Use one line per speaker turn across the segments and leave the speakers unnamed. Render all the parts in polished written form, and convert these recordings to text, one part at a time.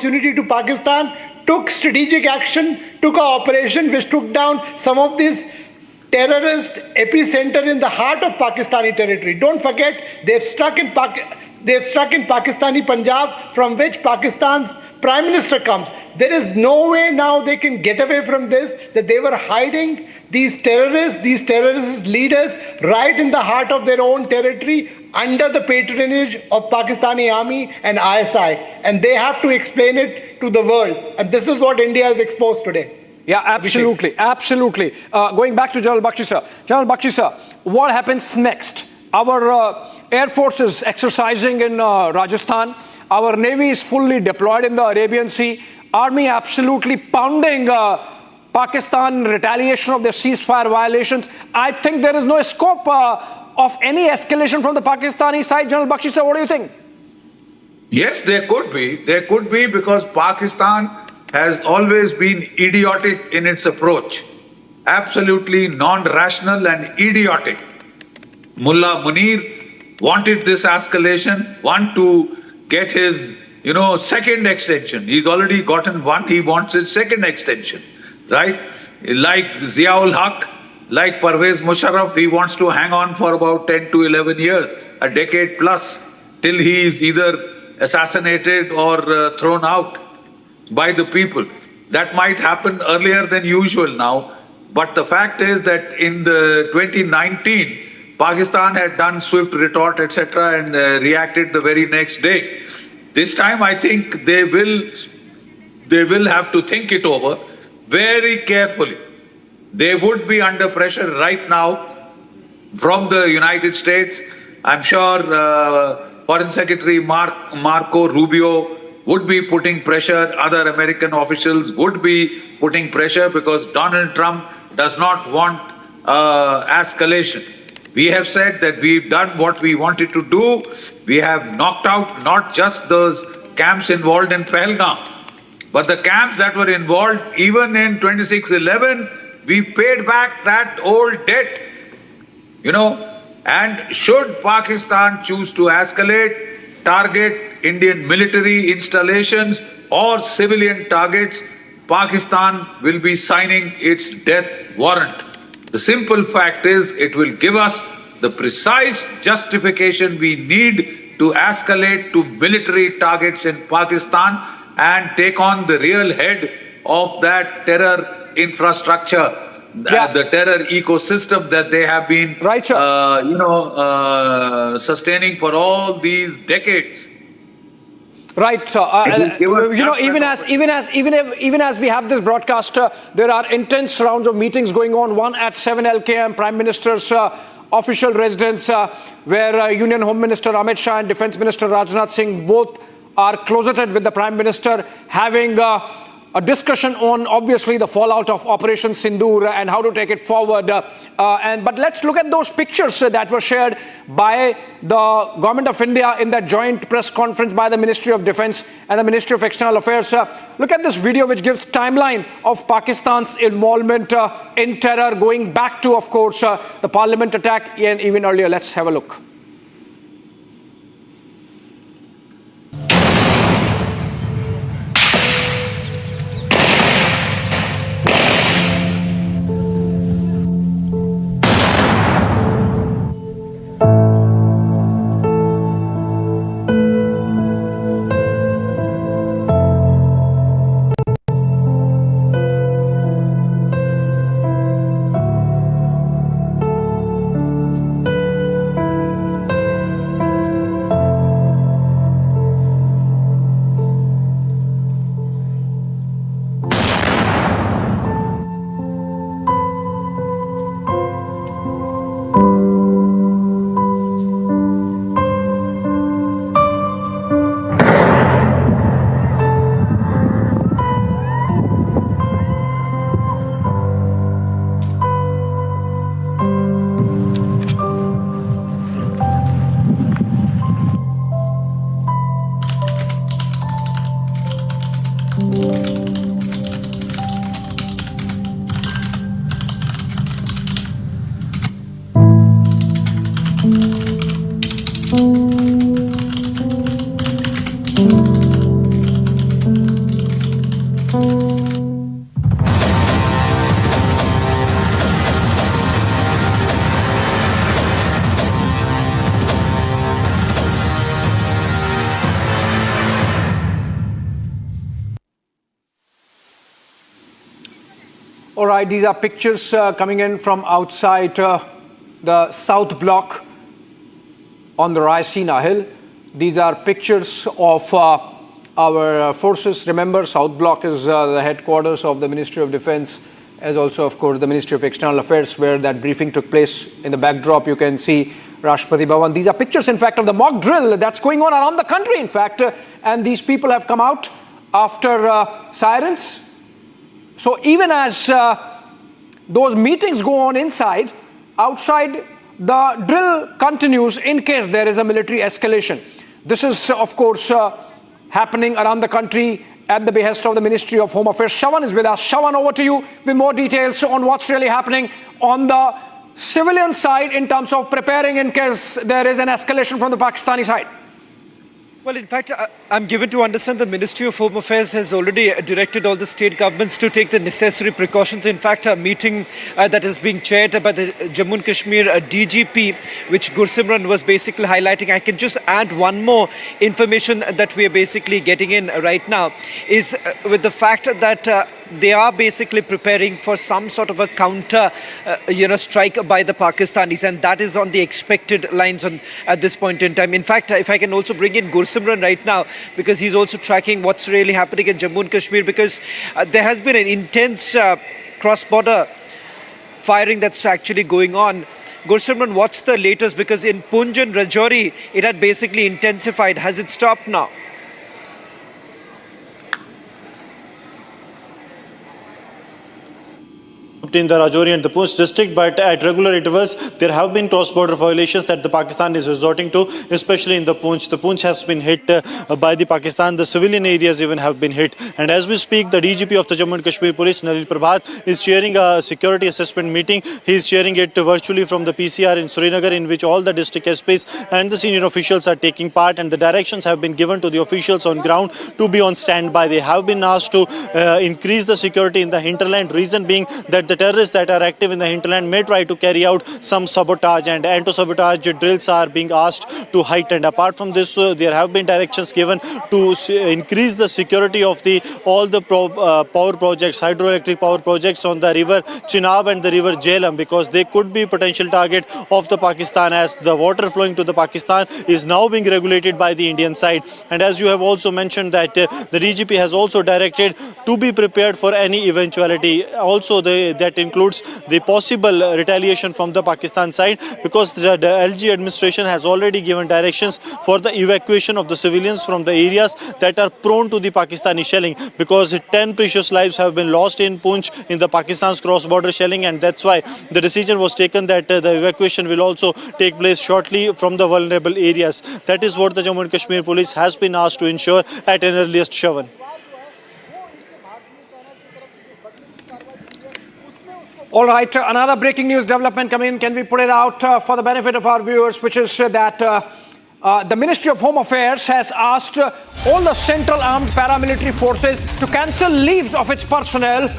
opportunity to Pakistan, took strategic action, took an operation which took down some of these terrorist epicenter in the heart of Pakistani territory. Don't forget, they've struck in Pakistani Punjab, from which Pakistan's Prime Minister comes. There is no way now they can get away from this, that they were hiding these terrorist leaders right in the heart of their own territory under the patronage of Pakistani army and ISI. And they have to explain it to the world. And this is what India is exposed today.
Yeah, absolutely, absolutely. Going back to General Bakshi sir. General Bakshi sir, what happens next? Our Air Force is exercising in Rajasthan. Our Navy is fully deployed in the Arabian Sea. Army absolutely pounding Pakistan retaliation of their ceasefire violations. I think there is no scope of any escalation from the Pakistani side. General Bakshi sir, what do you think?
Yes, there could be. There could be, because Pakistan has always been idiotic in its approach. Absolutely non-rational and idiotic. Mullah Munir wanted this escalation, want to get his, second extension. He's already gotten one, he wants his second extension, right? Like Ziaul Haq, like Parvez Musharraf, he wants to hang on for about 10 to 11 years, a decade plus, till he is either assassinated or thrown out by the people. That might happen earlier than usual now. But the fact is that in the 2019, Pakistan had done swift retort, etc., and reacted the very next day. This time, I think they will have to think it over very carefully. They would be under pressure right now from the United States. I'm sure Foreign Secretary Marco Rubio would be putting pressure. Other American officials would be putting pressure, because Donald Trump does not want escalation. We have said that we've done what we wanted to do. We have knocked out not just those camps involved in Pahalgam, but the camps that were involved even in 2611. We paid back that old debt, and should Pakistan choose to escalate, target Indian military installations or civilian targets, Pakistan will be signing its death warrant. The simple fact is, it will give us the precise justification we need to escalate to military targets in Pakistan and take on the real head of that terror infrastructure, the terror ecosystem that they have been, sustaining for all these decades.
Right, so even as we have this broadcast, there are intense rounds of meetings going on. One at 7 LKM, Prime Minister's official residence, where Union Home Minister Amit Shah and Defence Minister Rajnath Singh both are closeted with the Prime Minister, having a discussion on, obviously, the fallout of Operation Sindoor and how to take it forward. But let's look at those pictures that were shared by the Government of India in that joint press conference by the Ministry of Defence and the Ministry of External Affairs. Look at this video, which gives timeline of Pakistan's involvement in terror, going back to, of course, the Parliament attack and even earlier. Let's have a look. All right, these are pictures coming in from outside the South Block on the Raisina Hill. These are pictures of our forces. Remember, South Block is the headquarters of the Ministry of Defense, as also, of course, the Ministry of External Affairs, where that briefing took place. In the backdrop, you can see Rashtrapati Bhavan. These are pictures, in fact, of the mock drill that's going on around the country, in fact. And these people have come out after sirens. So even as those meetings go on inside, outside, the drill continues in case there is a military escalation. This is, of course, happening around the country at the behest of the Ministry of Home Affairs. Shawan is with us. Shawan, over to you with more details on what's really happening on the civilian side in terms of preparing in case there is an escalation from the Pakistani side.
Well, in fact, I'm given to understand the Ministry of Home Affairs has already directed all the state governments to take the necessary precautions. In fact, a meeting that is being chaired by the Jammu and Kashmir DGP, which Gursimran was basically highlighting. I can just add one more information that we are basically getting in right now is with the fact that they are basically preparing for some sort of a counter, strike by the Pakistanis, and that is on the expected lines at this point in time. In fact, if I can also bring in Gursimran right now, because he's also tracking what's really happening in Jammu and Kashmir, because there has been an intense cross-border firing that's actually going on. Gursimran, what's the latest? Because in Poonch and Rajouri, it had basically intensified. Has it stopped now?
In the Rajouri and the Poonch district, but at regular intervals there have been cross-border violations that the Pakistan is resorting to, especially in the Poonch. The Poonch has been hit by the Pakistan. The civilian areas even have been hit. And as we speak, the DGP of the Jammu and Kashmir Police, Nalin Prabhat, is chairing a security assessment meeting. He is chairing it virtually from the PCR in Srinagar, in which all the district SPs and the senior officials are taking part, and the directions have been given to the officials on ground to be on standby. They have been asked to increase the security in the hinterland, reason being that the terrorists that are active in the hinterland may try to carry out some sabotage, and anti-sabotage drills are being asked to heighten. Apart from this, there have been directions given to increase the security of all the power projects, hydroelectric power projects on the river Chenab and the river Jhelum, because they could be potential target of the Pakistan, as the water flowing to the Pakistan is now being regulated by the Indian side. And as you have also mentioned that the DGP has also directed to be prepared for any eventuality. Also, that includes the possible retaliation from the Pakistan side, because the LG administration has already given directions for the evacuation of the civilians from the areas that are prone to the Pakistani shelling, because 10 precious lives have been lost in Poonch in the Pakistan's cross-border shelling, and that's why the decision was taken that the evacuation will also take place shortly from the vulnerable areas. That is what the Jammu and Kashmir Police has been asked to ensure at an earliest, Shawan.
All right, another breaking news development coming in. Can we put it out for the benefit of our viewers, which is that the Ministry of Home Affairs has asked all the Central Armed Paramilitary Forces to cancel leaves of its personnel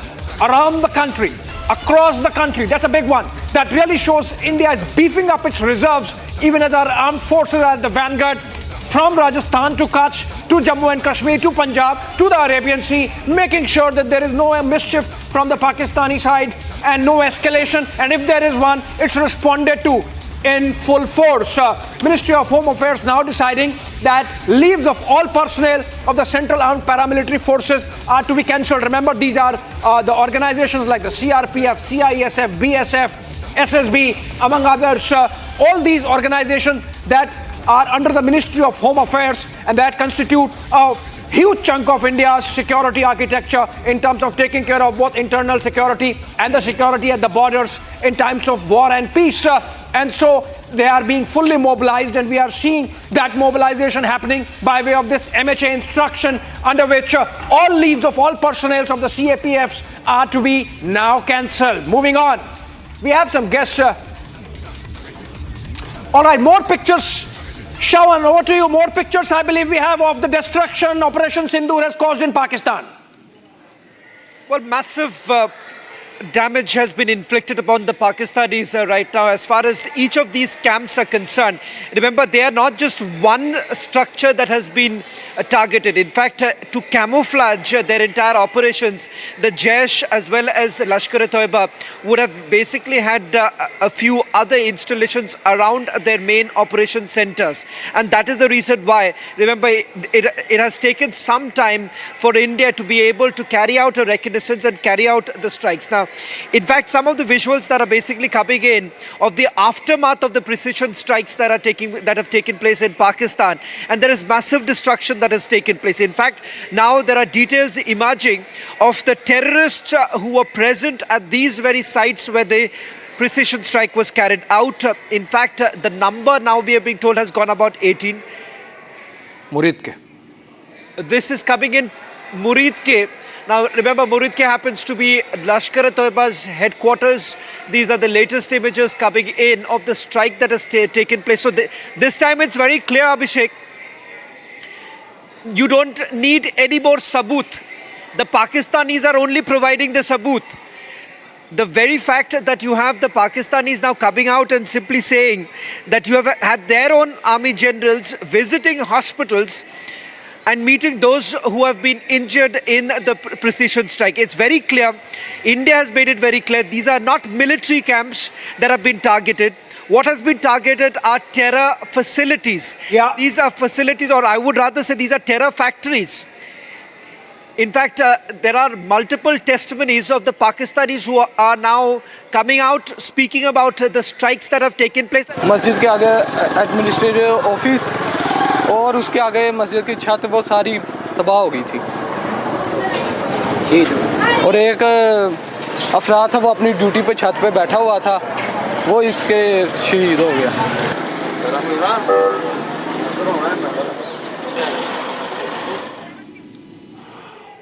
around the country, across the country. That's a big one. That really shows India is beefing up its reserves, even as our armed forces are at the vanguard, from Rajasthan to Kutch, to Jammu and Kashmir, to Punjab, to the Arabian Sea, making sure that there is no mischief from the Pakistani side and no escalation. And if there is one, it's responded to in full force. Ministry of Home Affairs now deciding that leaves of all personnel of the Central Armed Paramilitary Forces are to be cancelled. Remember, these are the organizations like the CRPF, CISF, BSF, SSB, among others. All these organizations that are under the Ministry of Home Affairs, and that constitute a huge chunk of India's security architecture in terms of taking care of both internal security and the security at the borders in times of war and peace. And so they are being fully mobilized, and we are seeing that mobilization happening by way of this MHA instruction, under which all leaves of all personnel of the CAPFs are to be now cancelled. Moving on, we have some guests. All right, more pictures. Shawan, over to you. More pictures, I believe we have, of the destruction Operation Sindoor has caused in Pakistan.
Well, massive damage has been inflicted upon the Pakistanis right now as far as each of these camps are concerned. Remember, they are not just one structure that has been targeted. In fact, to camouflage their entire operations, the Jaish as well as Lashkar-e-Toiba would have basically had a few other installations around their main operation centers. And that is the reason why, remember, it has taken some time for India to be able to carry out a reconnaissance and carry out the strikes. Now, in fact, some of the visuals that are basically coming in of the aftermath of the precision strikes that have taken place in Pakistan, and there is massive destruction that has taken place. In fact, now there are details emerging of the terrorists who were present at these very sites where the precision strike was carried out. In fact, the number now we are being told has gone about 18.
Murid ke.
This is coming in Murid ke. Now, remember, Murid ke happens to be Lashkar-e-Toiba's headquarters. These are the latest images coming in of the strike that has taken place. So this time it's very clear, Abhishek. You don't need any more sabut. The Pakistanis are only providing the sabut. The very fact that you have the Pakistanis now coming out and simply saying that you have had their own army generals visiting hospitals and meeting those who have been injured in the precision strike. It's very clear. India has made it very clear. These are not military camps that have been targeted. What has been targeted are terror facilities.
Yeah.
These are facilities, or I would rather say these are terror factories. In fact, there are multiple testimonies of the Pakistanis who are now coming out speaking about the strikes that have taken place.
मस्जिद के आगे administrative office और उसके आगे मस्जिद की छत वो सारी तबाह हो गई थी और एक अफराद था वो अपनी ड्यूटी पे छत पे बैठा हुआ था वो इसके शहीद हो गया.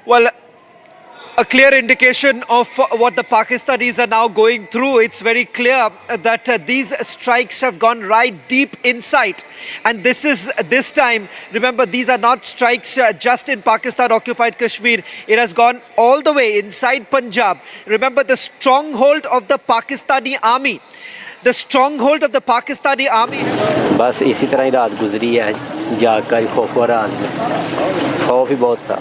Well, a clear indication of what the Pakistanis are now going through. It's very clear that these strikes have gone right deep inside. And this time, remember, these are not strikes just in Pakistan-occupied Kashmir. It has gone all the way inside Punjab. Remember the stronghold of the Pakistani army. The stronghold of the Pakistani army.
बस इसी तरह ही रात गुजरी है जाकर खौफ और राज में खौफ ही बहुत था.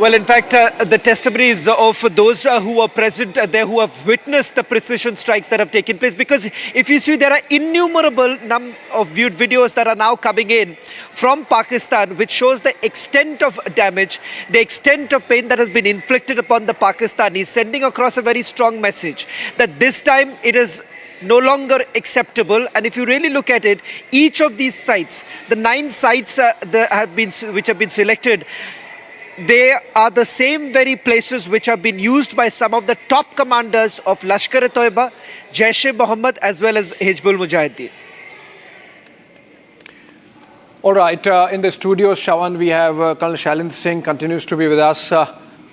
Well, in fact, the testimonies of those who were present there, who have witnessed the precision strikes that have taken place, because if you see, there are innumerable of viewed videos that are now coming in from Pakistan, which shows the extent of damage, the extent of pain that has been inflicted upon the Pakistanis, sending across a very strong message that this time it is no longer acceptable. And if you really look at it, each of these sites, the 9 sites which have been selected, they are the same very places which have been used by some of the top commanders of Lashkar-e-Toiba, Jaish-e-Mohammed, as well as Hizbul Mujahideen.
All right, in the studios, Shawan, we have Colonel Shailendra Singh continues to be with us,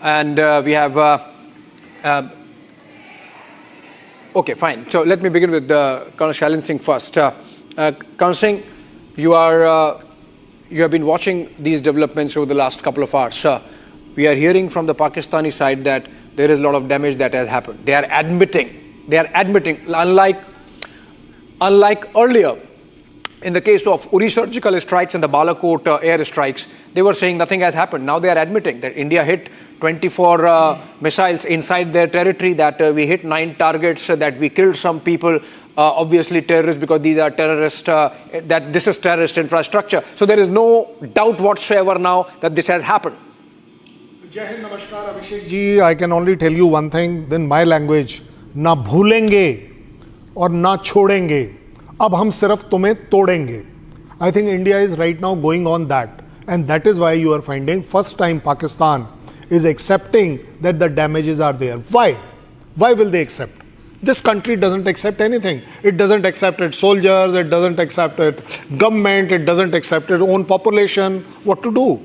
and we have. Okay, fine. So let me begin with Colonel Shailendra Singh first. Colonel Singh, you have been watching these developments over the last couple of hours. We are hearing from the Pakistani side that there is a lot of damage that has happened. They are admitting, unlike earlier, in the case of Uri surgical strikes and the Balakot air strikes, they were saying nothing has happened. Now they are admitting that India hit 24 missiles inside their territory, that we hit 9 targets, that we killed some people, obviously terrorists, because these are terrorist, that this is terrorist infrastructure. So there is no doubt whatsoever now that this has happened.
Jai Hind, Namaskar, Abhishek ji. I can only tell you one thing in my language. Na bhulenge aur na chodenge. Ab hum sirf tumhe todenge. I think India is right now going on that. And that is why you are finding first time Pakistan is accepting that the damages are there. Why? Why will they accept? This country doesn't accept anything. It doesn't accept its soldiers, it doesn't accept its government, it doesn't accept its own population. What to do?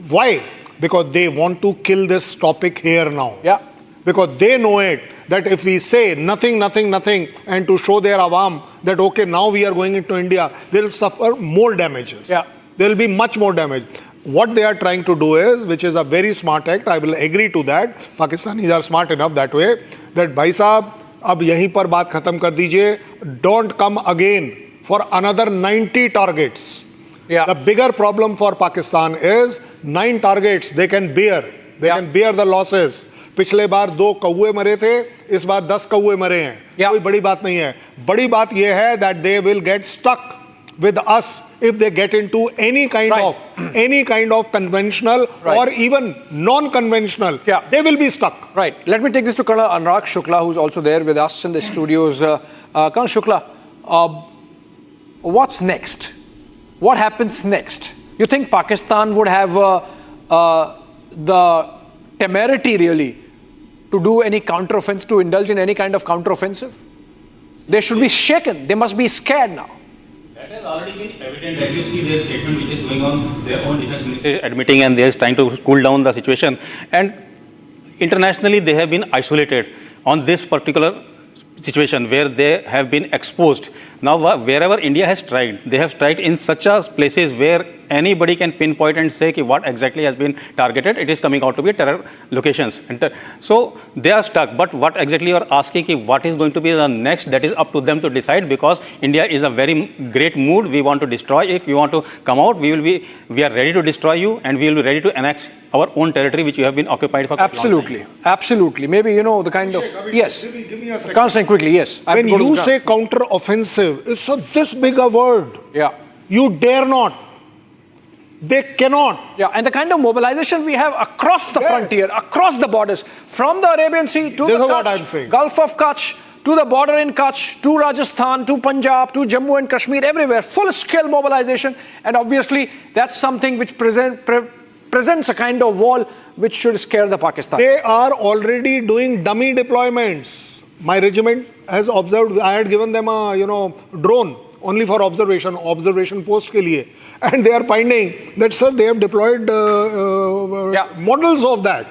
Why? Because they want to kill this topic here now.
Yeah.
Because they know it, that if we say nothing, and to show their awam that, okay, now we are going into India, they will suffer more damages.
Yeah.
There will be much more damage. What they are trying to do is, which is a very smart act, I will agree to that. Pakistanis are smart enough that way, that bhai sahab, ab yahin par baat khatam kar dijiye, don't come again for another 90 targets.
Yeah.
The bigger problem for Pakistan is 9 targets they can bear. They can bear the losses. पिछले बार 2 कौवे मरे थे, इस बार 10 कौवे मरे हैं. कोई बड़ी बात नहीं है. बड़ी बात यह है that they will get stuck with us if they get into any kind of conventional or even non-conventional. They will be stuck.
Right. Let me take this to Colonel Anurag Shukla, who's also there with us in the studios. Colonel Shukla, what's next? What happens next? You think Pakistan would have the temerity really to do any counteroffensive, to indulge in any kind of counteroffensive? They should be shaken. They must be scared now.
That has already been evident. That you see their statement which is going on, their own defense minister admitting and they are trying to cool down the situation. And internationally they have been isolated on this particular situation where they have been exposed. Now, wherever India has tried, they have tried in such a places where anybody can pinpoint and say what exactly has been targeted. It is coming out to be terror locations. So they are stuck. But what exactly you are asking, what is going to be the next, that is up to them to decide, because India is a very great mood. We want to destroy. If you want to come out, we are ready to destroy you, and we will be ready to annex our own territory which you have been occupied for
absolutely. Absolutely. Maybe, you know, the kind of... Yes.
Give me a second.
Constant quickly, yes.
When you say counter-offensive, it's this big a word.
Yeah.
You dare not. They cannot.
Yeah, and the kind of mobilization we have across the frontier, across the borders, from the Arabian Sea to the
what I'm saying.
Gulf of Kutch, to the border in Kutch, to Rajasthan, to Punjab, to Jammu and Kashmir, everywhere, full-scale mobilization. And obviously, that's something which presents a kind of wall which should scare the Pakistan.
They are already doing dummy deployments. My regiment has observed, I had given them a, drone only for observation post ke liye. And they are finding that, sir, they have deployed models of that.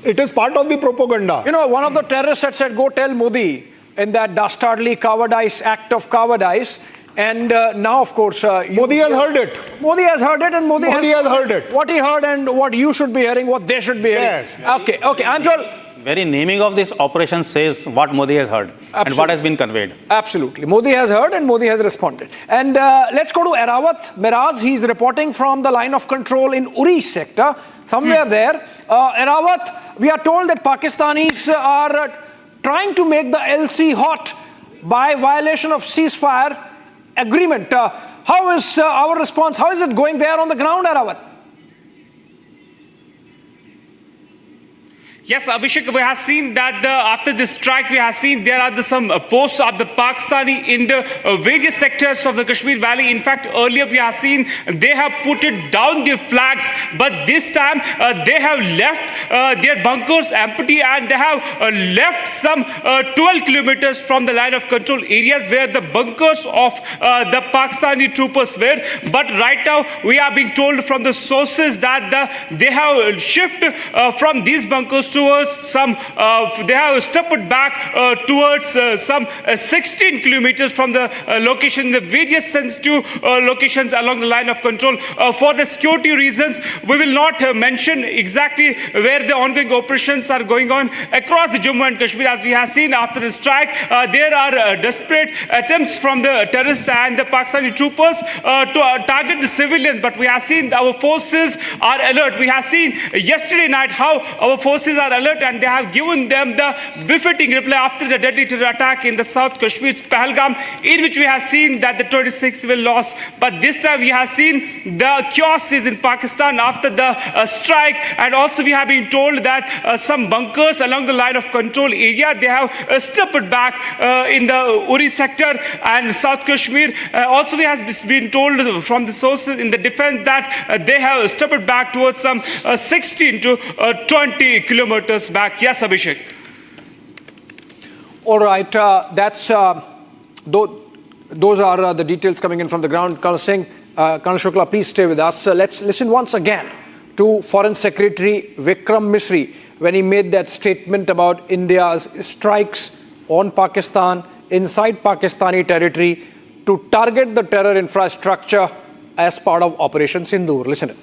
It is part of the propaganda.
You know, one of the terrorists had said, go tell Modi in that dastardly cowardice, act of cowardice. And now, of course...
Modi has heard it.
Modi has heard it, and Modi has
heard it.
What he heard and what you should be hearing, what they should be hearing.
Yes.
Okay, I'm told...
Very naming of this operation says what Modi has heard and what has been conveyed.
Absolutely. Modi has heard and Modi has responded. And let's go to Erawat Miraz. He's reporting from the line of control in Uri sector, somewhere there. Erawat, we are told that Pakistanis are trying to make the LC hot by violation of ceasefire agreement. How is our response? How is it going there on the ground, Erawat?
Yes, Abhishek, we have seen that after this strike, we have seen there are some posts of the Pakistani in the various sectors of the Kashmir Valley. In fact, earlier we have seen they have put it down their flags, but this time they have left their bunkers empty, and they have left some 12 kilometers from the line of control areas where the bunkers of the Pakistani troopers were. But right now, we are being told from the sources that they have shifted from these bunkers towards some, they have stepped back towards some 16 kilometers from the location, the various sensitive locations along the line of control. For the security reasons, we will not mention exactly where the ongoing operations are going on across the Jammu and Kashmir. As we have seen after the strike, there are desperate attempts from the terrorists and the Pakistani troopers to target the civilians, but we have seen our forces are alert. We have seen yesterday night how our forces are alert, and they have given them the befitting reply after the deadly terror attack in the South Kashmir's Pahalgam, in which we have seen that the 26 civil lost. But this time we have seen the chaos is in Pakistan after the strike, and also we have been told that some bunkers along the line of control area, they have stepped back in the Uri sector and South Kashmir. Also we have been told from the sources in the defense that they have stepped back towards some 16 to 20 kilometers back. Yes, Abhishek.
All right, those are the details coming in from the ground. Colonel Singh, Colonel Shukla, please stay with us. Let's listen once again to Foreign Secretary Vikram Misri when he made that statement about India's strikes on Pakistan, inside Pakistani territory, to target the terror infrastructure as part of Operation Sindoor. Listen in.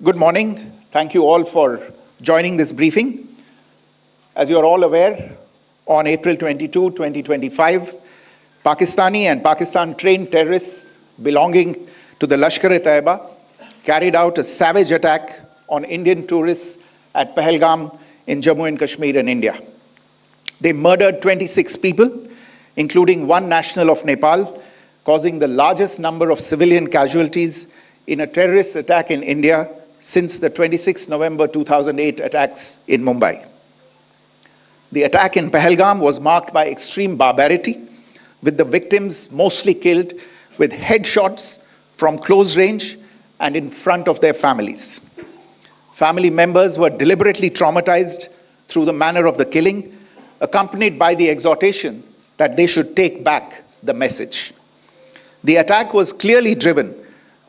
Good morning. Thank you all for joining this briefing. As you are all aware, on April 22, 2025, Pakistani and Pakistan-trained terrorists belonging to the Lashkar-e-Taiba carried out a savage attack on Indian tourists at Pahalgam in Jammu and Kashmir in India. They murdered 26 people, including one national of Nepal, causing the largest number of civilian casualties in a terrorist attack in India since the 26 November 2008 attacks in Mumbai. The attack in Pahalgam was marked by extreme barbarity, with the victims mostly killed with headshots from close range and in front of their families. Family members were deliberately traumatized through the manner of the killing, accompanied by the exhortation that they should take back the message. The attack was clearly driven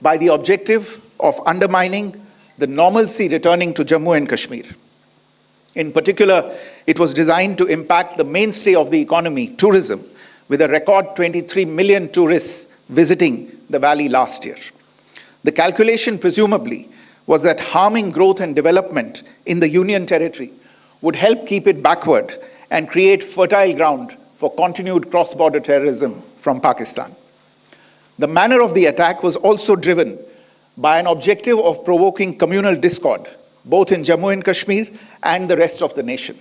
by the objective of undermining the normalcy returning to Jammu and Kashmir. In particular, it was designed to impact the mainstay of the economy, tourism, with a record 23 million tourists visiting the valley last year. The calculation, presumably, was that harming growth and development in the Union territory would help keep it backward and create fertile ground for continued cross-border terrorism from Pakistan. The manner of the attack was also driven by an objective of provoking communal discord, both in Jammu and Kashmir and the rest of the nation.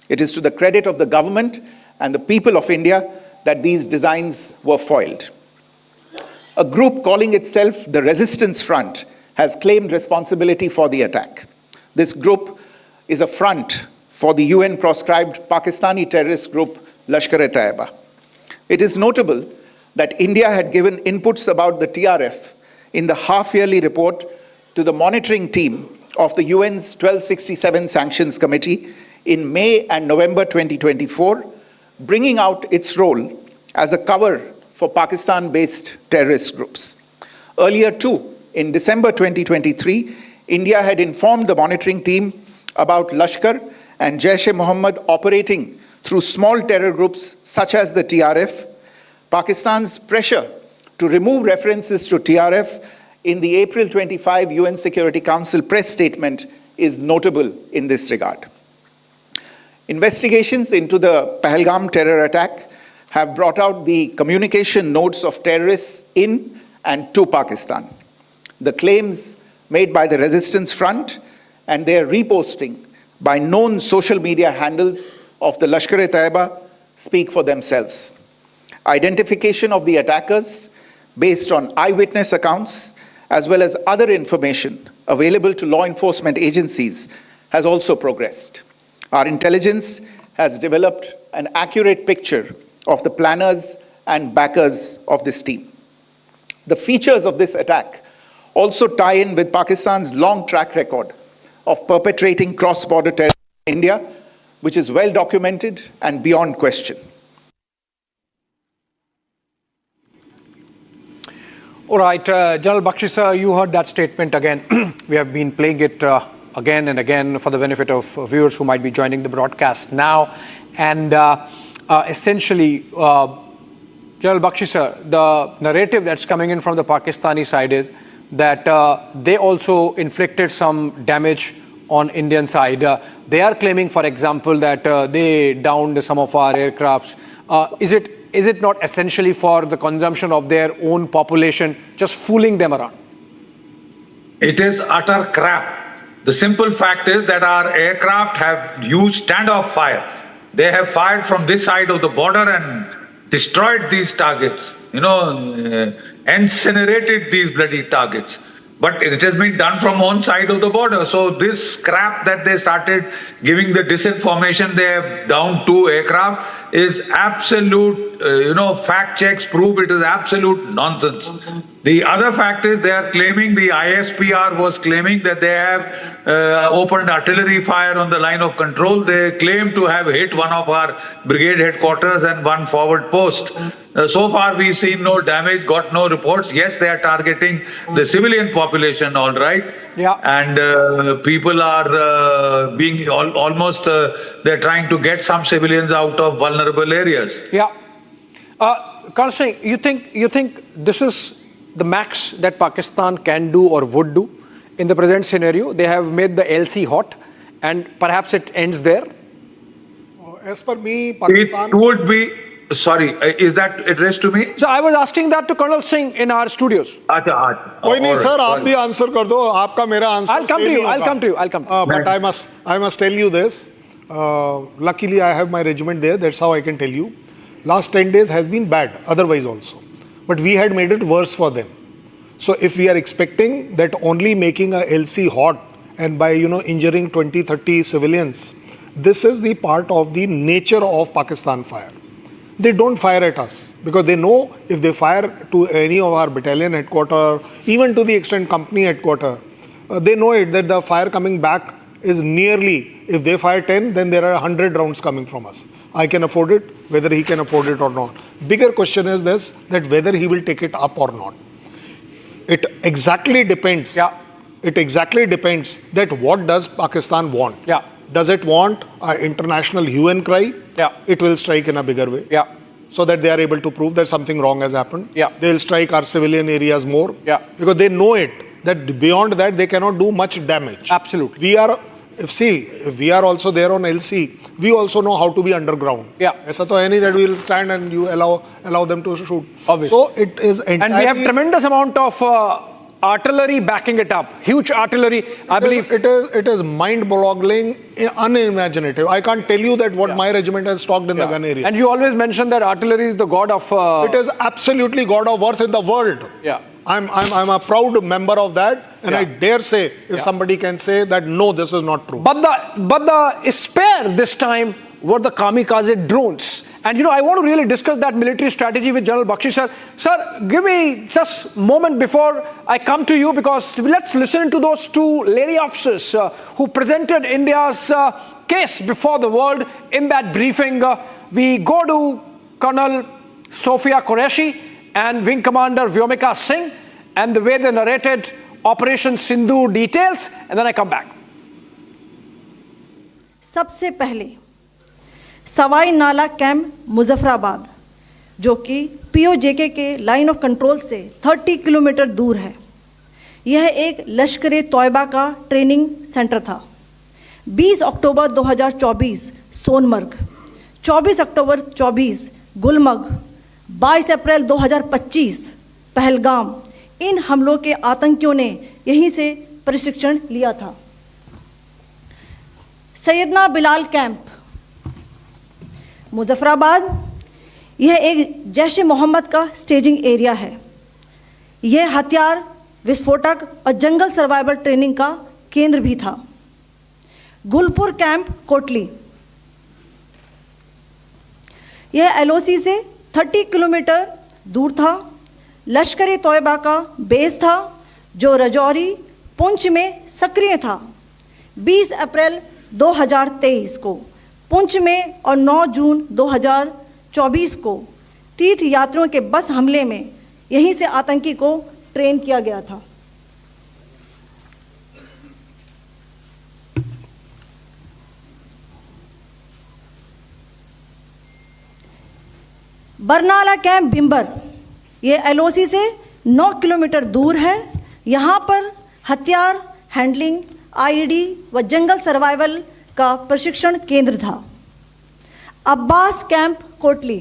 It is to the credit of the government and the people of India that these designs were foiled. A group calling itself the Resistance Front has claimed responsibility for the attack. This group is a front for the UN-proscribed Pakistani terrorist group Lashkar-e-Taiba. It is notable that India had given inputs about the TRF in the half-yearly report to the monitoring team of the UN's 1267 Sanctions Committee in May and November 2024, bringing out its role as a cover for Pakistan-based terrorist groups. Earlier too, in December 2023, India had informed the monitoring team about Lashkar and Jaish-e-Mohammed operating through small terror groups such as the TRF. Pakistan's pressure to remove references to TRF in the April 25 UN Security Council press statement is notable in this regard. Investigations into the Pahalgam terror attack have brought out the communication notes of terrorists in and to Pakistan. The claims made by the Resistance Front and their reposting by known social media handles of the Lashkar-e-Taiba speak for themselves. Identification of the attackers based on eyewitness accounts as well as other information available to law enforcement agencies has also progressed. Our intelligence has developed an accurate picture of the planners and backers of this team. The features of this attack also tie in with Pakistan's long track record of perpetrating cross-border terror in India, which is well documented and beyond question.
All right, General Bakshi sir, you heard that statement again. We have been playing it again and again for the benefit of viewers who might be joining the broadcast now. And essentially, General Bakshi sir, the narrative that's coming in from the Pakistani side is that they also inflicted some damage on Indian side. They are claiming, for example, that they downed some of our aircrafts. Is it not essentially for the consumption of their own population, just fooling them around?
It is utter crap. The simple fact is that our aircraft have used standoff fire. They have fired from this side of the border and destroyed these targets, incinerated these bloody targets. But it has been done from one side of the border. So this crap that they started giving the disinformation, they have downed 2 aircraft, is absolute, fact checks prove it is absolute nonsense. The other fact is they are claiming, the ISPR was claiming that they have opened artillery fire on the line of control. They claim to have hit one of our brigade headquarters and one forward post. So far, we've seen no damage, got no reports. Yes, they are targeting the civilian population, all right.
Yeah.
And people are being almost, they're trying to get some civilians out of vulnerable areas.
Yeah. Colonel Singh, you think this is the max that Pakistan can do or would do in the present scenario? They have made the LC hot, and perhaps it ends there.
As per me, Pakistan.
It would be. Sorry, is that addressed to me?
So I was asking that to Colonel Singh in our studios.
कोई नहीं sir, आप भी answer कर दो, आपका मेरा answer
I'll come to you.
But I must tell you this. Luckily, I have my regiment there. That's how I can tell you. Last 10 days has been bad, otherwise also. But we had made it worse for them. So if we are expecting that only making a LC hot and by injuring 20-30 civilians, this is the part of the nature of Pakistan fire. They don't fire at us because they know if they fire to any of our battalion headquarters, even to the extent company headquarters, they know it that the fire coming back is nearly, if they fire 10, then there are 100 rounds coming from us. I can afford it, whether he can afford it or not. Bigger question is this, that whether he will take it up or not. It exactly depends.
Yeah.
It exactly depends that what does Pakistan want.
Yeah.
Does it want an international hue and cry?
Yeah.
It will strike in a bigger way.
Yeah.
So that they are able to prove that something wrong has happened.
Yeah.
They will strike our civilian areas more.
Yeah.
Because they know it, that beyond that they cannot do much damage.
Absolutely.
If we are also there on LC, we also know how to be underground.
Yeah.
ऐसा तो है नहीं that we will stand and you allow them to shoot.
Obviously.
So it is entirely.
And we have tremendous amount of artillery backing it up. Huge artillery, I believe.
It is mind-boggling, unimaginative. I can't tell you that what my regiment has stocked in the gun area.
And you always mention that artillery is the god of...
It is absolutely god of worth in the world.
Yeah.
I'm a proud member of that, and I dare say, if somebody can say that, no, this is not true.
But the spare this time were the kamikaze drones. And I want to really discuss that military strategy with General Bakshi sir. Sir, give me just a moment before I come to you, because let's listen to those two lady officers who presented India's case before the world in that briefing. We go to Colonel Sophia Qureshi and Wing Commander Vyomika Singh, and the way they narrated Operation Sindoor details, and then I come back.
सबसे पहले सवाई नाला camp Muzaffarabad, जो कि PoJK के line of control से 30 kilometre दूर है, यह एक लश्कर तौयबा का ट्रेनिंग सेंटर था। 20 अक्टूबर 2024 सोनमर्ग, 24 अक्टूबर 24 गुलमर्ग, 22 अप्रैल 2025 पहलगाम, इन हमलों के आतंकियों ने यहीं से प्रशिक्षण लिया था। सैयदना बिलाल कैंप मुजफ्फराबाद, यह एक जैश मोहम्मद का स्टेजिंग एरिया है। यह हथियार, विस्फोटक और जंगल सर्वाइवल ट्रेनिंग का केंद्र भी था। गुलपुर कैंप कोटली, यह एलओसी से 30 किलोमीटर दूर था। लश्कर तौयबा का बेस था, जो रजौरी पुंछ में सक्रिय था। 20 अप्रैल 2023 को पुंछ में और 9 जून 2024 को तीर्थ यात्रियों के बस हमले में यहीं से आतंकी को ट्रेन किया गया था। बरनाला कैंप बिम्बर, ये एलओसी से 9 किलोमीटर दूर है। यहाँ पर हथियार, हैंडलिंग, आईईडी व जंगल सर्वाइवल का प्रशिक्षण केंद्र था। अब्बास कैंप कोटली,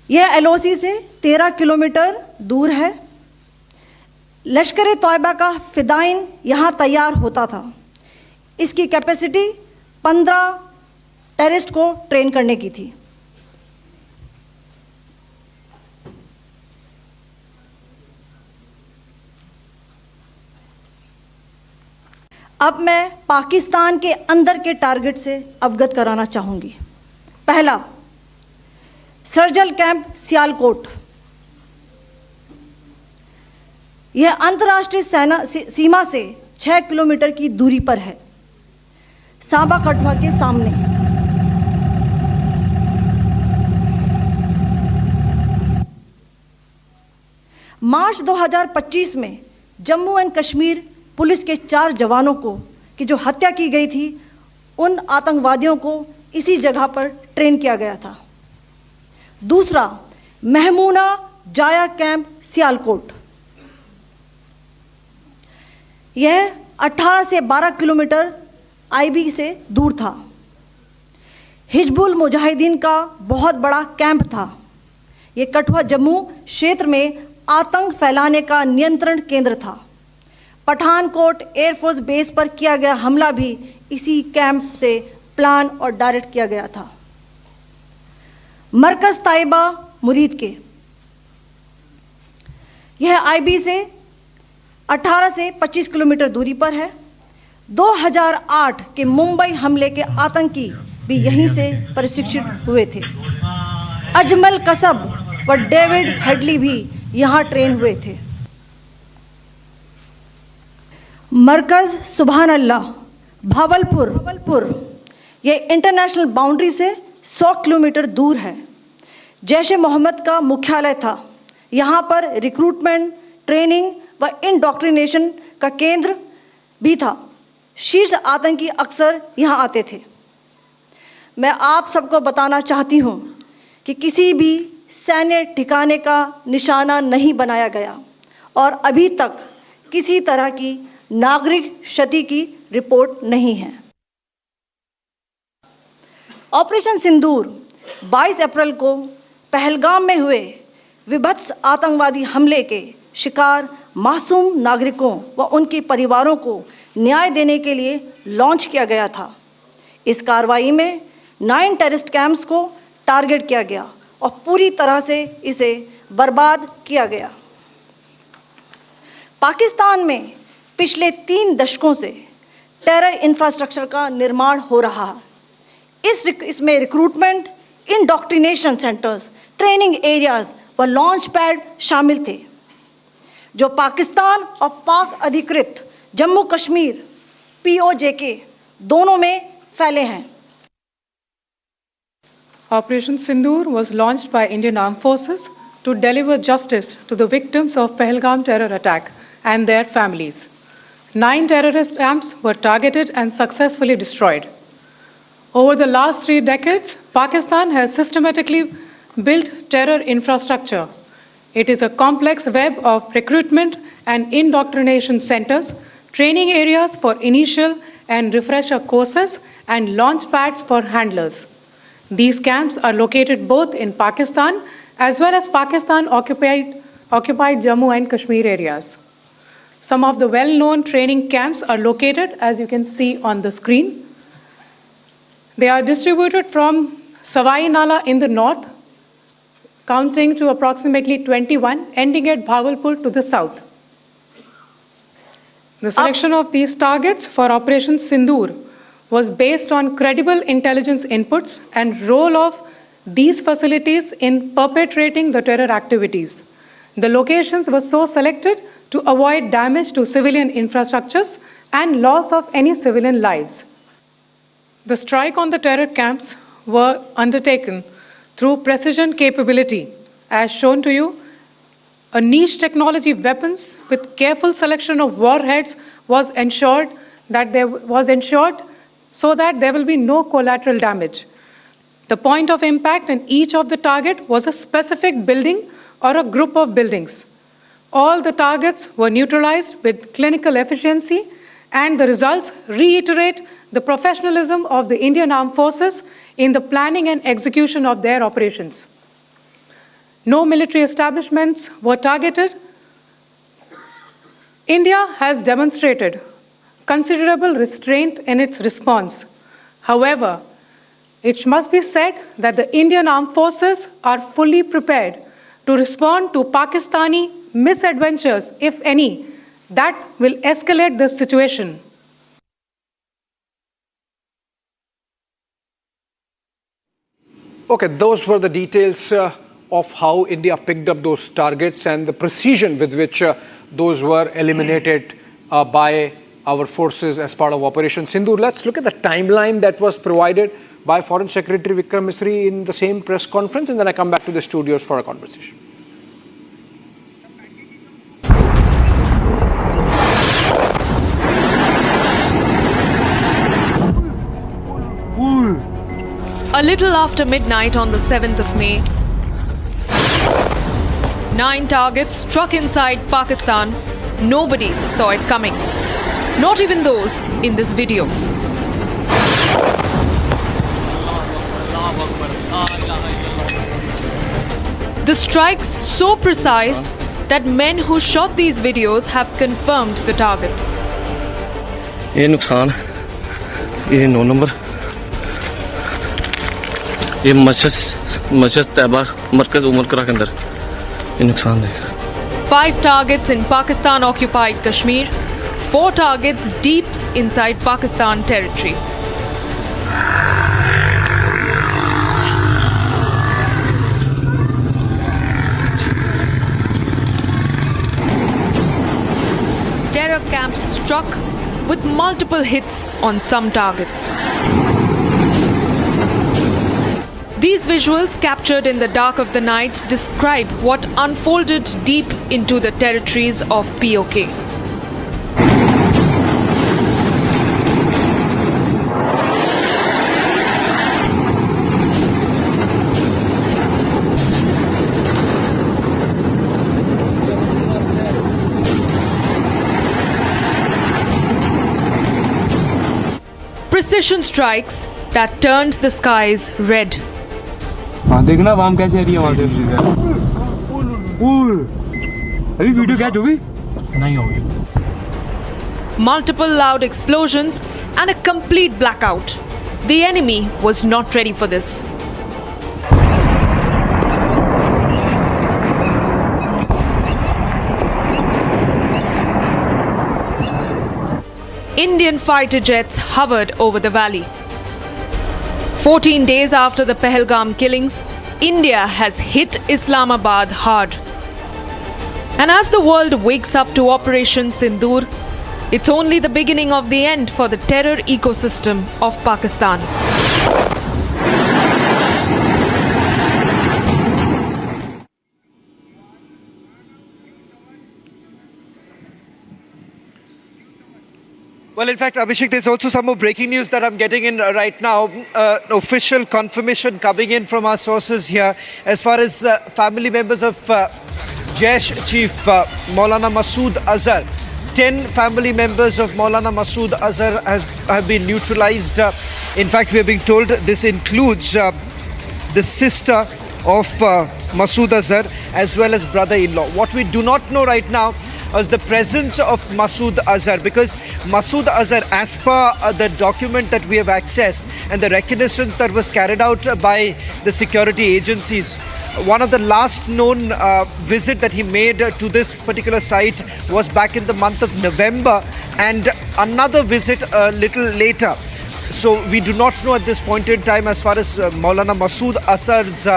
यह एलओसी से 13 किलोमीटर दूर है। लश्कर तौयबा का फिदाइन यहाँ तैयार होता था। इसकी कैपेसिटी 15 टेररिस्ट को ट्रेन करने की थी। अब मैं पाकिस्तान के अंदर के टारगेट से अवगत कराना चाहूंगी। पहला, सर्जल कैंप सियालकोट, यह अंतर्राष्ट्रीय सीमा से 6 किलोमीटर की दूरी पर है। सांबा कठुआ के सामने। मार्च 2025 में जम्मू एंड कश्मीर पुलिस के 4 जवानों को की जो हत्या की गई थी, उन आतंकवादियों को इसी जगह पर ट्रेन किया गया था। दूसरा, महमूना जाया कैंप सियालकोट। यह 18 से 12 किलोमीटर आईबी से दूर था। हिजबुल मुजाहिदीन का बहुत बड़ा कैंप था। यह कठुआ जम्मू क्षेत्र में आतंक फैलाने का नियंत्रण केंद्र था। पठानकोट एयरफोर्स बेस पर किया गया हमला भी इसी कैंप से प्लान और डायरेक्ट किया गया था। मरकज ताइबा मुरीद के, यह आईबी से 18 से 25 किलोमीटर दूरी पर है। 2008 के मुंबई हमले के आतंकी भी यहीं से प्रशिक्षित हुए थे। अजमल कसब व डेविड हेडली भी यहां ट्रेन हुए थे। मरकज सुभान अल्लाह भावलपुर, यह इंटरनेशनल बाउंड्री से 100 किलोमीटर दूर है। जैश ए मोहम्मद का मुख्यालय था। यहाँ पर रिक्रूटमेंट, ट्रेनिंग व इंडॉक्ट्रिनेशन का केंद्र भी था। शीर्ष आतंकी अक्सर यहाँ आते थे। मैं आप सबको बताना चाहती हूँ कि किसी भी सैन्य ठिकाने का निशाना नहीं बनाया गया और अभी तक किसी तरह की नागरिक क्षति की रिपोर्ट नहीं है। ऑपरेशन सिंदूर 22 अप्रैल को पहलगाम में हुए विभत्स आतंकवादी हमले के शिकार मासूम नागरिकों व उनके परिवारों को न्याय देने के लिए लॉन्च किया गया था। इस कार्रवाई में 9 टेररिस्ट कैंप्स को टारगेट किया गया और पूरी तरह से इसे बर्बाद किया गया। पाकिस्तान में पिछले 3 दशकों से टेरर इंफ्रास्ट्रक्चर का निर्माण हो रहा है। इसमें recruitment, indoctrination centres, training areas व लॉन्च पैड शामिल थे, जो पाकिस्तान और पाक अधिकृत जम्मू कश्मीर POK दोनों में फैले हैं।
Operation Sindoor was launched by Indian Armed Forces to deliver justice to the victims of Pahalgam terror attack and their families. 9 terrorist camps were targeted and successfully destroyed. Over the last 3 decades, Pakistan has systematically built terror infrastructure. It is a complex web of recruitment and indoctrination centers, training areas for initial and refresher courses, and launch pads for handlers. These camps are located both in Pakistan as well as Pakistan-occupied Jammu and Kashmir areas. Some of the well-known training camps are located, as you can see on the screen. They are distributed from Savai Nala in the north, counting to approximately 21, ending at Bhagalpur to the south. The selection of these targets for Operation Sindoor was based on credible intelligence inputs and role of these facilities in perpetrating the terror activities. The locations were so selected to avoid damage to civilian infrastructures and loss of any civilian lives. The strike on the terror camps were undertaken through precision capability, as shown to you. A niche technology weapons with careful selection of warheads was ensured so that there will be no collateral damage. The point of impact in each of the target was a specific building or a group of buildings. All the targets were neutralized with clinical efficiency, and the results reiterate the professionalism of the Indian Armed Forces in the planning and execution of their operations. No military establishments were targeted. India has demonstrated considerable restraint in its response. However, it must be said that the Indian Armed Forces are fully prepared to respond to Pakistani misadventures, if any, that will escalate this situation.
Okay, those were the details of how India picked up those targets and the precision with which those were eliminated by our forces as part of Operation Sindoor. Let's look at the timeline that was provided by Foreign Secretary Vikram Misri in the same press conference, and then I come back to the studios for a conversation.
A little after midnight on the 7th of May, 9 targets struck inside Pakistan. Nobody saw it coming. Not even those in this video. The strikes so precise that men who shot these videos have confirmed the targets.
ये नुकसान ये 9 number ये मस्जिद तैयबा मरकज उमर करा के अंदर ये नुकसान है
5 targets in Pakistan-occupied Kashmir, 4 targets deep inside Pakistan territory. Terror camps struck with multiple hits on some targets. These visuals captured in the dark of the night describe what unfolded deep into the territories of PoK. Precision strikes that turned the skies red.
देखना वाम कैसे आ रही है वहां से अभी video catch होगी नहीं होगी
Multiple loud explosions and a complete blackout. The enemy was not ready for this. Indian fighter jets hovered over the valley. 14 days after the Pahalgam killings, India has hit Islamabad hard. And as the world wakes up to Operation Sindoor, it's only the beginning of the end for the terror ecosystem of Pakistan.
Well, in fact, Abhishek, there's also some more breaking news that I'm getting in right now. Official confirmation coming in from our sources here as far as family members of Jaish Chief Maulana Masood Azhar. 10 family members of Maulana Masood Azhar have been neutralized. In fact, we are being told this includes the sister of Masood Azhar as well as brother-in-law. What we do not know right now is the presence of Masood Azhar, because Masood Azhar, as per the document that we have accessed and the reconnaissance that was carried out by the security agencies, one of the last known visit that he made to this particular site was back in the month of November, and another visit a little later. So we do not know at this point in time as far as Maulana Masood Azhar's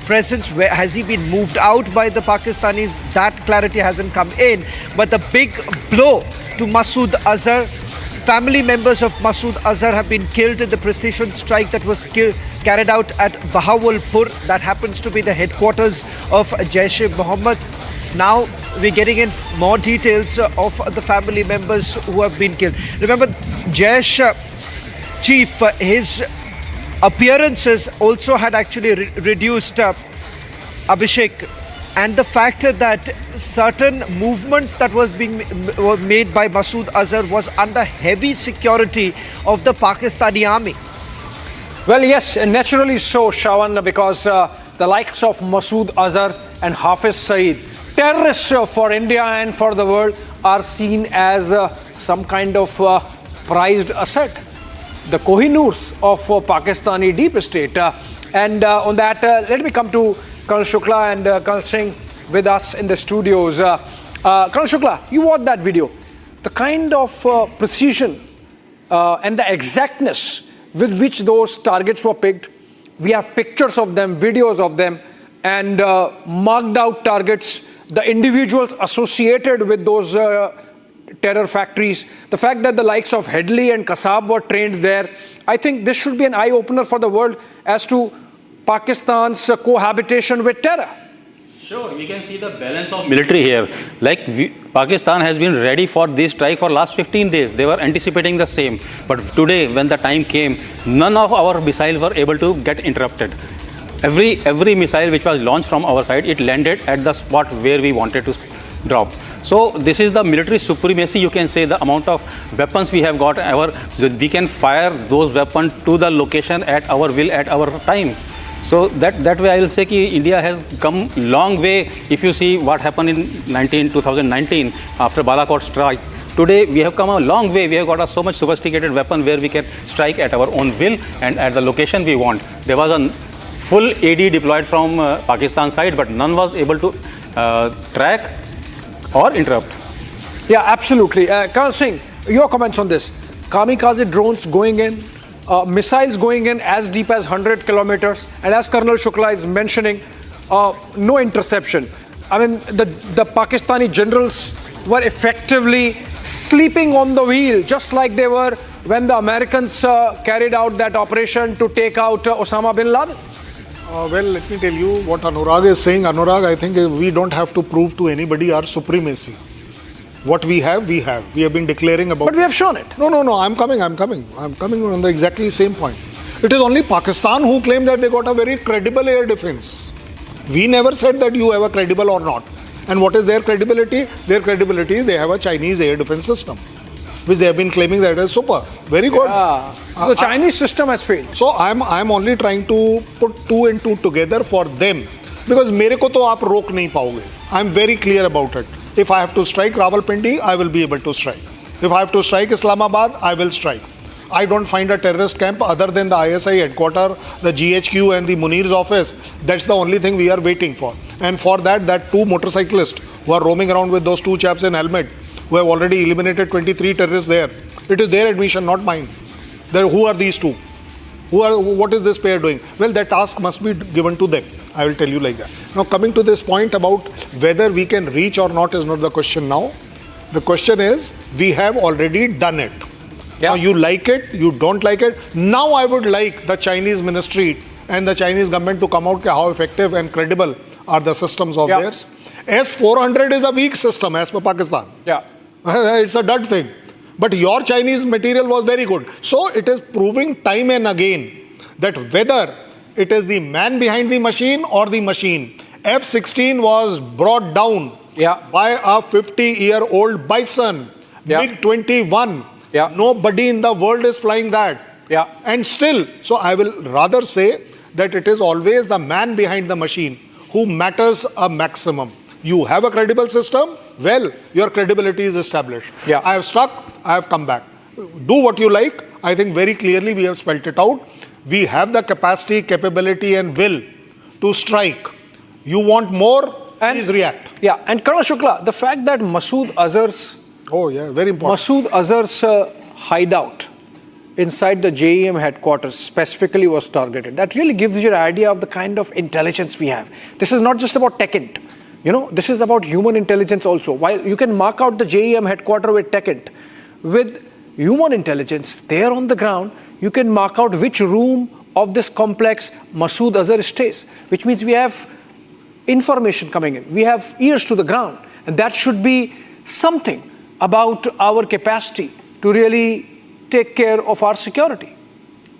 presence, where has he been moved out by the Pakistanis, that clarity hasn't come in. But the big blow to Masood Azhar, family members of Masood Azhar have been killed in the precision strike that was carried out at Bahawalpur. That happens to be the headquarters of Jaish-e-Mohammed. Now we're getting in more details of the family members who have been killed. Remember, Jaish Chief, his appearances also had actually reduced, Abhishek, and the fact that certain movements that were made by Masood Azhar was under heavy security of the Pakistani army.
Well, yes, naturally so, Shawan, because the likes of Masood Azhar and Hafiz Saeed, terrorists for India and for the world, are seen as some kind of prized asset. The Kohinoors of Pakistani deep state. And on that, let me come to Colonel Shukla and Colonel Singh with us in the studios. Colonel Shukla, you watched that video. The kind of precision and the exactness with which those targets were picked. We have pictures of them, videos of them, and marked out targets, the individuals associated with those terror factories, the fact that the likes of Headley and Kasab were trained there, I think this should be an eye-opener for the world as to Pakistan's cohabitation with terror.
Sure, we can see the balance of military here. Like Pakistan has been ready for this strike for last 15 days. They were anticipating the same. But today, when the time came, none of our missiles were able to get interrupted. Every missile which was launched from our side, it landed at the spot where we wanted to drop. So this is the military supremacy, you can say, the amount of weapons we have got. We can fire those weapons to the location at our will, at our time. So that way I will say that India has come long way. If you see what happened in 2019 after Balakot strike, today we have come a long way. We have got a so much sophisticated weapon where we can strike at our own will and at the location we want. There was a full AD deployed from Pakistan side, but none was able to track or interrupt.
Yeah, absolutely. Colonel Singh, your comments on this. Kamikaze drones going in, missiles going in as deep as 100 kilometers, and as Colonel Shukla is mentioning, no interception. I mean, the Pakistani generals were effectively sleeping on the wheel, just like they were when the Americans carried out that operation to take out Osama bin Laden.
Well, let me tell you what Anurag is saying. Anurag, I think we don't have to prove to anybody our supremacy. What we have, we have. We have been declaring about...
But we have shown it.
No, I'm coming on the exactly same point. It is only Pakistan who claimed that they got a very credible air defense. We never said that you have a credible or not. And what is their credibility? Their credibility is they have a Chinese air defense system, which they have been claiming that is super. Very good.
Yeah. The Chinese system has failed.
So I'm only trying to put two and two together for them. Because मेरे को तो आप रोक नहीं पाओगे. I'm very clear about it. If I have to strike Rawalpindi, I will be able to strike. If I have to strike Islamabad, I will strike. I don't find a terrorist camp other than the ISI headquarters, the GHQ and the Munir's office. That's the only thing we are waiting for. And for that two motorcyclists who are roaming around with those two chaps in helmet, who have already eliminated 23 terrorists there. It is their admission, not mine. Who are these two? What is this pair doing? Well, that task must be given to them. I will tell you like that. Now, coming to this point about whether we can reach or not is not the question now. The question is, we have already done it. Yeah. Now, you like it, you don't like it. Now, I would like the Chinese ministry and the Chinese government to come out how effective and credible are the systems of theirs. S-400 is a weak system as per Pakistan.
Yeah.
It's a dud thing. But your Chinese material was very good. So it is proving time and again that whether it is the man behind the machine or the machine, F-16 was brought down by a 50-year-old Bison, MiG-21. Nobody in the world is flying that. And still, so I will rather say that it is always the man behind the machine who matters a maximum. You have a credible system, well, your credibility is established. I have stuck, I have come back. Do what you like. I think very clearly we have spelled it out. We have the capacity, capability and will to strike. You want more, please react.
Yeah, and Colonel Shukla, the fact that Masood Azhar's...
Oh yeah, very important.
Masood Azhar's hideout inside the JEM headquarters specifically was targeted. That really gives you an idea of the kind of intelligence we have. This is not just about TechInt. You know, this is about human intelligence also. While you can mark out the JEM headquarters with TechInt, with human intelligence there on the ground, you can mark out which room of this complex Masood Azhar stays, which means we have information coming in. We have ears to the ground. And that should be something about our capacity to really take care of our security.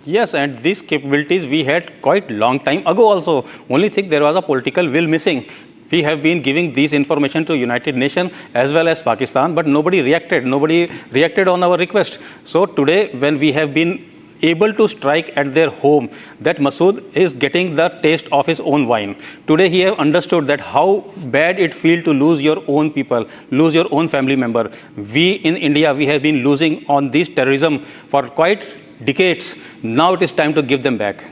Yes, and these capabilities we had quite long time ago also. Only thing there was a political will missing. We have been giving these information to United Nations as well as Pakistan, but nobody reacted. Nobody reacted on our request. So today, when we have been able to strike at their home, that Masood is getting the taste of his own wine. Today, he have understood that how bad it feels to lose your own people, lose your own family member. We in India, we have been losing on this terrorism for quite decades. Now it is time to give them back.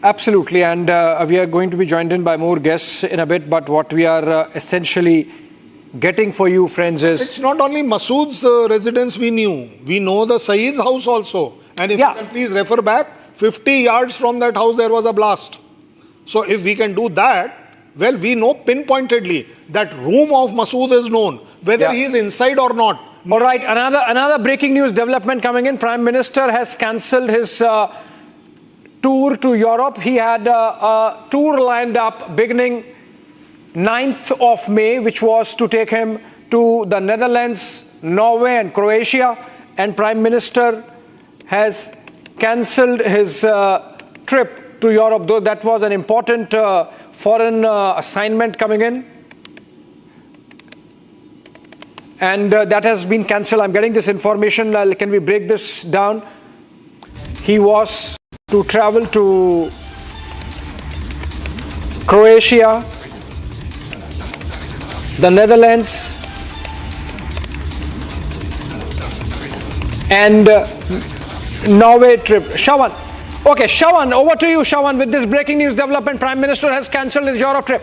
Absolutely, and we are going to be joined in by more guests in a bit, but what we are essentially getting for you, friends, is...
It's not only Masood's residence we knew. We know the Saeed's house also. And if you can please refer back, 50 yards from that house there was a blast. So if we can do that, Well, we know pinpointedly that room of Masood is known, whether he is inside or not.
All right, another breaking news development coming in. Prime Minister has cancelled his tour to Europe. He had a tour lined up beginning 9th of May, which was to take him to the Netherlands, Norway and Croatia. And Prime Minister has cancelled his trip to Europe, though that was an important foreign assignment coming in. And that has been cancelled. I'm getting this information. Can we break this down? He was to travel to Croatia, the Netherlands, and Norway trip. Shawan. Okay, Shawan, over to you, Shawan. With this breaking news development, Prime Minister has cancelled his Europe trip.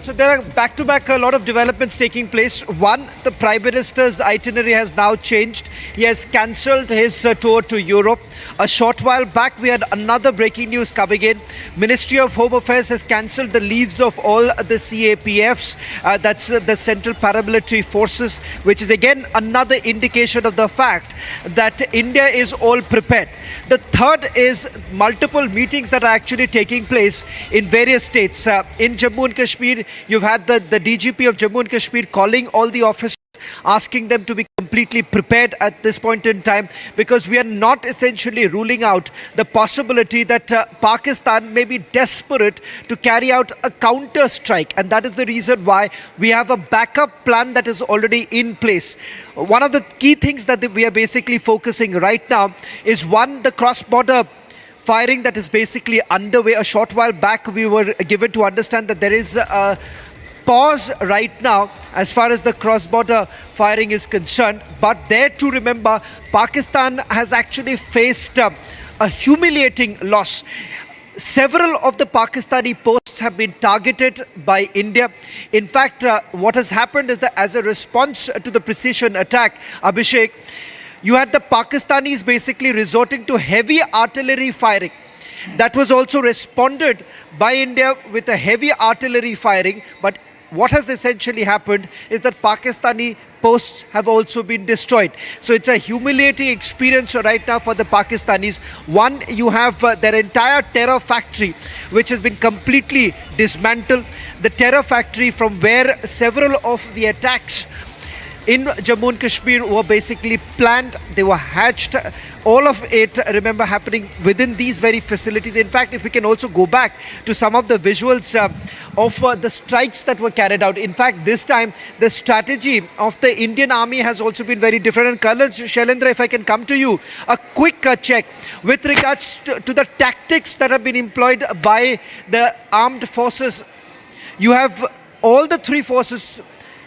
So there are back-to-back a lot of developments taking place. One, the Prime Minister's itinerary has now changed. He has cancelled his tour to Europe. A short while back, we had another breaking news coming in. Ministry of Home Affairs has cancelled the leaves of all the CAPFs. That's the Central Paramilitary Forces, which is again another indication of the fact that India is all prepared. The third is multiple meetings that are actually taking place in various states. In Jammu and Kashmir, you've had the DGP of Jammu and Kashmir calling all the officers, asking them to be completely prepared at this point in time, because we are not essentially ruling out the possibility that Pakistan may be desperate to carry out a counter strike, and that is the reason why we have a backup plan that is already in place. One of the key things that we are basically focusing right now is, one, the cross-border firing that is basically underway. A short while back, we were given to understand that there is a pause right now as far as the cross-border firing is concerned. But there to remember, Pakistan has actually faced a humiliating loss. Several of the Pakistani posts have been targeted by India. In fact, what has happened is that as a response to the precision attack, Abhishek, you had the Pakistanis basically resorting to heavy artillery firing. That was also responded by India with a heavy artillery firing. But what has essentially happened is that Pakistani posts have also been destroyed. So it's a humiliating experience right now for the Pakistanis. One, you have their entire terror factory, which has been completely dismantled. The terror factory from where several of the attacks in Jammu and Kashmir were basically planned, they were hatched. All of it, remember, happening within these very facilities. In fact, if we can also go back to some of the visuals of the strikes that were carried out. In fact, this time, the strategy of the Indian Army has also been very different. And Colonel Shailendra, if I can come to you, a quick check with regards to the tactics that have been employed by the armed forces. You have all the three forces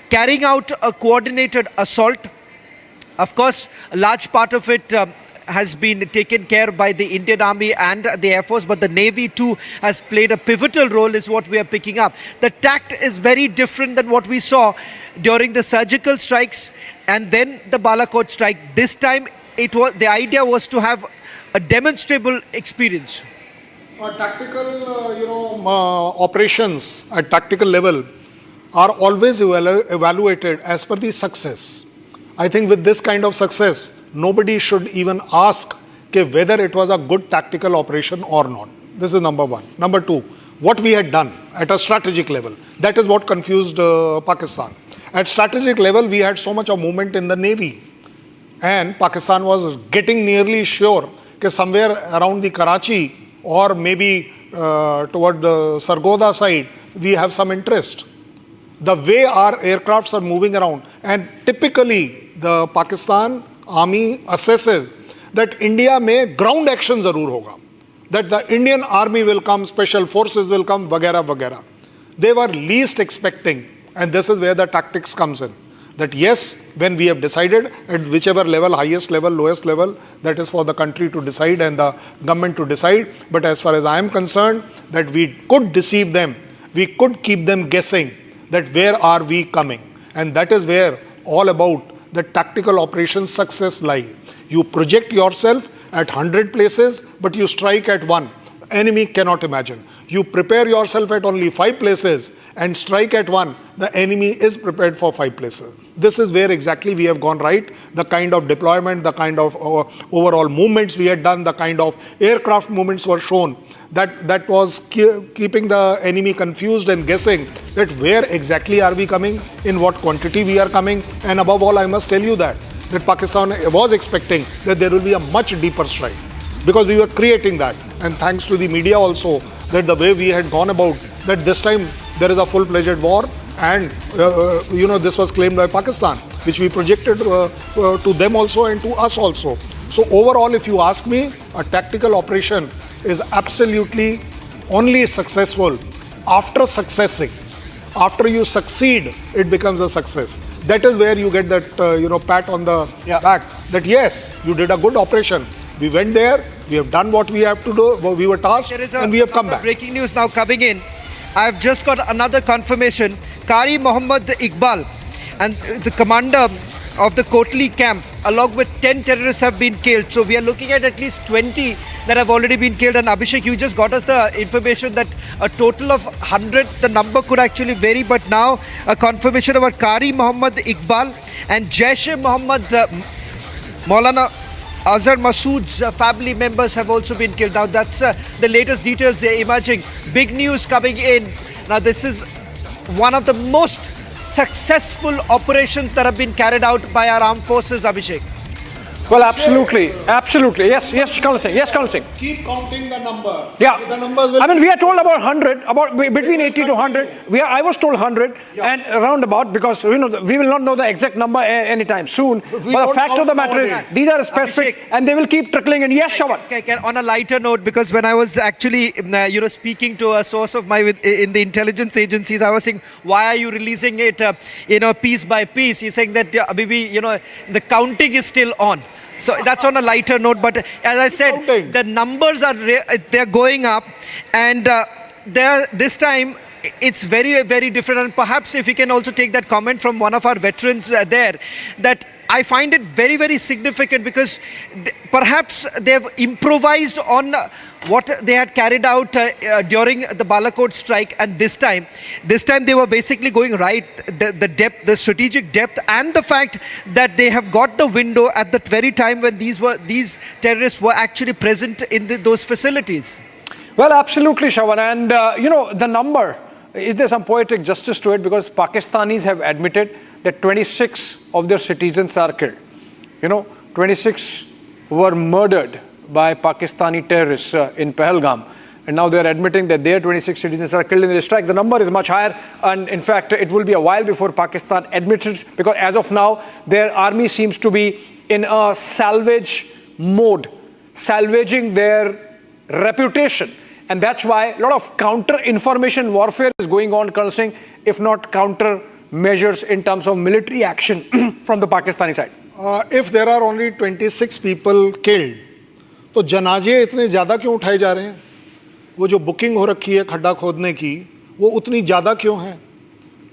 carrying out a coordinated assault. Of course, a large part of it has been taken care by the Indian Army and the Air Force, but the Navy too has played a pivotal role, is what we are picking up. The tact is very different than what we saw during the surgical strikes and then the Balakot strike. This time, the idea was to have a demonstrable experience.
Tactical, operations at tactical level are always evaluated as per the success. I think with this kind of success, nobody should even ask whether it was a good tactical operation or not. This is number one. Number two, what we had done at a strategic level, that is what confused Pakistan. At strategic level, we had so much of movement in the Navy, and Pakistan was getting nearly sure that somewhere around the Karachi or maybe toward the Sargodha side, we have some interest. The way our aircrafts are moving around, and typically the Pakistan Army assesses that India may ground action zarur hoga, that the Indian Army will come, special forces will come, vagera vagera. They were least expecting, and this is where the tactics comes in. That yes, when we have decided at whichever level, highest level, lowest level, that is for the country to decide and the government to decide. But as far as I am concerned, that we could deceive them, we could keep them guessing that where are we coming, and that is where all about the tactical operations success lie. You project yourself at 100 places, but you strike at one. enemy cannot imagine. You prepare yourself at only 5 places and strike at one, the enemy is prepared for 5 places. This is where exactly we have gone right. The kind of deployment, the kind of overall movements we had done, the kind of aircraft movements were shown, that was keeping the enemy confused and guessing that where exactly are we coming, in what quantity we are coming, and above all, I must tell you that Pakistan was expecting that there will be a much deeper strike, because we were creating that. And thanks to the media also, that the way we had gone about, that this time there is a full-fledged war, and this was claimed by Pakistan, which we projected to them also and to us also. So overall, if you ask me, a tactical operation is absolutely only successful after succeeding. After you succeed, it becomes a success. That is where you get that pat on the back, that yes, you did a good operation. We went there, we have done what we have to do, we were tasked, and we have come back.
Breaking news now coming in. I've just got another confirmation. Qari Mohammed Iqbal and the commander of the Kotli camp, along with 10 terrorists, have been killed. So we are looking at least 20 that have already been killed. And Abhishek, you just got us the information that a total of 100, the number could actually vary, but now a confirmation about Qari Mohammed Iqbal and Jaish-e-Mohammed Maulana Azhar Masood's family members have also been killed. Now that's the latest details they're emerging. Big news coming in. Now this is one of the most successful operations that have been carried out by our armed forces, Abhishek.
Well, absolutely. Absolutely. Yes, Colonel Singh. Yes, Colonel Singh.
Keep counting the number.
Yeah.
The numbers will
we are told about 100, about between 80 to 100. I was told 100 and around about, because we will not know the exact number anytime soon. But the fact of the matter is, these are specifics, and they will keep trickling in. Yes, Shawan.
On a lighter note, because when I was actually, speaking to a source of mine in the intelligence agencies, I was saying, why are you releasing it, piece by piece? He's saying that, the counting is still on. So that's on a lighter note, but as I said, the numbers are they're going up, and this time it's very, very different. And perhaps if we can also take that comment from one of our veterans there, that I find it very, very significant, because perhaps they've improvised on what they had carried out during the Balakot strike, and this time they were basically going right, the depth, the strategic depth, and the fact that they have got the window at that very time when these terrorists were actually present in those facilities.
Well, absolutely, Shawan. And the number, is there some poetic justice to it? Because Pakistanis have admitted that 26 of their citizens are killed. 26 were murdered by Pakistani terrorists in Pahalgam. And now they're admitting that their 26 citizens are killed in the strike. The number is much higher. And in fact, it will be a while before Pakistan admits it, because as of now, their army seems to be in a salvage mode, salvaging their reputation. And that's why a lot of counter-information warfare is going on, Colonel Singh, if not counter-measures in terms of military action from the Pakistani side.
If there are only 26 people killed, तो जनाजे इतने ज़्यादा क्यों उठाए जा रहे हैं? वो जो बुकिंग हो रखी है खड्डा खोदने की, वो उतनी ज़्यादा क्यों है?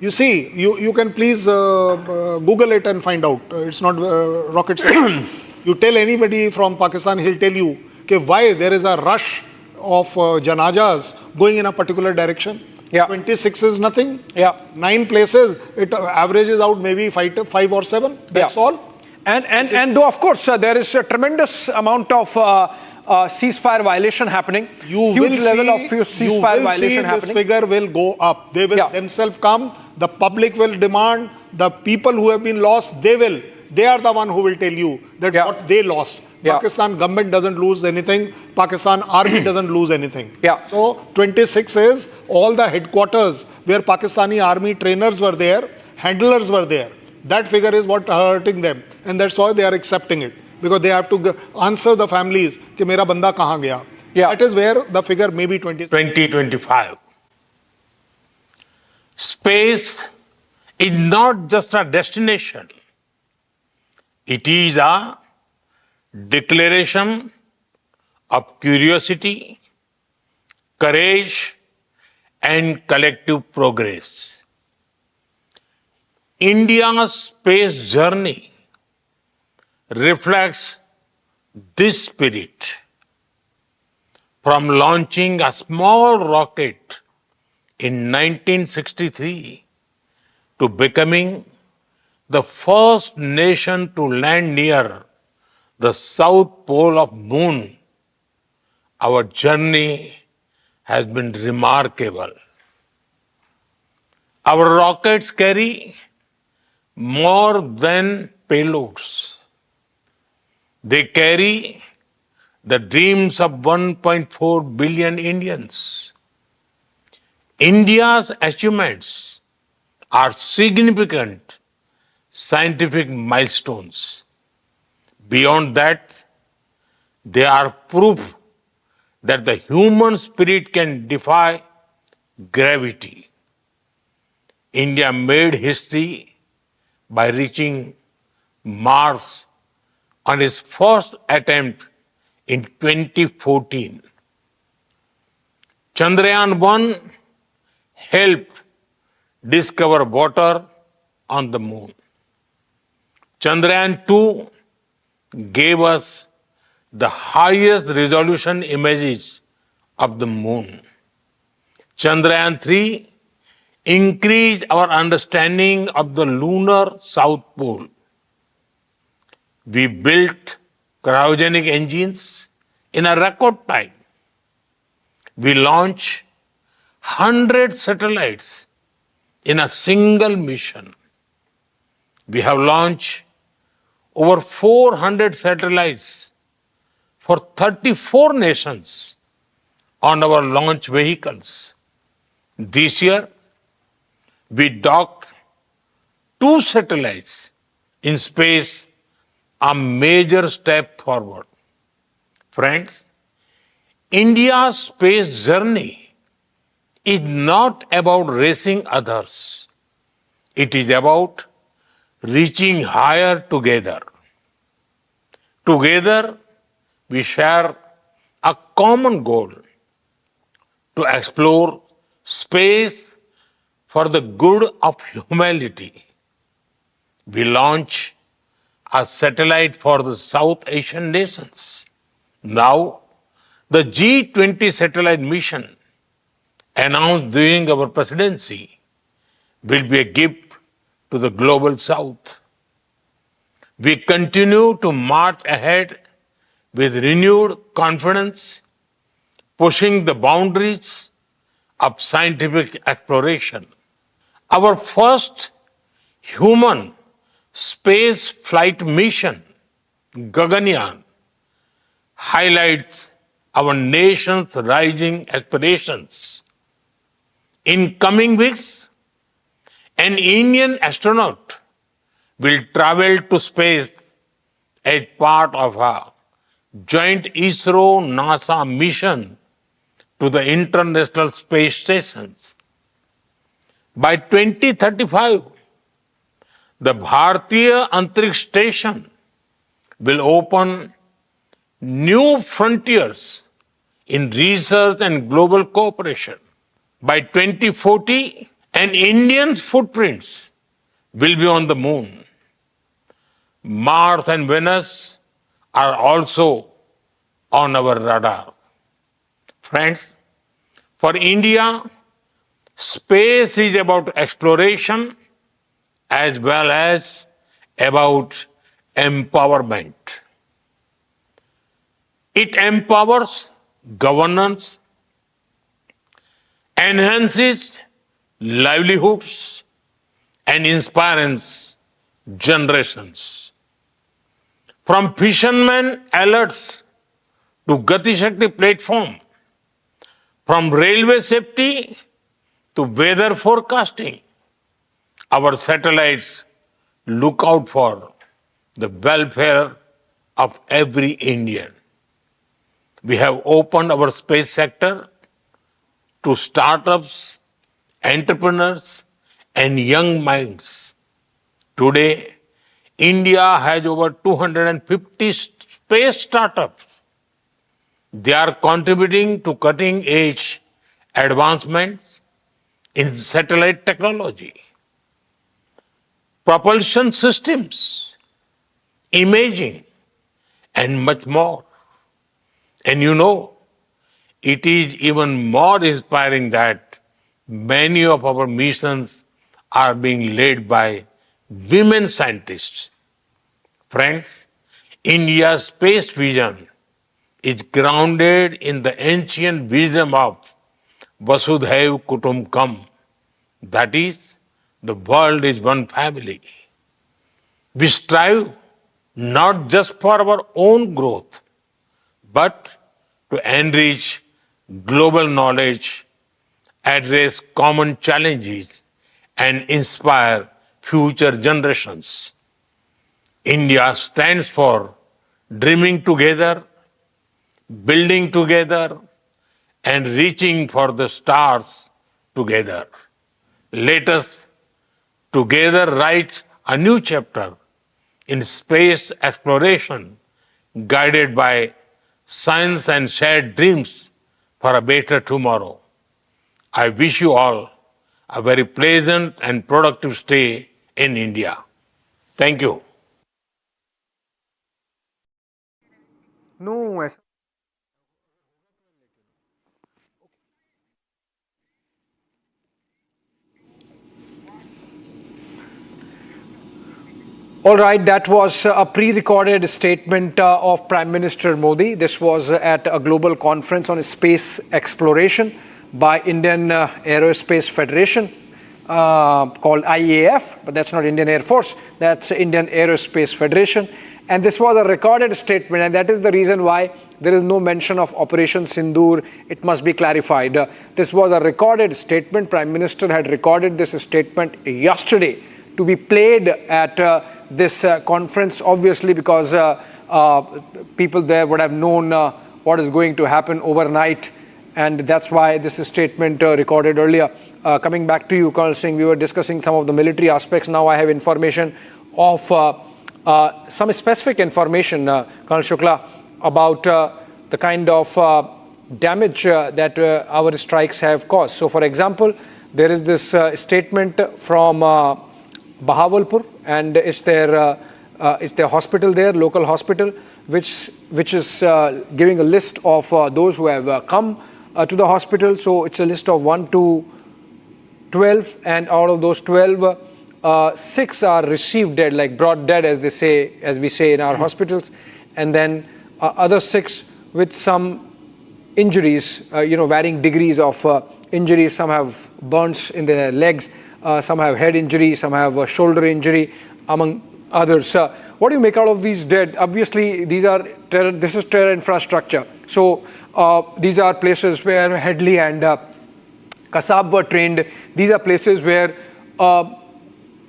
You see, you can please Google it and find out. It's not rocket science. You tell anybody from Pakistan, he'll tell you why there is a rush of janazas going in a particular direction. 26 is nothing. 9 places, it averages out maybe 5 or 7. That's all.
And though, of course, there is a tremendous amount of ceasefire violation happening. Huge level of ceasefire violation happening.
This figure will go up. They will themselves come. The public will demand. The people who have been lost, they are the one who will tell you that what they lost. Pakistan government doesn't lose anything. Pakistan army doesn't lose anything. So 26 is all the headquarters where Pakistani army trainers were there, handlers were there. That figure is what hurting them, and that's why they are accepting it, because they have to answer the families कि मेरा बंदा कहाँ गया. That is where the figure may be
2025. Space is not just a destination. It is a declaration of curiosity, courage, and collective progress. India's space journey reflects this spirit. from launching a small rocket in 1963 to becoming the first nation to land near the south pole of moon, our journey has been remarkable. Our rockets carry more than payloads. They carry the dreams of 1.4 billion Indians. India's achievements are significant scientific milestones. Beyond that, they are proof that the human spirit can defy gravity. India made history by reaching Mars on its first attempt in 2014. Chandrayaan-1 helped discover water on the moon. Chandrayaan-2 gave us the highest resolution images of the moon. Chandrayaan-3 increased our understanding of the lunar south pole. We built cryogenic engines in a record time. We launched 100 satellites in a single mission. We have launched over 400 satellites for 34 nations on our launch vehicles. This year, we docked 2 satellites in space, a major step forward. Friends, India's space journey is not about racing others. It is about reaching higher together. Together, we share a common goal to explore space for the good of humanity. We launch a satellite for the South Asian nations. Now, the G20 satellite mission announced during our presidency will be a gift to the global South. We continue to march ahead with renewed confidence, pushing the boundaries of scientific exploration. Our first human space flight mission, Gaganyaan, highlights our nation's rising aspirations. In coming weeks, an Indian astronaut will travel to space as part of a joint ISRO-NASA mission to the International Space Stations. By 2035, the Bharatiya Antariksh Station will open new frontiers in research and global cooperation. By 2040, an Indian's footprints will be on the moon. Mars and Venus are also on our radar. Friends, for India, space is about exploration as well as about empowerment. It empowers governance, enhances livelihoods, and inspires generations. From fishermen alerts to Gati Shakti platform, from railway safety to weather forecasting, our satellites look out for the welfare of every Indian. We have opened our space sector to startups, entrepreneurs, and young minds. Today, India has over 250 space startups. They are contributing to cutting-edge advancements in satellite technology, propulsion systems, imaging, and much more. And you know, it is even more inspiring that many of our missions are being led by women scientists. Friends, India's space vision is grounded in the ancient wisdom of Vasudhaiv Kutumbakam. That is, the world is one family. We strive not just for our own growth, but to enrich global knowledge, address common challenges, and inspire future generations. India stands for dreaming together, building together, and reaching for the stars together. Let us together write a new chapter in space exploration, guided by science and shared dreams for a better tomorrow. I wish you all a very pleasant and productive stay in India. Thank you.
No, ऐसा All right, that was a pre-recorded statement of Prime Minister Modi. This was at a global conference on space exploration by Indian Aerospace Federation called IAF, but that's not Indian Air Force, that's Indian Aerospace Federation. And this was a recorded statement, and that is the reason why there is no mention of Operation Sindoor. It must be clarified. This was a recorded statement. Prime Minister had recorded this statement yesterday to be played at this conference, obviously, because people there would have known what is going to happen overnight, and that's why this statement recorded earlier. Coming back to you, Colonel Singh, we were discussing some of the military aspects. Now I have information of some specific information, Colonel Shukla, about the kind of damage that our strikes have caused. So, for example, there is this statement from Bahawalpur, and it's their hospital there, local hospital, which is giving a list of those who have come to the hospital. So it's a list of 1 to 12, and out of those 12, 6 are received dead, like brought dead, as we say in our hospitals, and then other 6 with some injuries, varying degrees of injuries. Some have burns in their legs. Some have head injury, some have a shoulder injury, among others. What do you make out of these dead? Obviously, this is terror infrastructure. So these are places where Headley and Kasab were trained. These are places where, on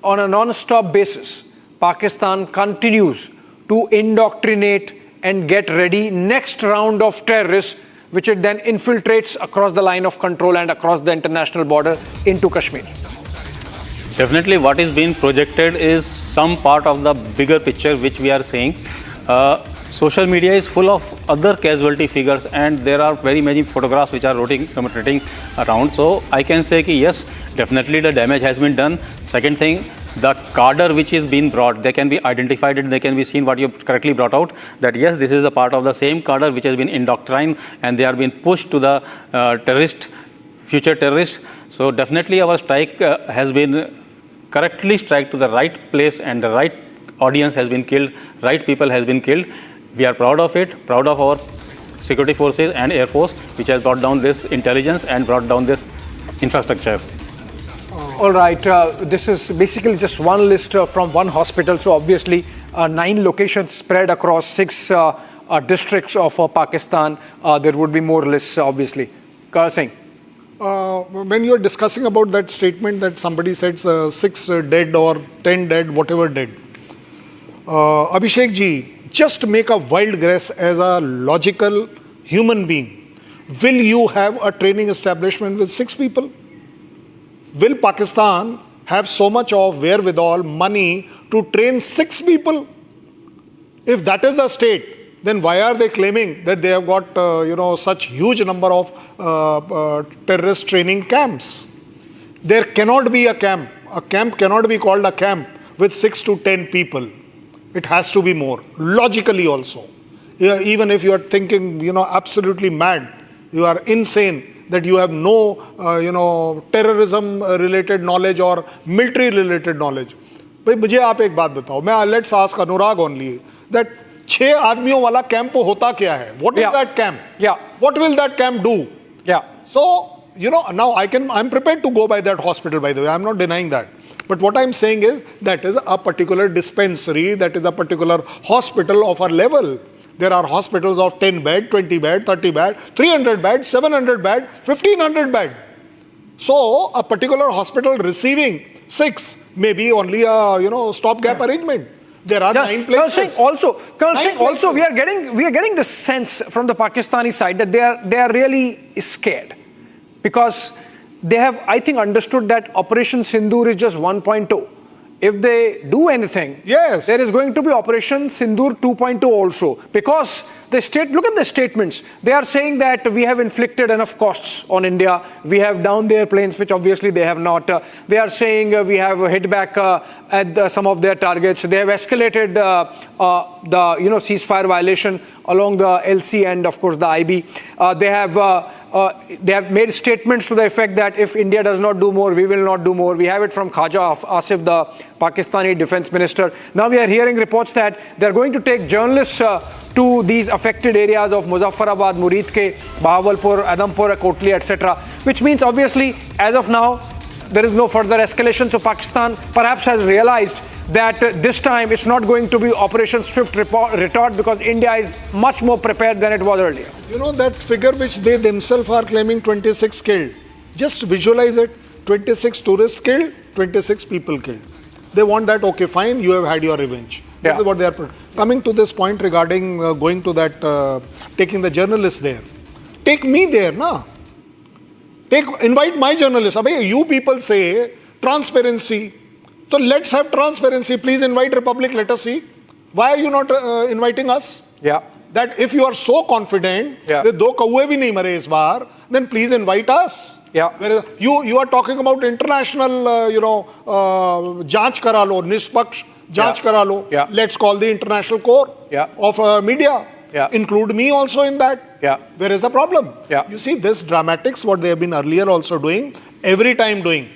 a non-stop basis, Pakistan continues to indoctrinate and get ready next round of terrorists, which it then infiltrates across the line of control and across the international border into Kashmir.
Definitely what is being projected is some part of the bigger picture which we are seeing. Social media is full of other casualty figures, and there are very many photographs which are rotating around. So I can say that yes, definitely the damage has been done. Second thing, the cadre which is being brought, they can be identified and they can be seen, what you correctly brought out, that yes, this is a part of the same cadre which has been indoctrined and they are being pushed to the future terrorists. So definitely our strike has been correctly struck to the right place, and the right audience has been killed, right people has been killed. We are proud of it, proud of our security forces and Air Force, which has brought down this intelligence and brought down this infrastructure.
All right, this is basically just one list from one hospital. So obviously 9 locations spread across 6 districts of Pakistan. There would be more lists, obviously. Colonel Singh.
When you're discussing about that statement that somebody said 6 dead or 10 dead, whatever dead, Abhishek ji, just make a wild guess as a logical human being. Will you have a training establishment with 6 people? Will Pakistan have so much of wherewithal, money to train 6 people? If that is the state, then why are they claiming that they have got such huge number of terrorist training camps? There cannot be a camp. A camp cannot be called a camp with 6 to 10 people. It has to be more, logically also. Even if you are thinking, absolutely mad, You are insane that you have no, terrorism related knowledge or military related knowledge. भाई मुझे आप एक बात बताओ, मैं let's ask Anurag only that 6 आदमियों वाला camp होता क्या है? What is that camp?
Yeah.
What will that camp do?
Yeah.
So, now I'm prepared to go by that hospital, by the way. I'm not denying that. But what I'm saying is that is a particular dispensary, that is a particular hospital of our level. There are hospitals of 10 bed, 20 bed, 30 bed, 300 bed, 700 bed, 1500 bed. So a particular hospital receiving 6 may be only a stopgap arrangement. There are 9 places.
Colonel Singh, also we are getting the sense from the Pakistani side that they are really scared, because they have, I think, understood that Operation Sindoor is just 1.0. If they do anything,
yes,
there is going to be Operation Sindoor 2.0 also, because look at the statements. They are saying that we have inflicted enough costs on India. We have downed their planes, which obviously they have not. They are saying we have hit back at some of their targets. They have escalated the ceasefire violation along the LC and of course the IB. They have made statements to the effect that if India does not do more, we will not do more. We have it from Khaja Asif, the Pakistani defense minister. Now we are hearing reports that they are going to take journalists to these affected areas of Muzaffarabad, Muridke, Bahawalpur, Adampur, Kotli, etc. Which means obviously, as of now, there is no further escalation. So Pakistan perhaps has realized that this time it's not going to be Operation Swift Retort, because India is much more prepared than it was earlier.
That figure which they themselves are claiming 26 killed. Just visualize it. 26 tourists killed, 26 people killed. They want that, okay, fine, you have had your revenge. This is what they are coming to this point regarding going to that, taking the journalists there. Take me there, na? Invite my journalists. You people say transparency. So let's have transparency. Please invite Republic. Let us see. Why are you not inviting us?
Yeah.
That if you are so confident that do kauwe bhi nahi mare is baar, then please invite us.
Yeah.
Whereas you are talking about international, jaanch kara lo, nispaksh jaanch kara lo.
Yeah.
Let's call the international core of media.
Yeah.
Include me also in that.
Yeah.
Where is the problem?
Yeah.
You see, this dramatics, what they have been earlier also doing, every time doing.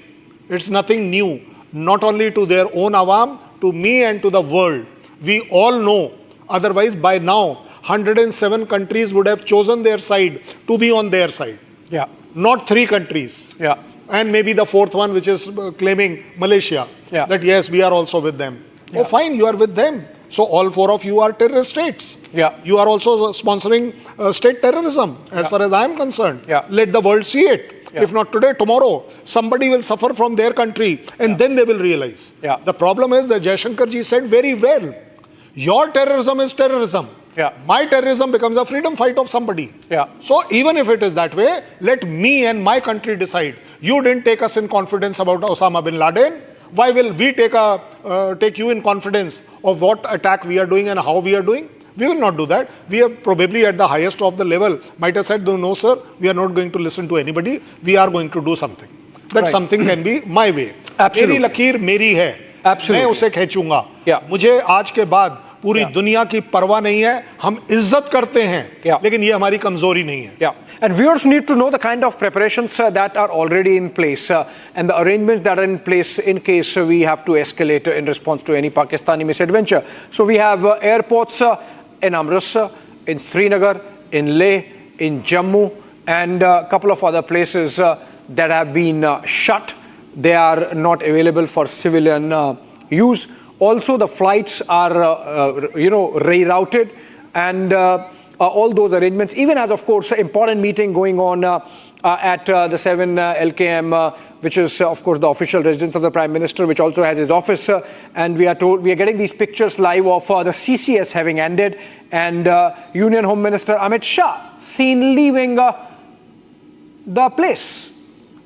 It's nothing new. Not only to their own awam, to me and to the world. We all know. Otherwise, by now, 107 countries would have chosen their side to be on their side.
Yeah.
Not 3 countries.
Yeah.
And maybe the 4th one, which is claiming Malaysia.
Yeah.
That yes, we are also with them. Yeah. Oh, fine, you are with them. So all 4 of you are terrorist states.
Yeah.
You are also sponsoring state terrorism, as far as I am concerned.
Yeah.
Let the world see it. Yeah. If not today, tomorrow, somebody will suffer from their country, and then they will realize.
Yeah.
The problem is that Jaishankar ji said very well, your terrorism is terrorism.
Yeah.
My terrorism becomes a freedom fight of somebody.
Yeah.
So even if it is that way, let me and my country decide. You didn't take us in confidence about Osama bin Laden. Why will we take you in confidence of what attack we are doing and how we are doing? We will not do that. We have probably at the highest of the level might have said, no sir, we are not going to listen to anybody. We are going to do something. That something can be my way.
Absolutely.
मेरी लकीर मेरी है.
Absolutely.
मैं उसे खींचूंगा.
Yeah.
मुझे आज के बाद पूरी दुनिया की परवाह नहीं है. हम इज्जत करते हैं. लेकिन ये हमारी कमजोरी नहीं है.
Yeah. And viewers need to know the kind of preparations that are already in place and the arrangements that are in place in case we have to escalate in response to any Pakistani misadventure. So we have airports in Amritsar, in Srinagar, in Leh, in Jammu, and a couple of other places that have been shut. They are not available for civilian use. Also, the flights are, rerouted, and all those arrangements, even as, of course, important meeting going on at the 7 LKM, which is, of course, the official residence of the Prime Minister, which also has his office. And we are getting these pictures live of the CCS having ended, and Union Home Minister Amit Shah seen leaving the place,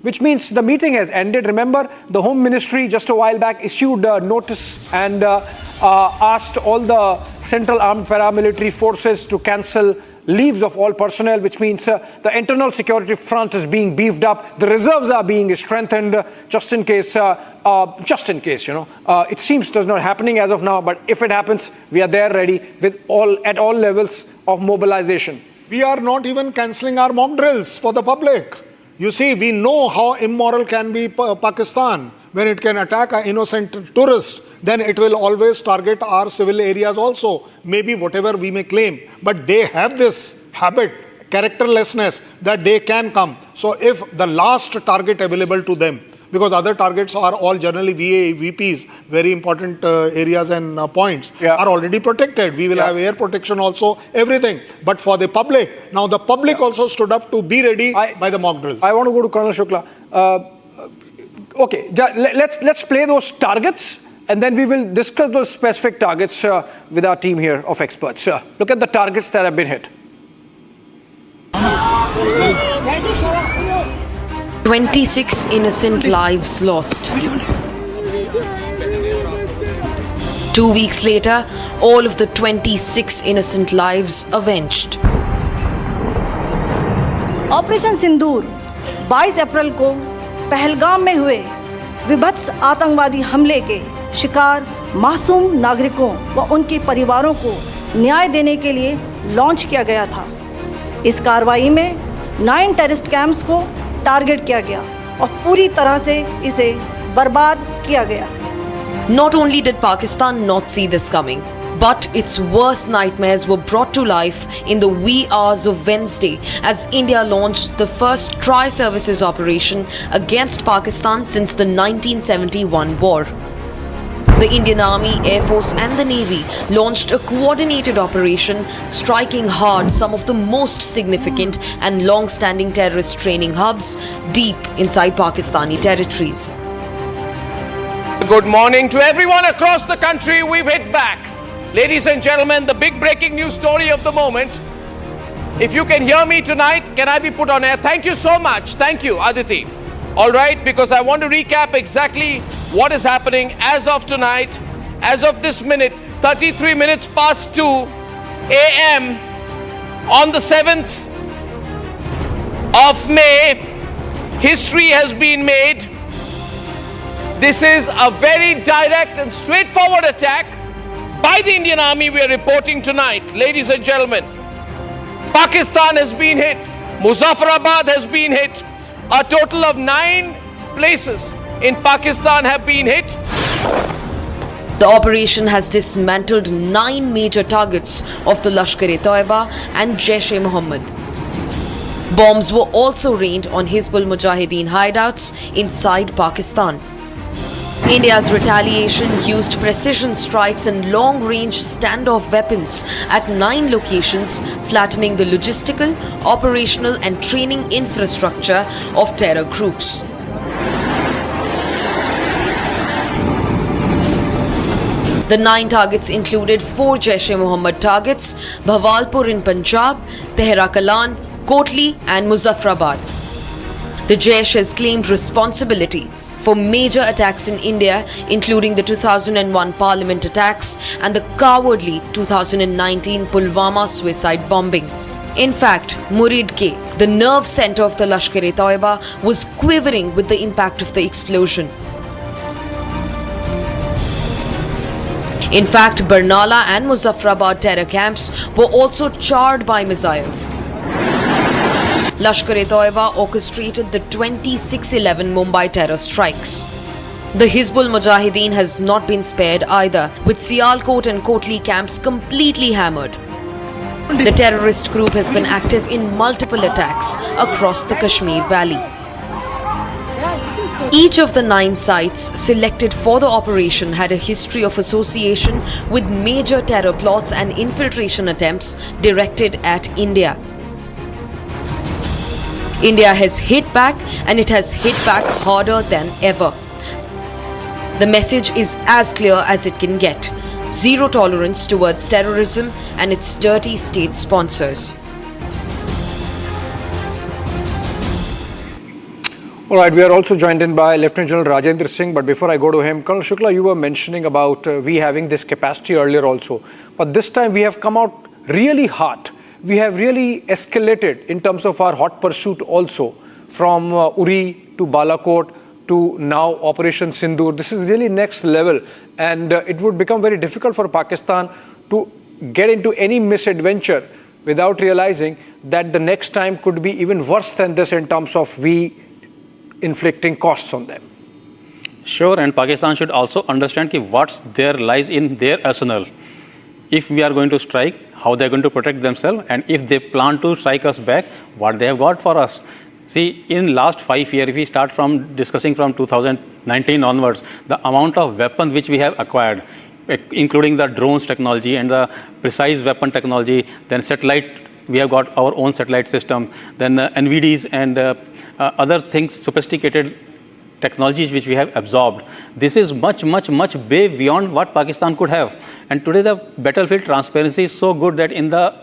which means the meeting has ended. Remember, the Home Ministry just a while back issued a notice and asked all the Central Armed Paramilitary Forces to cancel leaves of all personnel, which means the internal security front is being beefed up. The reserves are being strengthened just in case, it seems does not happening as of now, but if it happens, we are there ready with at all levels of mobilization.
We are not even cancelling our mock drills for the public. You see, we know how immoral can be Pakistan. When it can attack an innocent tourist, then it will always target our civil areas also, maybe whatever we may claim. But they have this habit, characterlessness, that they can come. So if the last target available to them, because other targets are all generally VPs, very important areas and points, are already protected. We will have air protection also, everything. But for the public, now the public also stood up to be ready by the mock drills.
I want to go to Colonel Shukla. Okay, let's play those targets and then we will discuss those specific targets with our team here of experts. Look at the targets that have been hit.
26 innocent lives lost. 2 weeks later, all of the 26 innocent lives avenged.
Operation Sindoor 22 अप्रैल को पहलगाम में हुए विभत्स आतंकवादी हमले के शिकार मासूम नागरिकों व उनके परिवारों को न्याय देने के लिए लॉन्च किया गया था। इस कार्रवाई में 9 टेररिस्ट कैंप्स को टारगेट किया गया और पूरी तरह से इसे बर्बाद किया गया।
Not only did Pakistan not see this coming, but its worst nightmares were brought to life in the wee hours of Wednesday as India launched the first tri-services operation against Pakistan since the 1971 war. The Indian Army, Air Force and the Navy launched a coordinated operation striking hard some of the most significant and long-standing terrorist training hubs deep inside Pakistani territories.
Good morning to everyone across the country. We've hit back. Ladies and gentlemen, the big breaking news story of the moment. If you can hear me tonight, can I be put on air? Thank you so much. Thank you, Aditi. All right, because I want to recap exactly what is happening as of tonight, as of this minute, 33 minutes past 2 a.m. on the 7th of May. History has been made. This is a very direct and straightforward attack by the Indian Army we are reporting tonight. Ladies and gentlemen, Pakistan has been hit. Muzaffarabad has been hit. A total of 9 places in Pakistan have been hit.
The operation has dismantled 9 major targets of the Lashkar-e-Toiba and Jaish-e-Mohammed. Bombs were also rained on Hizbul Mujahideen hideouts inside Pakistan. India's retaliation used precision strikes and long-range standoff weapons at 9 locations, flattening the logistical, operational and training infrastructure of terror groups. The 9 targets included 4 Jaish-e-Mohammed targets, Bhawalpur in Punjab, Tehra Kalan, Kotli and Muzaffarabad. The Jaish has claimed responsibility for major attacks in India, including the 2001 Parliament attacks and the cowardly 2019 Pulwama suicide bombing. In fact, Muridke, the nerve center of the Lashkar-e-Toiba, was quivering with the impact of the explosion. In fact, Barnala and Muzaffarabad terror camps were also charred by missiles. Lashkar-e-Toiba orchestrated the 26/11 Mumbai terror strikes. The Hizbul Mujahideen has not been spared either, with Sialkot and Kotli camps completely hammered. The terrorist group has been active in multiple attacks across the Kashmir Valley. Each of the 9 sites selected for the operation had a history of association with major terror plots and infiltration attempts directed at India. India has hit back, and it has hit back harder than ever. The message is as clear as it can get: zero tolerance towards terrorism and its dirty state sponsors.
All right, we are also joined in by Lieutenant General Rajendra Singh, but before I go to him, Colonel Shukla, you were mentioning about we having this capacity earlier also, but this time we have come out really hot. We have really escalated in terms of our hot pursuit also, from Uri to Balakot to now Operation Sindoor. This is really next level, and it would become very difficult for Pakistan to get into any misadventure without realizing that the next time could be even worse than this in terms of we inflicting costs on them.
Sure, and Pakistan should also understand what there lies in their arsenal. If we are going to strike, how they are going to protect themselves, and if they plan to strike us back, what they have got for us. See, in last 5 years, if we start from discussing from 2019 onwards, the amount of weapons which we have acquired, including the drones technology and the precise weapon technology, then satellite, we have got our own satellite system, then NVDs and other things, sophisticated technologies which we have absorbed. This is much, much, much way beyond what Pakistan could have. And today the battlefield transparency is so good that in the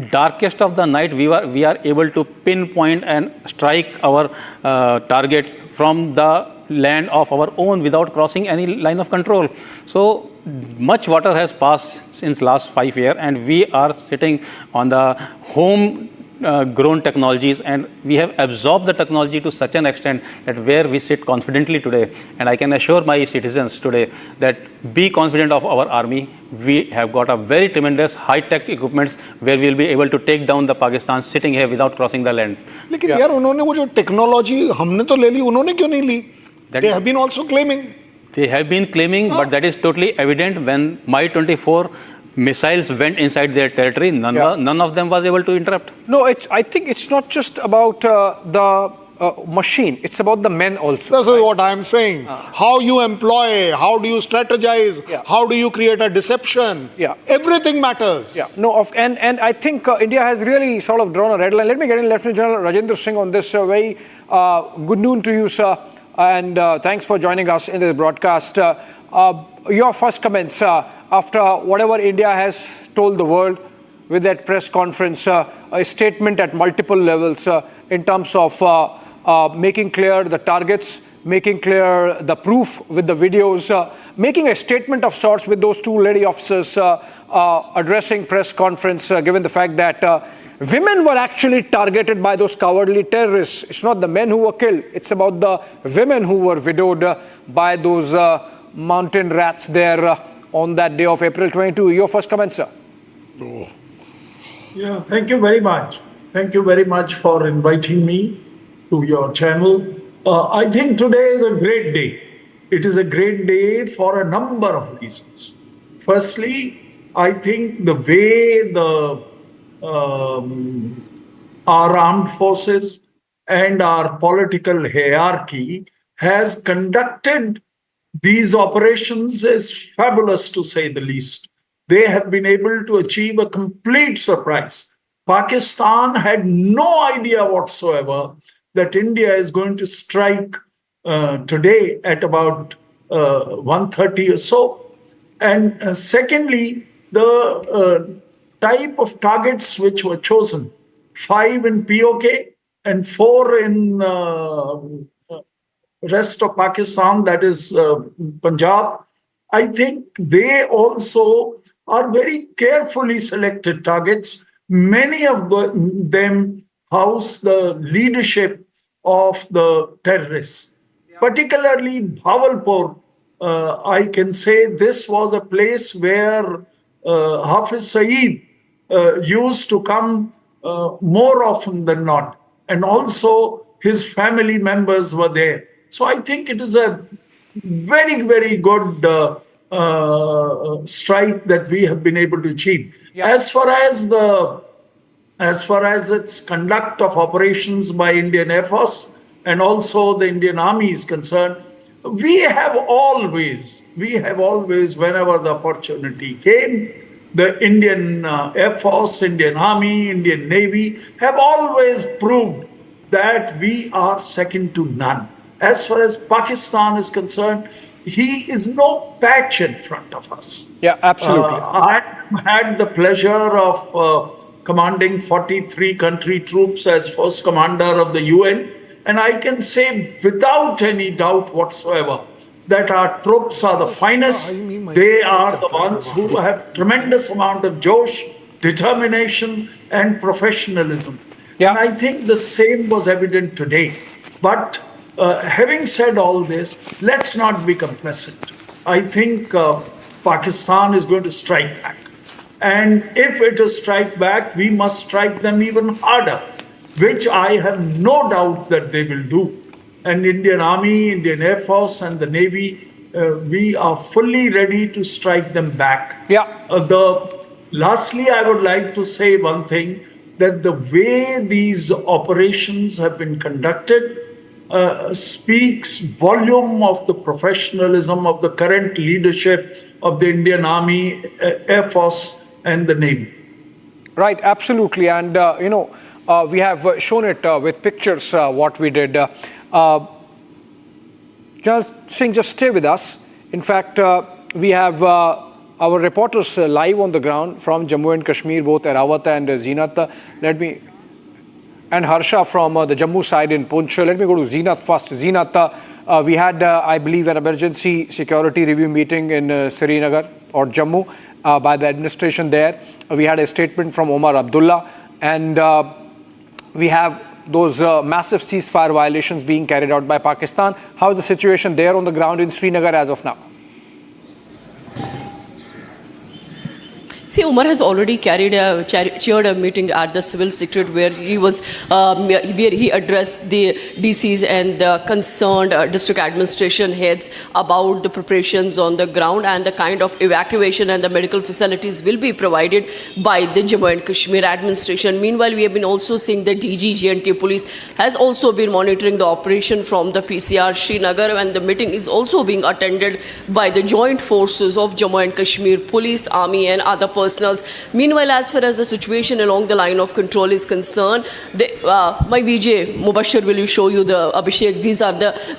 darkest of the night, we are able to pinpoint and strike our target from the land of our own without crossing any line of control. So much water has passed since last 5 years, and we are sitting on the home grown technologies, and we have absorbed the technology to such an extent that where we sit confidently today, and I can assure my citizens today that be confident of our army. We have got a very tremendous high-tech equipments where we will be able to take down the Pakistan sitting here without crossing the land.
लेकिन यार उन्होंने वो जो technology हमने तो ले ली, उन्होंने क्यों नहीं ली? They have been also claiming.
They have been claiming, but that is totally evident when Mi-24 missiles went inside their territory. None of them was able to interrupt.
No, I think it's not just about the machine. It's about the men also.
That's what I'm saying. How you employ, how do you strategize, how do you create a deception? Everything matters.
And I think India has really sort of drawn a red line. Let me get in Lieutenant General Rajendra Singh on this. Very good noon to you, sir. And thanks for joining us in this broadcast. Your first comments after whatever India has told the world with that press conference, a statement at multiple levels in terms of making clear the targets, making clear the proof with the videos, making a statement of sorts with those two lady officers addressing press conference, given the fact that women were actually targeted by those cowardly terrorists. It's not the men who were killed. It's about the women who were widowed by those mountain rats there on that day of April 22. Your first comment, sir.
Yeah, thank you very much. Thank you very much for inviting me to your channel. I think today is a great day. It is a great day for a number of reasons. Firstly, I think the way our armed forces and our political hierarchy has conducted these operations is fabulous, to say the least. They have been able to achieve a complete surprise. Pakistan had no idea whatsoever that India is going to strike today at about 1:30 or so. And secondly, the type of targets which were chosen, 5 in PoK and 4 in rest of Pakistan, that is Punjab. I think they also are very carefully selected targets. Many of them house the leadership of the terrorists, particularly Bawalpur. I can say this was a place where Hafiz Saeed used to come more often than not, and also his family members were there. So I think it is a very, very good strike that we have been able to achieve. As far as its conduct of operations by Indian Air Force and also the Indian Army is concerned, we have always, whenever the opportunity came, the Indian Air Force, Indian Army, Indian Navy have always proved that we are second to none. As far as Pakistan is concerned, he is no patch in front of us.
Yeah, absolutely.
I had the pleasure of commanding 43 country troops as first commander of the UN, and I can say without any doubt whatsoever that our troops are the finest. They are the ones who have tremendous amount of josh, determination, and professionalism. And I think the same was evident today. But having said all this, let's not be complacent. I think Pakistan is going to strike back. And if it is strike back, we must strike them even harder, which I have no doubt that they will do. And Indian Army, Indian Air Force, and the Navy, we are fully ready to strike them back.
Yeah.
Lastly, I would like to say one thing, that the way these operations have been conducted speaks volume of the professionalism of the current leadership of the Indian Army, Air Force, and the Navy.
Right, absolutely. And, we have shown it with pictures, what we did. General Singh, just stay with us. In fact, we have our reporters live on the ground from Jammu and Kashmir, both Erawat and Zeenat. And Harsha from the Jammu side in Poonch. Let me go to Zeenat first. Zeenat, we had, I believe, an emergency security review meeting in Srinagar or Jammu by the administration there. We had a statement from Omar Abdullah, and we have those massive ceasefire violations being carried out by Pakistan. How is the situation there on the ground in Srinagar as of now?
See, Umar has already chaired a meeting at the civil secretariat where he was where he addressed the DCs and the concerned district administration heads about the preparations on the ground and the kind of evacuation and the medical facilities will be provided by the Jammu and Kashmir administration. Meanwhile, we have been also seeing the DG J&K police has also been monitoring the operation from the PCR Srinagar, and the meeting is also being attended by the joint forces of Jammu and Kashmir police, army, and other personals. Meanwhile, as far as the situation along the line of control is concerned, my VJ Mubashir will show you the Abhishek.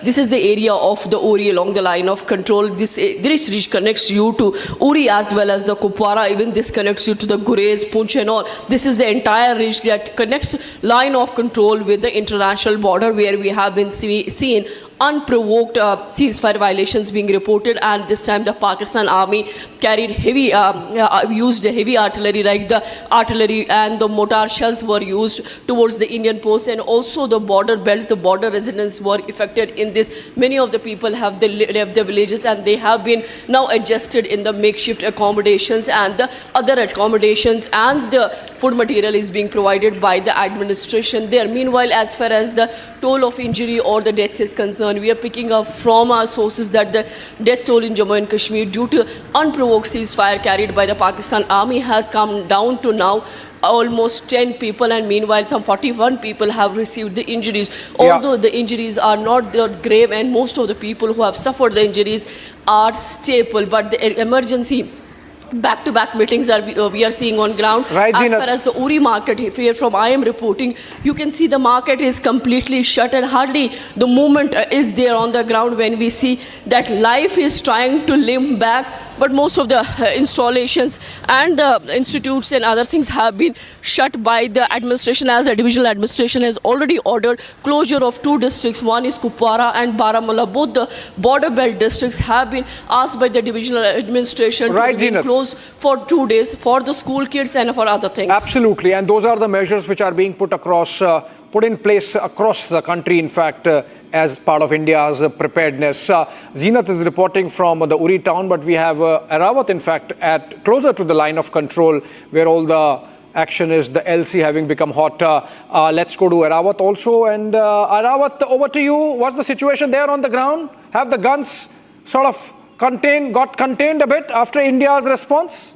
This is the area of the Uri along the line of control. This ridge connects you to Uri as well as the Kupwara. Even this connects you to the Gurez, Poonch and all. This is the entire ridge that connects line of control with the international border, where we have been seeing unprovoked ceasefire violations being reported, and this time the Pakistan army carried used heavy artillery, like the artillery and the mortar shells were used towards the Indian post, and also the border belts, the border residents were affected in this. Many of the people have left the villages, and they have been now adjusted in the makeshift accommodations and the other accommodations, and the food material is being provided by the administration there. Meanwhile, as far as the toll of injury or the death is concerned, we are picking up from our sources that the death toll in Jammu and Kashmir due to unprovoked ceasefire carried by the Pakistan army has come down to now almost 10 people, and meanwhile some 41 people have received the injuries. Although the injuries are not that grave, and most of the people who have suffered the injuries are stable, but the emergency back-to-back meetings we are seeing on ground. Right, as far as the Uri market here from I am reporting, you can see the market is completely shut and hardly the movement is there on the ground, when we see that life is trying to limp back, but most of the installations and the institutes and other things have been shut by the administration, as the divisional administration has already ordered closure of 2 districts. One is Kupwara and Baramulla. Both the border belt districts have been asked by the divisional administration to remain closed for 2 days for the school kids and for other things.
Absolutely, and those are the measures which are being put in place across the country, in fact, as part of India's preparedness. Zeenat is reporting from the Uri town, but we have Erawat, in fact, closer to the line of control, where all the action is, the LC having become hot. Let's go to Erawat also. And Erawat, over to you. What's the situation there on the ground? Have the guns sort of got contained a bit after India's response?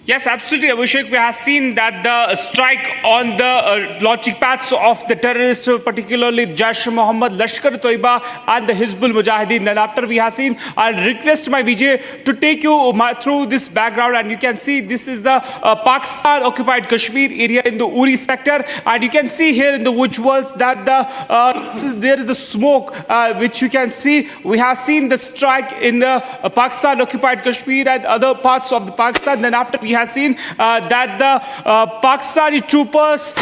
Yes, absolutely, Abhishek. We have seen that the strike on the launching pads of the terrorists, particularly Jaish-e-Mohammed, Lashkar-e-Toiba and the Hizbul Mujahideen. Then after we have seen, I'll request my Vijay to take you through this background, and you can see this is the Pakistan-occupied Kashmir area in the Uri sector, and you can see here in the visuals that there is the smoke which you can see. We have seen the strike in the Pakistan-occupied Kashmir and other parts of the Pakistan. Then after we have seen that the Pakistani troopers,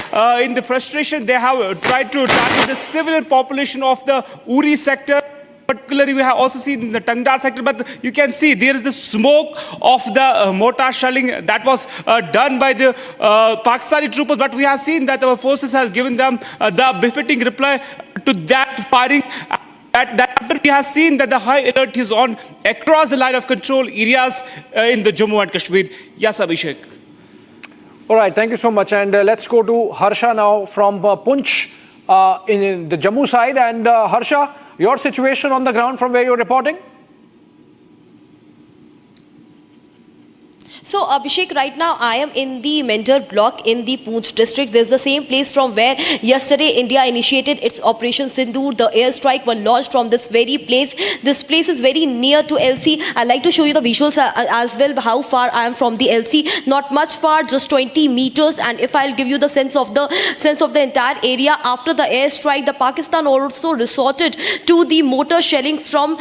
in the frustration, they have tried to target the civilian population of the Uri sector. Particularly, we have also seen in the Tangdar sector, but you can see there is the smoke of the mortar shelling that was done by the Pakistani troopers. But we have seen that our forces has given them the befitting reply to that firing. That after we have seen that the high alert is on across the line of control areas in the Jammu and Kashmir. Yes, Abhishek.
All right, thank you so much. And let's go to Harsha now from Poonch in the Jammu side. And Harsha, your situation on the ground from where you're reporting?
So Abhishek, right now I am in the Mendar block in the Poonch district. This is the same place from where yesterday India initiated its Operation Sindoor. The airstrike was launched from this very place. This place is very near to LC. I'd like to show you the visuals as well, how far I am from the LC. Not much far, just 20 meters. And if I'll give you the sense of the entire area, after the airstrike, the Pakistan also resorted to the mortar shelling from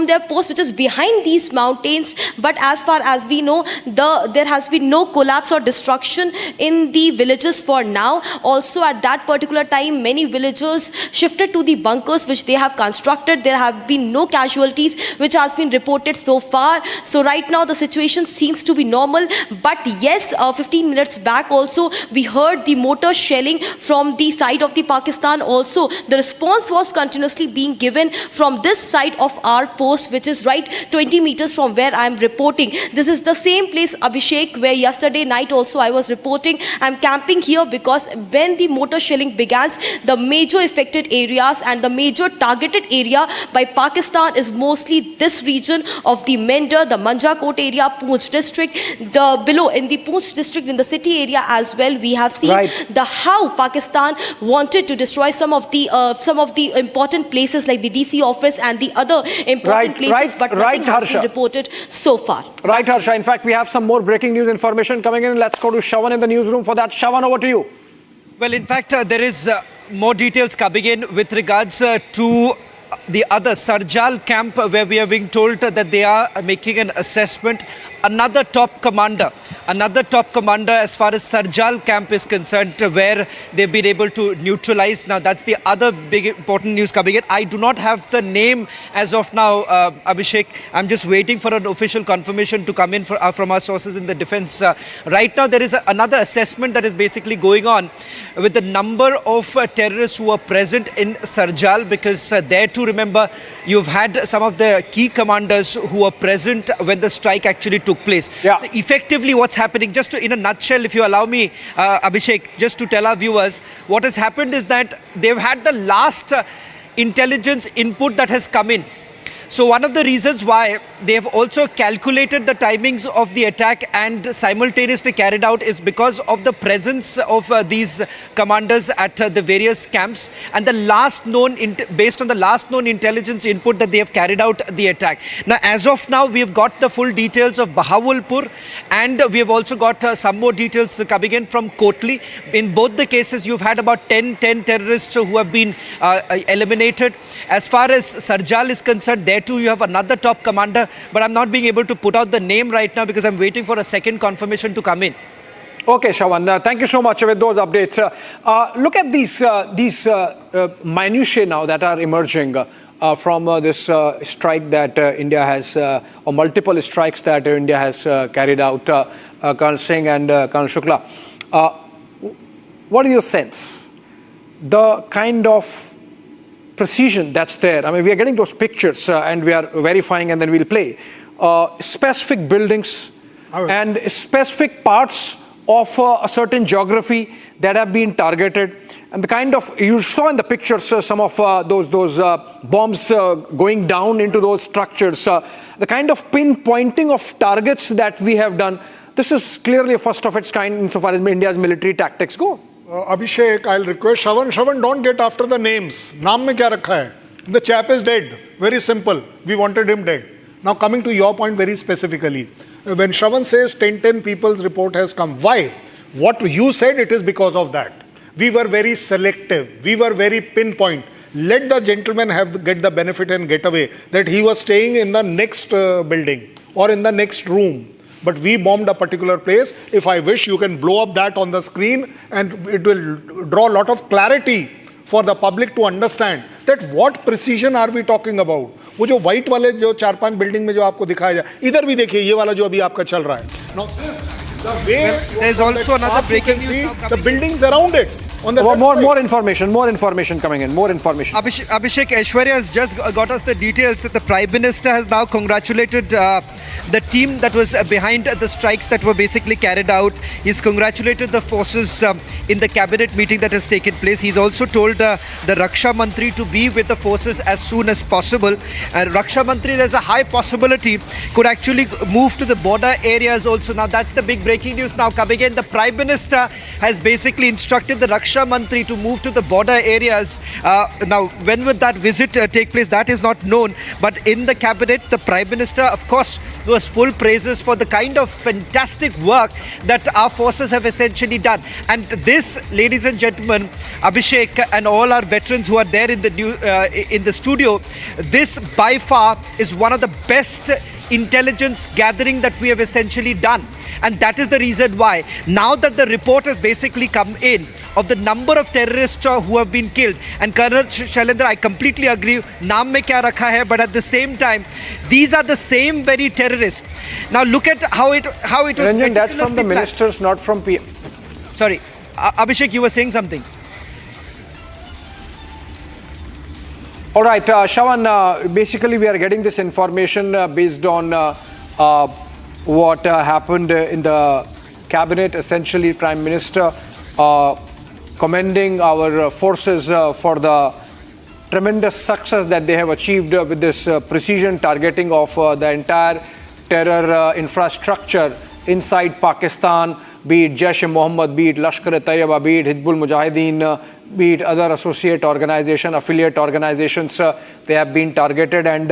their post, which is behind these mountains. But as far as we know, there has been no collapse or destruction in the villages for now. Also at that particular time, many villagers shifted to the bunkers which they have constructed. There have been no casualties which has been reported so far. So right now the situation seems to be normal. But yes, 15 minutes back also we heard the mortar shelling from the side of the Pakistan. Also the response was continuously being given from this side of our post, which is right 20 meters from where I am reporting. This is the same place, Abhishek, where yesterday night also I was reporting. I'm camping here because when the mortar shelling began, the major affected areas and the major targeted area by Pakistan is mostly this region of the Mendar, the Manjakot area, Poonch district, the below in the Poonch district, in the city area as well. We have seen how Pakistan wanted to destroy some of the important places like the DC office and the other important places, but nothing has been reported so far.
Right, Harsha. In fact, we have some more breaking news information coming in. Let's go to Shawan in the newsroom for that. Shawan, over to you.
Well, in fact, there is more details coming in with regards to the other Sarjal camp, where we are being told that they are making an assessment. Another top commander as far as Sarjal camp is concerned, where they've been able to neutralize. Now that's the other big important news coming in. I do not have the name as of now, Abhishek. I'm just waiting for an official confirmation to come in from our sources in the defense. Right now there is another assessment that is basically going on with the number of terrorists who are present in Sarjal, because there too, remember, you've had some of the key commanders who are present when the strike actually took place. So effectively what's happening, just in a nutshell, if you allow me, Abhishek, just to tell our viewers, what has happened is that they've had the last intelligence input that has come in. So one of the reasons why they have also calculated the timings of the attack and simultaneously carried out is because of the presence of these commanders at the various camps, and the last known based on the last known intelligence input that they have carried out the attack. Now, as of now, we have got the full details of Bahawalpur, and we have also got some more details coming in from Kotli. In both the cases, you've had about 10 terrorists who have been eliminated. As far as Sarjal is concerned, there too you have another top commander, but I'm not being able to put out the name right now because I'm waiting for a second confirmation to come in.
Okay, Shawan, thank you so much with those updates. Look at these minutiae now that are emerging from this strike that India has, or multiple strikes that India has carried out, Colonel Singh and Colonel Shukla. What do you sense? The kind of precision that's there. I mean, we are getting those pictures and we are verifying, and then we'll play specific buildings and specific parts of a certain geography that have been targeted, and the kind of, you saw in the pictures some of those bombs going down into those structures, the kind of pinpointing of targets that we have done. This is clearly a first of its kind insofar as India's military tactics go.
Abhishek, I'll request Shawan, don't get after the names. Naam mein kya rakha hai? The chap is dead. Very simple. We wanted him dead. Now coming to your point very specifically. When Shawan says 10 people's report has come, why? What you said, it is because of that. We were very selective. We were very pinpoint. Let the gentleman get the benefit and get away that he was staying in the next building or in the next room. But we bombed a particular place. If I wish, you can blow up that on the screen and it will draw a lot of clarity for the public to understand that what precision are we talking about. वो जो white वाले जो 4-5 building में जो आपको दिखाया जाए, इधर भी देखिए ये वाला जो अभी आपका चल रहा है. Now this, the way
there's also another breaking news.
The buildings around it.
More information coming in. More information.
Abhishek, Aishwarya has just got us the details that the Prime Minister has now congratulated the team that was behind the strikes that were basically carried out. He's congratulated the forces in the cabinet meeting that has taken place. He's also told the Raksha Mantri to be with the forces as soon as possible. And Raksha Mantri, there's a high possibility, could actually move to the border areas also. Now, that's the big breaking news now coming in. The Prime Minister has basically instructed the Raksha Mantri to move to the border areas. Now, when would that visit take place? That is not known. But in the cabinet, the Prime Minister, of course, was full praises for the kind of fantastic work that our forces have essentially done. And this, ladies and gentlemen, Abhishek and all our veterans who are there in the studio, this by far is one of the best intelligence gathering that we have essentially done. And that is the reason why, now that the report has basically come in of the number of terrorists who have been killed, and Colonel Shailendra, I completely agree, naam mein kya rakha hai, but at the same time, these are the same very terrorists. Now look at how it was.
Ranjan, that's from the ministers, not from PM.
Sorry, Abhishek, you were saying something.
All right, Shawan, basically we are getting this information based on what happened in the cabinet. Essentially, Prime Minister commending our forces for the tremendous success that they have achieved with this precision targeting of the entire terror infrastructure inside Pakistan, be it Jaish-e-Mohammed, be it Lashkar-e-Taiba, be it Hizbul Mujahideen, be it other associate organization, affiliate organizations, they have been targeted, and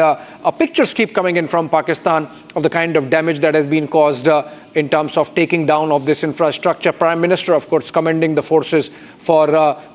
pictures keep coming in from Pakistan of the kind of damage that has been caused in terms of taking down of this infrastructure. Prime Minister, of course, commending the forces for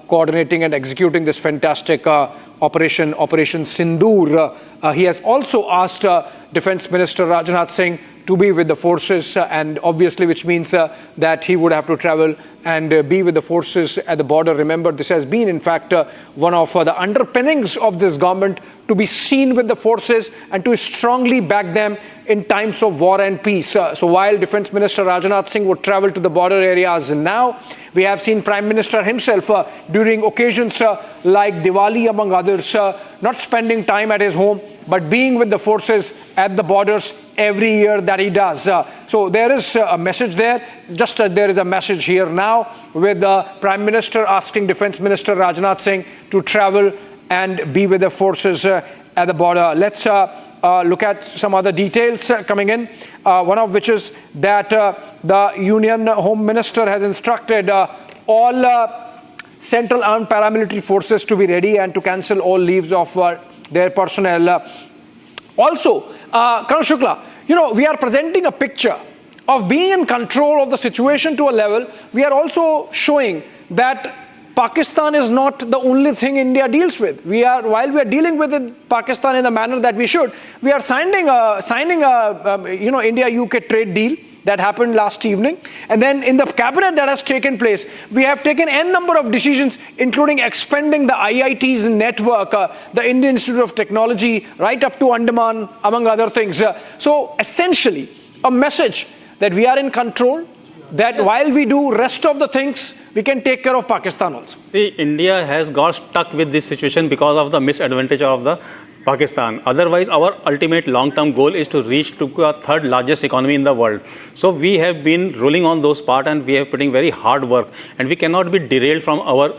coordinating and executing this fantastic Operation Sindoor. He has also asked Defense Minister Rajnath Singh to be with the forces, and obviously which means that he would have to travel and be with the forces at the border. Remember, this has been in fact one of the underpinnings of this government, to be seen with the forces and to strongly back them in times of war and peace. So while Defense Minister Rajnath Singh would travel to the border areas now, we have seen Prime Minister himself during occasions like Diwali among others, not spending time at his home, but being with the forces at the borders every year that he does. So there is a message there, just as there is a message here now with the Prime Minister asking Defense Minister Rajnath Singh to travel and be with the forces at the border. Let's look at some other details coming in, one of which is that the Union Home Minister has instructed all Central Armed Paramilitary Forces to be ready and to cancel all leaves of their personnel. Also, Colonel Shukla, we are presenting a picture of being in control of the situation to a level. We are also showing that Pakistan is not the only thing India deals with. While we are dealing with Pakistan in the manner that we should, we are signing a India-UK trade deal that happened last evening. And then in the cabinet that has taken place, we have taken n number of decisions, including expanding the IIT's network, the Indian Institute of Technology, right up to Andaman, among other things. So essentially, a message that we are in control, that while we do rest of the things, we can take care of Pakistan also.
See, India has got stuck with this situation because of the misadvantage of the Pakistan. Otherwise, our ultimate long-term goal is to reach to the third largest economy in the world. So we have been rolling on those parts, and we are putting very hard work, and we cannot be derailed from our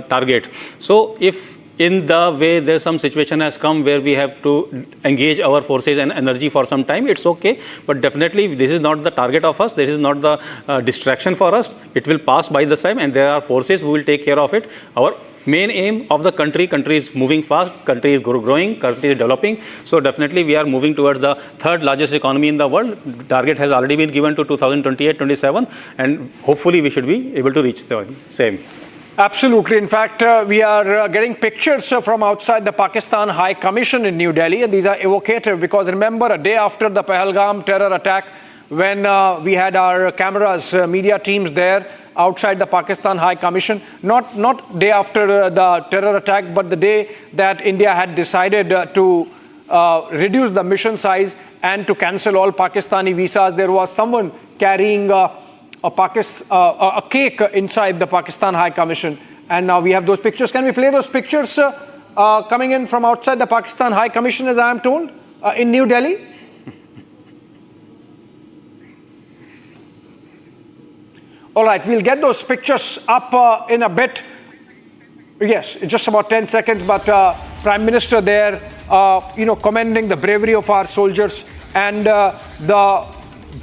target. So if in the way there's some situation has come where we have to engage our forces and energy for some time, it's okay. But definitely this is not the target of us. This is not the distraction for us. It will pass by the time, and there are forces who will take care of it. Our main aim of the country is moving fast, country is growing, country is developing. So definitely we are moving towards the third largest economy in the world. Target has already been given to 2028-27, and hopefully we should be able to reach the same.
Absolutely. In fact, we are getting pictures from outside the Pakistan High Commission in New Delhi, and these are evocative because remember, a day after the Pahalgam terror attack, when we had our cameras, media teams there outside the Pakistan High Commission, not day after the terror attack, but the day that India had decided to reduce the mission size and to cancel all Pakistani visas, there was someone carrying a cake inside the Pakistan High Commission. And now we have those pictures. Can we play those pictures coming in from outside the Pakistan High Commission, as I am told, in New Delhi? All right, we'll get those pictures up in a bit. Yes, just about 10 seconds, but Prime Minister there, commending the bravery of our soldiers and the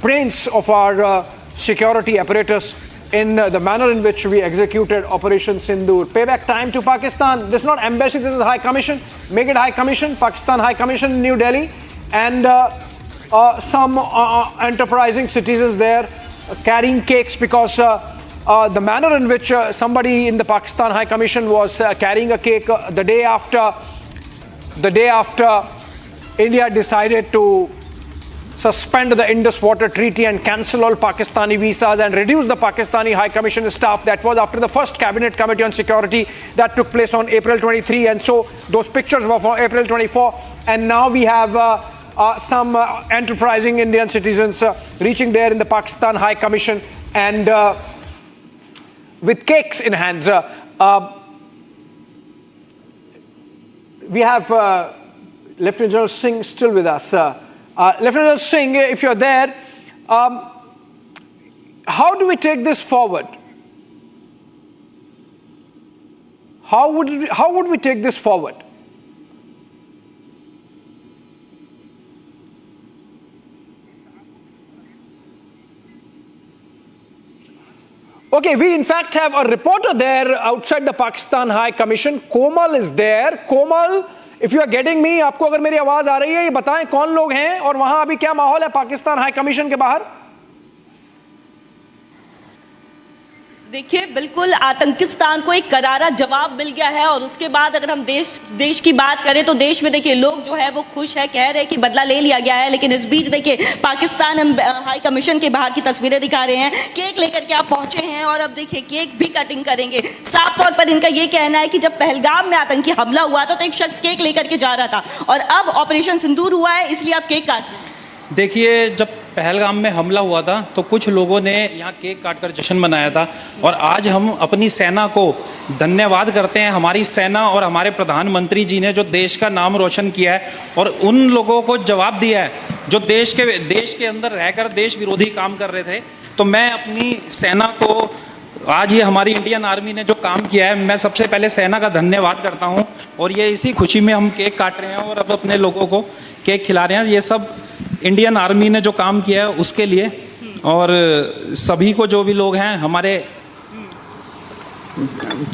brains of our security apparatus in the manner in which we executed Operation Sindoor. Payback time to Pakistan. This is not embassy, this is High Commission. Make it High Commission, Pakistan High Commission in New Delhi. And some enterprising citizens there carrying cakes because the manner in which somebody in the Pakistan High Commission was carrying a cake the day after India decided to suspend the Indus Water Treaty and cancel all Pakistani visas and reduce the Pakistani High Commission staff. That was after the first Cabinet Committee on Security that took place on April 23. And so those pictures were for April 24. And now we have some enterprising Indian citizens reaching there in the Pakistan High Commission and with cakes in hands. We have Lieutenant General Singh still with us. Lieutenant General Singh, if you're there, how do we take this forward? How would we take this forward? Okay, we in fact have a reporter there outside the Pakistan High Commission. Komal is there. Komal, if you are getting me, आपको अगर मेरी आवाज आ रही है, ये बताएं कौन लोग हैं और वहां अभी क्या माहौल है पाकिस्तान हाई कमीशन के बाहर?
देखिए, बिल्कुल आतंकिस्तान को एक करारा जवाब मिल गया है और उसके बाद अगर हम देश की बात करें तो देश में देखिए लोग जो है वो खुश है, कह रहे हैं कि बदला ले लिया गया है। लेकिन इस बीच देखिए पाकिस्तान हाई कमीशन के बाहर की तस्वीरें दिखा रहे हैं, केक लेकर के आप पहुंचे हैं और अब देखिए केक भी कटिंग करेंगे। साफ तौर पर इनका ये कहना है कि जब पहलगाम में आतंकी हमला हुआ था तो एक शख्स केक लेकर के जा रहा था और अब ऑपरेशन सिंदूर हुआ है इसलिए आप केक काट रहे हैं।
देखिए, जब पहलगाम में हमला हुआ था तो कुछ लोगों ने यहाँ केक काटकर जश्न मनाया था और आज हम अपनी सेना को धन्यवाद करते हैं। हमारी सेना और हमारे प्रधानमंत्री जी ने जो देश का नाम रोशन किया है और उन लोगों को जवाब दिया है जो देश के अंदर रहकर देश विरोधी काम कर रहे थे। तो मैं अपनी सेना को आज ये हमारी इंडियन आर्मी ने जो काम किया है, मैं सबसे पहले सेना का धन्यवाद करता हूँ और ये इसी खुशी में हम केक काट रहे हैं और अब अपने लोगों को केक खिला रहे हैं। ये सब इंडियन आर्मी ने जो काम किया है उसके लिए और सभी को जो भी लोग हैं हमारे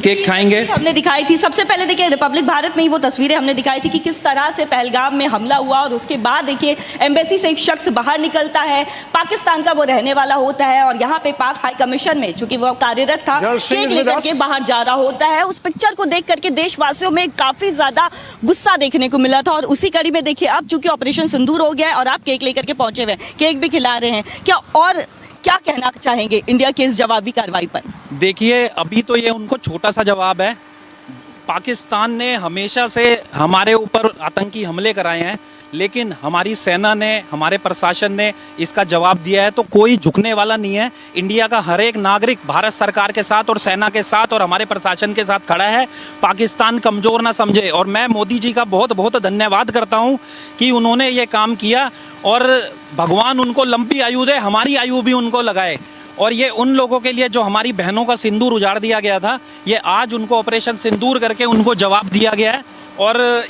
केक खाएंगे।
हमने दिखाई थी सबसे पहले देखिए रिपब्लिक भारत में ही वो तस्वीरें हमने दिखाई थी कि किस तरह से पहलगाम में हमला हुआ और उसके बाद देखिए एम्बेसी से एक शख्स बाहर निकलता है, पाकिस्तान का वो रहने वाला होता है और यहाँ पे पाक हाई कमीशन में चूंकि वो कार्यरत था केक लेकर के बाहर जा रहा होता है। उस पिक्चर को देख करके देशवासियों में काफी ज्यादा गुस्सा देखने को मिला था और उसी कड़ी में देखिए अब चूंकि ऑपरेशन सिंदूर हो गया है और आप केक लेकर के पहुंचे हुए केक भी खिला रहे हैं, क्या कहना चाहेंगे इंडिया की इस जवाबी कार्रवाई पर?
देखिए, अभी तो ये उनको छोटा सा जवाब है। पाकिस्तान ने हमेशा से हमारे ऊपर आतंकी हमले कराए हैं लेकिन हमारी सेना ने, हमारे प्रशासन ने इसका जवाब दिया है। तो कोई झुकने वाला नहीं है। इंडिया का हर एक नागरिक भारत सरकार के साथ और सेना के साथ और हमारे प्रशासन के साथ खड़ा है। पाकिस्तान कमजोर ना समझे और मैं मोदी जी का बहुत बहुत धन्यवाद करता हूं कि उन्होंने ये काम किया और भगवान उनको लंबी आयु दे, हमारी आयु भी उनको लगाए। और ये उन लोगों के लिए जो हमारी बहनों का सिंदूर उजाड़ दिया गया था, ये आज उनको ऑपरेशन सिंदूर करके उनको जवाब दिया गया है। और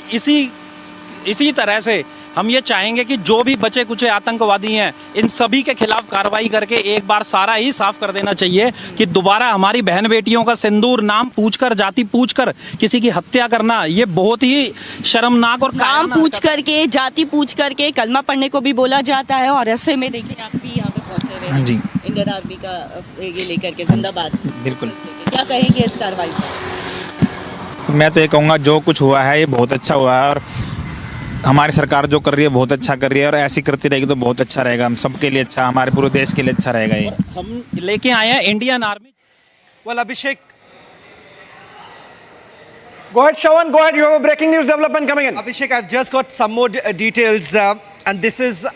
इसी तरह से हम ये चाहेंगे कि जो भी बचे कुचे आतंकवादी हैं इन सभी के खिलाफ कार्रवाई करके एक बार सारा ही साफ कर देना चाहिए कि दोबारा हमारी बहन बेटियों का सिंदूर नाम पूछकर, जाति पूछकर किसी की हत्या करना ये बहुत ही शर्मनाक और
नाम पूछ करके, जाति पूछ करके कलमा पढ़ने को भी बोला जाता है। और ऐसे में देखिए आप भी यहाँ पे पहुंचे हुए हैं, जी, इंडियन आर्मी का ये लेकर के जिंदाबाद। बिल्कुल, क्या कहेंगे इस कार्रवाई पर?
मैं तो ये कहूँगा जो कुछ हुआ है ये बहुत अच्छा हुआ है और हमारी सरकार जो कर रही है बहुत अच्छा कर रही है और ऐसी करती रहेगी तो बहुत अच्छा रहेगा, हम सबके लिए अच्छा, हमारे पूरे देश के लिए अच्छा रहेगा। ये
हम लेके आए हैं Indian army.
Well, Abhishek.
Go ahead, Shawan. Go ahead. You have a breaking news development coming in.
Abhishek, I've just got some more details, and this is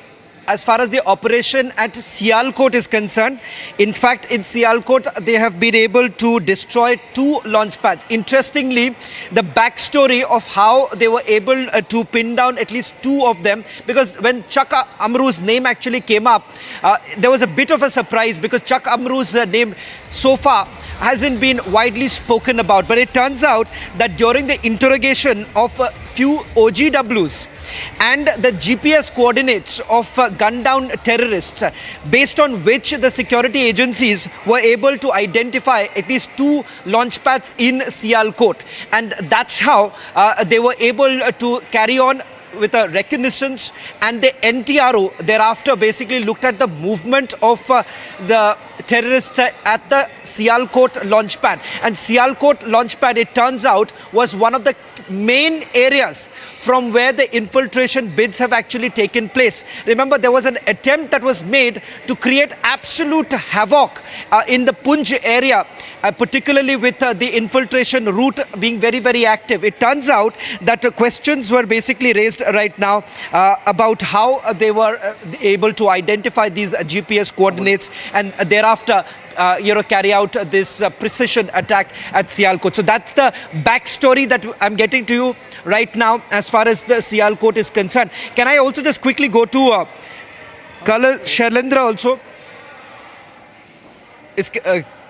as far as the operation at Sialkot is concerned. In fact, in Sialkot, they have been able to destroy 2 launch pads. Interestingly, the backstory of how they were able to pin down at least 2 of them, because when Chuck Amru's name actually came up, there was a bit of a surprise because Chuck Amru's name so far hasn't been widely spoken about. But it turns out that during the interrogation of a few OGWs and the GPS coordinates of gunned down terrorists, based on which the security agencies were able to identify at least 2 launch pads in Sialkot. And that's how they were able to carry on with a reconnaissance, and the NTRO thereafter basically looked at the movement of the terrorists at the Sialkot launch pad. And Sialkot launch pad, it turns out, was one of the main areas from where the infiltration bids have actually taken place. Remember, there was an attempt that was made to create absolute havoc in the Punj area, particularly with the infiltration route being very, very active. It turns out that questions were basically raised right now about how they were able to identify these GPS coordinates and thereafter carry out this precision attack at Sialkot. So that's the backstory that I'm getting to you right now as far as the Sialkot is concerned. Can I also just quickly go to Colonel Shailendra also?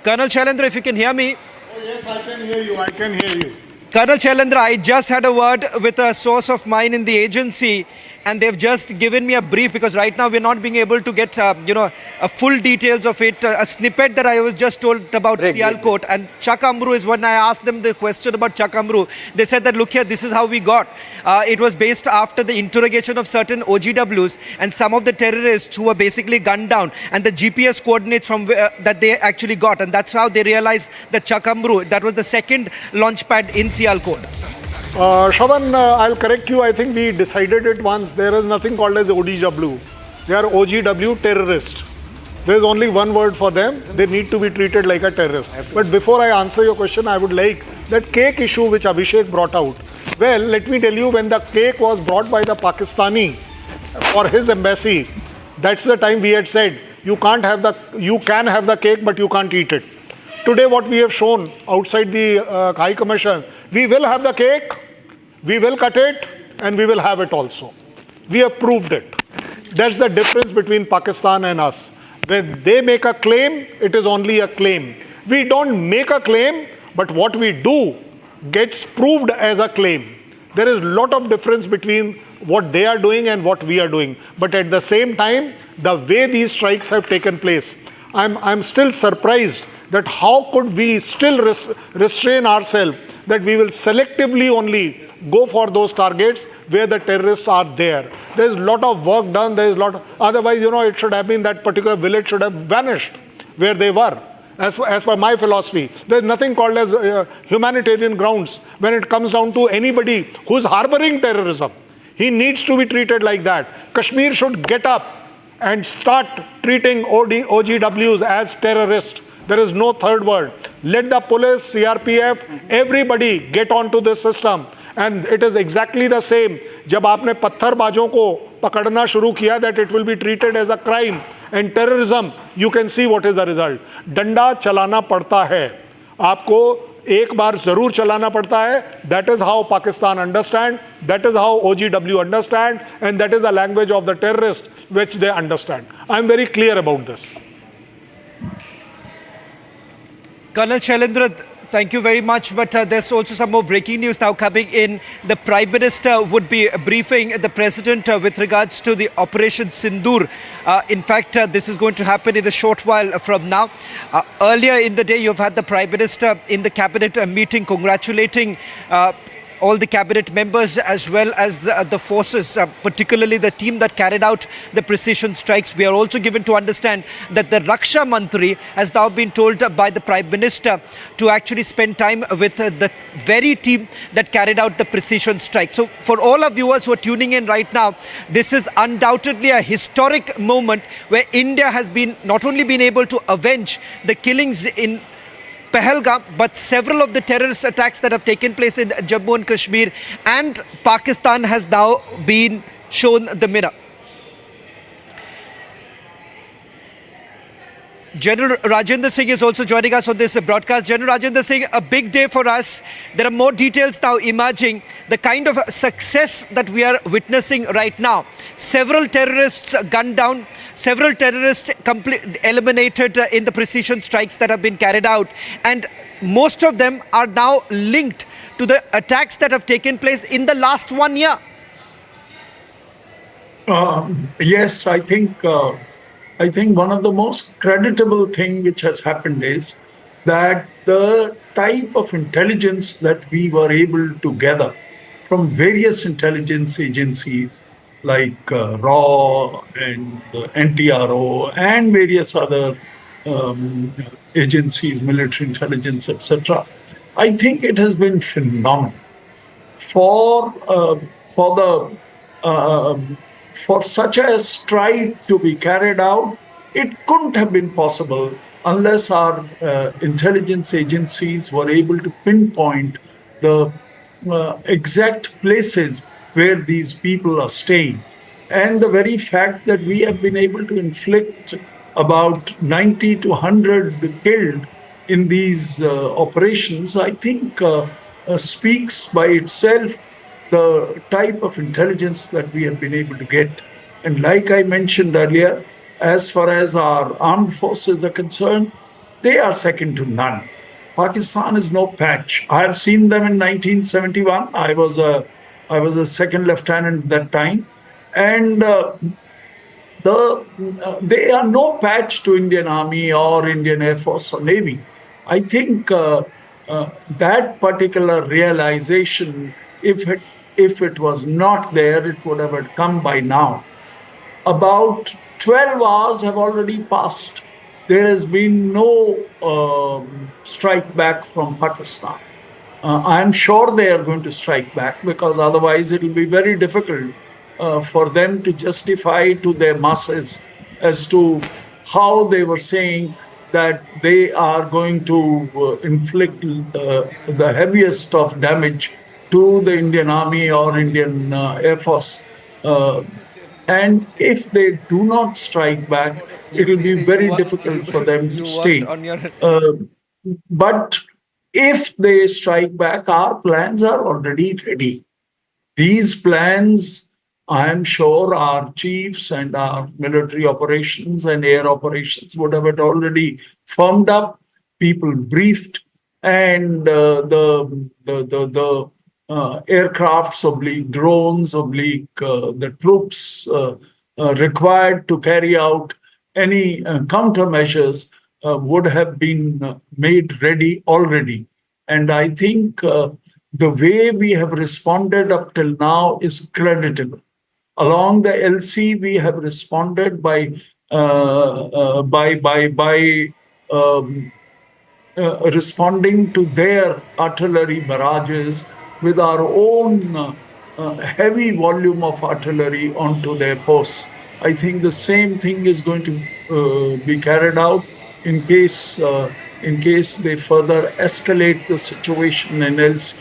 Colonel Shailendra, if you can hear me.
Oh, yes, I can hear you. I can hear you.
Colonel Shailendra, I just had a word with a source of mine in the agency, and they've just given me a brief because right now we're not being able to get, a full details of it. A snippet that I was just told about Sialkot, and Chuck Amru is when I asked them the question about Chuck Amru. They said that, look here, this is how we got. It was based after the interrogation of certain OGWs and some of the terrorists who were basically gunned down, and the GPS coordinates from where, that they actually got, and that's how they realized that Chuck Amru, that was the second launch pad in Sialkot.
Shravan, I'll correct you. I think we decided it once. There is nothing called as ODW. They are OGW terrorist. There is only one word for them. They need to be treated like a terrorist. But before I answer your question, I would like that cake issue which Abhishek brought out. Well, let me tell you, when the cake was brought by the Pakistani for his embassy, that's the time we had said, you can have the cake, but you can't eat it. Today, what we have shown outside the High Commission, we will have the cake, we will cut it, and we will have it also. We have proved it. That's the difference between Pakistan and us. When they make a claim, it is only a claim. We don't make a claim, but what we do gets proved as a claim. There is a lot of difference between what they are doing and what we are doing. But at the same time, the way these strikes have taken place, I'm still surprised that how could we still restrain ourselves that we will selectively only go for those targets where the terrorists are there. There's a lot of work done. There's a lot. Otherwise, it should have been that particular village should have vanished where they were. As per my philosophy, there's nothing called as humanitarian grounds when it comes down to anybody who's harboring terrorism. He needs to be treated like that. Kashmir should get up and start treating OGWs as terrorists. There is no third word. Let the police, CRPF, everybody get onto this system. And it is exactly the same. जब आपने पत्थरबाजों को पकड़ना शुरू किया, that it will be treated as a crime and terrorism, you can see what is the result. डंडा चलाना पड़ता है. आपको एक बार जरूर चलाना पड़ता है. That is how Pakistan understand. That is how OGW understand. And that is the language of the terrorists which they understand. I am very clear about this.
Colonel Shailendra, thank you very much. But there's also some more breaking news now coming in. The Prime Minister would be briefing the President with regards to the Operation Sindoor. In fact, this is going to happen in a short while from now. Earlier in the day, you've had the Prime Minister in the Cabinet meeting congratulating all the cabinet members as well as the forces, particularly the team that carried out the precision strikes. We are also given to understand that the Raksha Mantri has now been told by the Prime Minister to actually spend time with the very team that carried out the precision strike. So for all our viewers who are tuning in right now, this is undoubtedly a historic moment where India has been not only been able to avenge the killings in Pahalgam, but several of the terrorist attacks that have taken place in Jammu and Kashmir, and Pakistan has now been shown the mirror. General Rajendra Singh is also joining us on this broadcast. General Rajendra Singh, a big day for us. There are more details now emerging. The kind of success that we are witnessing right now. Several terrorists gunned down, several terrorists eliminated in the precision strikes that have been carried out. And most of them are now linked to the attacks that have taken place in the last 1 year.
Yes, I think one of the most creditable thing which has happened is that the type of intelligence that we were able to gather from various intelligence agencies like RAW and NTRO and various other agencies, military intelligence, etc. I think it has been phenomenal for such a strike to be carried out. It couldn't have been possible unless our intelligence agencies were able to pinpoint the exact places where these people are staying. And the very fact that we have been able to inflict about 90 to 100 killed in these operations, I think speaks by itself the type of intelligence that we have been able to get. And like I mentioned earlier, as far as our armed forces are concerned, they are second to none. Pakistan is no patch. I have seen them in 1971. I was a second lieutenant at that time. And they are no patch to Indian Army or Indian Air Force or Navy. I think that particular realization, if it was not there, it would have come by now. About 12 hours have already passed. There has been no strike back from Pakistan. I'm sure they are going to strike back, because otherwise it will be very difficult for them to justify to their masses as to how they were saying that they are going to inflict the heaviest of damage to the Indian Army or Indian Air Force. And if they do not strike back, it will be very difficult for them to stay. But if they strike back, our plans are already ready. These plans, I am sure our chiefs and our military operations and air operations would have it already firmed up, people briefed, and the aircrafts / drones / the troops required to carry out any countermeasures would have been made ready already. And I think the way we have responded up till now is creditable. Along the LC, we have responded by responding to their artillery barrages with our own heavy volume of artillery onto their posts. I think the same thing is going to be carried out in case they further escalate the situation in LC.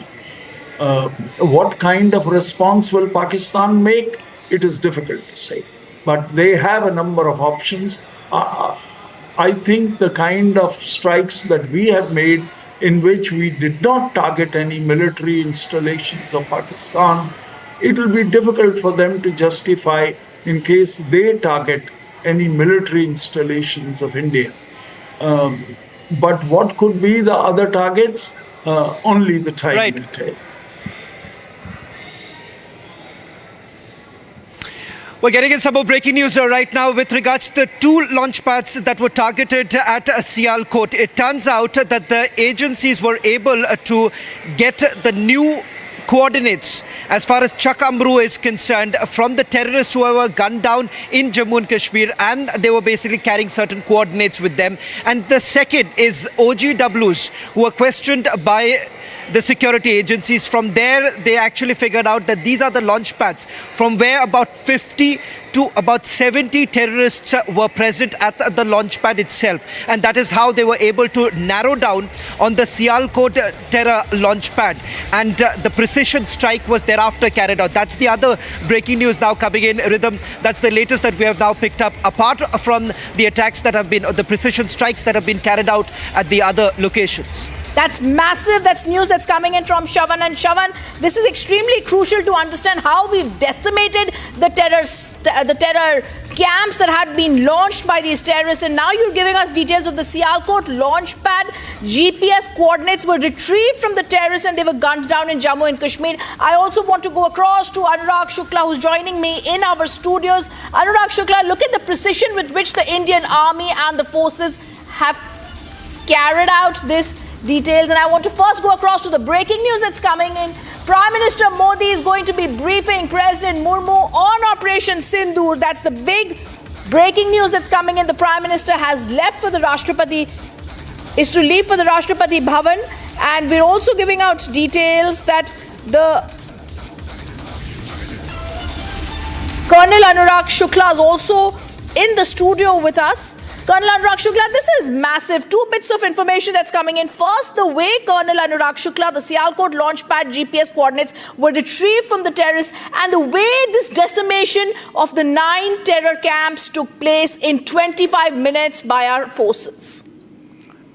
What kind of response will Pakistan make? It is difficult to say, but they have a number of options. I think the kind of strikes that we have made, in which we did not target any military installations of Pakistan, it will be difficult for them to justify in case they target any military installations of India. But what could be the other targets? Only the time will tell.
We're getting in some more breaking news right now with regards to the 2 launch pads that were targeted at Sialkot. It turns out that the agencies were able to get the new coordinates as far as Chak Amru is concerned from the terrorists who were gunned down in Jammu and Kashmir, and they were basically carrying certain coordinates with them. And the second is OGWs who were questioned by the security agencies. From there, they actually figured out that these are the launch pads from where about 50 to about 70 terrorists were present at the launch pad itself. And that is how they were able to narrow down on the Sialkot terror launch pad. And the precision strike was thereafter carried out. That's the other breaking news now coming in, Rhythm. That's the latest that we have now picked up, apart from the attacks that have been, the precision strikes that have been carried out at the other locations.
That's massive. That's news that's coming in from Shavan. And Shavan, this is extremely crucial to understand how we've decimated the terror camps that had been launched by these terrorists. And now you're giving us details of the Sialkot launch pad. GPS coordinates were retrieved from the terrorists and they were gunned down in Jammu and Kashmir. I also want to go across to Anurag Shukla, who's joining me in our studios. Anurag Shukla, look at the precision with which the Indian Army and the forces have carried out this details. And I want to first go across to the breaking news that's coming in. Prime Minister Modi is going to be briefing President Murmu on Operation Sindoor. That's the big breaking news that's coming in. The Prime Minister has left for the Rashtrapati, is to leave for the Rashtrapati Bhavan. And we're also giving out details that the Colonel Anurag Shukla is also in the studio with us. Colonel Anurag Shukla, this is massive. 2 bits of information that's coming in. First, the way Colonel Anurag Shukla, the Sialkot launch pad GPS coordinates were retrieved from the terrorists, and the way this decimation of the 9 terror camps took place in 25 minutes by our forces.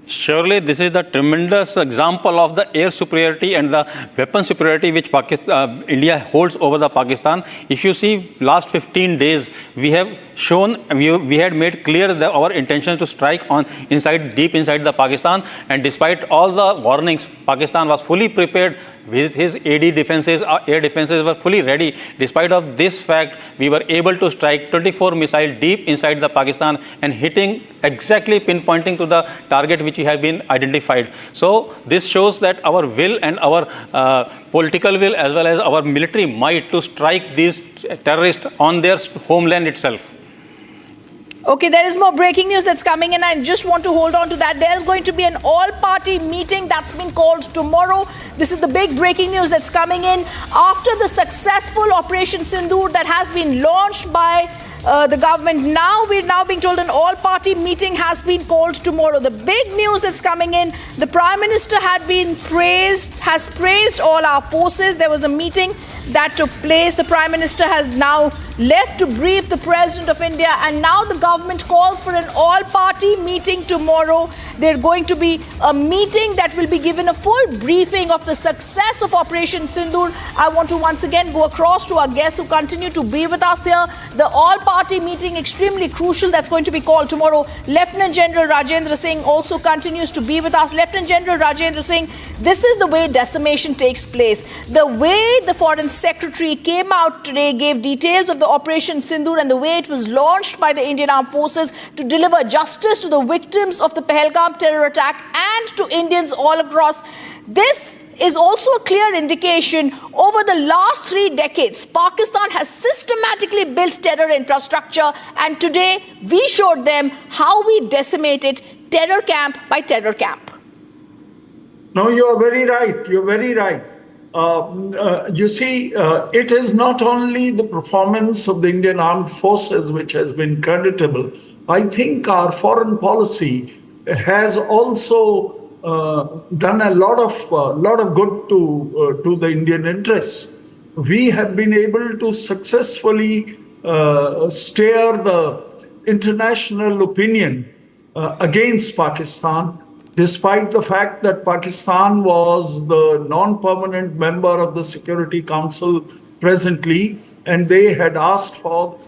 Surely this is the tremendous example of the air superiority and the weapon superiority which India holds over the Pakistan. If you see last 15 days, we have shown, we had made clear our intention to strike on deep inside the Pakistan, and despite all the warnings, Pakistan was fully prepared. His AD defenses, air defenses were fully ready. Despite of this fact, we were able to strike 24 missiles deep inside the Pakistan and hitting exactly pinpointing to the target which have been identified. So this shows that our will and our political will as well as our military might to strike these terrorists on their homeland itself.
Okay, there is more breaking news that's coming in. I just want to hold on to that. There's going to be an all-party meeting that's been called tomorrow. This is the big breaking news that's coming in. After the successful Operation Sindoor that has been launched by the government, we're now being told an all-party meeting has been called tomorrow. The big news that's coming in, the Prime Minister has praised all our forces. There was a meeting that took place. The Prime Minister has now left to brief the President of India, and now the government calls for an all-party meeting tomorrow. There's going to be a meeting that will be given a full briefing of the success of Operation Sindoor. I want to once again go across to our guests who continue to be with us here. The all-party meeting, extremely crucial, that's going to be called tomorrow. Lieutenant General Rajendra Singh also continues to be with us. Lieutenant General Rajendra Singh, this is the way decimation takes place. The way the Foreign Secretary came out today, gave details of the Operation Sindoor and the way it was launched by the Indian Armed Forces to deliver justice to the victims of the Pahalgam terror attack and to Indians all across. This is also a clear indication over the last 3 decades, Pakistan has systematically built terror infrastructure, and today we showed them how we decimated terror camp by terror camp.
No, you are very right. You're very right. You see, it is not only the performance of the Indian Armed Forces which has been creditable. I think our foreign policy has also done a lot of good to the Indian interests. We have been able to successfully steer the international opinion against Pakistan, despite the fact that Pakistan was the non-permanent member of the Security Council presently, and they had asked for.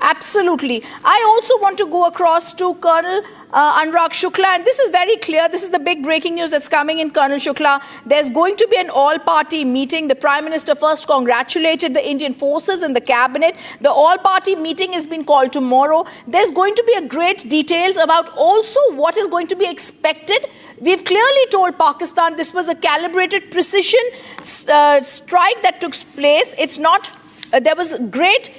Absolutely. I also want to go across to Colonel Anurag Shukla, and this is very clear. This is the big breaking news that's coming in, Colonel Shukla. There's going to be an all-party meeting. The Prime Minister first congratulated the Indian forces and the cabinet. The all-party meeting has been called tomorrow. There's going to be a great details about also what is going to be expected. We've clearly told Pakistan this was a calibrated precision strike that took place. It's not, there was great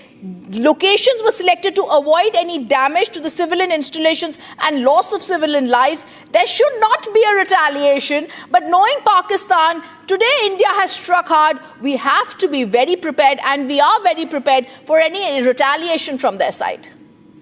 locations were selected to avoid any damage to the civilian installations and loss of civilian lives. There should not be a retaliation, but knowing Pakistan, today India has struck hard. We have to be very prepared, and we are very prepared for any retaliation from their side.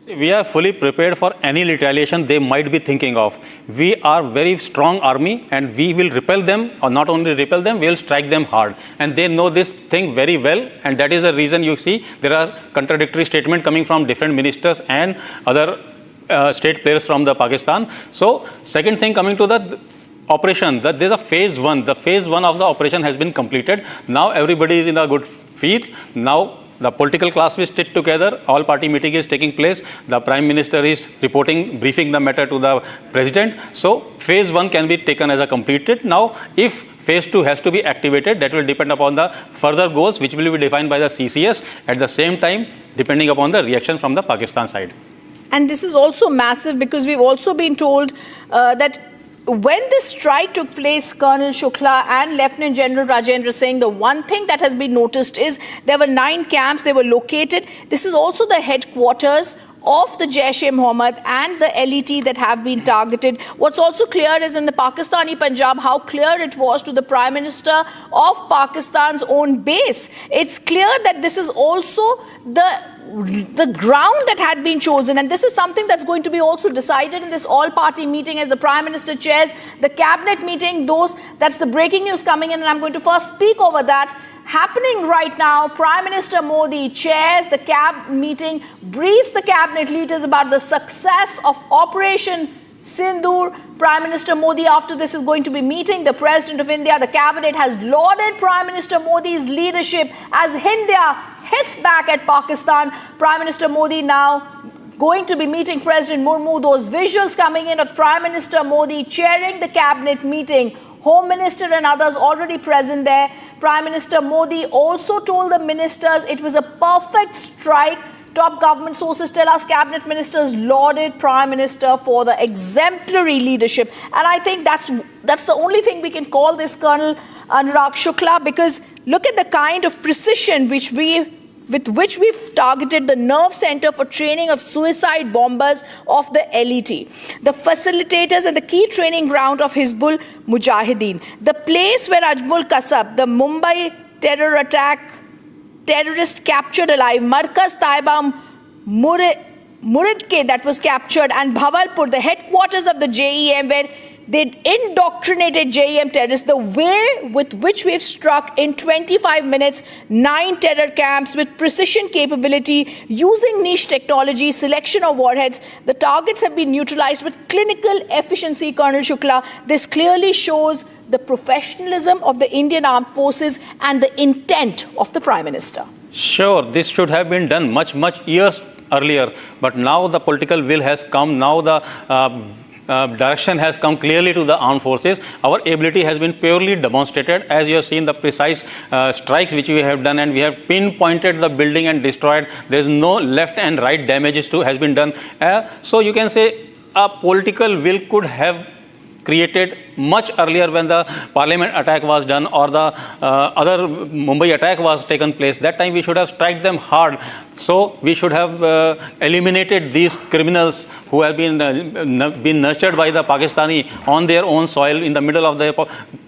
We are fully prepared for any retaliation they might be thinking of. We are very strong army, and we will repel them, or not only repel them, we will strike them hard. And they know this thing very well, and that is the reason you see there are contradictory statements coming from different ministers and other state players from the Pakistan. So second thing, coming to the operation, that there's a phase one. The phase one of the operation has been completed. Now everybody is in a good feet. Now the political class will stick together. All party meeting is taking place. The Prime Minister is reporting, briefing the matter to the President. So phase one can be taken as a completed. Now, if phase two has to be activated, that will depend upon the further goals, which will be defined by the CCS. At the same time, depending upon the reaction from the Pakistan side.
And this is also massive because we've also been told that when this strike took place, Colonel Shukla and Lieutenant General Rajendra Singh, the one thing that has been noticed is there were 9 camps, they were located. This is also the headquarters of the Jaish-e-Mohammed and the LET that have been targeted. What's also clear is in the Pakistani Punjab, how clear it was to the Prime Minister of Pakistan's own base. It's clear that this is also the ground that had been chosen, and this is something that's going to be also decided in this all-party meeting as the Prime Minister chairs the cabinet meeting. That's the breaking news coming in, and I'm going to first speak over that. Happening right now, Prime Minister Modi chairs the meeting, briefs the cabinet leaders about the success of Operation Sindoor. Prime Minister Modi, after this, is going to be meeting the President of India. The cabinet has lauded Prime Minister Modi's leadership as India hits back at Pakistan. Prime Minister Modi now going to be meeting President Murmu. Those visuals coming in of Prime Minister Modi chairing the cabinet meeting. Home Minister and others already present there. Prime Minister Modi also told the ministers it was a perfect strike. Top government sources tell us cabinet ministers lauded Prime Minister for the exemplary leadership. And I think that's the only thing we can call this, Colonel Anurag Shukla, because look at the kind of precision with which we've targeted the nerve center for training of suicide bombers of the LET, the facilitators and the key training ground of Hizbul Mujahideen, the place where Ajmul Kasab, the Mumbai terror attack terrorist captured alive, Markaz Taiba Muridke that was captured, and Bhavalpur, the headquarters of the JEM, where they indoctrinated JEM terrorists. The way with which we've struck in 25 minutes 9 terror camps with precision capability, using niche technology, selection of warheads, the targets have been neutralized with clinical efficiency, Colonel Shukla. This clearly shows the professionalism of the Indian Armed Forces and the intent of the Prime Minister.
Sure, this should have been done much years earlier, but now the political will has come. Now the direction has come clearly to the armed forces. Our ability has been purely demonstrated, as you have seen the precise strikes which we have done, and we have pinpointed the building and destroyed. There is no left and right damages has been done. So you can say a political will could have created much earlier when the parliament attack was done or the other Mumbai attack was taken place. That time we should have struck them hard. So we should have eliminated these criminals who have been nurtured by the Pakistani on their own soil in the middle of the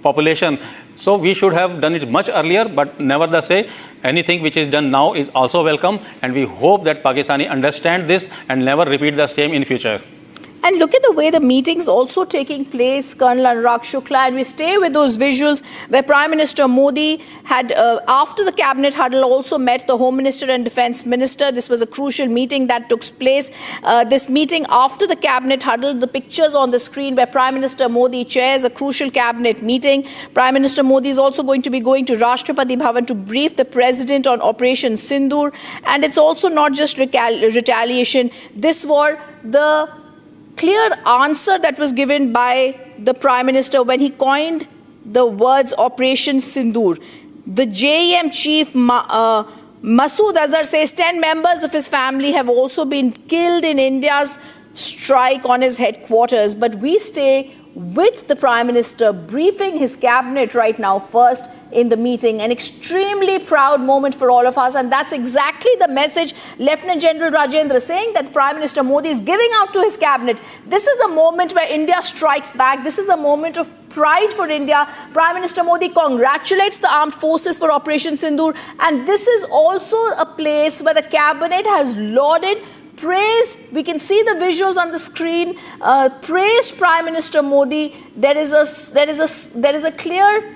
population. So we should have done it much earlier, but nevertheless, anything which is done now is also welcome, and we hope that Pakistani understand this and never repeat the same in future.
And look at the way the meeting's also taking place, Colonel Anurag Shukla, and we stay with those visuals where Prime Minister Modi had, after the cabinet huddle, also met the Home Minister and Defence Minister. This was a crucial meeting that took place. This meeting after the cabinet huddle, the pictures on the screen where Prime Minister Modi chairs a crucial cabinet meeting. Prime Minister Modi is also going to be going to Rashtrapati Bhavan to brief the President on Operation Sindoor. And it's also not just retaliation. This was the clear answer that was given by the Prime Minister when he coined the words Operation Sindoor. The JEM chief Masood Azhar says 10 members of his family have also been killed in India's strike on his headquarters. But we stay with the Prime Minister, briefing his cabinet right now first in the meeting. An extremely proud moment for all of us, and that's exactly the message Lieutenant General Rajendra saying that Prime Minister Modi is giving out to his cabinet. This is a moment where India strikes back. This is a moment of pride for India. Prime Minister Modi congratulates the armed forces for Operation Sindoor, and this is also a place where the cabinet has lauded, praised, we can see the visuals on the screen, praised Prime Minister Modi. There is a clear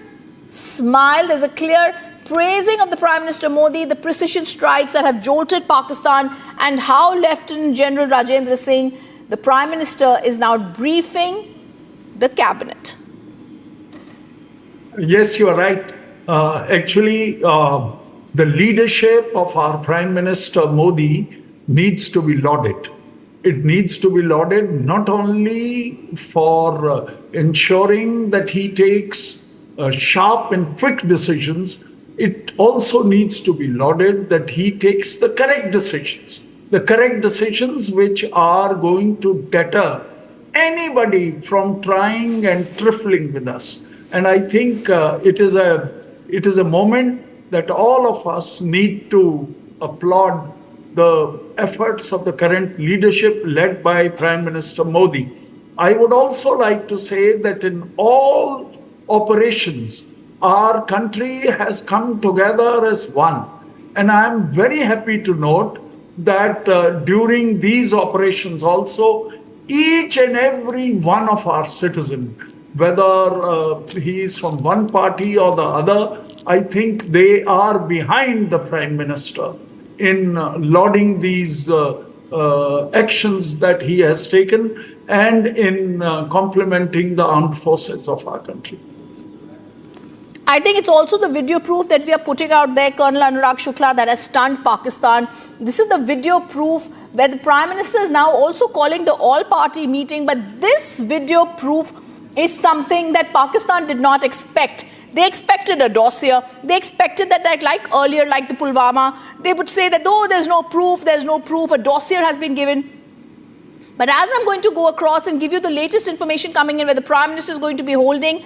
smile, there's a clear praising of the Prime Minister Modi, the precision strikes that have jolted Pakistan, and how Lieutenant General Rajendra Singh, the Prime Minister, is now briefing the cabinet.
Yes, you are right. Actually, the leadership of our Prime Minister Modi needs to be lauded. It needs to be lauded not only for ensuring that he takes sharp and quick decisions, it also needs to be lauded that he takes the correct decisions which are going to deter anybody from trying and trifling with us. And I think it is a moment that all of us need to applaud the efforts of the current leadership led by Prime Minister Modi. I would also like to say that in all operations, our country has come together as one. And I am very happy to note that during these operations also, each and every one of our citizens, whether he is from one party or the other, I think they are behind the Prime Minister in lauding these actions that he has taken and in complimenting the armed forces of our country.
I think it's also the video proof that we are putting out there, Colonel Anurag Shukla, that has stunned Pakistan. This is the video proof where the Prime Minister is now also calling the all-party meeting, but this video proof is something that Pakistan did not expect. They expected a dossier. They expected that, like earlier, like the Pulwama, they would say that, oh, there's no proof, a dossier has been given. But as I'm going to go across and give you the latest information coming in, where the Prime Minister is going to be holding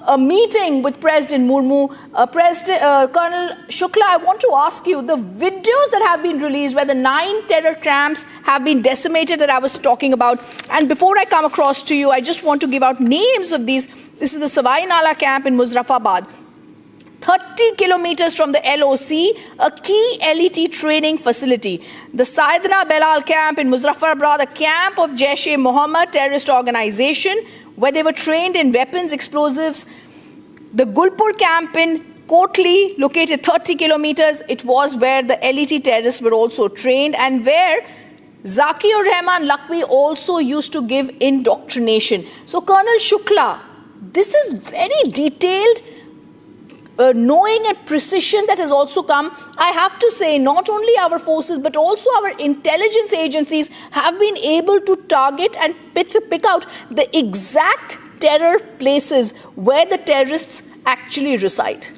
a meeting with President Murmu, Colonel Shukla, I want to ask you, the videos that have been released where the 9 terror camps have been decimated that I was talking about, and before I come across to you, I just want to give out names of these. This is the Savai Nala camp in Muzaffarabad. 30 kilometers from the LOC, a key LET training facility. The Saidna Belal camp in Muzaffarabad, a camp of Jaish-e-Mohammed terrorist organization, where they were trained in weapons, explosives. The Gulpur camp in Kotli, located 30 kilometers, it was where the LET terrorists were also trained, and where Zakir Rahman Lakwi also used to give indoctrination. So, Colonel Shukla, this is very detailed knowing and precision that has also come. I have to say, not only our forces, but also our intelligence agencies have been able to target and pick out the exact terror places where the terrorists actually reside.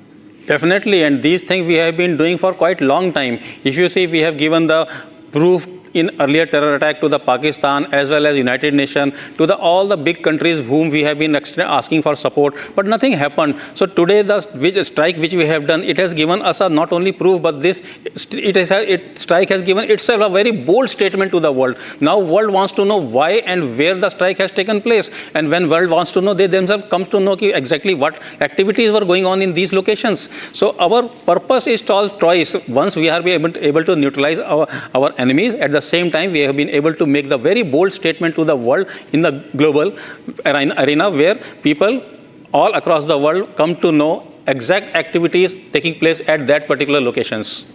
Definitely, and these things we have been doing for quite a long time. If you see, we have given the proof in earlier terror attack to the Pakistan as well as United Nations, to all the big countries whom we have been asking for support, but nothing happened. So today the strike which we have done, it has given us a not only proof, but this strike has given itself a very bold statement to the world. Now world wants to know why and where the strike has taken place, and when world wants to know, they themselves come to know exactly what activities were going on in these locations. So our purpose is twice. Once we are able to neutralize our enemies, at the same time we have been able to make the very bold statement to the world in the global arena, where people all across the world come to know exact activities taking place at that particular locations.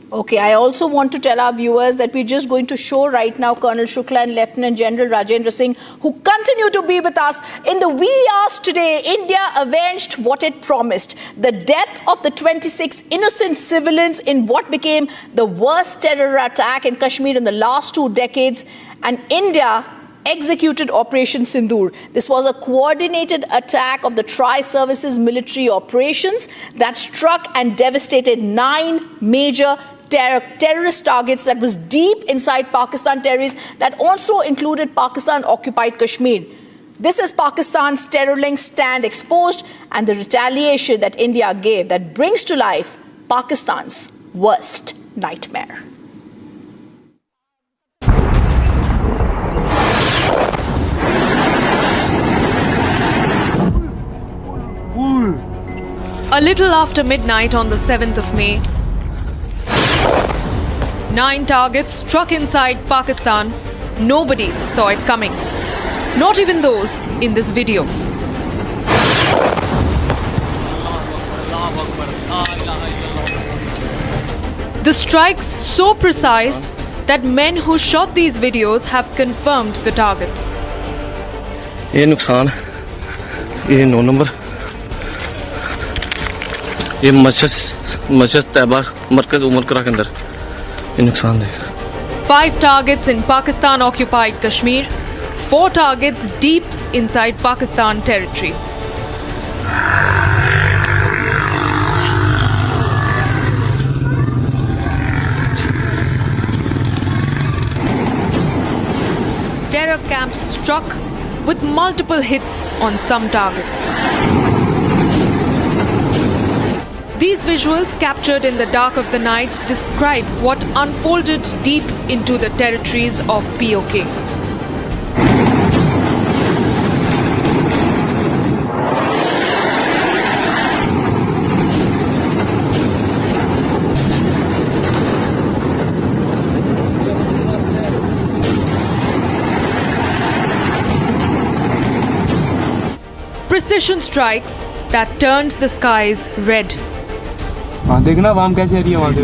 Okay, I also want to tell our viewers that we're just going to show right now Colonel Shukla and Lieutenant General Rajendra Singh, who continue to be with us. In the wee hours today, India avenged what it promised. The death of the 26 innocent civilians in what became the worst terror attack in Kashmir in the last 2 decades. And India executed Operation Sindoor. This was a coordinated attack of the Tri-Services military operations that struck and devastated 9 major terrorist targets that was deep inside Pakistan territories that also included Pakistan-occupied Kashmir. This is Pakistan's terror-linked stand exposed and the retaliation that India gave that brings to life Pakistan's worst nightmare.
A little after midnight on the 7th of May, 9 targets struck inside Pakistan. Nobody saw it coming. Not even those in this video. The strikes so precise that men who shot these videos have confirmed the targets.
ये नुकसान ये 9 number ये मस्जिद तैयबा मरकज उमर करा के अंदर ये नुकसान है
5 targets in Pakistan-occupied Kashmir, 4 targets deep inside Pakistan territory. Terror camps struck with multiple hits on some targets. These visuals captured in the dark of the night describe what unfolded deep into the territories of PoK. Precision strikes that turned the skies red.
हाँ देखना वाम कैसे आ रही है वहाँ से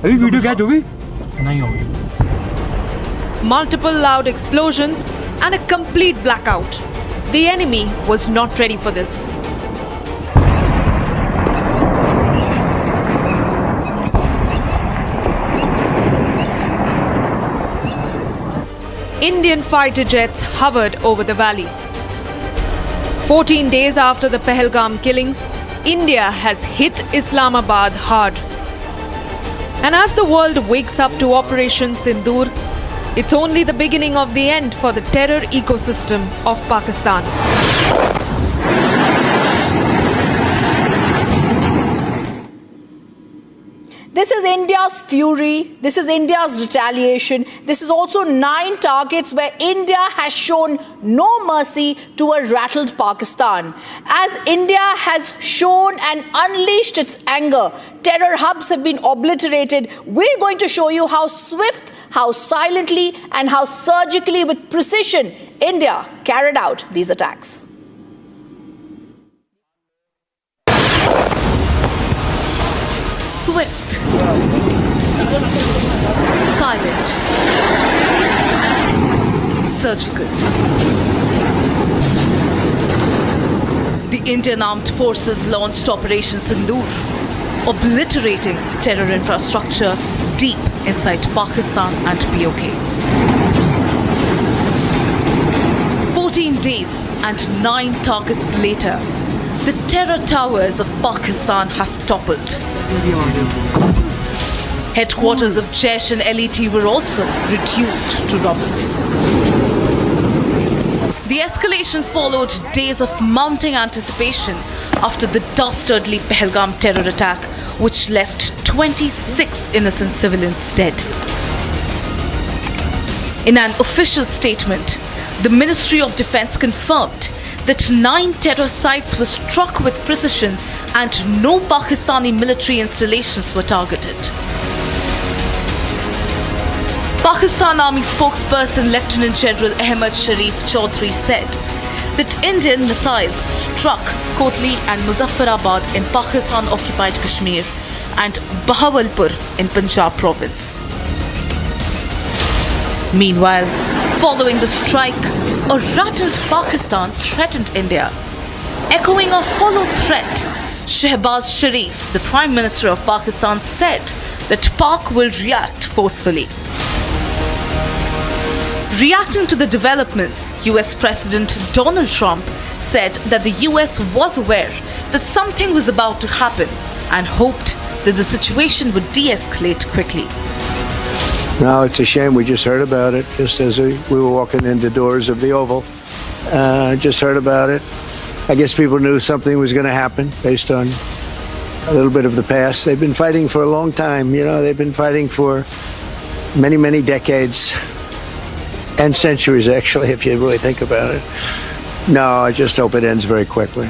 अभी video catch होगी नहीं होगी
Multiple loud explosions and a complete blackout. The enemy was not ready for this. Indian fighter jets hovered over the valley. 14 days after the Pahalgam killings, India has hit Islamabad hard. And as the world wakes up to Operation Sindoor, it's only the beginning of the end for the terror ecosystem of Pakistan.
This is India's fury. This is India's retaliation. This is also 9 targets where India has shown no mercy to a rattled Pakistan. As India has shown and unleashed its anger, terror hubs have been obliterated. We're going to show you how swift, how silently, and how surgically with precision India carried out these attacks.
Swift, silent, surgical. The Indian Armed Forces launched Operation Sindoor, obliterating terror infrastructure deep inside Pakistan and PoK. 14 days and 9 targets later, the terror towers of Pakistan have toppled. Headquarters of Jaish and LET were also reduced to rubble. The escalation followed days of mounting anticipation after the dastardly Pahalgam terror attack, which left 26 innocent civilians dead. In an official statement, the Ministry of Defence confirmed that 9 terror sites were struck with precision and no Pakistani military installations were targeted. Pakistan Army spokesperson Lieutenant General Ahmad Sharif Chaudhry said that Indian missiles struck Kotli and Muzaffarabad in Pakistan-occupied Kashmir and Bahawalpur in Punjab province. Meanwhile, following the strike, a rattled Pakistan threatened India. Echoing a hollow threat, Shehbaz Sharif, the Prime Minister of Pakistan, said that PoK will react forcefully. Reacting to the developments, US President Donald Trump said that the US was aware that something was about to happen
and hoped that the situation would de-escalate quickly.
No, it's a shame. We just heard about it just as we were walking in the doors of the Oval. Just heard about it. I guess people knew something was going to happen based on a little bit of the past. They've been fighting for a long time. You know, they've been fighting for many, many decades and centuries, actually, if you really think about it. No, I just hope it ends very quickly.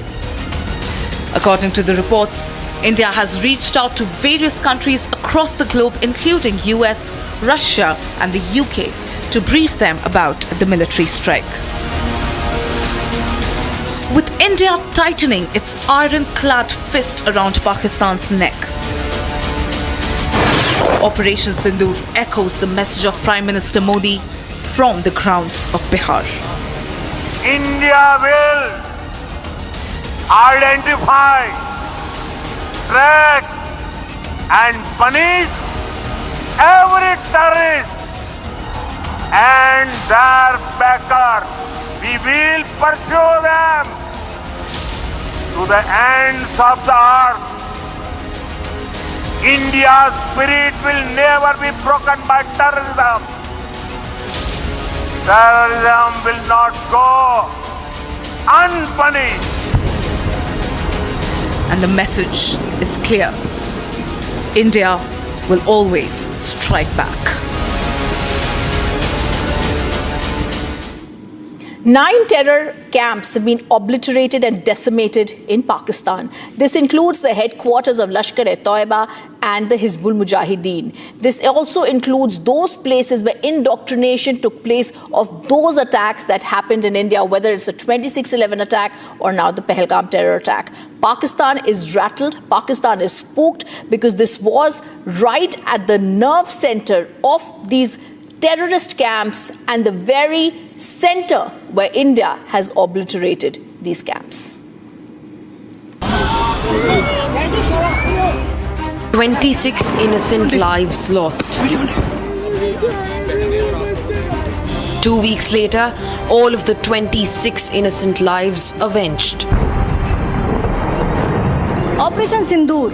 According to the reports, India has reached out to various countries across the globe, including US, Russia and the UK, to brief them about the military strike. With India tightening its ironclad fist around Pakistan's neck. Operation Sindoor echoes the message of Prime Minister Modi from the grounds of Bihar.
India will identify, track and punish every terrorist and their backer. We will pursue them to the ends of the earth. India's spirit will never be broken by terrorism. Terrorism will not go unpunished.
And the message is clear. India will always strike back.
9 terror camps have been obliterated and decimated in Pakistan. This includes the headquarters of Lashkar-e-Toiba and the Hizbul Mujahideen. This also includes those places where indoctrination took place of those attacks that happened in India, whether it's the 26/11 attack or now the Pahalgam terror attack. Pakistan is rattled, Pakistan is spooked, because this was right at the nerve center of these terrorist camps and the very center where India has obliterated these camps.
26 innocent lives lost. 2 weeks later, all of the 26 innocent lives avenged.
Operation Sindoor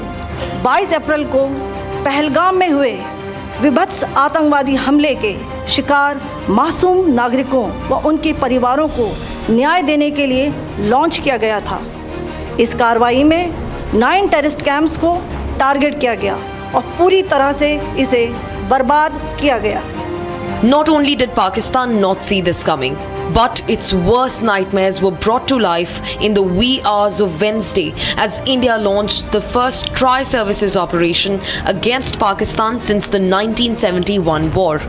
22 अप्रैल को पहलगाम में हुए विभत्स आतंकवादी हमले के शिकार मासूम नागरिकों व उनके परिवारों को न्याय देने के लिए लॉन्च किया गया था। इस कार्रवाई में 9 टेररिस्ट कैंप्स को टारगेट किया गया और पूरी तरह से इसे बर्बाद किया गया।
Not only did Pakistan not see this coming, but its worst nightmares were brought to life in the wee hours of Wednesday as India launched the first tri-services operation against Pakistan since the 1971 war.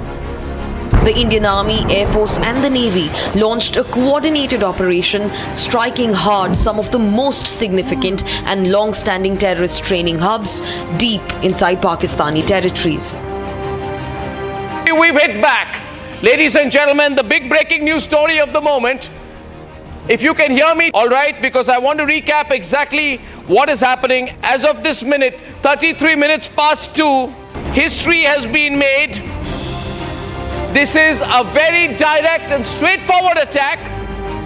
The Indian Army, Air Force and the Navy launched a coordinated operation striking hard some of the most significant and long-standing terrorist training hubs deep inside Pakistani territories.
We've hit back. Ladies and gentlemen, the big breaking news story of the moment. If you can hear me, all right, because I want to recap exactly what is happening. As of this minute, 33 minutes past 2, history has been made. This is a very direct and straightforward attack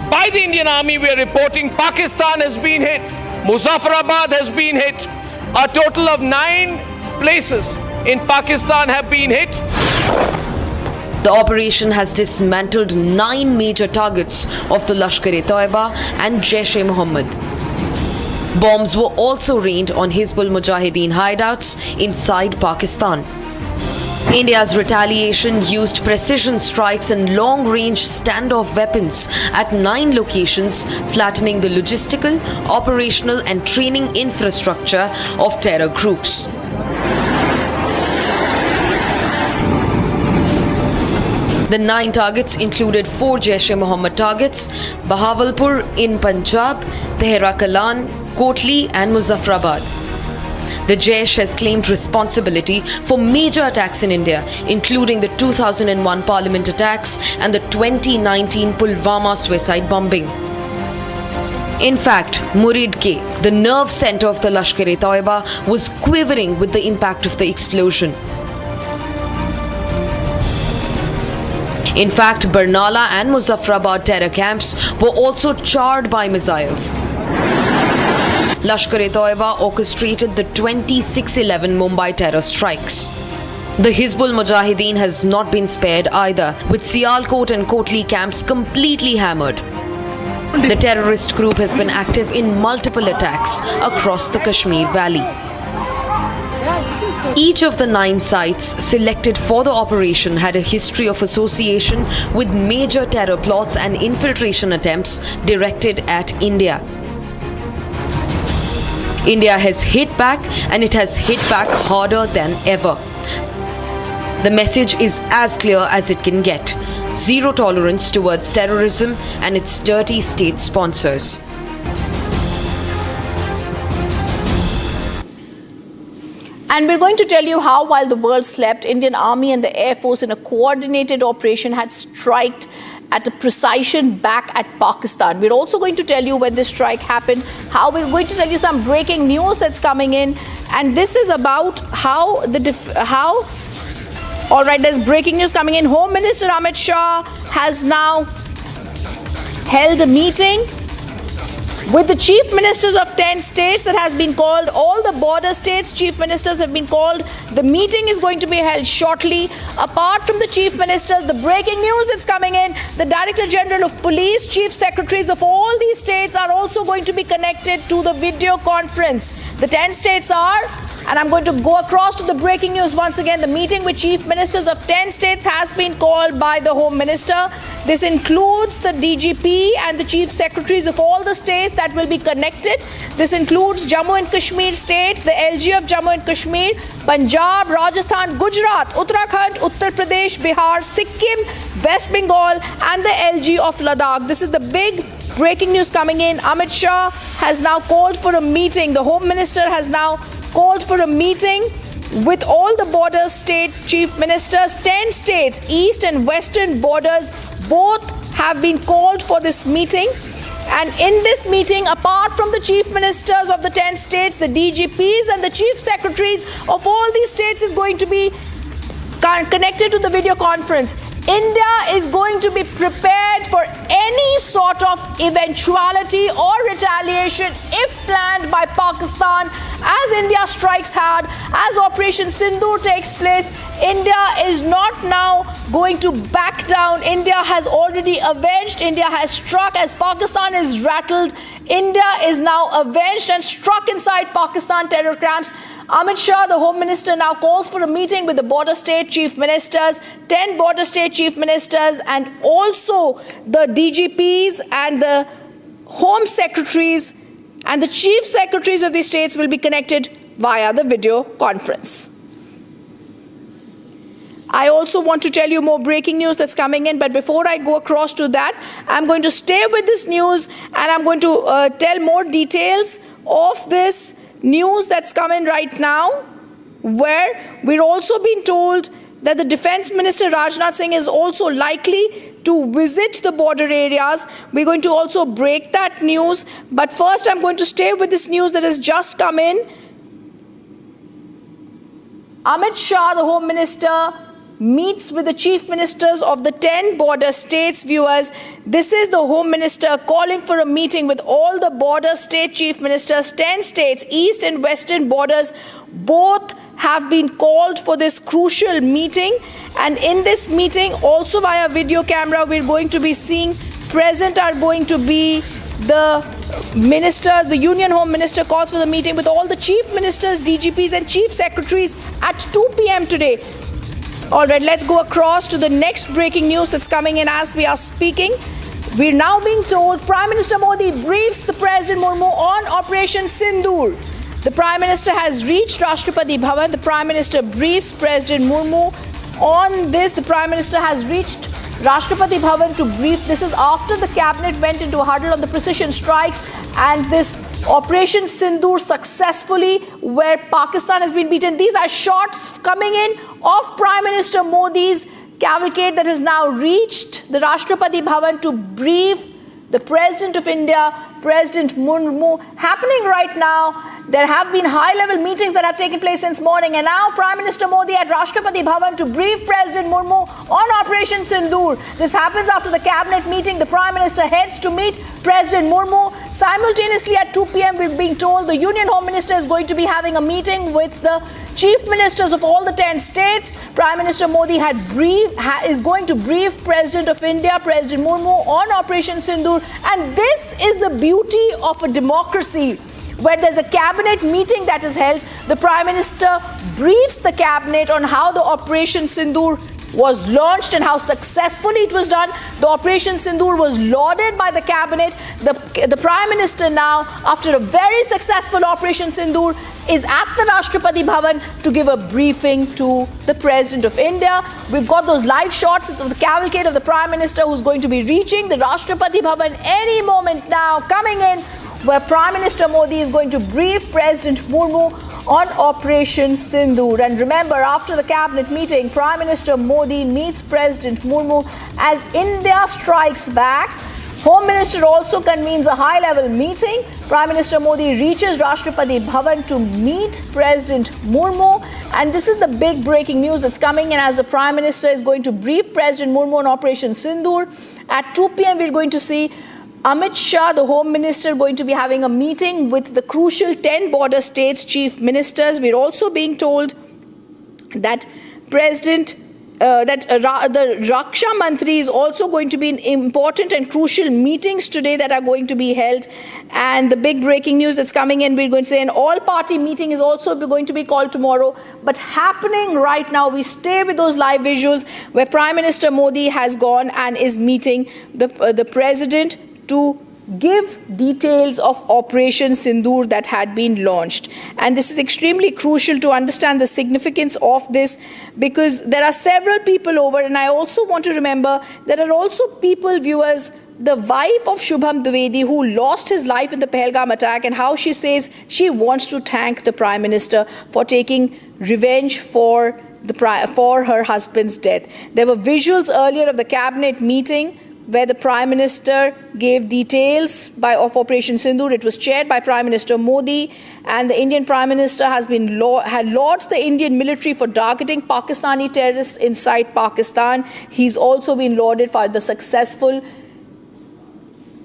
by the Indian Army. We are reporting Pakistan has been hit. Muzaffarabad has been hit. A total of 9 places in Pakistan have been hit.
The operation has dismantled 9 major targets of the Lashkar-e-Toiba and Jaish-e-Mohammed. Bombs were also rained on Hizbul Mujahideen hideouts inside Pakistan. India's retaliation used precision strikes and long-range standoff weapons at 9 locations, flattening the logistical, operational and training infrastructure of terror groups. The 9 targets included 4 Jaish-e-Mohammed targets, Bahawalpur in Punjab, Tehra Kalan, Kotli and Muzaffarabad. The Jaish has claimed responsibility for major attacks in India, including the 2001 Parliament attacks and the 2019 Pulwama suicide bombing. In fact, Muridke, the nerve center of the Lashkar-e-Toiba, was quivering with the impact of the explosion. In fact, Barnala and Muzaffarabad terror camps were also charred by missiles. Lashkar-e-Toiba orchestrated the 26/11 Mumbai terror strikes. The Hizbul Mujahideen has not been spared either, with Sialkot and Kotli camps completely hammered. The terrorist group has been active in multiple attacks across the Kashmir Valley. Each of the 9 sites selected for the operation had a history of association with major terror plots and infiltration attempts directed at India. India has hit back, and it has hit back harder than ever. The message is as clear as it can get: zero tolerance towards terrorism and its dirty state sponsors.
And we're going to tell you how, while the world slept, Indian Army and the Air Force in a coordinated operation had striked at a precision back at Pakistan. We're also going to tell you when this strike happened, how we're going to tell you some breaking news that's coming in. And this is about how all right, there's breaking news coming in. Home Minister Amit Shah has now held a meeting with the chief ministers of 10 states that has been called. All the border states chief ministers have been called. The meeting is going to be held shortly. Apart from the chief ministers, the breaking news that's coming in, the Director General of Police, chief secretaries of all these states are also going to be connected to the video conference. The 10 states are, and I'm going to go across to the breaking news once again. The meeting with chief ministers of 10 states has been called by the Home Minister. This includes the DGP and the chief secretaries of all the states that will be connected. This includes Jammu and Kashmir state, the LG of Jammu and Kashmir, Punjab, Rajasthan, Gujarat, Uttarakhand, Uttar Pradesh, Bihar, Sikkim, West Bengal, and the LG of Ladakh. This is the big breaking news coming in. Amit Shah has now called for a meeting. The Home Minister has now called for a meeting with all the border state chief ministers. 10 states, east and western borders, both have been called for this meeting. And in this meeting, apart from the chief ministers of the 10 states, the DGPs and the chief secretaries of all these states is going to be connected to the video conference. India is going to be prepared for any sort of eventuality or retaliation if planned by Pakistan. As India strikes hard, as Operation Sindoor takes place, India is not now going to back down. India has already avenged. India has struck. As Pakistan is rattled, India is now avenged and struck inside Pakistan terror camps. Amit Shah, the Home Minister, now calls for a meeting with the border state chief ministers, 10 border state chief ministers, and also the DGPs and the Home Secretaries and the chief secretaries of these states will be connected via the video conference. I also want to tell you more breaking news that's coming in, but before I go across to that, I'm going to stay with this news and I'm going to tell more details of this news that's coming right now, where we're also being told that the Defense Minister Rajnath Singh is also likely to visit the border areas. We're going to also break that news, but first I'm going to stay with this news that has just come in. Amit Shah, the Home Minister, meets with the chief ministers of the 10 border states. Viewers, this is the Home Minister calling for a meeting with all the border state chief ministers. 10 states, east and western borders, both have been called for this crucial meeting. And in this meeting, also via video camera, we're going to be seeing present are going to be the minister. The Union Home Minister calls for the meeting with all the chief ministers, DGPs and chief secretaries at 2 p.m. today. All right, let's go across to the next breaking news that's coming in as we are speaking. We're now being told Prime Minister Modi briefs the President Murmu on Operation Sindoor. The Prime Minister has reached Rashtrapati Bhavan. The Prime Minister briefs President Murmu on this. The Prime Minister has reached Rashtrapati Bhavan to brief. This is after the cabinet went into a huddle on the precision strikes and this Operation Sindoor successfully, where Pakistan has been beaten. These are shots coming in of Prime Minister Modi's cavalcade that has now reached the Rashtrapati Bhavan to brief the President of India, President Murmu, happening right now there have been high-level meetings that have taken place since morning, and now Prime Minister Modi at Rashtrapati Bhavan to brief President Murmu on Operation Sindoor. This happens after the cabinet meeting. The Prime Minister heads to meet President Murmu. Simultaneously at 2 p.m. we're being told the Union Home Minister is going to be having a meeting with the chief ministers of all the 10 states. Prime Minister Modi is going to brief President of India, President Murmu, on Operation Sindoor. And this is the beauty of a democracy, where there's a cabinet meeting that is held. The Prime Minister briefs the cabinet on how the Operation Sindoor was launched and how successfully it was done. The Operation Sindoor was lauded by the cabinet. The Prime Minister now, after a very successful Operation Sindoor, is at the Rashtrapati Bhavan to give a briefing to the President of India. We've got those live shots of the cavalcade of the Prime Minister, who's going to be reaching the Rashtrapati Bhavan any moment now, coming in, where Prime Minister Modi is going to brief President Murmu on Operation Sindoor. And remember, after the cabinet meeting, Prime Minister Modi meets President Murmu as India strikes back. Home Minister also convenes a high-level meeting. Prime Minister Modi reaches Rashtrapati Bhavan to meet President Murmu. And this is the big breaking news that's coming in as the Prime Minister is going to brief President Murmu on Operation Sindoor. At 2 p.m. we're going to see Amit Shah, the Home Minister, going to be having a meeting with the crucial 10 border states' chief ministers. We're also being told that the Raksha Mantri is also going to be in important and crucial meetings today that are going to be held. And the big breaking news that's coming in, we're going to say an all-party meeting is also going to be called tomorrow. But happening right now, we stay with those live visuals where Prime Minister Modi has gone and is meeting the President to give details of Operation Sindoor that had been launched. And this is extremely crucial to understand the significance of this, because there are several people over, and I also want to remember there are also people, viewers, the wife of Shubham Dwivedi, who lost his life in the Pahalgam attack, and how she says she wants to thank the Prime Minister for taking revenge for her husband's death. There were visuals earlier of the cabinet meeting where the Prime Minister gave details of Operation Sindoor. It was chaired by Prime Minister Modi, and the Indian Prime Minister had lauded the Indian military for targeting Pakistani terrorists inside Pakistan. He's also been lauded for the successful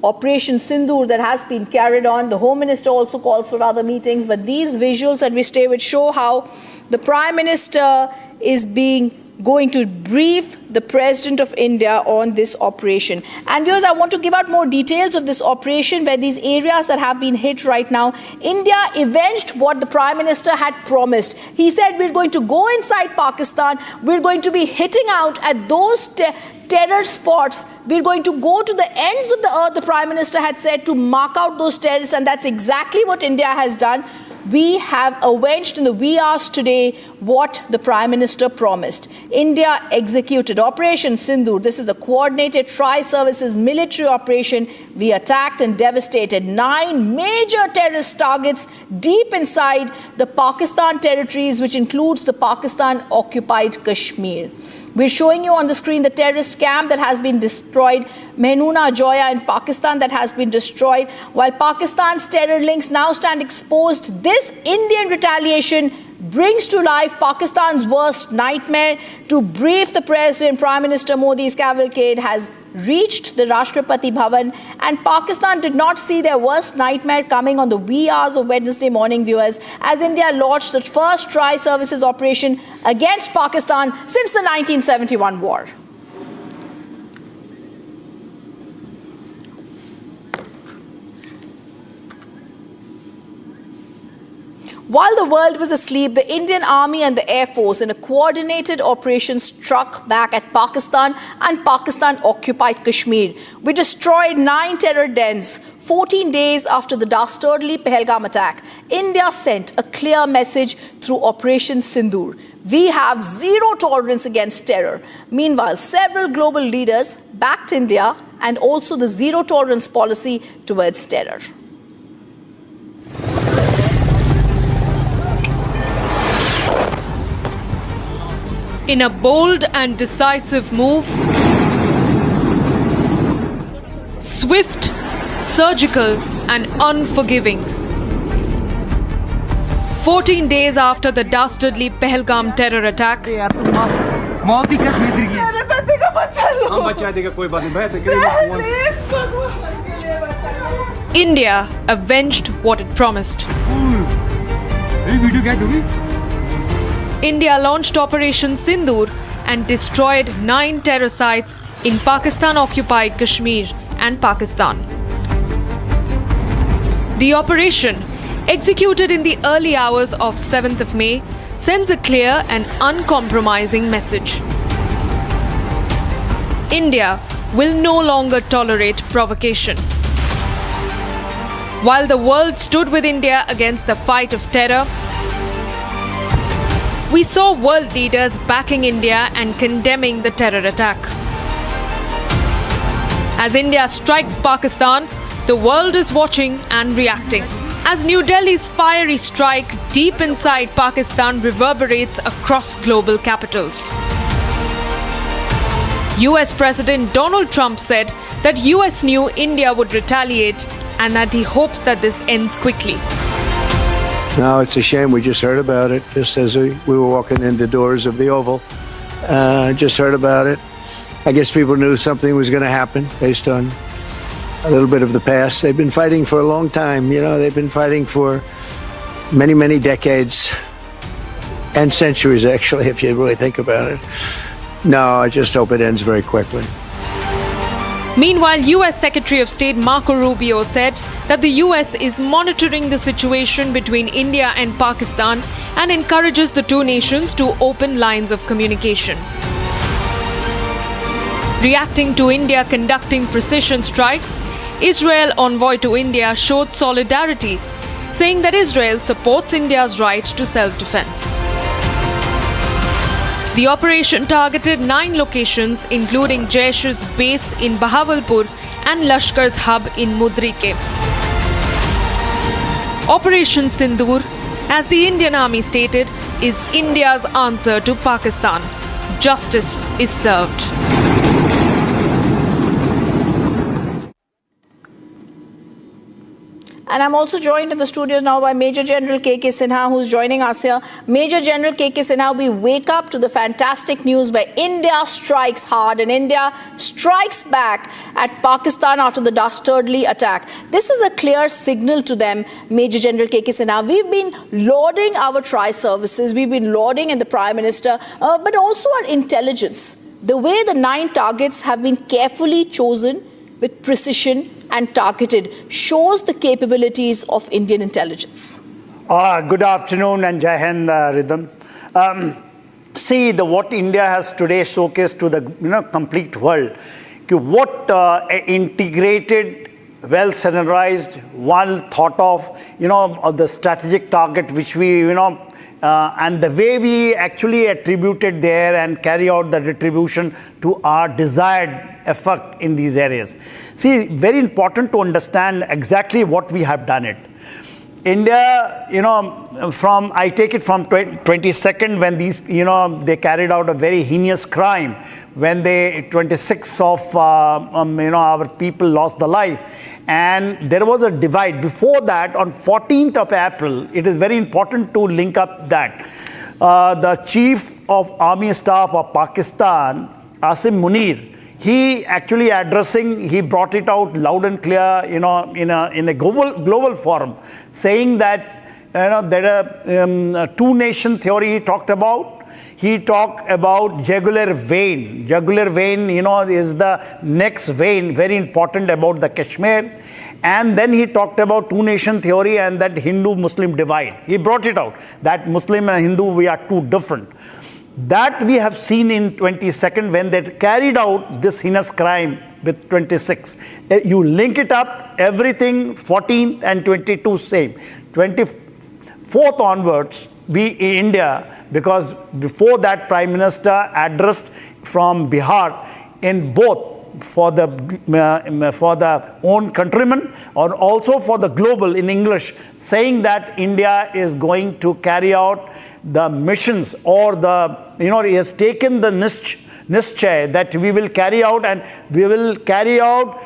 Operation Sindoor that has been carried on. The Home Minister also calls for other meetings, but these visuals that we stay with show how the Prime Minister is going to brief the President of India on this operation. And viewers, I want to give out more details of this operation, where these areas that have been hit right now, India avenged what the Prime Minister had promised. He said, we're going to go inside Pakistan, we're going to be hitting out at those terror spots, we're going to go to the ends of the earth, the Prime Minister had said, to mark out those terrorists, and that's exactly what India has done. We have avenged in the wee hours today what the Prime Minister promised. India executed Operation Sindoor. This is the coordinated tri-services military operation. We attacked and devastated 9 major terrorist targets deep inside the Pakistan territories, which includes the Pakistan-occupied Kashmir. We're showing you on the screen the terrorist camp that has been destroyed, Mehnoona Joya in Pakistan that has been destroyed. While Pakistan's terror links now stand exposed, this Indian retaliation brings to life Pakistan's worst nightmare. To brief the President, Prime Minister Modi's cavalcade has reached the Rashtrapati Bhavan, and Pakistan did not see their worst nightmare coming on the wee hours of Wednesday morning, viewers, as India launched the first tri-services operation against Pakistan since the 1971 war. While the world was asleep, the Indian Army and the Air Force in a coordinated operation struck back at Pakistan and Pakistan-occupied Kashmir. We destroyed 9 terror dens 14 days after the dastardly Pahalgam attack. India sent a clear message through Operation Sindoor. We have zero tolerance against terror. Meanwhile, several global leaders backed India and also the zero tolerance policy towards terror.
In a bold and decisive move, swift, surgical, and unforgiving, 14 days after the dastardly Pahalgam terror attack, India avenged what it promised. India launched Operation Sindoor and destroyed 9 terror sites in Pakistan-occupied Kashmir and Pakistan. The operation, executed in the early hours of 7th of May, sends a clear and uncompromising message. India will no longer tolerate provocation. While the world stood with India against the fight of terror, we saw world leaders backing India and condemning the terror attack. As India strikes Pakistan, the world is watching and reacting. As New Delhi's fiery strike deep inside Pakistan reverberates across global capitals. US President Donald Trump said that US knew India would retaliate and that he hopes that this ends quickly.
No, it's a shame. We just heard about it just as we were walking in the doors of the Oval. Just heard about it. I guess people knew something was going to happen based on a little bit of the past. They've been fighting for a long time. You know, they've been fighting for many, many decades and centuries, actually, if you really think about it. No, I just hope it ends very quickly.
Meanwhile, US Secretary of State Marco Rubio said that the US is monitoring the situation between India and Pakistan and encourages the two nations to open lines of communication. Reacting to India conducting precision strikes, Israel envoy to India showed solidarity, saying that Israel supports India's right to self-defense. The operation targeted 9 locations, including Jaish's base in Bahawalpur and Lashkar's hub in Mudrike. Operation Sindoor, as the Indian Army stated, is India's answer to Pakistan. Justice is served.
And I'm also joined in the studios now by Major General KK Sinha, who's joining us here. Major General KK Sinha, we wake up to the fantastic news where India strikes hard and India strikes back at Pakistan after the dastardly attack. This is a clear signal to them, Major General KK Sinha. We've been lauding our tri-services, we've been lauding in the Prime Minister, but also our intelligence. The way the 9 targets have been carefully chosen with precision and targeted shows the capabilities of Indian intelligence.
Good afternoon and Jai Hind, Rhythm. See, what India has today showcased to the complete world, what integrated, well scenarized, well thought of, the strategic target which we, and the way we actually attributed there and carry out the retribution to our desired effect in these areas. See, very important to understand exactly what we have done it. India, I take it from 22nd when these, they carried out a very heinous crime when 26 of, our people lost their life. And there was a divide. Before that, on 14th of April, it is very important to link up that. The Chief of Army Staff of Pakistan, Asim Munir, he actually he brought it out loud and clear, in a global forum, saying that, that two-nation theory he talked about. He talked about jugular vein. Jugular vein, is the next vein, very important about the Kashmir. And then he talked about two-nation theory and that Hindu-Muslim divide. He brought it out, that Muslim and Hindu, we are two different. That we have seen in 22nd when they carried out this heinous crime with 26. You link it up, everything 14th and 22 same. 24th onwards, we in India, because before that Prime Minister addressed from Bihar in both for the own countrymen or also for the global in English, saying that India is going to carry out the missions or he has taken the niche nischay, that we will carry out, and we will carry out,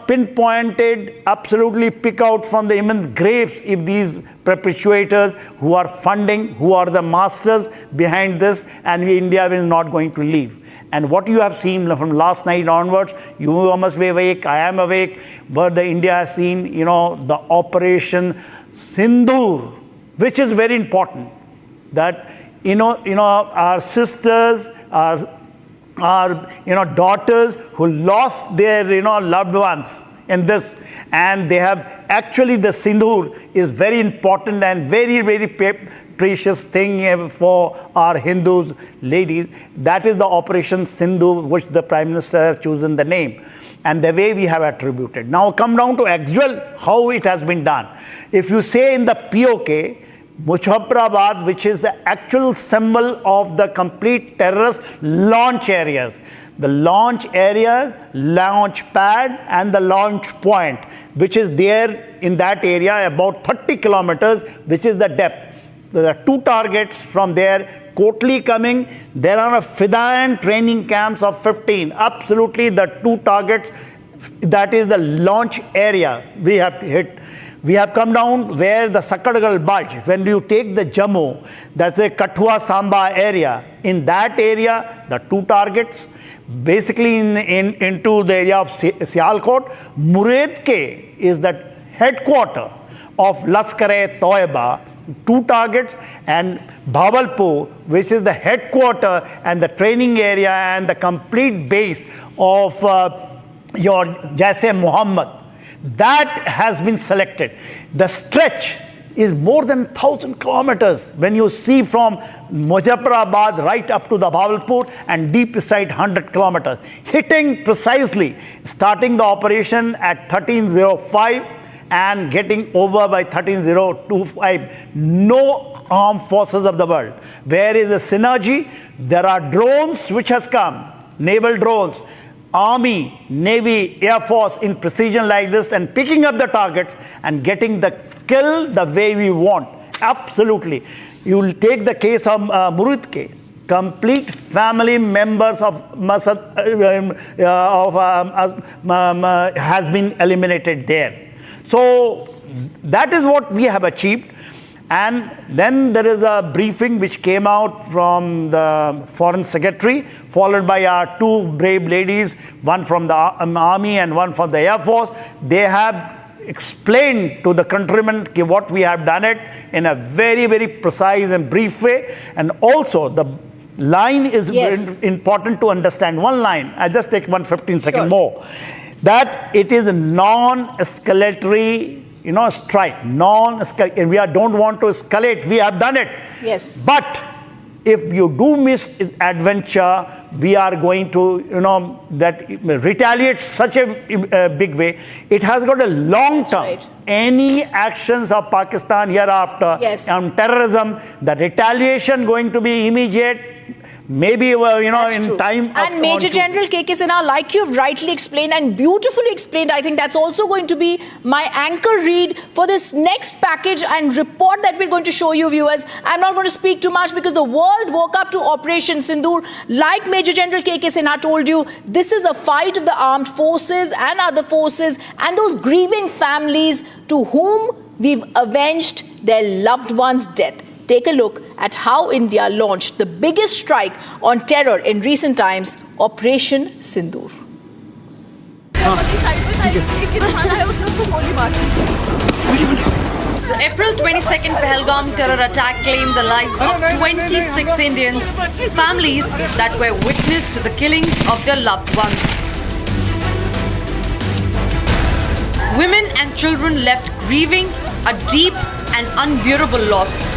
pinpointed, absolutely pick out from the immense graves if these perpetuators who are funding, who are the masters behind this, and India is not going to leave. And what you have seen from last night onwards, you must be awake, I am awake, but the India has seen, the Operation Sindoor, which is very important. That, our sisters, our daughters who lost their, loved ones in this, and they have actually, the Sindoor is very important and very, very precious thing for our Hindus, ladies. That is the Operation Sindoor, which the Prime Minister has chosen the name, and the way we have attributed. Now come down to actual, how it has been done. If you say in the PoK, Muzaffarabad, which is the actual symbol of the complete terrorist launch areas. The launch area, launch pad, and the launch point, which is there in that area about 30 kilometers, which is the depth. There are 2 targets from there, Kotli coming. There are Fidan training camps of 15. Absolutely the 2 targets, that is the launch area we have to hit. We have come down where the Sakadagal Budge, when you take the Jammu, that's a Kathua Samba area. In that area, the 2 targets, basically into the area of Sialkot. Muredke is the headquarter of Laskar-e-Toiba, 2 targets, and Bhavalpur, which is the headquarter and the training area and the complete base of your Jaise Muhammad. That has been selected. The stretch is more than 1,000 kilometers when you see from Muzaffarabad right up to the Bhavalpur and deep beside 100 kilometers. Hitting precisely, starting the operation at 13:05 and getting over by 13:25. No armed forces of the world. Where is the synergy? There are drones which has come, naval drones. Army, Navy, Air Force in precision like this, and picking up the targets and getting the kill the way we want. Absolutely. You will take the case of Murudke. Complete family members of has been eliminated there. So that is what we have achieved. And then there is a briefing which came out from the Foreign Secretary, followed by our 2 brave ladies, one from the Army and one from the Air Force. They have explained to the countrymen what we have done it in a very, very precise and brief way. And also the line is important to understand. One line, I'll just take 15 more. That it is a non-escalatory strike, we don't want to escalate. We have done it.
Yes.
But if you do miss adventure, we are going to, that retaliate such a big way. It has got a long term. Right. Any actions of Pakistan hereafter on terrorism, the retaliation going to be immediate. Maybe, in
true.
time.
And Major General KK Sinha, like you've rightly explained and beautifully explained, I think that's also going to be my anchor read for this next package and report that we're going to show you, viewers. I'm not going to speak too much because the world woke up to Operation Sindoor. Like Major General KK Sinha told you, this is a fight of the armed forces and other forces and those grieving families to whom we've avenged their loved ones' death. Take a look at how India launched the biggest strike on terror in recent times, Operation Sindoor.
The April 22nd Pahalgam terror attack claimed the lives of 26 Indians, families that were witness to the killings of their loved ones. Women and children left grieving a deep and unbearable loss.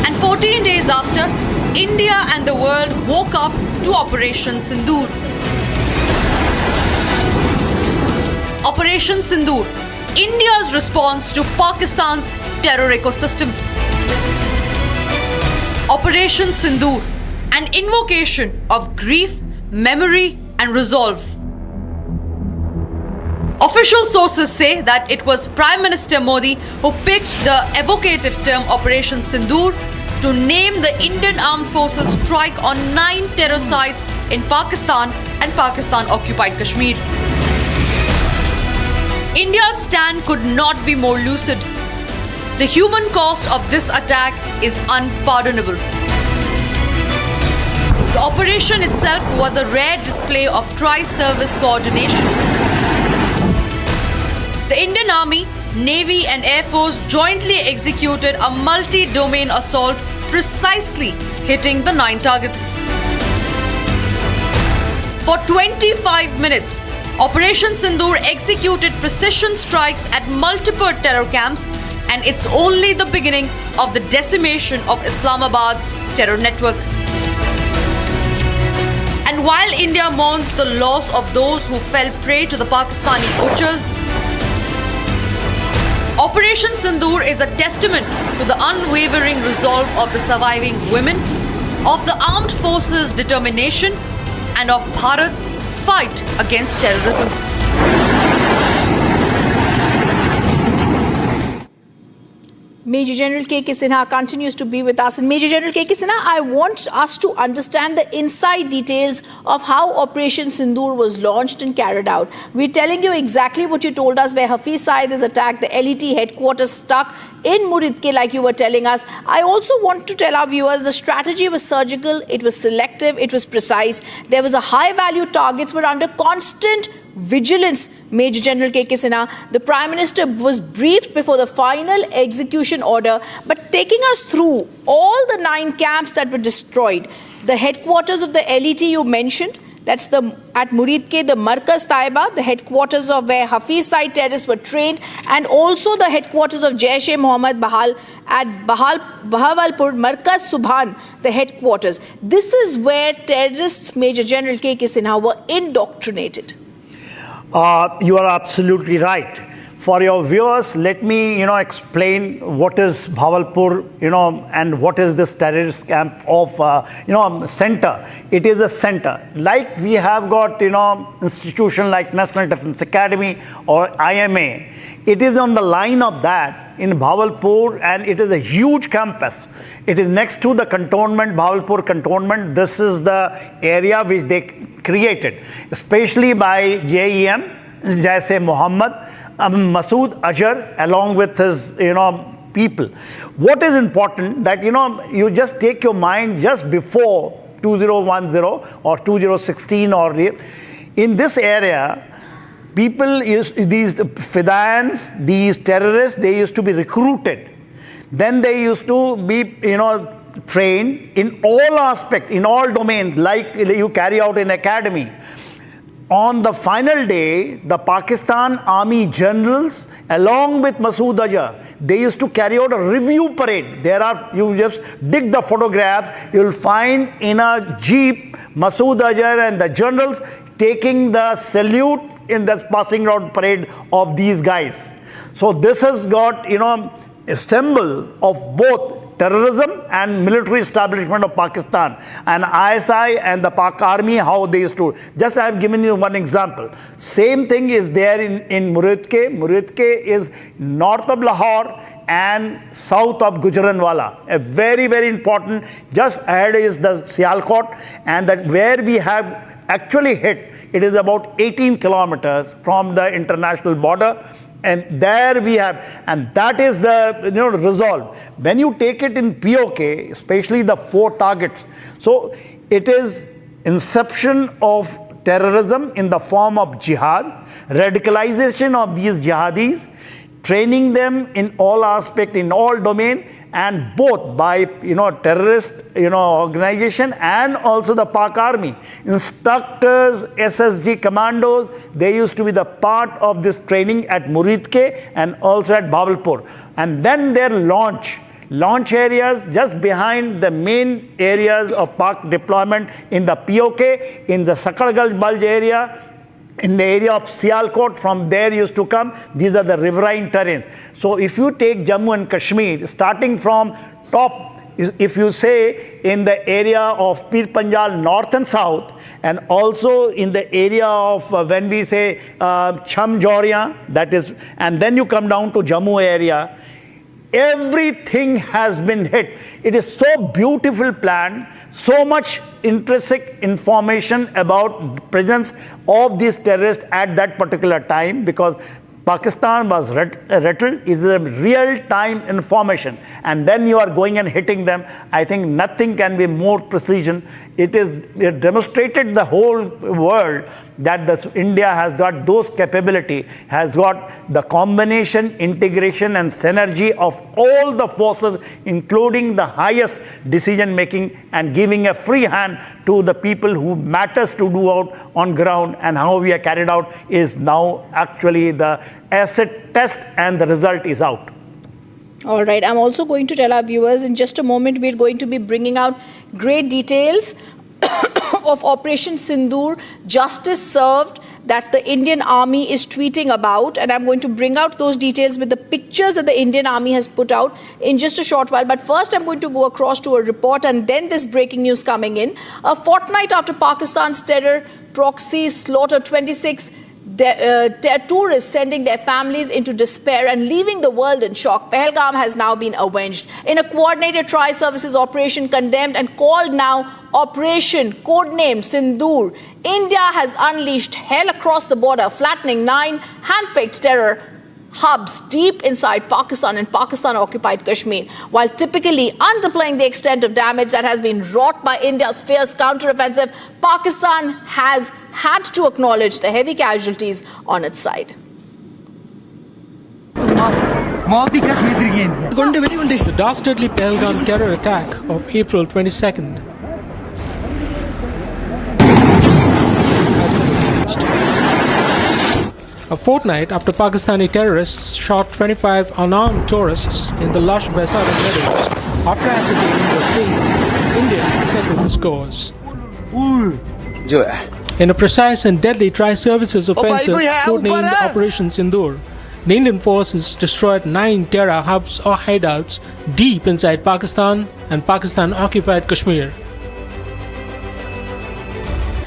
And 14 days after, India and the world woke up to Operation Sindoor. Operation Sindoor, India's response to Pakistan's terror ecosystem. Operation Sindoor, an invocation of grief, memory and resolve. Official sources say that it was Prime Minister Modi who picked the evocative term Operation Sindoor to name the Indian Armed Forces strike on 9 terror sites in Pakistan and Pakistan-occupied Kashmir. India's stand could not be more lucid. The human cost of this attack is unpardonable. The operation itself was a rare display of tri-service coordination. The Indian Army, Navy and Air Force jointly executed a multi-domain assault, precisely hitting the 9 targets. For 25 minutes, Operation Sindoor executed precision strikes at multiple terror camps, and it's only the beginning of the decimation of Islamabad's terror network. And while India mourns the loss of those who fell prey to the Pakistani butchers, Operation Sindoor is a testament to the unwavering resolve of the surviving women, of the armed forces' determination, and of Bharat's fight against terrorism.
Major General K.K. Sinha continues to be with us. And Major General K.K. Sinha, I want us to understand the inside details of how Operation Sindoor was launched and carried out. We're telling you exactly what you told us, where Hafiz Saeed is attacked, the LET headquarters stuck in Muridke, like you were telling us. I also want to tell our viewers the strategy was surgical, it was selective, it was precise. There was a high-value targets were under constant vigilance. Major General K.K. Sinha, the Prime Minister was briefed before the final execution order, but taking us through all the 9 camps that were destroyed, the headquarters of the LET you mentioned, that's at Muridke, the Markaz Taiba, the headquarters of where Hafiz Saeed terrorists were trained, and also the headquarters of Jaish-e-Mohammed at Bahawalpur, Markaz Subhan, the headquarters. This is where terrorists, Major General K.K. Sinha, were indoctrinated.
You are absolutely right. For your viewers, let me, explain what is Bahawalpur, and what is this terrorist camp of, center. It is a center. Like we have got, institution like National Defense Academy or IMA. It is on the line of that in Bahawalpur, and it is a huge campus. It is next to the cantonment, Bahawalpur cantonment. This is the area which they created, especially by JEM, Jaish-e-Mohammed, Masood Azhar, along with his, people. What is important that, you just take your mind just before 2010 or 2016 or in this area, people, these Fidayans, these terrorists, they used to be recruited. Then they used to be, trained in all aspects, in all domains, like you carry out in academy. On the final day, the Pakistan Army generals, along with Masood Azhar, they used to carry out a review parade. You just dig the photograph, you'll find in a jeep, Masood Azhar and the generals taking the salute in the passing out parade of these guys. So this has got, a symbol of both terrorism and military establishment of Pakistan, and ISI and the Pak Army, how they used to. Just I have given you one example. Same thing is there in Muridke. Muridke is north of Lahore and south of Gujranwala. A very, very important. Just ahead is the Sialkot, and that where we have actually hit, it is about 18 kilometers from the international border. And there we have, and that is the resolve. When you take it in PoK, especially the 4 targets, so it is inception of terrorism in the form of jihad, radicalization of these jihadis, training them in all aspects, in all domain, and both by terrorist organization and also the Pak Army. Instructors, SSG commandos, they used to be the part of this training at Muridke and also at Bahawalpur. And then their launch areas just behind the main areas of Pak deployment in the PoK, in the Sakargal Bulge area, in the area of Sialkot. From there used to come, these are the riverine terrains. So if you take Jammu and Kashmir, starting from top, if you say in the area of Pir Panjal north and south, and also in the area of when we say Cham Jauria, that is, and then you come down to Jammu area, everything has been hit. It is so beautiful planned, so much intrinsic information about presence of these terrorists at that particular time, because Pakistan was rattled, is a real-time information, and then you are going and hitting them. I think nothing can be more precision. It demonstrated the whole world that India has got those capability, has got the combination, integration and synergy of all the forces, including the highest decision making, and giving a free hand to the people who matters to do out on ground. And how we are carried out is now actually the asset test, and the result is out.
All right. I'm also going to tell our viewers in just a moment, we're going to be bringing out great details of Operation Sindoor, justice served, that the Indian Army is tweeting about. And I'm going to bring out those details with the pictures that the Indian Army has put out in just a short while. But first, I'm going to go across to a report, and then this breaking news coming in. A fortnight after Pakistan's terror proxies slaughter 26 tourists, sending their families into despair and leaving the world in shock, Pahalgam has now been avenged. In a coordinated tri-services operation condemned and called now Operation codenamed Sindoor, India has unleashed hell across the border, flattening 9 handpicked terror hubs deep inside Pakistan and Pakistan-occupied Kashmir, while typically underplaying the extent of damage that has been wrought by India's fierce counteroffensive. Pakistan has had to acknowledge the heavy casualties on its side.
The dastardly Pahalgam terror attack of April 22nd has been avenged. A fortnight after Pakistani terrorists shot 25 unarmed tourists in the lush Baisara meadows after ascertaining their fate, India settled the scores. In a precise and deadly tri-services offensive codenamed Operation Sindoor, the Indian forces destroyed 9 terror hubs or hideouts deep inside Pakistan and Pakistan-occupied Kashmir.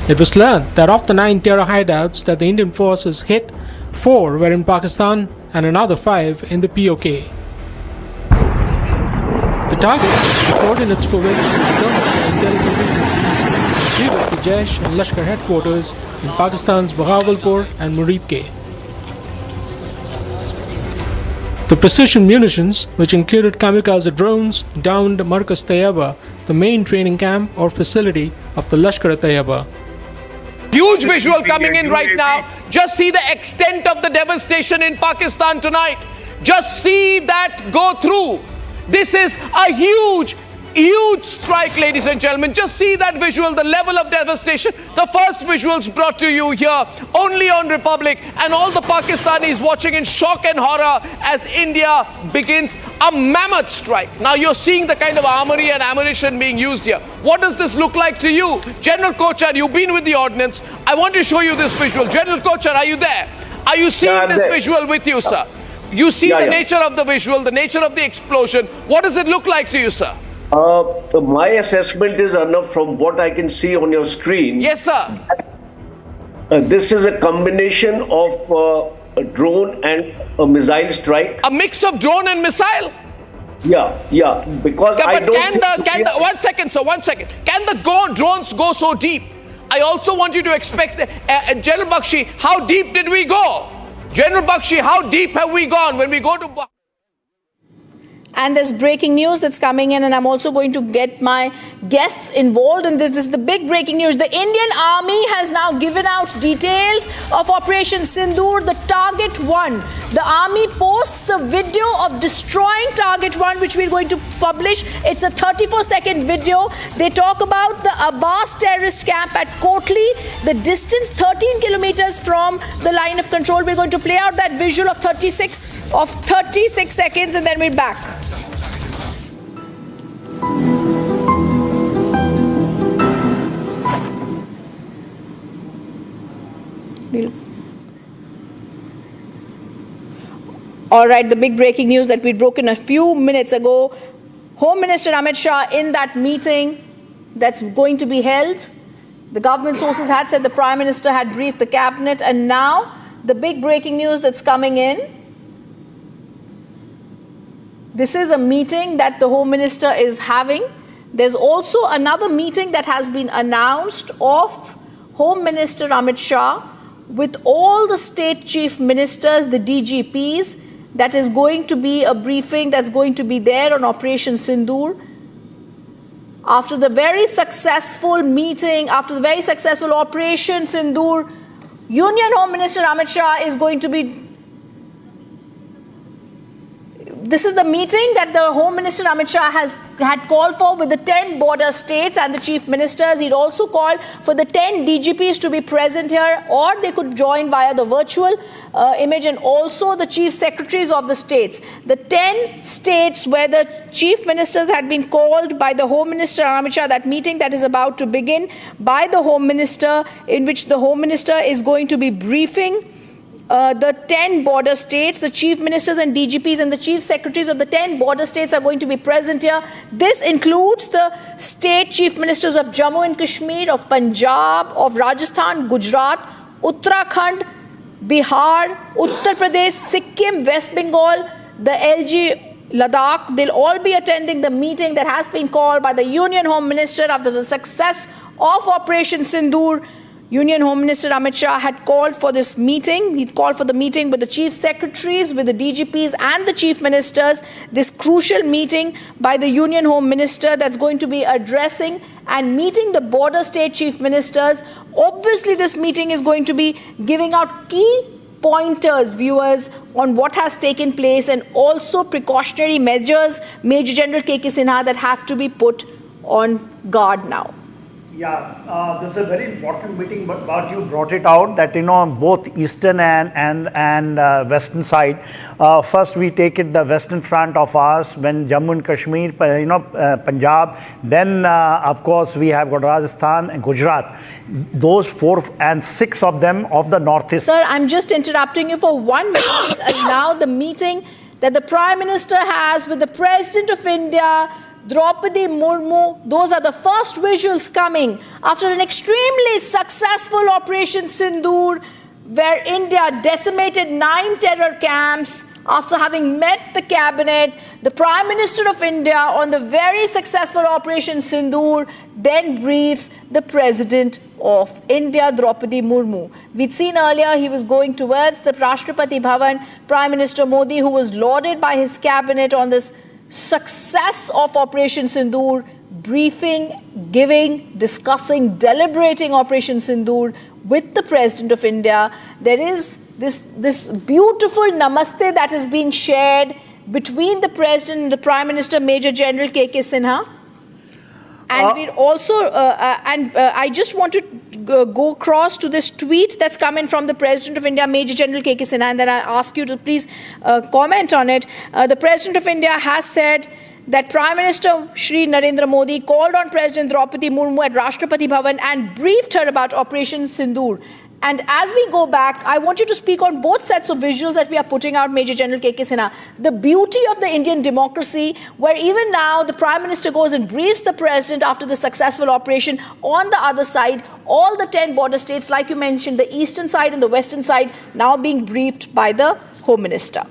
It was learned that of the 9 terror hideouts that the Indian forces hit, 4 were in Pakistan and another 5 in the PoK. The targets, the coordinates for which were determined by intelligence agencies, included the Jaish and Lashkar headquarters in Pakistan's Bahawalpur and Muridke. The precision munitions, which included kamikaze drones, downed Markaz Tayyaba, the main training camp or facility of the Lashkar Tayyaba.
Huge visual coming in right now. Just see the extent of the devastation in Pakistan tonight. Just see that go through. This is a huge strike, ladies and gentlemen. Just see that visual, the level of devastation. The first visuals brought to you here only on Republic, and all the Pakistanis watching in shock and horror as India begins a mammoth strike. Now you're seeing the kind of armory and ammunition being used here. What does this look like to you? General Kochar, you've been with the ordnance. I want to show you this visual. General Kochar, are you there? Are you seeing this visual with you, sir? You see the nature of the visual, the nature of the explosion. What does it look like to you, sir?
My assessment is, Arnav, from what I can see on your screen.
Yes, sir.
This is a combination of a drone and a missile strike.
A mix of drone and missile?
Yeah. Because I don't.
One second, sir. One second. Can the drones go so deep? I also want you to expect General Bakshi, how deep did we go? General Bakshi, how deep have we gone when we go to?
And there's breaking news that's coming in, and I'm also going to get my guests involved in this. This is the big breaking news. The Indian Army has now given out details of Operation Sindoor, the Target 1. The Army posts the video of destroying Target 1, which we're going to publish. It's a 34-second video. They talk about the Abbas terrorist camp at Kotli, the distance 13 kilometers from the line of control. We're going to play out that visual of 36 seconds, and then we're back. All right, the big breaking news that we'd broken a few minutes ago. Home Minister Amit Shah in that meeting that's going to be held. The government sources had said the Prime Minister had briefed the cabinet, and now the big breaking news that's coming in. This is a meeting that the Home Minister is having. There's also another meeting that has been announced of Home Minister Amit Shah with all the state chief ministers, the DGPs. That is going to be a briefing that's going to be there on Operation Sindoor. After the very successful meeting, after the very successful Operation Sindoor, Union Home Minister Amit Shah is going to be... This is the meeting that the Home Minister Amit Shah had called for with the 10 border states and the chief ministers. He'd also called for the 10 DGPs to be present here, or they could join via the virtual image, and also the chief secretaries of the states. The 10 states where the chief ministers had been called by the Home Minister Amit Shah, that meeting that is about to begin by the Home Minister, in which the Home Minister is going to be briefing the 10 border states. The chief ministers and DGPs and the chief secretaries of the 10 border states are going to be present here. This includes the state chief ministers of Jammu and Kashmir, of Punjab, of Rajasthan, Gujarat, Uttarakhand, Bihar, Uttar Pradesh, Sikkim, West Bengal, the LG Ladakh. They'll all be attending the meeting that has been called by the Union Home Minister after the success of Operation Sindoor. Union Home Minister Amit Shah had called for this meeting. He called for the meeting with the chief secretaries, with the DGPs and the chief ministers. This crucial meeting by the Union Home Minister that's going to be addressing and meeting the border state chief ministers. Obviously, this meeting is going to be giving out key pointers, viewers, on what has taken place and also precautionary measures, Major General KK Sinha, that have to be put on guard now.
Yeah, this is a very important meeting, but you brought it out that, both eastern and western side. First, we take it the western front of ours, when Jammu and Kashmir, Punjab. Then, of course, we have got Rajasthan and Gujarat. Those 4 and 6 of them of the northeast.
Sir, I'm just interrupting you for 1 minute. Now the meeting that the Prime Minister has with the President of India, Draupadi Murmu, those are the first visuals coming after an extremely successful Operation Sindoor, where India decimated 9 terror camps. After having met the cabinet, the Prime Minister of India on the very successful Operation Sindoor then briefs the President of India, Draupadi Murmu. We'd seen earlier he was going towards the Rashtrapati Bhavan, Prime Minister Modi, who was lauded by his cabinet on this success of Operation Sindoor, briefing, giving, discussing, deliberating Operation Sindoor with the President of India. There is this beautiful namaste that has been shared between the President and the Prime Minister, Major General KK Sinha. And we'd also, I just want to go across to this tweet that's come in from the President of India, Major General KK Sinha, and then I ask you to please comment on it. The President of India has said that Prime Minister Shri Narendra Modi called on President Draupadi Murmu at Rashtrapati Bhavan and briefed her about Operation Sindoor. And as we go back, I want you to speak on both sets of visuals that we are putting out, Major General KK Sinha. The beauty of the Indian democracy, where even now the Prime Minister goes and briefs the President after the successful operation. On the other side, all the 10 border states, like you mentioned, the eastern side and the western side, now being briefed by the Home Minister.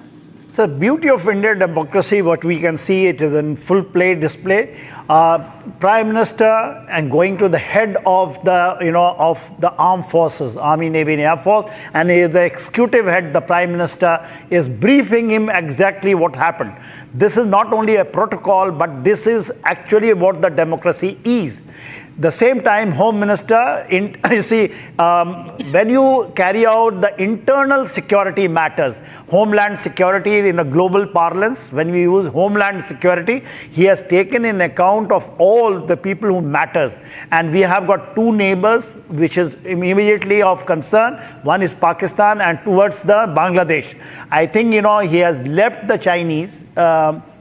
So the beauty of Indian democracy, what we can see, it is in full play display. Prime Minister and going to the head of the armed forces, Army, Navy and Air Force, and he is the executive head, the Prime Minister, is briefing him exactly what happened. This is not only a protocol, but this is actually what the democracy is. The same time, Home Minister, you see, when you carry out the internal security matters, homeland security in a global parlance, when we use homeland security, he has taken in account of all the people who matters. And we have got 2 neighbors, which is immediately of concern. One is Pakistan and towards the Bangladesh. I think, he has left the Chinese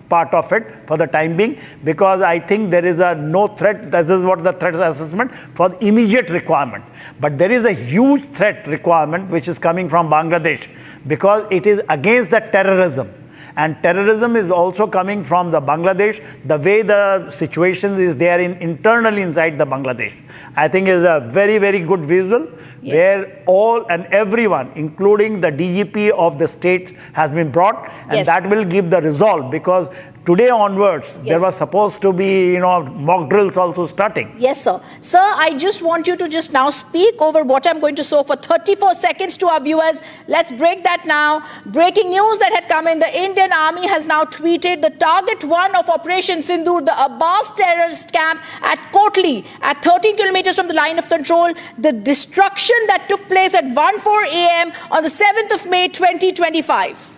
part of it for the time being, because I think there is no threat. This is what the threat assessment for the immediate requirement. But there is a huge threat requirement which is coming from Bangladesh, because it is against the terrorism. And terrorism is also coming from the Bangladesh. The way the situation is there internally inside the Bangladesh, I think is a very, very good visual where all and everyone, including the DGP of the state, has been brought, and that will give the resolve, because today onwards, there was supposed to be, mock drills also starting.
Yes, sir. Sir, I just want you to just now speak over what I'm going to show for 34 seconds to our viewers. Let's break that now. Breaking news that had come in. The Indian Army has now tweeted the target one of Operation Sindoor, the Abbas terrorist camp at Kotli, at 13 kilometers from the line of control. The destruction that took place at 1:04 a.m. on the 7th of May, 2025.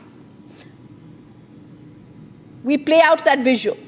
We play out that visual.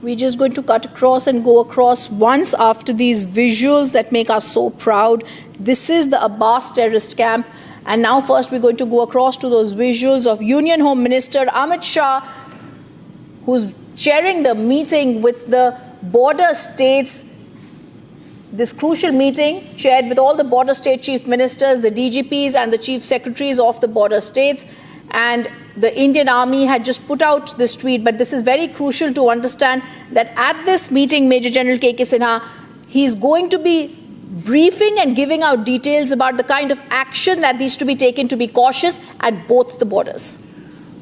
We're just going to cut across and go across once after these visuals that make us so proud. This is the Abbas terrorist camp. And now first we're going to go across to those visuals of Union Home Minister Amit Shah, who's chairing the meeting with the border states. This crucial meeting chaired with all the border state chief ministers, the DGPs and the chief secretaries of the border states. And the Indian Army had just put out this tweet, but this is very crucial to understand that at this meeting, Major General K.K. Sinha, he's going to be briefing and giving out details about the kind of action that needs to be taken to be cautious at both the borders.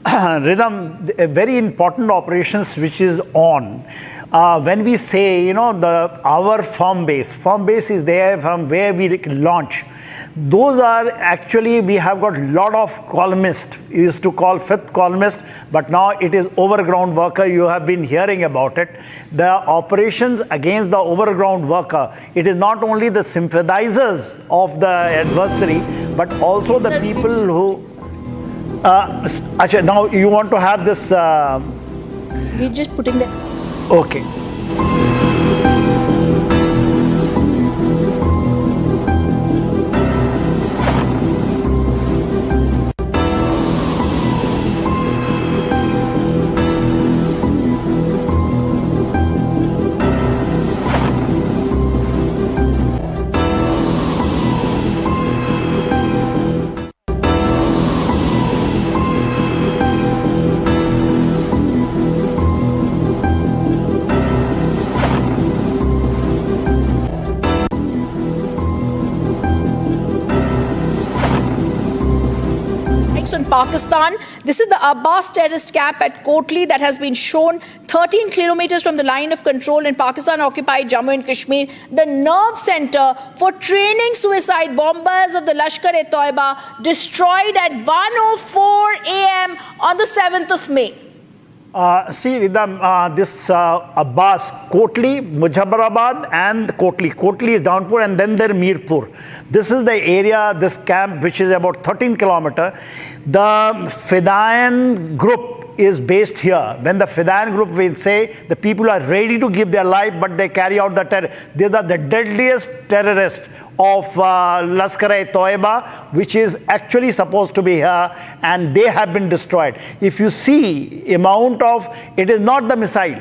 Rhythm, a very important operations which is on. When we say, our firm base is there from where we launch. Those are actually, we have got a lot of columnists. We used to call fifth columnist, but now it is overground worker. You have been hearing about it. The operations against the overground worker, it is not only the sympathizers of the adversary, but also the people who... now you want to have this...
We're just putting the...
Okay.
Pakistan. This is the Abbas terrorist camp at Kotli that has been shown 13 kilometers from the line of control in Pakistan-occupied Jammu and Kashmir, the nerve center for training suicide bombers of the Lashkar-e-Toiba, destroyed at 1:04 a.m. on the 7th of May.
This Abbas, Kotli, Muzaffarabad and Kotli. Kotli is Downpur and then there Mirpur. This is the area, this camp which is about 13 kilometers. The Fedayeen group is based here. When the Fidayan group will say the people are ready to give their life, but they carry out the terror. These are the deadliest terrorists of Lashkar-e-Toiba, which is actually supposed to be here, and they have been destroyed. If you see amount of, it is not the missile.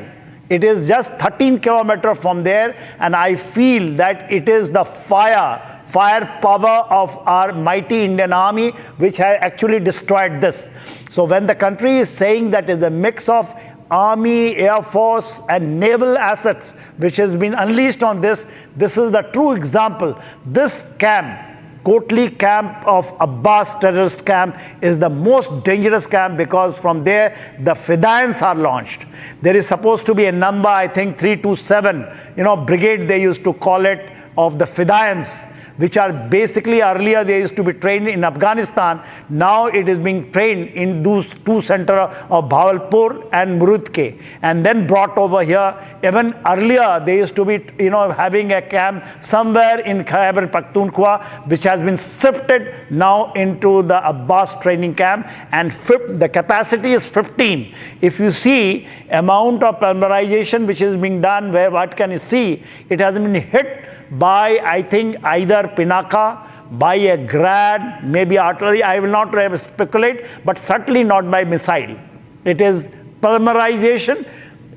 It is just 13 kilometers from there, and I feel that it is the fire power of our mighty Indian army which has actually destroyed this. So when the country is saying that is a mix of army, air force and naval assets which has been unleashed on this, this is the true example. This camp, Kotli camp of Abbas terrorist camp, is the most dangerous camp because from there the Fidayans are launched. There is supposed to be a number, I think 327, brigade they used to call it, of the Fidayans, which are basically earlier they used to be trained in Afghanistan. Now it is being trained in those two centers of Bawalpur and Murudke, and then brought over here. Even earlier they used to be having a camp somewhere in Khyber Pakhtunkhwa, which has been shifted now into the Abbas training camp, and the capacity is 15. If you see amount of polymerization which is being done, where what can you see, it has been hit by, I think, either Pinaka, by a grad, maybe artillery. I will not speculate, but certainly not by missile. It is polymerization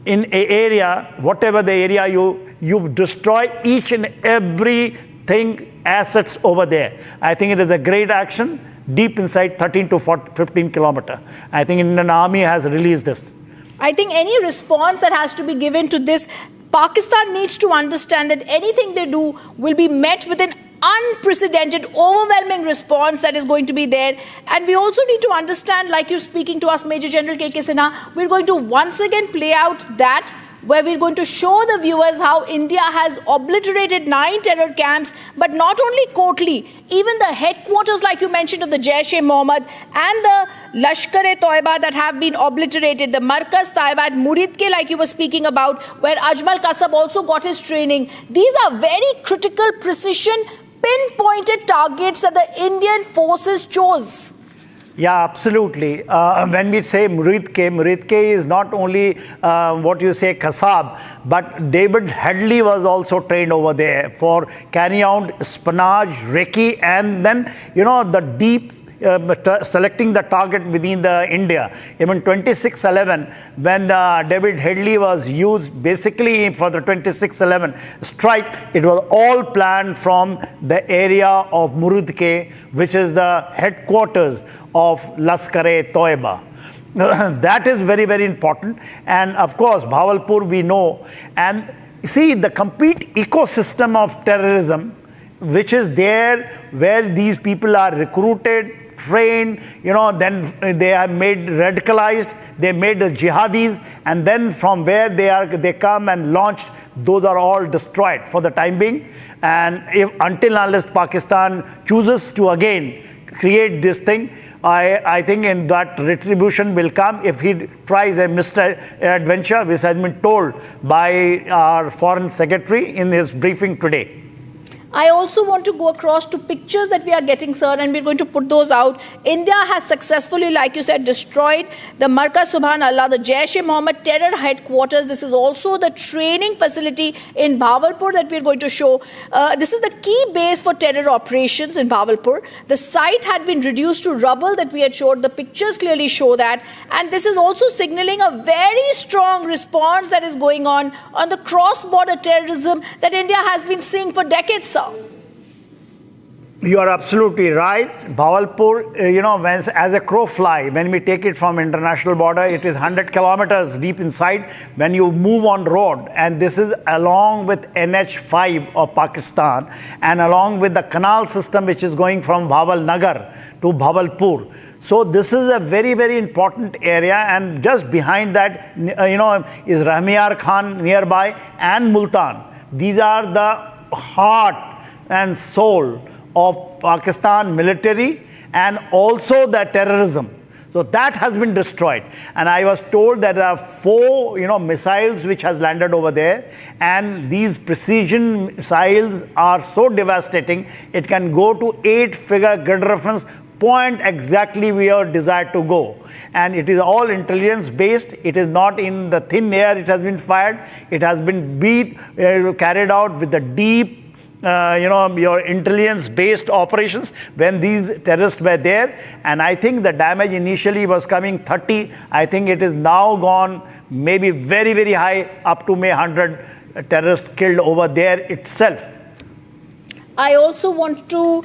in an area, whatever the area, you destroy each and everything, assets over there. I think it is a great action deep inside 13 to 15 kilometers. I think Indian Army has released this.
I think any response that has to be given to this, Pakistan needs to understand that anything they do will be met with an unprecedented, overwhelming response that is going to be there. And we also need to understand, like you're speaking to us, Major General K.K. Sinha, we're going to once again play out that, where we're going to show the viewers how India has obliterated 9 terror camps, but not only Kotli, even the headquarters, like you mentioned, of the Jaish-e-Mohammed and the Lashkar-e-Toiba that have been obliterated, the Markaz Taiba at Muridke, like you were speaking about, where Ajmal Kasab also got his training. These are very critical, precision, pinpointed targets that the Indian forces chose.
Yeah, absolutely. When we say Muridke is not only what you say Kasab, but David Headley was also trained over there for carrying out espionage, recce, and then, the deep selecting the target within the India. Even 2611, when David Headley was used basically for the 2611 strike, it was all planned from the area of Murudke, which is the headquarters of Lashkar-e-Toiba. That is very, very important. And of course, Bawalpur we know. And see, the complete ecosystem of terrorism, which is there, where these people are recruited, trained, then they are made radicalized, they made the jihadis, and then from where they come and launched, those are all destroyed for the time being. And until unless Pakistan chooses to again create this thing, I think in that retribution will come if he tries a misadventure, which has been told by our Foreign Secretary in his briefing today.
I also want to go across to pictures that we are getting, sir, and we're going to put those out. India has successfully, like you said, destroyed the Markaz Subhanallah, the Jaish-e-Mohammed terror headquarters. This is also the training facility in Bawalpur that we're going to show. This is the key base for terror operations in Bawalpur. The site had been reduced to rubble that we had showed. The pictures clearly show that. And this is also signaling a very strong response that is going on the cross-border terrorism that India has been seeing for decades, sir.
You are absolutely right. Bawalpur, as a crow fly, when we take it from international border, it is 100 kilometers deep inside when you move on road. And this is along with NH5 of Pakistan and along with the canal system which is going from Bawal Nagar to Bawalpur. So this is a very, very important area. And just behind that, is Rahmiyar Khan nearby and Multan. These are the heart and soul of Pakistan military and also the terrorism. So that has been destroyed. And I was told that there are 4, missiles which has landed over there. And these precision missiles are so devastating, it can go to 8-figure grid reference point exactly where desired to go. And it is all intelligence based. It is not in the thin air it has been fired. It has been carried out with the deep your intelligence-based operations when these terrorists were there. And I think the damage initially was coming 30. I think it is now gone maybe very, very high, up to 100 terrorists killed over there itself.
I also want to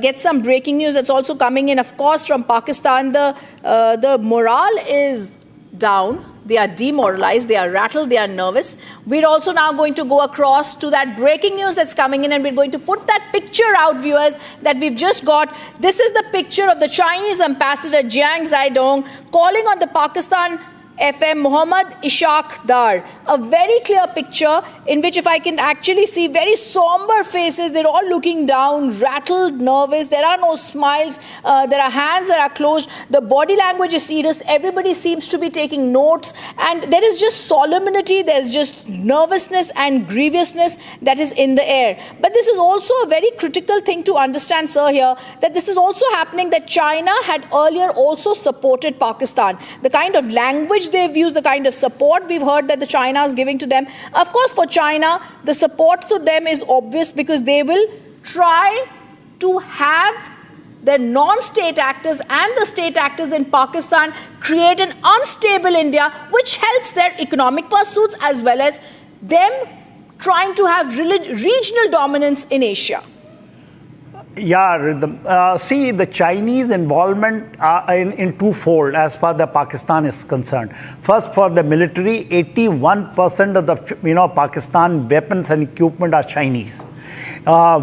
get some breaking news that's also coming in, of course, from Pakistan. The morale is down. They are demoralized, they are rattled, they are nervous. We're also now going to go across to that breaking news that's coming in, and we're going to put that picture out, viewers, that we've just got. This is the picture of the Chinese ambassador Jiang Zhaidong calling on the Pakistan FM Muhammad Ishaq Dar. A very clear picture in which, if I can actually see, very somber faces. They're all looking down, rattled, nervous. There are no smiles. There are hands that are closed. The body language is serious. Everybody seems to be taking notes. And there is just solemnity. There's just nervousness and grievousness that is in the air. But this is also a very critical thing to understand, sir, here, that this is also happening, that China had earlier also supported Pakistan. The kind of language they've used, the kind of support we've heard that the China is giving to them. Of course, for China, the support to them is obvious, because they will try to have the non-state actors and the state actors in Pakistan create an unstable India, which helps their economic pursuits as well as them trying to have regional dominance in Asia.
Yeah, see, the Chinese involvement in twofold as far as Pakistan is concerned. First, for the military, 81% of the Pakistan weapons and equipment are Chinese,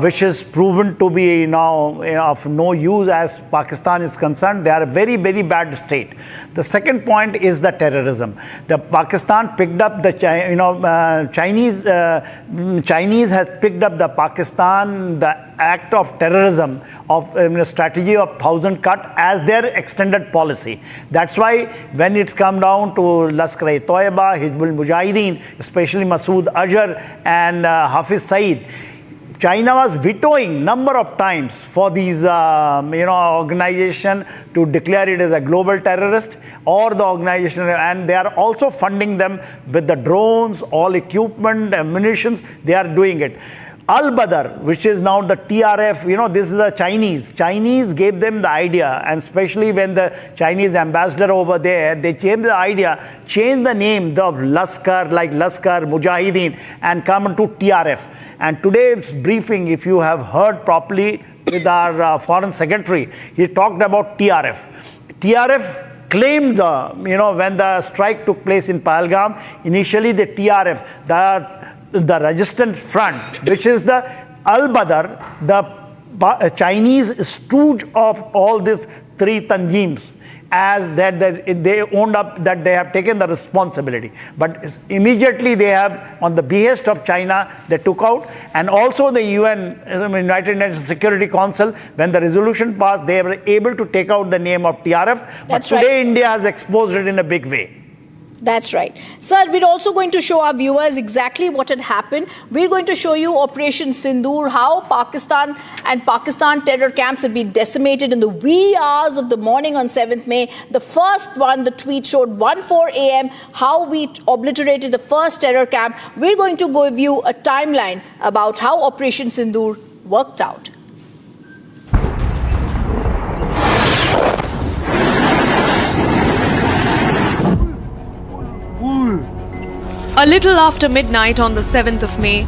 which is proven to be of no use as Pakistan is concerned. They are a very, very bad state. The second point is the terrorism. The Pakistan picked up the Chinese has picked up the Pakistan the act of terrorism of strategy of 1,000 cut as their extended policy. That's why when it's come down to Lashkar-e-Toiba, Hizbul Mujahideen, especially Masood Azhar and Hafiz Saeed, China was vetoing number of times for these organization to declare it as a global terrorist or the organization, and they are also funding them with the drones, all equipment, ammunitions. They are doing it. Al-Badr, which is now the TRF, this is the Chinese. Chinese gave them the idea, and especially when the Chinese ambassador over there, they changed the idea, changed the name of Lashkar, like Lashkar, Mujahideen, and come to TRF. And today's briefing, if you have heard properly with our foreign secretary, he talked about TRF. TRF claimed when the strike took place in Pahalgam, initially the TRF, the resistant front, which is the Al-Badr, the Chinese stooge of all these three tanjims, as that they owned up that they have taken the responsibility. But immediately they have, on the behest of China, they took out. And also the UN, United Nations Security Council, when the resolution passed, they were able to take out the name of TRF. But today India has exposed it in a big way.
That's right. Sir, we're also going to show our viewers exactly what had happened. We're going to show you Operation Sindoor, how Pakistan and Pakistan terror camps have been decimated in the wee hours of the morning on 7th May. The first one, the tweet showed 1:04 a.m., how we obliterated the first terror camp. We're going to give you a timeline about how Operation Sindoor worked out.
A little after midnight on the 7th of May,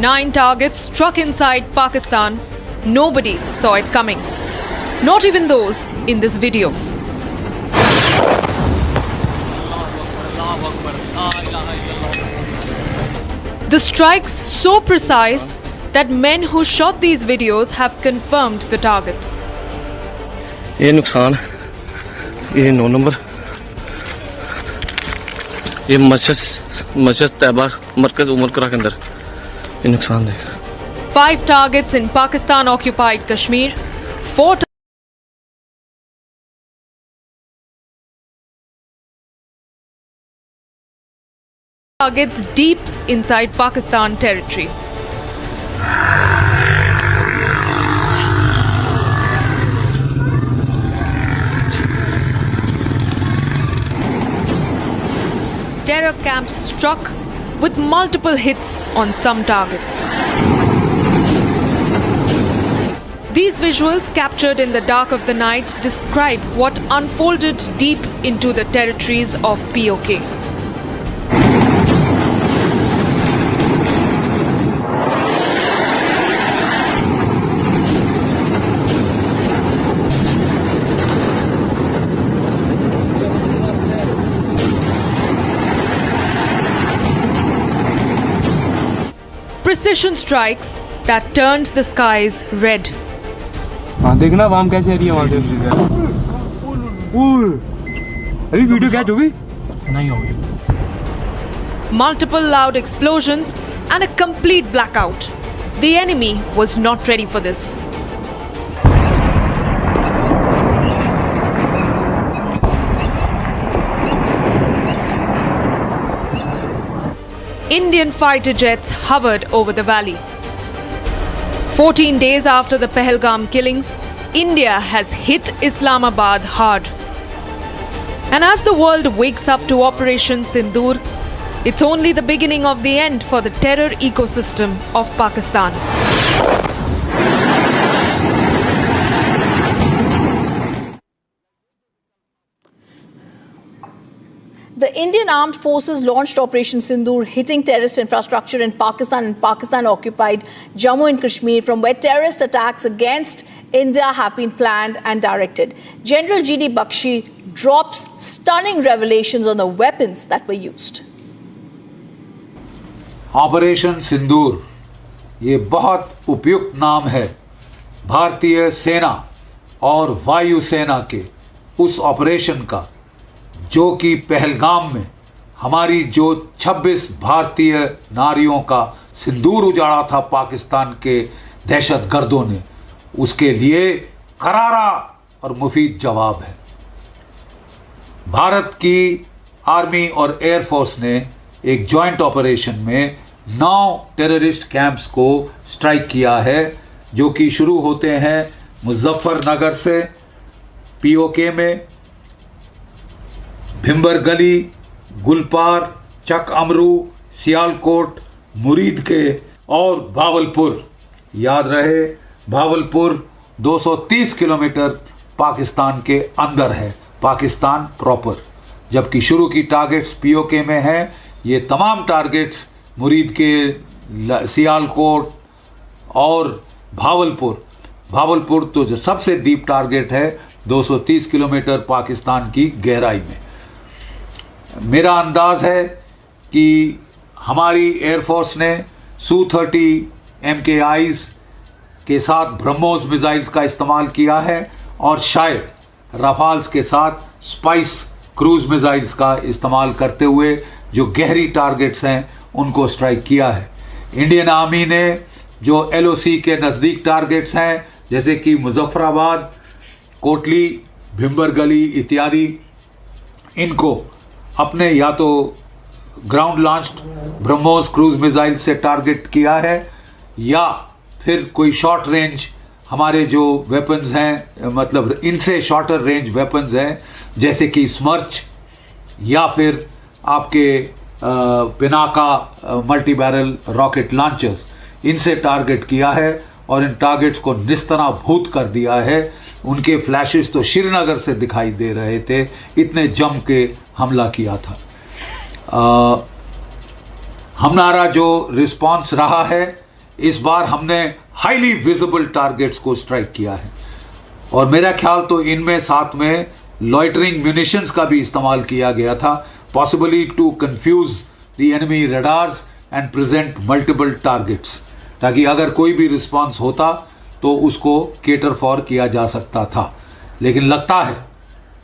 9 targets struck inside Pakistan. Nobody saw it coming. Not even those in this video. The strikes so precise that men who shot these videos have confirmed the targets.
ये नुकसान, ये 9 number, ये मस्जिद तैयबा मरकज उमर करा के अंदर ये नुकसान है.
5 targets in Pakistan occupied Kashmir, 4 targets deep inside Pakistan territory. camps struck with multiple hits on some targets. These visuals, captured in the dark of the night, describe what unfolded deep into the territories of PoK. Precision strikes that turned the skies red.
हाँ देखना वाम कैसे आ रही है वहाँ से अभी video catch होगी नहीं होगी.
Multiple loud explosions and a complete blackout. The enemy was not ready for this. Indian fighter jets hovered over the valley. 14 days after the Pahalgam killings, India has hit Islamabad hard. And as the world wakes up to Operation Sindoor, it's only the beginning of the end for the terror ecosystem of Pakistan.
The Indian Armed Forces launched Operation Sindoor, hitting terrorist infrastructure in Pakistan and Pakistan-occupied Jammu and Kashmir, from where terrorist attacks against India have been planned and directed. General G.D. Bakshi drops stunning revelations on the weapons that were used.
Operation Sindoor ये बहुत उपयुक्त नाम है भारतीय सेना और वायुसेना के उस ऑपरेशन का जो कि पहलगाम में हमारी जो 26 भारतीय नारियों का सिंदूर उजाड़ा था पाकिस्तान के दहशतगर्दों ने, उसके लिए करारा और मुफीद जवाब है। भारत की आर्मी और एयरफोर्स ने एक जॉइंट ऑपरेशन में 9 टेररिस्ट कैंप्स को स्ट्राइक किया है, जो कि शुरू होते हैं मुजफ्फरनगर से, पीओके में, भिम्बर गली, गुलपार, चक अमरू, सियालकोट, मुरीद के और भावलपुर। याद रहे भावलपुर 230 किलोमीटर पाकिस्तान के अंदर है, पाकिस्तान प्रॉपर, जबकि शुरू की टारगेट्स पीओके में हैं। ये तमाम टारगेट्स मुरीद के, सियालकोट और भावलपुर तो जो सबसे डीप टारगेट है 230 किलोमीटर पाकिस्तान की गहराई में। मेरा अंदाज़ है कि हमारी एयरफोर्स ने Su-30 MKIs के साथ ब्रह्मोस मिसाइल्स का इस्तेमाल किया है और शायद राफाल्स के साथ स्पाइस क्रूज मिसाइल्स का इस्तेमाल करते हुए जो गहरी टारगेट्स हैं उनको स्ट्राइक किया है। इंडियन आर्मी ने जो LOC के नज़दीक टारगेट्स हैं जैसे कि मुजफ्फराबाद, कोटली, भिम्बर गली इत्यादि, इनको अपने या तो ground launched BrahMos cruise missile से टारगेट किया है या फिर कोई शॉर्ट रेंज हमारे जो वेपन्स हैं, मतलब इनसे शॉर्टर रेंज वेपन्स हैं जैसे कि स्मर्च या फिर आपके Pinaka multi barrel rocket launchers, इनसे टारगेट किया है और इन टारगेट्स को निस्तनाभूत कर दिया है। उनके फ्लैशेस तो श्रीनगर से दिखाई दे रहे थे, इतने जम के हमला किया था। हमारा जो रिस्पांस रहा है, इस बार हमने हाईली विजिबल टारगेट्स को स्ट्राइक किया है और मेरा ख्याल तो इनमें साथ में लॉइटरिंग म्यूनिशंस का भी इस्तेमाल किया गया था, possibly to confuse the enemy radars and present multiple targets, ताकि अगर कोई भी रिस्पांस होता तो उसको केटर फॉर किया जा सकता था। लेकिन लगता है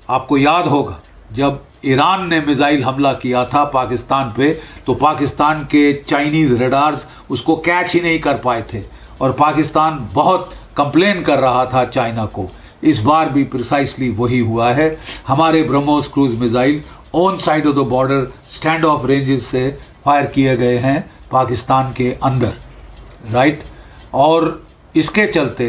आपको याद होगा जब ईरान ने मिसाइल हमला किया था पाकिस्तान पे, तो पाकिस्तान के चाइनीज़ रडार्स उसको कैच ही नहीं कर पाए थे और पाकिस्तान बहुत कंप्लेन कर रहा था चाइना को। इस बार भी प्रिसाइसली वही हुआ है। हमारे BrahMos cruise missile on side of the border stand of ranges से फायर किए गए हैं पाकिस्तान के अंदर, राइट। और इसके चलते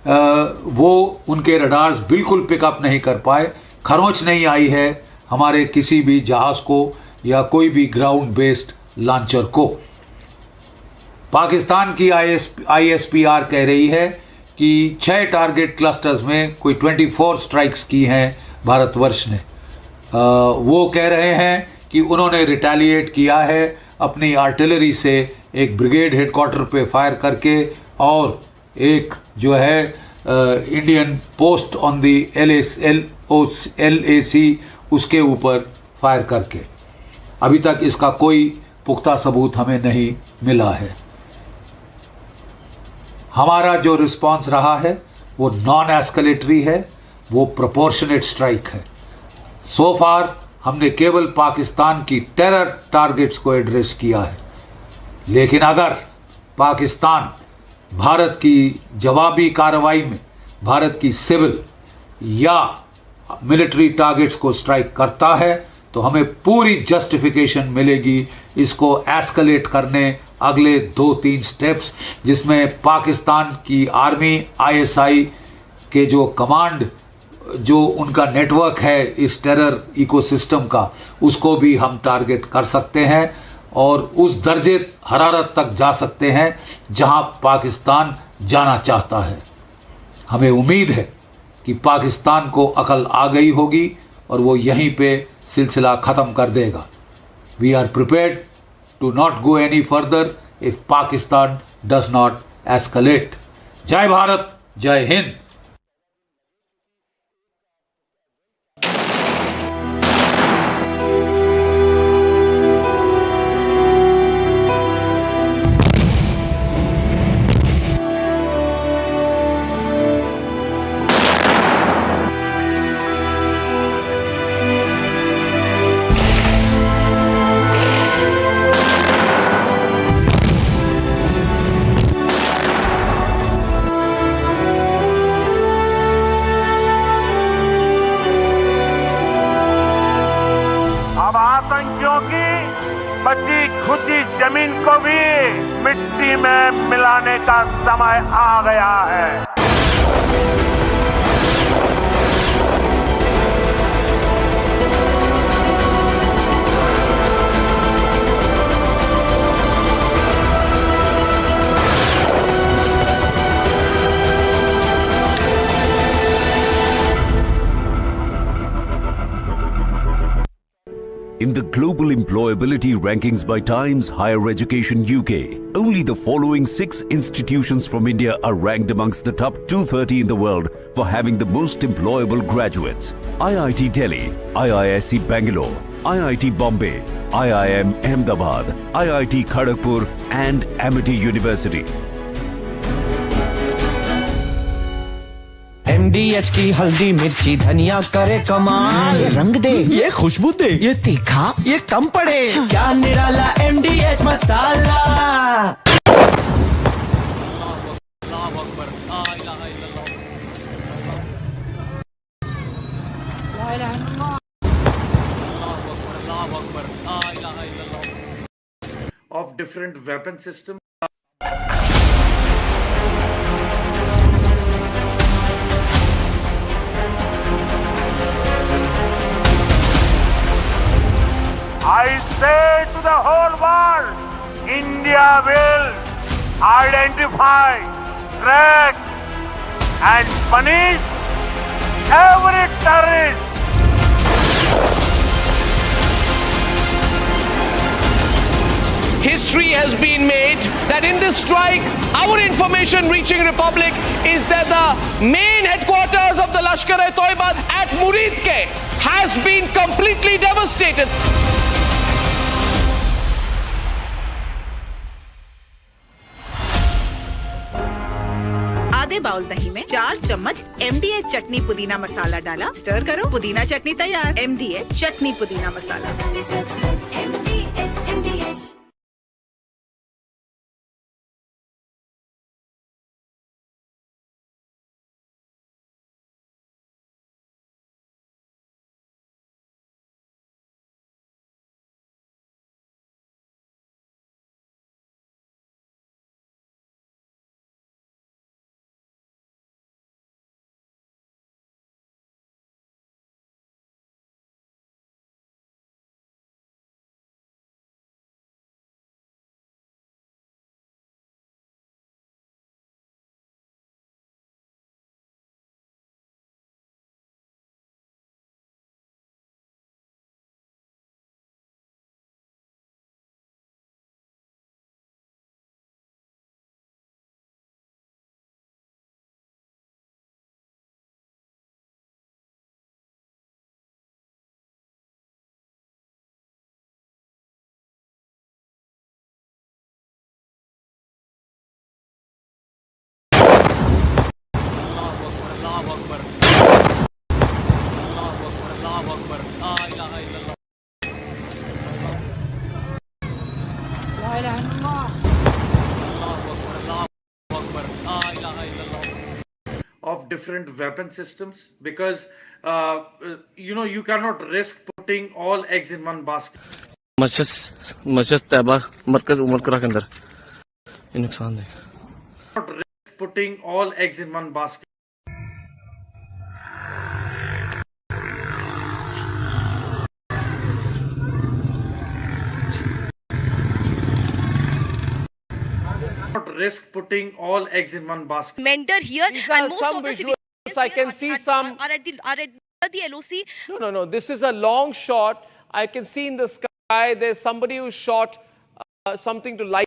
वो उनके रडार्स बिल्कुल पिकअप नहीं कर पाए, खरोंच नहीं आई है हमारे किसी भी जहाज़ को या कोई भी ग्राउंड बेस्ड लॉन्चर को। पाकिस्तान की ISPR कह रही है कि 6 टारगेट क्लस्टर्स में कोई 24 स्ट्राइक्स की हैं भारतवर्ष ने। वो कह रहे हैं कि उन्होंने रिटेलिएट किया है अपनी आर्टिलरी से, एक ब्रिगेड हेडक्वार्टर पे फायर करके और एक जो है Indian post on the LAC उसके ऊपर फायर करके। अभी तक इसका कोई पुख्ता सबूत हमें नहीं मिला है। हमारा जो रिस्पांस रहा है वो नॉन एस्केलेटरी है, वो प्रोपोर्शनेट स्ट्राइक है। सो फार हमने केवल पाकिस्तान की टेरर टारगेट्स को एड्रेस किया है, लेकिन अगर पाकिस्तान भारत की जवाबी कार्रवाई में भारत की सिविल या मिलिट्री टारगेट्स को स्ट्राइक करता है तो हमें पूरी जस्टिफिकेशन मिलेगी इसको एस्केलेट करने अगले 2-3 स्टेप्स, जिसमें पाकिस्तान की आर्मी, ISI के जो कमांड, जो उनका नेटवर्क है इस टेरर इकोसिस्टम का, उसको भी हम टारगेट कर सकते हैं और उस दर्जे हरारत तक जा सकते हैं जहां पाकिस्तान जाना चाहता है। हमें उम्मीद है कि पाकिस्तान को अकल आ गई होगी और वो यहीं पे सिलसिला ख़त्म कर देगा। We are prepared to not go any further if Pakistan does not escalate. जय भारत, जय हिंद।
अब आतंकियों की बची खुची जमीन को भी मिट्टी में मिलाने का समय आ गया है।
In the global employability rankings by Times Higher Education UK, only the following 6 institutions from India are ranked amongst the top 230 in the world for having the most employable graduates. IIT Delhi, IISc Bangalore, IIT Bombay, IIM Ahmedabad, IIT Kharagpur and Amity University.
MDH की हल्दी मिर्ची धनिया करे कमाल, ये रंग दे, ये खुशबू दे, ये तीखा, ये कम पड़े, क्या निराला MDH masala.
Of different weapon systems.
I say to the whole world, India will identify, track and punish every terrorist.
History has been made that in this strike, our information reaching Republic is that the main headquarters of the Lashkar-e-Toiba at Muridke has been completely devastated.
आधे bowl दही में 4 चम्मच MDH चटनी पुदीना मसाला डाला, stir करो, पुदीना चटनी तैयार। MDH चटनी पुदीना मसाला।
of different weapon systems, because you cannot risk putting all eggs in one basket.
मस्जिद तैयबा मरकज उमर करा के अंदर ये नुकसान है.
Not risk putting all eggs in one basket. Not risk putting all eggs in one basket.
Mentor here, and most
some
of the
visuals I can see some
are at the LOC.
No. This is a long shot. I can see in the sky there's somebody who shot something to light.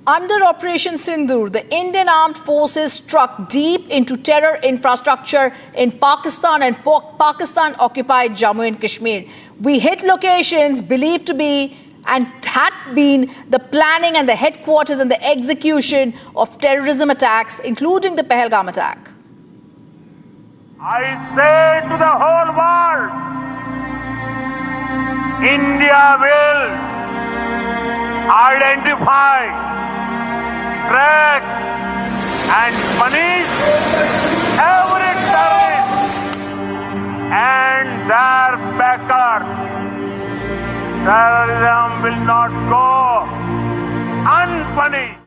Under Operation Sindoor, the Indian armed forces struck deep into terror infrastructure in Pakistan and Pakistan-occupied Jammu and Kashmir. We hit locations believed to be and had been the planning and the headquarters and the execution of terrorism attacks, including the Pahalgam attack.
I say to the whole world, India will identify, track and punish every terrorist and their backers. Terrorism will not go unpunished.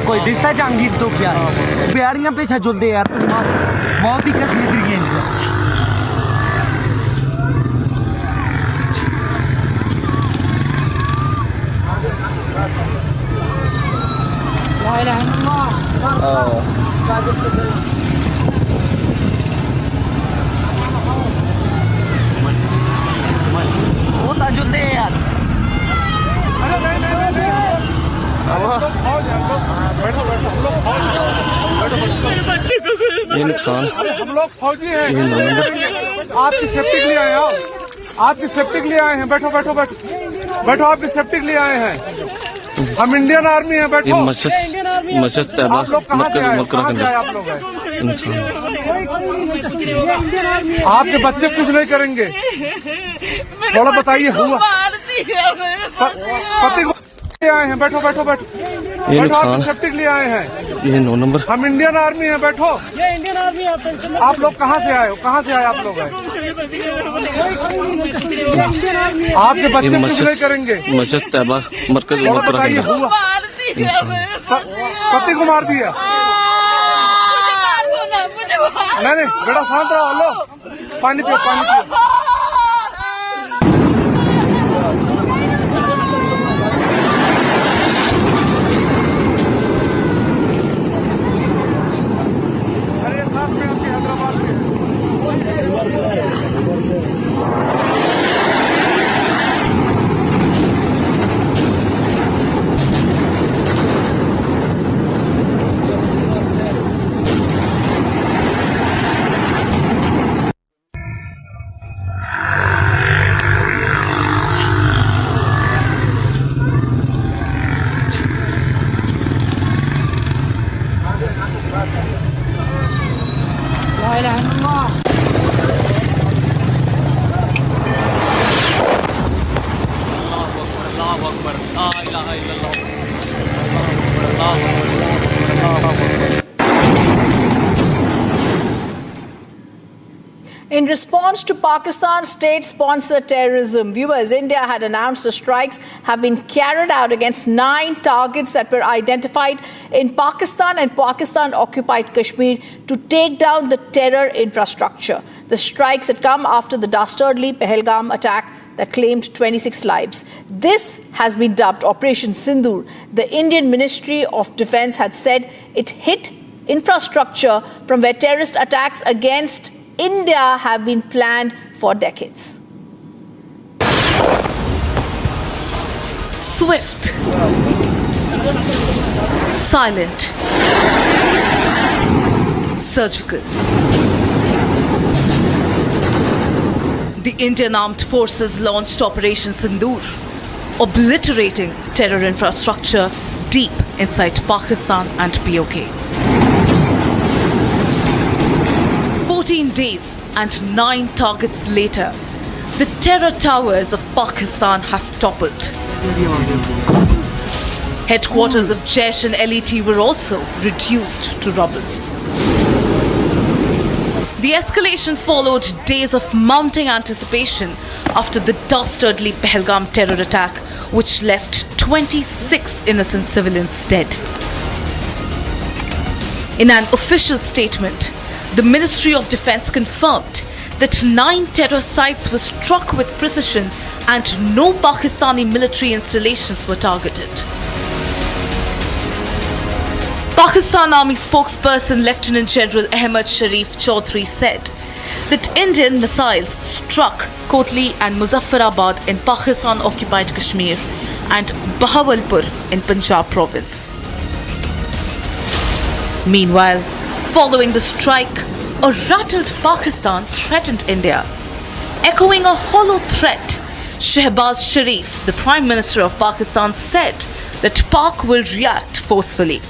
कोई दिखता जहांगीर तो क्या बिहारियां पे छजुलते यार बहुत ही कश्मीर की ला इलाहा इल्लल्लाह वो ताजुल दे यार।
ये नुकसान हम लोग फौजी हैं, आपकी सेफ्टी के लिए आए हैं, आपकी सेफ्टी के लिए आए हैं। बैठो बैठो बैठो बैठो, आपकी सेफ्टी के लिए आए हैं। हम इंडियन आर्मी हैं, बैठो।
मस्जिद तैयबा मरकज उमर का अंदर
आप लोग हैं।
नुकसान
आपके बच्चे कुछ नहीं करेंगे, थोड़ा बताइए। हुआ पति को आए हैं, बैठो बैठो बैठो
ये
बैठो, आपकी
नुकसान
सेफ्टी के लिए आए हैं।
ये 9 नंबर
हम इंडियन आर्मी हैं, बैठो। ये इंडियन आर्मी है। आप लोग कहाँ से आए हो? कहाँ से आए आप लोग? आपके बच्चे कुछ नहीं करेंगे,
मस्जिद तैयबा मरकज उमर का
बताइए।
अंदर
हुआ पति को मार दिया। नहीं नहीं बेटा, शांत रहो। लो पानी पियो, पानी पियो। अरे साथ में आपके हैदराबाद में
In response to Pakistan's state-sponsored terrorism, viewers, India had announced the strikes have been carried out against 9 targets that were identified in Pakistan and Pakistan-occupied Kashmir to take down the terror infrastructure. The strikes had come after the dastardly Pahalgam attack that claimed 26 lives. This has been dubbed Operation Sindoor. The Indian Ministry of Defence had said it hit infrastructure from where terrorist attacks against India have been planned for decades.
Swift, silent, surgical. The Indian Armed Forces launched Operation Sindoor, obliterating terror infrastructure deep inside Pakistan and PoK. 14 days and 9 targets later, the terror towers of Pakistan have toppled. Headquarters of Jaish and LET were also reduced to rubble. The escalation followed days of mounting anticipation after the dastardly Pahalgam terror attack, which left 26 innocent civilians dead. In an official statement, the Ministry of Defence confirmed that 9 terror sites were struck with precision and no Pakistani military installations were targeted. Pakistan Army spokesperson Lieutenant General Ahmad Sharif Chaudhry said that Indian missiles struck Kotli and Muzaffarabad in Pakistan-occupied Kashmir and Bahawalpur in Punjab province. Meanwhile, following the strike, a rattled Pakistan threatened India. Echoing a hollow threat, Shehbaz Sharif, the Prime Minister of Pakistan, said that PoK will react forcefully.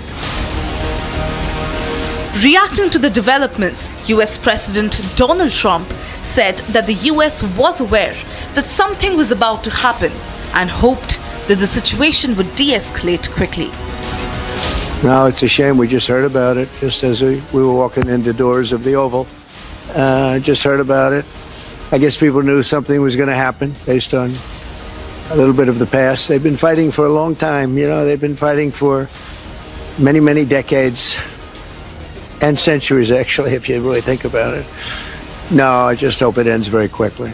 Reacting to the developments, US President Donald Trump said that the US was aware that something was about to happen and hoped that the situation would de-escalate quickly.
No, it's a shame. We just heard about it just as we were walking in the doors of the Oval. Just heard about it. I guess people knew something was going to happen based on a little bit of the past. They've been fighting for a long time. You know, they've been fighting for many, many decades and centuries, actually, if you really think about it. No, I just hope it ends very quickly.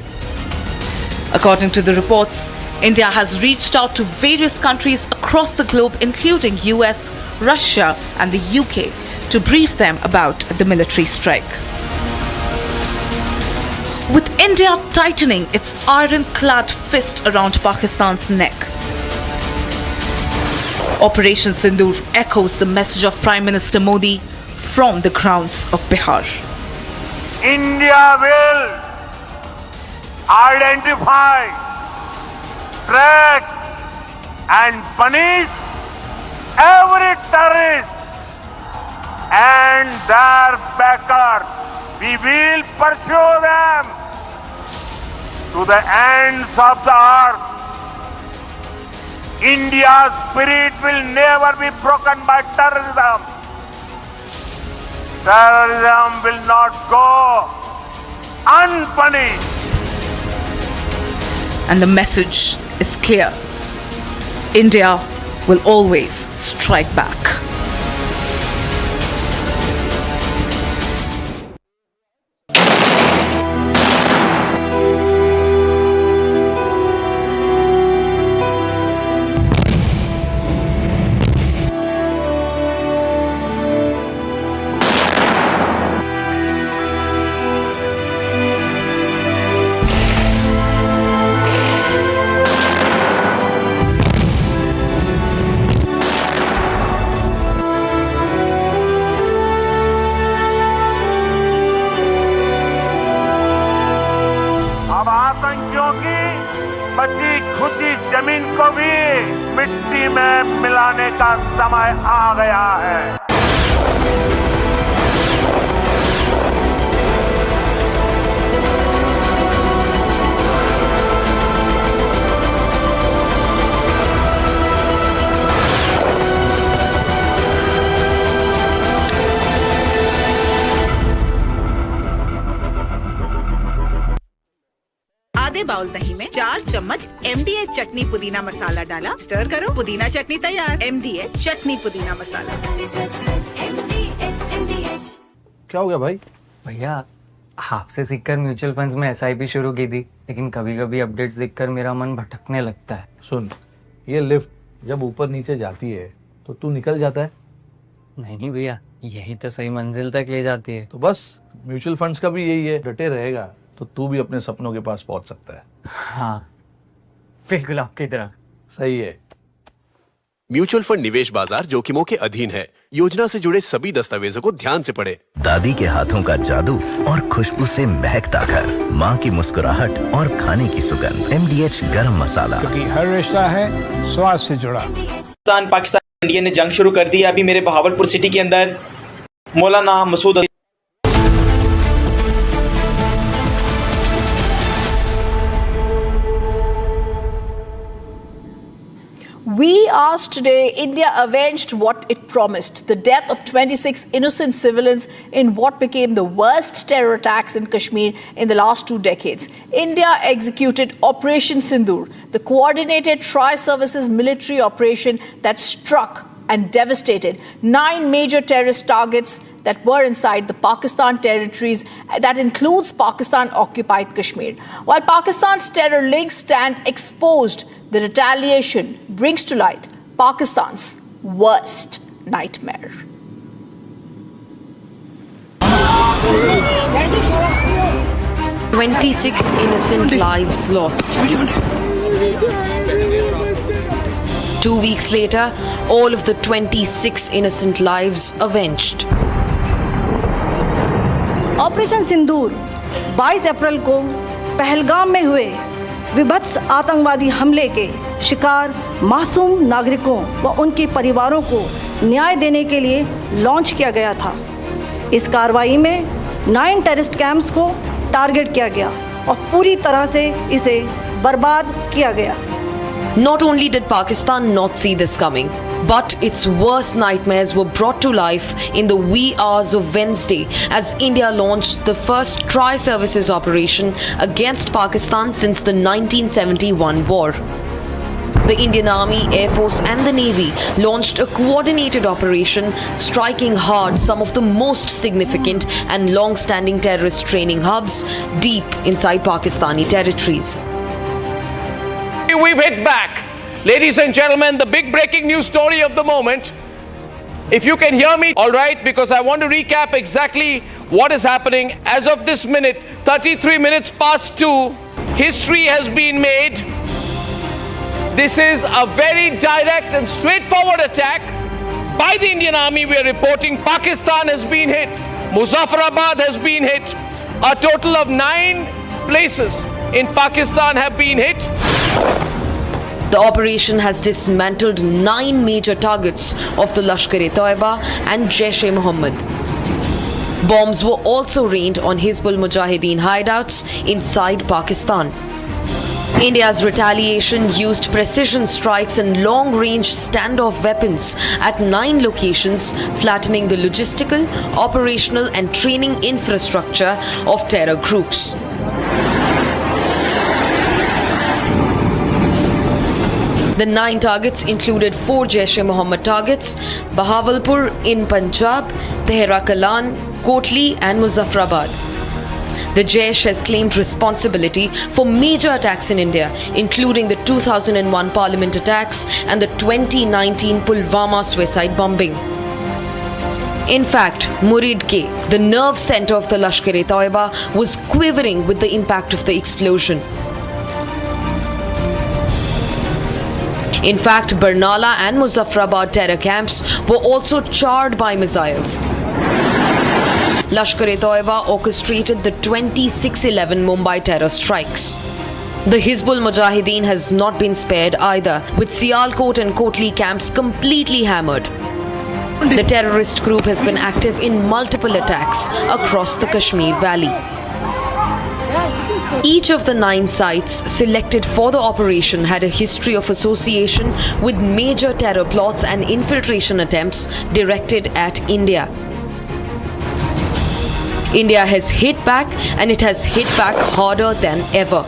According to the reports,
India has reached out to various countries across the globe, including US, Russia and the UK, to brief them about the military strike. With India tightening its ironclad fist around Pakistan's neck, Operation Sindoor echoes the message of Prime Minister Modi from the grounds of Bihar.
India will identify, track and punish every terrorist and their backer. We will pursue them to the ends of the earth. India's spirit will never be broken by terrorism. Terrorism will not go unpunished.
And the message is clear. India will always strike back.
अब आतंकियों की बची खुची जमीन को भी मिट्टी में मिलाने का समय आ गया है।
आधे बाउल दही में 4 चम्मच MDH चटनी पुदीना मसाला डाला, स्टर करो, पुदीना चटनी तैयार। MDH चटनी पुदीना मसाला।
क्या हो गया भाई?
भैया आपसे सीखकर म्यूचुअल फंड्स में SIP शुरू की थी, लेकिन कभी कभी अपडेट्स देखकर मेरा मन भटकने लगता है।
सुन, ये लिफ्ट जब ऊपर नीचे जाती है तो तू निकल जाता है।
नहीं भैया, यही तो सही मंजिल तक ले जाती है।
तो बस म्यूचुअल फंड्स का भी यही है, डटे रहेगा तो तू भी अपने सपनों के पास पहुंच सकता है।
हाँ, बिल्कुल आपकी तरह।
सही है।
म्यूचुअल फंड निवेश बाजार जोखिमों के अधीन है। योजना से जुड़े सभी दस्तावेजों को ध्यान से पढ़ें।
दादी के हाथों का जादू और खुशबू से महकता घर, माँ की मुस्कुराहट और खाने की सुगंध। MDH गरम मसाला,
क्योंकि हर रिश्ता है स्वाद से जुड़ा।
पाकिस्तान इंडिया ने जंग शुरू कर दी है। अभी मेरे बहावलपुर सिटी के अंदर मौलाना Masood
We asked today, India avenged what it promised, the death of 26 innocent civilians in what became the worst terror attacks in Kashmir in the last 2 decades. India executed Operation Sindoor, the coordinated tri-services military operation that struck and devastated 9 major terrorist targets that were inside the Pakistan territories, that includes Pakistan-occupied Kashmir. While Pakistan's terror links stand exposed, the retaliation brings to light Pakistan's worst nightmare.
"26 innocent lives lost. 2 weeks later, all of the 26 innocent lives avenged.
Operation Sindoor 22 अप्रैल को पहलगाम में हुए विभत्स आतंकवादी हमले के शिकार मासूम नागरिकों व उनके परिवारों को न्याय देने के लिए लॉन्च किया गया था। इस कार्रवाई में 9 टेररिस्ट कैंप्स को टारगेट किया गया और पूरी तरह से इसे बर्बाद किया गया।
Not only did Pakistan not see this coming, but its worst nightmares were brought to life in the wee hours of Wednesday as India launched the first tri-services operation against Pakistan since the 1971 war. The Indian Army, Air Force and the Navy launched a coordinated operation striking hard some of the most significant and long-standing terrorist training hubs deep inside Pakistani territories.
we've hit back. Ladies and gentlemen, the big breaking news story of the moment. If you can hear me, all right, because I want to recap exactly what is happening. As of this minute, 33 minutes past 2, history has been made. This is a very direct and straightforward attack by the Indian Army. We are reporting Pakistan has been hit. Muzaffarabad has been hit. A total of 9 places in Pakistan have been hit.
The operation has dismantled 9 major targets of the Lashkar-e-Toiba and Jaish-e-Mohammed. Bombs were also rained on Hizbul Mujahideen hideouts inside Pakistan. India's retaliation used precision strikes and long-range standoff weapons at 9 locations, flattening the logistical, operational and training infrastructure of terror groups. The 9 targets included 4 Jaish-e-Mohammed targets: Bahawalpur in Punjab, Tehra Kalan, Kotli and Muzaffarabad. The Jaish has claimed responsibility for major attacks in India, including the 2001 Parliament attacks and the 2019 Pulwama suicide bombing. In fact, Muridke, the nerve center of the Lashkar-e-Toiba, was quivering with the impact of the explosion. In fact, Barnala and Muzaffarabad terror camps were also charred by missiles. Lashkar-e-Toiba orchestrated the 26/11 Mumbai terror strikes. The Hizbul Mujahideen has not been spared either, with Sialkot and Kotli camps completely hammered. The terrorist group has been active in multiple attacks across the Kashmir Valley. Each of the 9 sites selected for the operation had a history of association with major terror plots and infiltration attempts directed at India. India has hit back, and it has hit back harder than ever.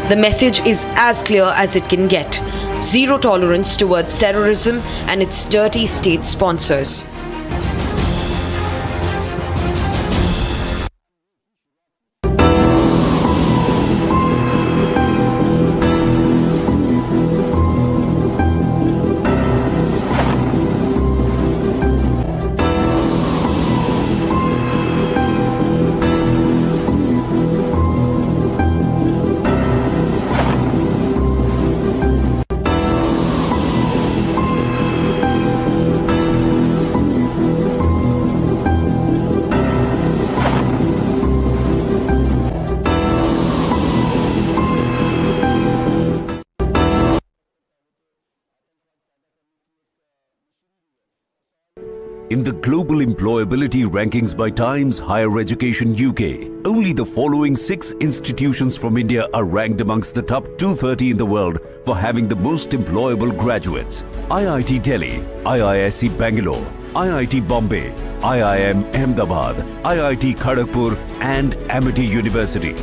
The message is as clear as it can get: zero tolerance towards terrorism and its dirty state sponsors.
In the global employability rankings by Times Higher Education UK, only the following 6 institutions from India are ranked amongst the top 230 in the world for having the most employable graduates: IIT Delhi, IISc Bangalore, IIT Bombay, IIM Ahmedabad, IIT Kharagpur and Amity University.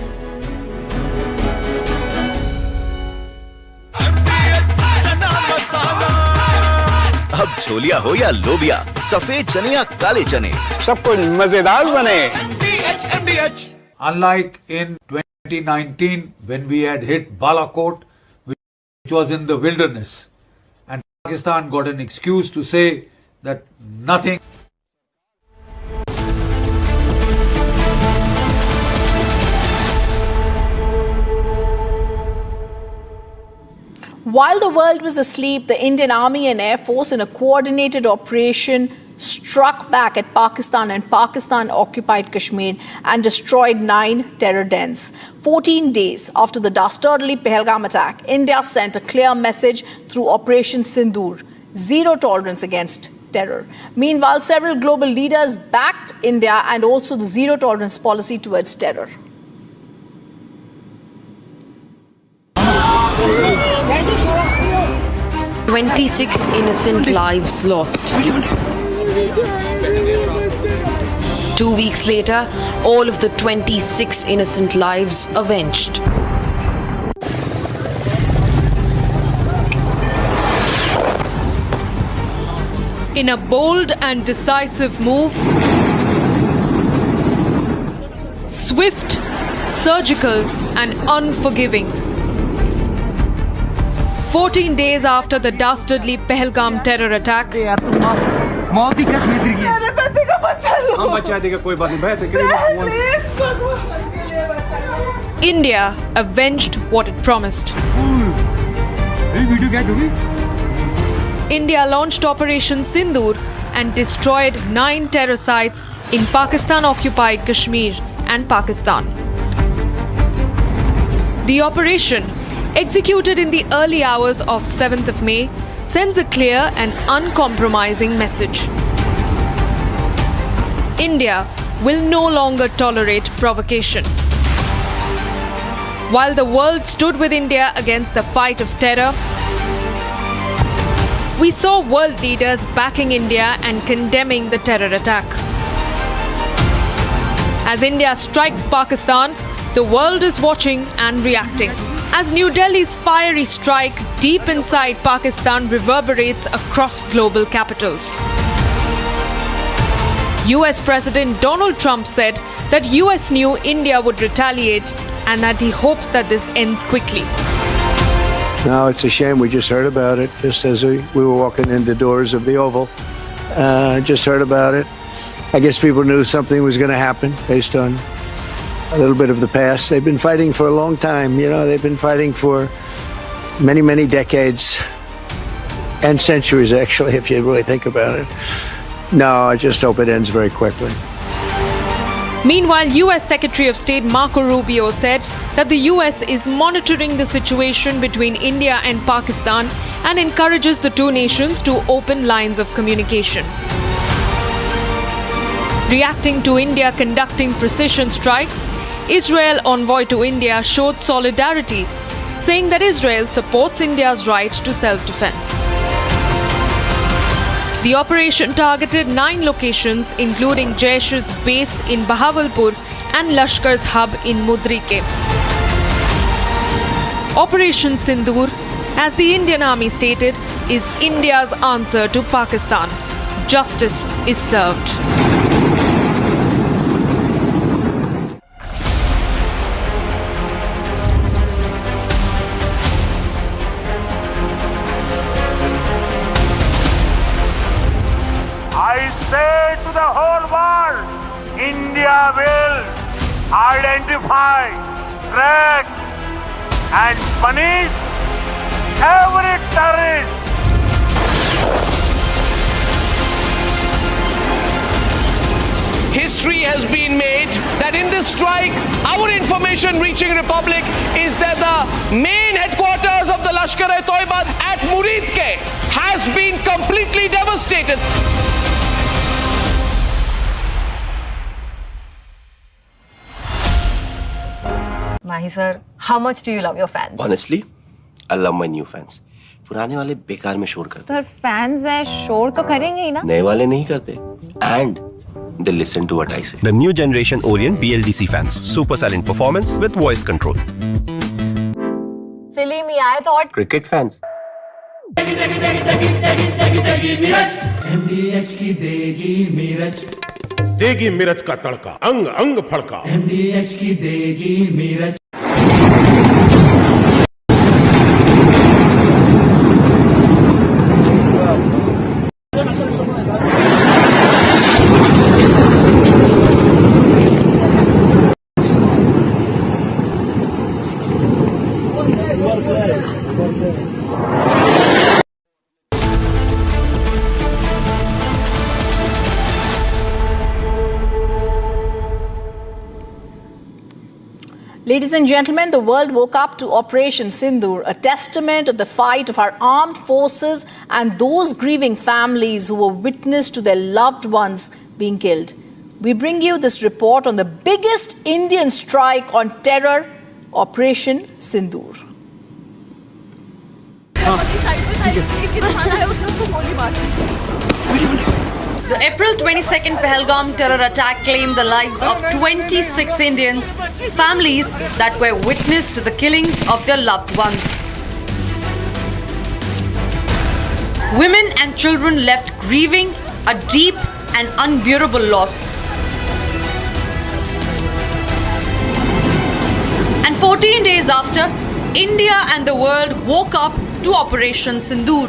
अब छोलिया हो या लोबिया, सफेद चने या काले चने,
सब कुछ मजेदार बने।
Unlike in 2019 when we had hit Balakot, which was in the wilderness, and Pakistan got an excuse to say that nothing.
While the world was asleep, the Indian Army and Air Force, in a coordinated operation, struck back at Pakistan and Pakistan-occupied Kashmir and destroyed 9 terror dens. 14 days after the dastardly Pahalgam attack, India sent a clear message through Operation Sindoor: zero tolerance against terror. Meanwhile, several global leaders backed India and also the zero tolerance policy towards terror.
26 innocent lives lost. 2 weeks later, all of the 26 innocent lives avenged.
In a bold and decisive move, swift, surgical, and unforgiving, 14 days after the dastardly Pahalgam terror attack, India avenged what it promised. India launched Operation Sindoor and destroyed 9 terror sites in Pakistan-occupied Kashmir and Pakistan. The operation, executed in the early hours of 7th of May, sends a clear and uncompromising message. India will no longer tolerate provocation. While the world stood with India against the fight of terror, we saw world leaders backing India and condemning the terror attack. As India strikes Pakistan, the world is watching and reacting. As New Delhi's fiery strike deep inside Pakistan reverberates across global capitals. US President Donald Trump said that US knew India would retaliate and that he hopes that this ends quickly.
No, it's a shame. We just heard about it just as we were walking in the doors of the Oval. Just heard about it. I guess people knew something was going to happen based on a little bit of the past. They've been fighting for a long time. You know, they've been fighting for many, many decades and centuries, actually, if you really think about it. No, I just hope it ends very quickly.
Meanwhile, US Secretary of State Marco Rubio said that the US is monitoring the situation between India and Pakistan and encourages the two nations to open lines of communication. Reacting to India conducting precision strikes, Israel envoy to India showed solidarity, saying that Israel supports India's right to self-defense. The operation targeted 9 locations, including Jaish's base in Bahawalpur and Lashkar's hub in Mudrike. Operation Sindoor, as the Indian Army stated, is India's answer to Pakistan. Justice is served.
I say to the whole world, India will identify, track and punish every terrorist.
History has been made that in this strike, our information reaching Republic is that the main headquarters of the Lashkar-e-Toiba at Muridke has been completely devastated.
Mahi sir, how much do you love your fans?
Honestly, I love my new fans. पुराने वाले बेकार में शोर करते
sir fans हैं शोर तो करेंगे ही ना
नए वाले नहीं करते and they listen to what I say.
The new generation Orient BLDC fans. Super silent performance with voice control.
Silly me, I thought
Cricket fans.
MDH की देगी मीरज
देगी मिर्च का तड़का अंग अंग फड़का
MDH की देगी Miraj
Ladies and gentlemen, the world woke up to Operation Sindoor, a testament of the fight of our armed forces and those grieving families who were witness to their loved ones being killed. We bring you this report on the biggest Indian strike on terror, Operation Sindoor.
The April 22nd Pahalgam terror attack claimed the lives of 26 Indians, families that were witness to the killings of their loved ones. Women and children left grieving a deep and unbearable loss. And 14 days after, India and the world woke up
to Operation Sindoor.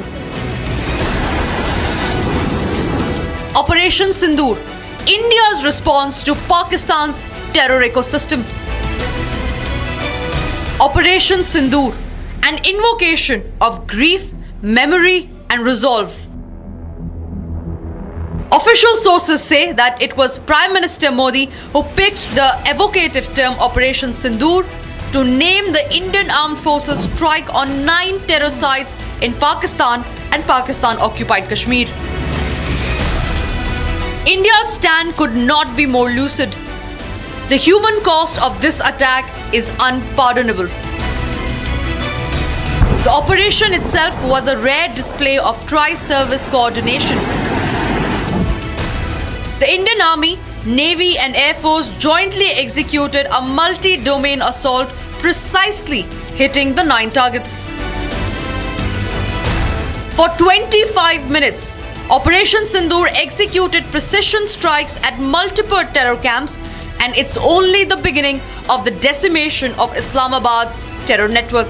Operation Sindoor, India's response to Pakistan's terror ecosystem. Operation Sindoor, an invocation of grief, memory and resolve. Official sources say that it was Prime Minister Modi who picked the evocative term Operation Sindoor to name the Indian Armed Forces strike on 9 terror sites in Pakistan and Pakistan-occupied Kashmir. India's stand could not be more lucid. The human cost of this attack is unpardonable. The operation itself was a rare display of tri-service coordination. The Indian Army, Navy and Air Force jointly executed a multi-domain assault precisely hitting the 9 targets. For 25 minutes, Operation Sindoor executed precision strikes at multiple terror camps, and it's only the beginning of the decimation of Islamabad's terror network.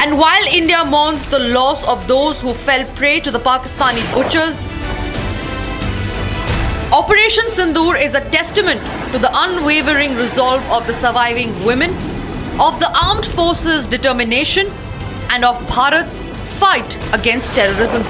And while India mourns the loss of those who fell prey to the Pakistani butchers, Operation Sindoor is a testament to the unwavering resolve of the surviving women, of the armed forces' determination, and of Bharat's fight against terrorism.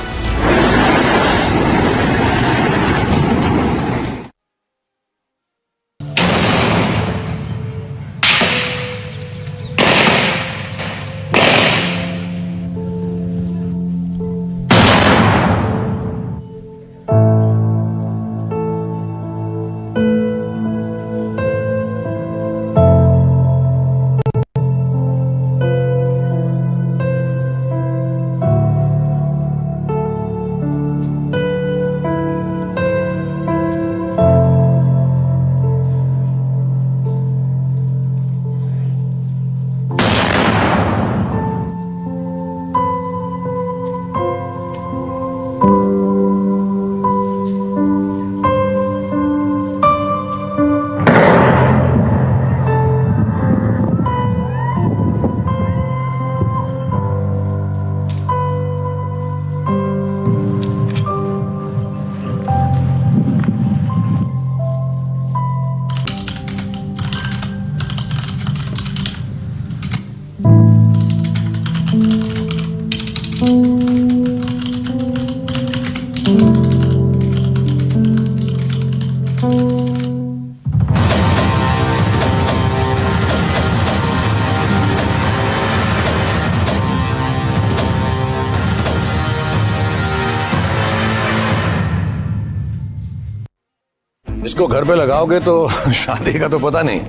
इसको घर पे लगाओगे तो शादी का तो पता नहीं,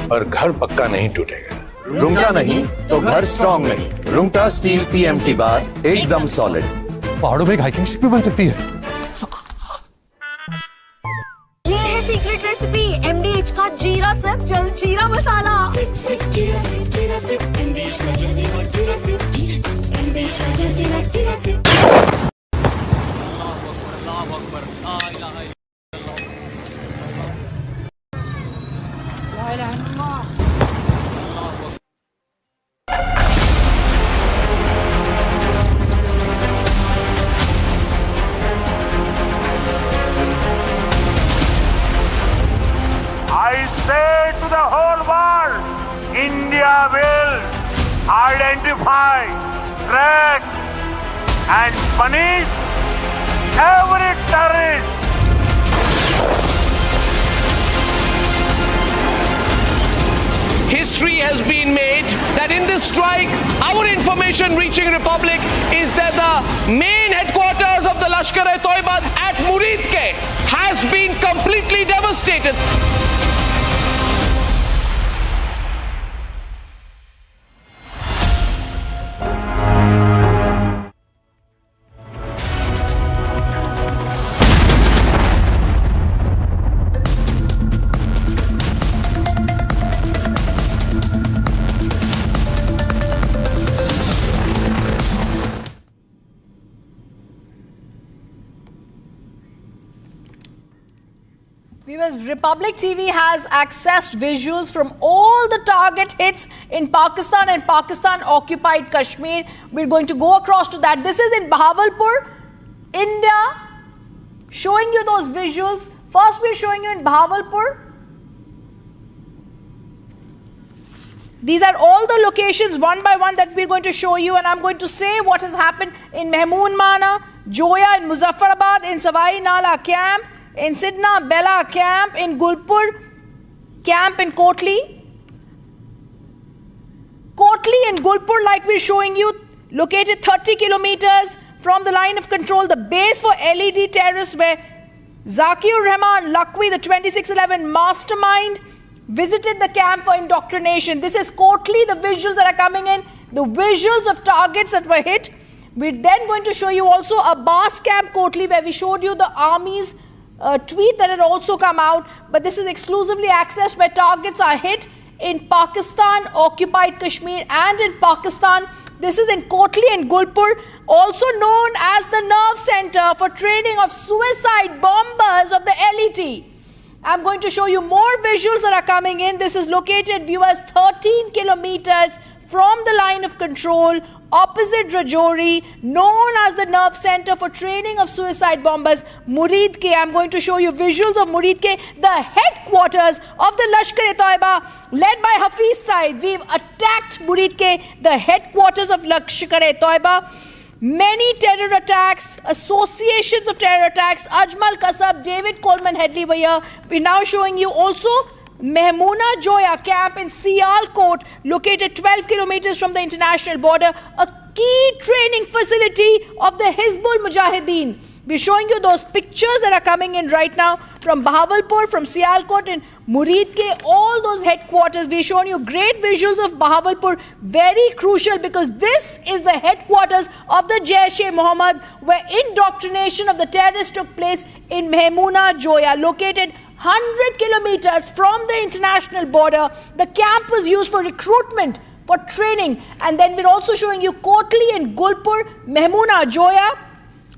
पर घर पक्का नहीं टूटेगा।
रुंगटा नहीं तो घर स्ट्रॉन्ग नहीं। रुंगटा स्टील TMT बार एकदम सॉलिड।
पहाड़ों में एक हाइकिंग स्टिक भी बन सकती है।
ये है सीक्रेट रेसिपी MDH का जीरा सिर्फ जल जीरा मसाला।
I say to the whole world, India will identify, track and punish every terrorist.
History has been made that in this strike, our information reaching Republic is that the main headquarters of the Lashkar-e-Toiba at Muridke has been completely devastated.
Viewers, Republic TV has accessed visuals from all the target hits in Pakistan and Pakistan-occupied Kashmir. We're going to go across to that. This is in Bahawalpur, India, showing you those visuals. First, we're showing you in Bahawalpur. These are all the locations one by one that we're going to show you, and I'm going to say what has happened in Mehmoon Mana, Joya, in Muzaffarabad, in Savai Nala camp, in Sidna Bella camp, in Gulpur camp, in Kotli. Kotli and Gulpur, like we're showing you, located 30 kilometers from the line of control, the base for LED terrorists where Zakir Rahman Lakwi, the 2611 mastermind, visited the camp for indoctrination. This is Kotli, the visuals that are coming in, the visuals of targets that were hit. We're then going to show you also Abbas camp Kotli, where we showed you the army's tweet that had also come out, but this is exclusively accessed where targets are hit in Pakistan occupied Kashmir and in Pakistan. This is in Kotli and Gulpur, also known as the nerve center for training of suicide bombers of the LET. I'm going to show you more visuals that are coming in. This is located, viewers, 13 kilometers from the line of control, opposite Rajouri, known as the nerve center for training of suicide bombers, Murid Ke. I'm going to show you visuals of Murid Ke, the headquarters of the Lashkar-e-Toiba, led by Hafiz Saeed. We've attacked Murid Ke, the headquarters of Lashkar-e-Toiba. Many terror attacks, associations of terror attacks, Ajmal Kasab, David Coleman Headley were here. We're now showing you also Mehmoona Joya camp in Sialkot, located 12 kilometers from the international border, a key training facility of the Hizbul Mujahideen. We're showing you those pictures that are coming in right now from Bahawalpur, from Sialkot and Murid Ke, all those headquarters. We're showing you great visuals of Bahawalpur, very crucial because this is the headquarters of the Jaish-e-Mohammed, where indoctrination of the terrorists took place in Mehmoona Joya, located 100 kilometers from the international border. The camp was used for recruitment, for training. And then we're also showing you Kotli and Gulpur, Mehmoona Joya.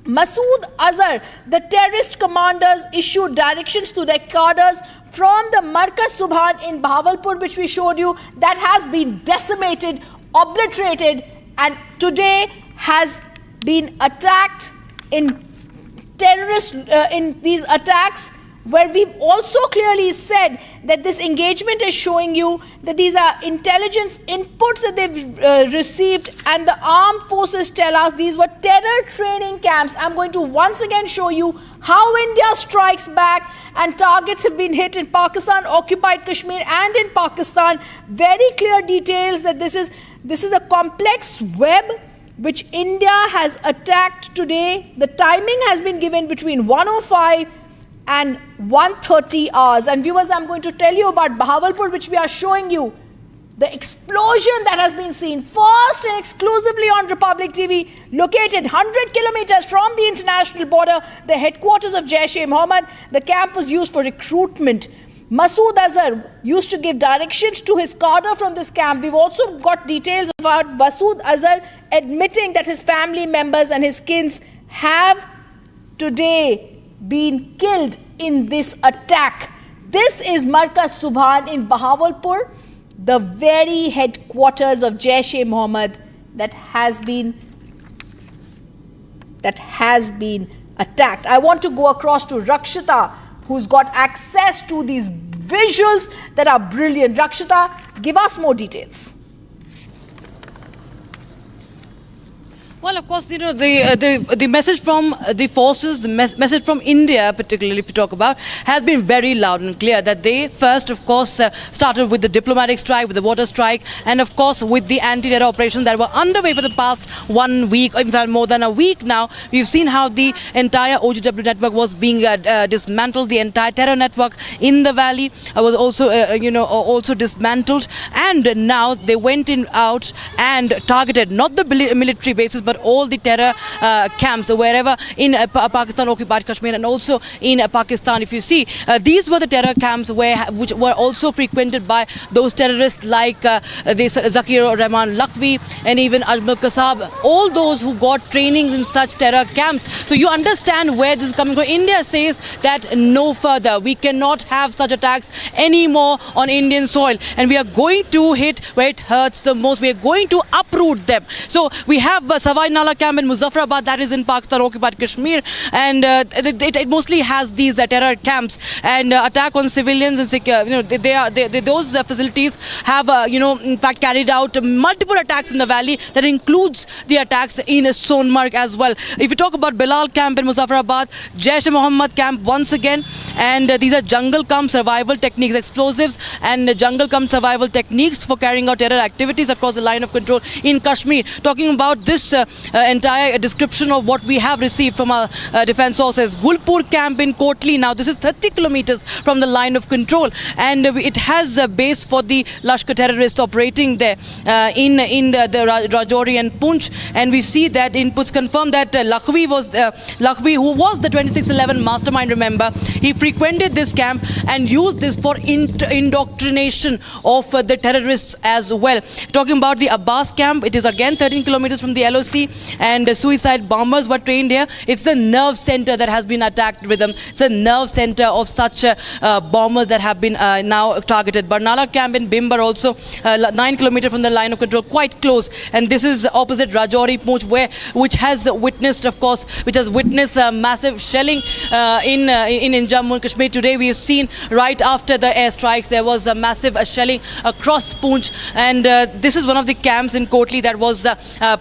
Masood Azhar, the terrorist commanders, issued directions to their cadres from the Markaz Subhan in Bahawalpur, which we showed you, that has been decimated, obliterated, and today has been attacked in terrorist, in these attacks, where we've also clearly said that this engagement is showing you that these are intelligence inputs that they've received, and the armed forces tell us these were terror training camps. I'm going to once again show you how India strikes back, and targets have been hit in Pakistan occupied Kashmir and in Pakistan. Very clear details that this is a complex web which India has attacked today. The timing has been given between 1:05 and 1:30 hours. And viewers, I'm going to tell you about Bahawalpur, which we are showing you. The explosion that has been seen first and exclusively on Republic TV, located 100 kilometers from the international border, the headquarters of Jaish-e-Mohammed. The camp was used for recruitment. Masood Azhar used to give directions to his cadre from this camp. We've also got details about Masood Azhar admitting that his family members and his kins have today been killed in this attack. This is Markaz Subhan in Bahawalpur, the very headquarters of Jaish-e-Mohammed that has been attacked. I want to go across to Rakshita, who's got access to these visuals that are brilliant. Rakshita, give us more details.
Well, of course, you know, the message from the forces, the message from India, particularly if you talk about, has been very loud and clear that they first, of course, started with the diplomatic strike, with the water strike, and of course with the anti-terror operations that were underway for the past 1 week, in fact more than a week now. We've seen how the entire OGW network was being dismantled. The entire terror network in the valley was also, also dismantled, and now they went out and targeted not the military bases, but but all the terror camps wherever in Pakistan-occupied Kashmir and also in Pakistan. If you see, these were the terror camps which were also frequented by those terrorists like Zakir Rahman Lakhvi and even Ajmal Kasab, all those who got training in such terror camps. So you understand where this is coming from. India says that no further. We cannot have such attacks anymore on Indian soil, and we are going to hit where it hurts the most. We are going to uproot them. So we have Savai Nala camp in Muzaffarabad, that is in Pakistan-occupied Kashmir, and it mostly has these terror camps and attack on civilians and those facilities have in fact carried out multiple attacks in the valley. That includes the attacks in Sonmarg as well. If you talk about Bilal camp in Muzaffarabad, Jaish-e-Mohammed camp once again, and these are jungle camp survival techniques, explosives and jungle camp survival techniques for carrying out terror activities across the line of control in Kashmir. Talking about this entire description of what we have received from our defense sources. Gulpur camp in Kotli, now this is 30 kilometers from the line of control, and it has a base for the Lashkar terrorists operating there in the Rajouri and Poonch, and we see that inputs confirm that Lakhvi, who was the 2611 mastermind, remember, he frequented this camp and used this for indoctrination of the terrorists as well. Talking about the Abbas camp, it is again 13 kilometers from the LOC, and suicide bombers were trained here. It's the nerve center that has been attacked with them. It's a nerve center of such bombers that have been now targeted. Barnala camp in Bimbar also 9 kilometers from the line of control, quite close, and this is opposite Rajouri Poonch, which has witnessed massive shelling in Jammu and Kashmir. Today we have seen right after the airstrikes there was a massive shelling across Poonch, and this is one of the camps in Kotli that was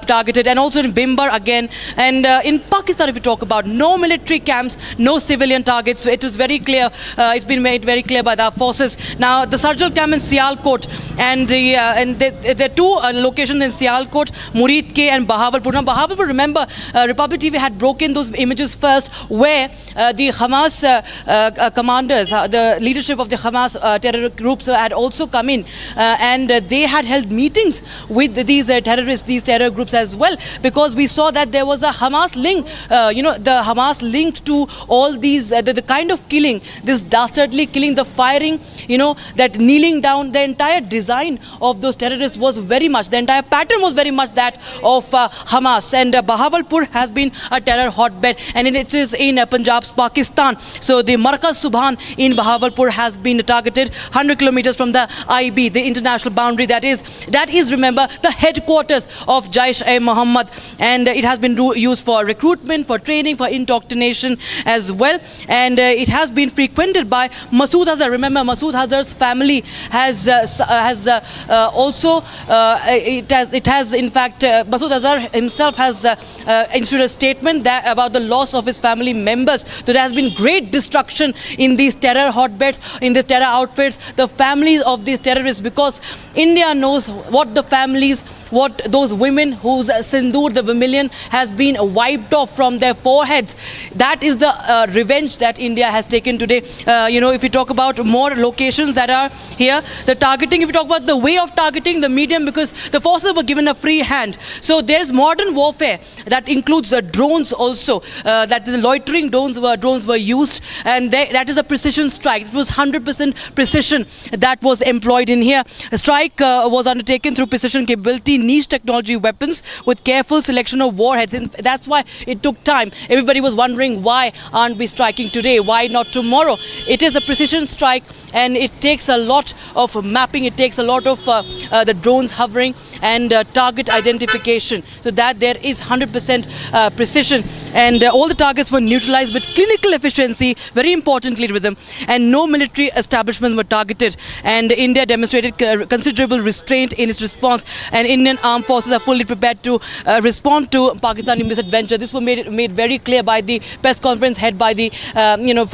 targeted, and also in Bimbar again. And in Pakistan, if you talk about no military camps, no civilian targets, it was very clear. It's been made very clear by the forces. Now the Sarjal camp in Sialkot, and there are two locations in Sialkot, Murid Ke and Bahawalpur. Now Bahawalpur, remember, Republic TV had broken those images first, where the Hamas commanders, the leadership of the Hamas terror groups had also come in, and they had held meetings with these terrorists, these terror groups as well, because we saw that there was a Hamas link, the Hamas linked to all these, the kind of killing, this dastardly killing, the firing, that kneeling down, the entire design of those terrorists was very much, the entire pattern was very much that of Hamas. And Bahawalpur has been a terror hotbed, and it is in Punjab's Pakistan. So the Markaz Subhan in Bahawalpur has been targeted 100 kilometers from the IB, the international boundary. That is, remember, the headquarters of Jaish-e-Mohammed, and it has been used for recruitment, for training, for indoctrination as well, and it has been frequented by Masood Azhar. Remember, Masood Azhar's family has also in fact Masood Azhar himself has issued a statement about the loss of his family members. So there has been great destruction in these terror hotbeds, in the terror outfits, the families of these terrorists, because India knows what the families, what those women whose sindoor, the vermilion, has been wiped off from their foreheads. That is the revenge that India has taken today. If you talk about more locations that are here, the targeting, if you talk about the way of targeting, the medium, because the forces were given a free hand. So there's modern warfare that includes the drones also, that the loitering drones were used, and that is a precision strike. It was 100% precision that was employed in here. A strike was undertaken through precision capability, niche technology weapons with careful selection of warheads, and that's why it took time. Everybody was wondering, why aren't we striking today? Why not tomorrow? It is a precision strike, and it takes a lot of mapping. It takes a lot of the drones hovering and target identification, so that there is 100% precision, and all the targets were neutralized with clinical efficiency, very importantly with them, and no military establishments were targeted, and India demonstrated considerable restraint in its response, and Indian armed forces are fully prepared to respond to Pakistani misadventure. This was made very clear by the press conference held by the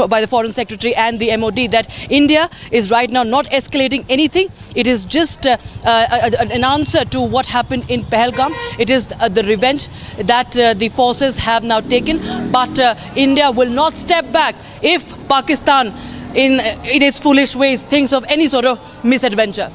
by the Foreign Secretary and the MOD, that India is right now not escalating anything. It is just an answer to what happened in Pahalgam. It is the revenge that the forces have now taken, but India will not step back if Pakistan in its foolish ways thinks of any sort of misadventure.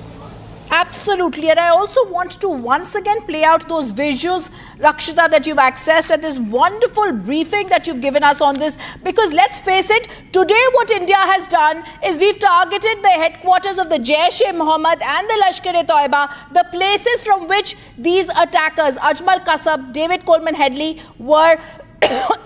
Absolutely. And I also want to once again play out those visuals, Rakshita, that you've accessed at this wonderful briefing that you've given us on this. Because let's face it, today what India has done is we've targeted the headquarters of the Jaish-e-Mohammed and the Lashkar-e-Toiba, the places from which these attackers, Ajmal Kasab, David Coleman Headley, were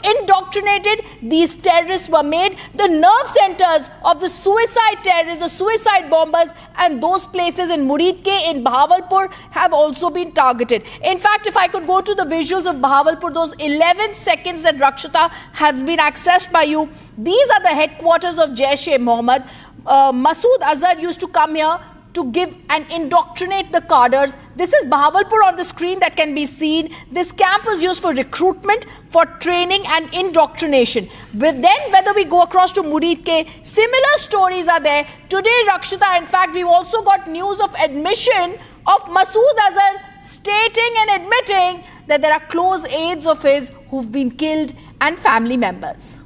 indoctrinated. These terrorists were made the nerve centers of the suicide terrorists, the suicide bombers, and those places in Muridke, in Bahawalpur have also been targeted. In fact, if I could go to the visuals of Bahawalpur, those 11 seconds that Rakshita has been accessed by you, these are the headquarters of Jaish-e-Mohammed. Masood Azhar used to come here to give and indoctrinate the cadres. This is Bahawalpur on the screen that can be seen. This camp was used for recruitment, for training and indoctrination. But then whether we go across to Muridke, similar stories are there. Today, Rakshita, in fact, we've also got news of admission of Masood Azhar stating and admitting that there are close aides of his who've been killed and family members.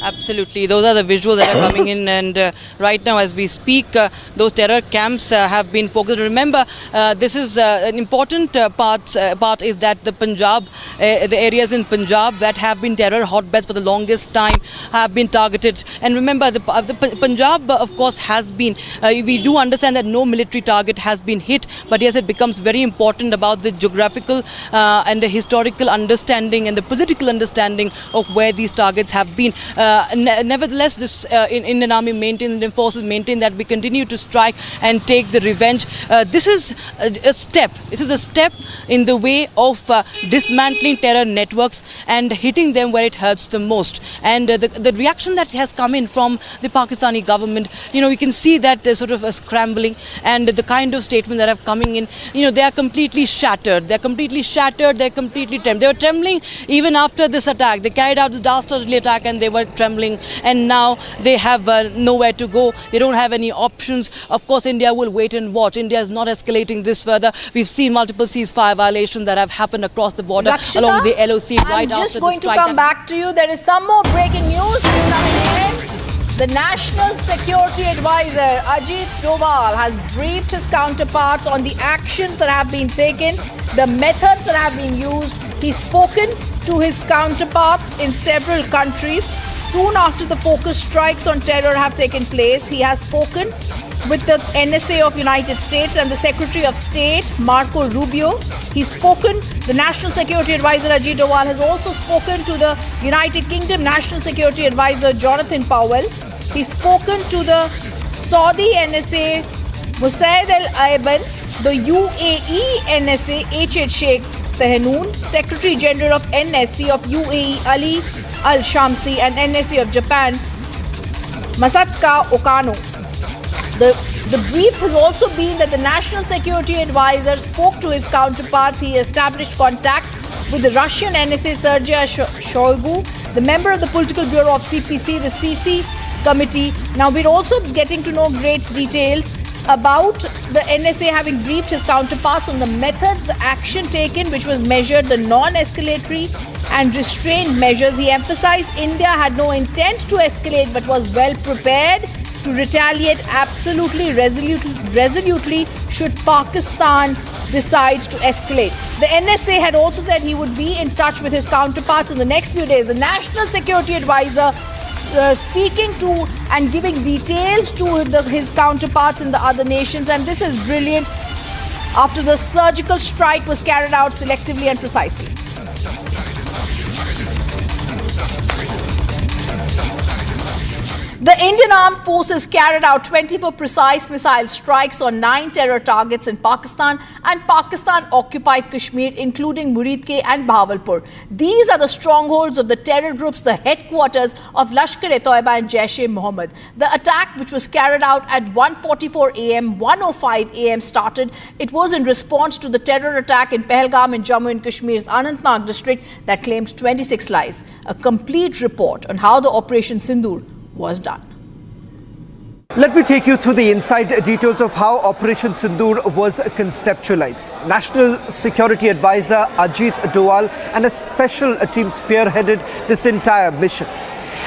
Absolutely. Those are the visuals that are coming in, and right now as we speak, those terror camps have been focused. Remember, this is an important part is that the Punjab, the areas in Punjab that have been terror hotbeds for the longest time have been targeted. And remember, the Punjab, of course, has been, we do understand that no military target has been hit, but yes, it becomes very important about the geographical and the historical understanding and the political understanding of where these targets have been. Nevertheless, this Indian Army maintains, Indian forces maintain that we continue to strike and take the revenge. This is a step. This is a step in the way of dismantling terror networks and hitting them where it hurts the most. And the reaction that has come in from the Pakistani government, you know, we can see that there's sort of a scrambling, and the kind of statement that have coming in, you know, they are completely shattered. They're completely shattered. They're completely trembling. They were trembling even after this attack. They carried out this dastardly attack and they were trembling, and now they have nowhere to go. They don't have any options. Of course, India will wait and watch. India is not escalating this further. We've seen multiple ceasefire violations that have happened across the border,
Rakshita,
along the LOC right after the strike.
I'm just going to come back to you. There is some more breaking news coming in. The National Security Advisor Ajit Doval has briefed his counterparts on the actions that have been taken, the methods that have been used. He's spoken to his counterparts in several countries. Soon after the focused strikes on terror have taken place, he has spoken with the NSA of United States and the Secretary of State, Marco Rubio. He's spoken, the National Security Advisor Ajit Doval has also spoken to the United Kingdom National Security Advisor Jonathan Powell. He's spoken to the Saudi NSA, Musaid Al-Ayban, the UAE NSA, H.H. Sheikh Tahanoon, Secretary General of NSC of UAE, Ali Al-Shamsi, and NSA of Japan, Masatka Okano. The brief has also been that the National Security Advisor spoke to his counterparts. He established contact with the Russian NSA Sergei Shoigu, the member of the Political Bureau of CPC, the CC Committee. Now, we're also getting to know great details about the NSA having briefed his counterparts on the methods, the action taken, which was measured, the non-escalatory and restrained measures. He emphasized India had no intent to escalate but was well prepared to retaliate absolutely, resolutely should Pakistan decide to escalate. The NSA had also said he would be in touch with his counterparts in the next few days. The National Security Advisor speaking to and giving details to his counterparts in the other nations, and this is brilliant after the surgical strike was carried out selectively and precisely. The Indian Armed Forces carried out 24 precise missile strikes on 9 terror targets in Pakistan and Pakistan-occupied Kashmir, including Muridke and Bahawalpur. These are the strongholds of the terror groups, the headquarters of Lashkar-e-Toiba and Jaish-e-Mohammed. The attack, which was carried out at 1:44 a.m., 1:05 a.m. started. It was in response to the terror attack in Pahalgam in Jammu and Kashmir's Anantnag district that claimed 26 lives. A complete report on how the Operation Sindoor was done.
Let me take you through the inside details of how Operation Sindoor was conceptualized. National Security Advisor Ajit Doval and a special team spearheaded this entire mission.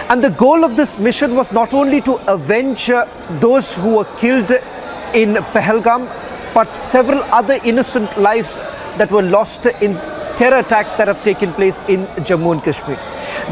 And the goal of this mission was not only to avenge those who were killed in Pahalgam, but several other innocent lives that were lost in terror attacks that have taken place in Jammu and Kashmir.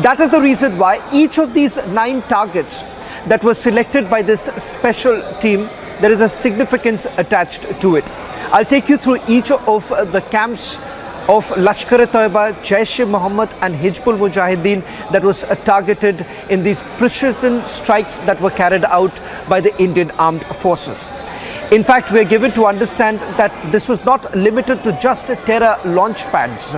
That is the reason why each of these 9 targets that were selected by this special team, there is a significance attached to it. I'll take you through each of the camps of Lashkar-e-Toiba, Jaish-e-Mohammed and Hizbul Mujahideen that was targeted in these precision strikes that were carried out by the Indian Armed Forces. In fact, we are given to understand that this was not limited to just terror launch pads,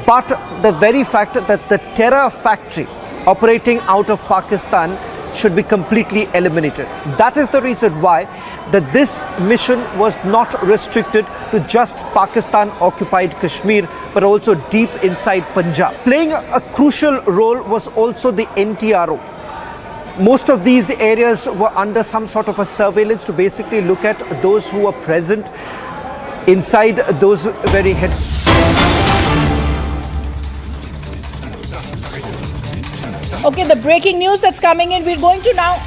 but the very fact that the terror factory operating out of Pakistan should be completely eliminated. That is the reason why this mission was not restricted to just Pakistan-occupied Kashmir, but also deep inside Punjab. Playing a crucial role was also the NTRO. Most of these areas were under some sort of a surveillance to basically look at those who were present inside those very
Okay, the breaking news that's coming in, we're going to now...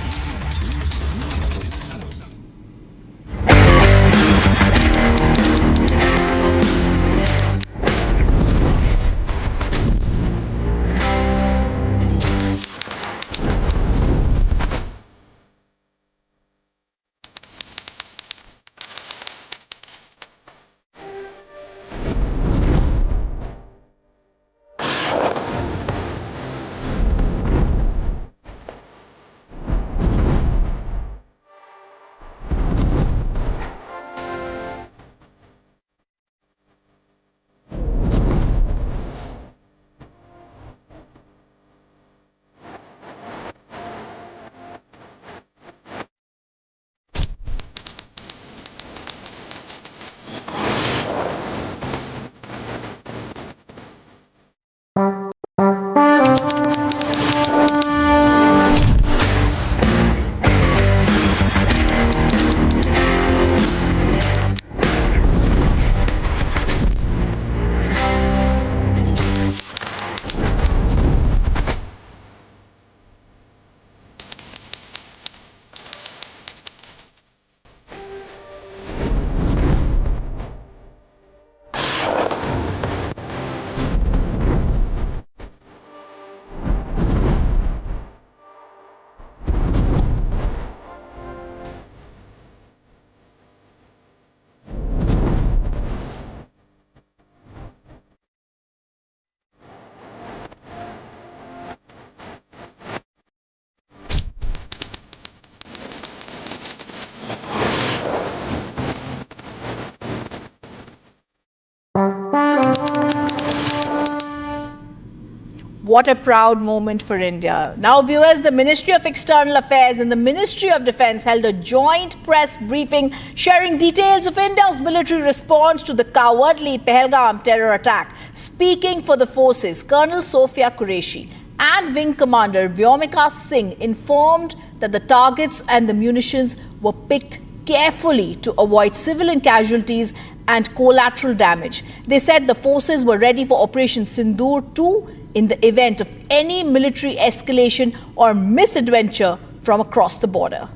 What a proud moment for India. Now, viewers, the Ministry of External Affairs and the Ministry of Defence held a joint press briefing sharing details of India's military response to the cowardly Pahalgam terror attack. Speaking for the forces, Colonel Sophia Qureshi and Wing Commander Vyomika Singh informed that the targets and the munitions were picked carefully to avoid civilian casualties and collateral damage. They said the forces were ready for Operation Sindoor 2 in the event of any military escalation or misadventure from across the border.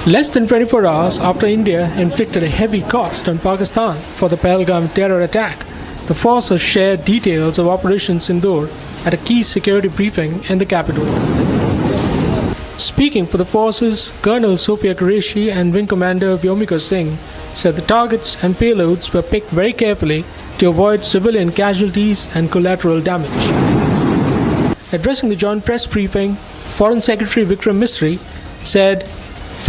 Less than 24 hours after India inflicted a heavy cost on Pakistan for the Pahalgam terror attack, the forces shared details of Operation Sindoor at a key security briefing in the capital. Speaking for the forces, Colonel Sophia Qureshi and Wing Commander Vyomika Singh said the targets and payloads were picked very carefully to avoid civilian casualties and collateral damage. Addressing the joint press briefing, Foreign Secretary Vikram Misri said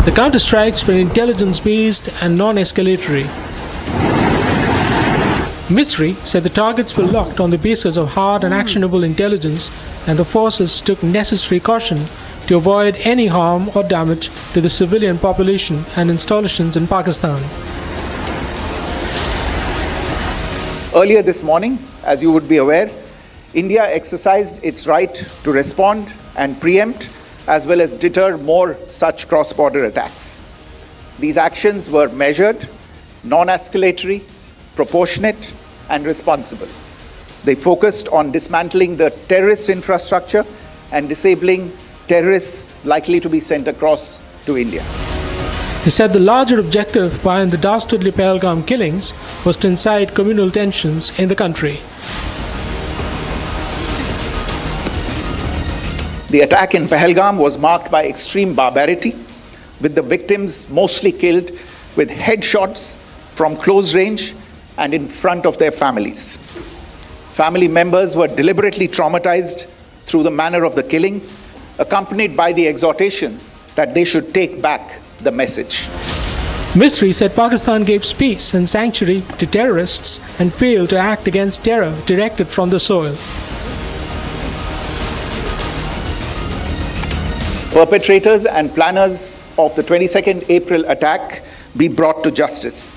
the counter-strikes were intelligence-based and non-escalatory. Misri said the targets were locked on the basis of hard and actionable intelligence, and the forces took necessary caution to avoid any harm or damage to the civilian population and installations in Pakistan.
Earlier this morning, as you would be aware, India exercised its right to respond and preempt as well as deter more such cross-border attacks. These actions were measured, non-escalatory, proportionate and responsible. They focused on dismantling the terrorist infrastructure and disabling terrorists likely to be sent across to India.
He said the larger objective behind the dastardly Pahalgam killings was to incite communal tensions in the country.
The attack in Pahalgam was marked by extreme barbarity, with the victims mostly killed with headshots from close range and in front of their families. Family members were deliberately traumatized through the manner of the killing, accompanied by the exhortation that they should take back the message.
Misri said Pakistan gave space and sanctuary to terrorists and failed to act against terror directed from the soil.
Perpetrators and planners of the 22nd April attack be brought to justice.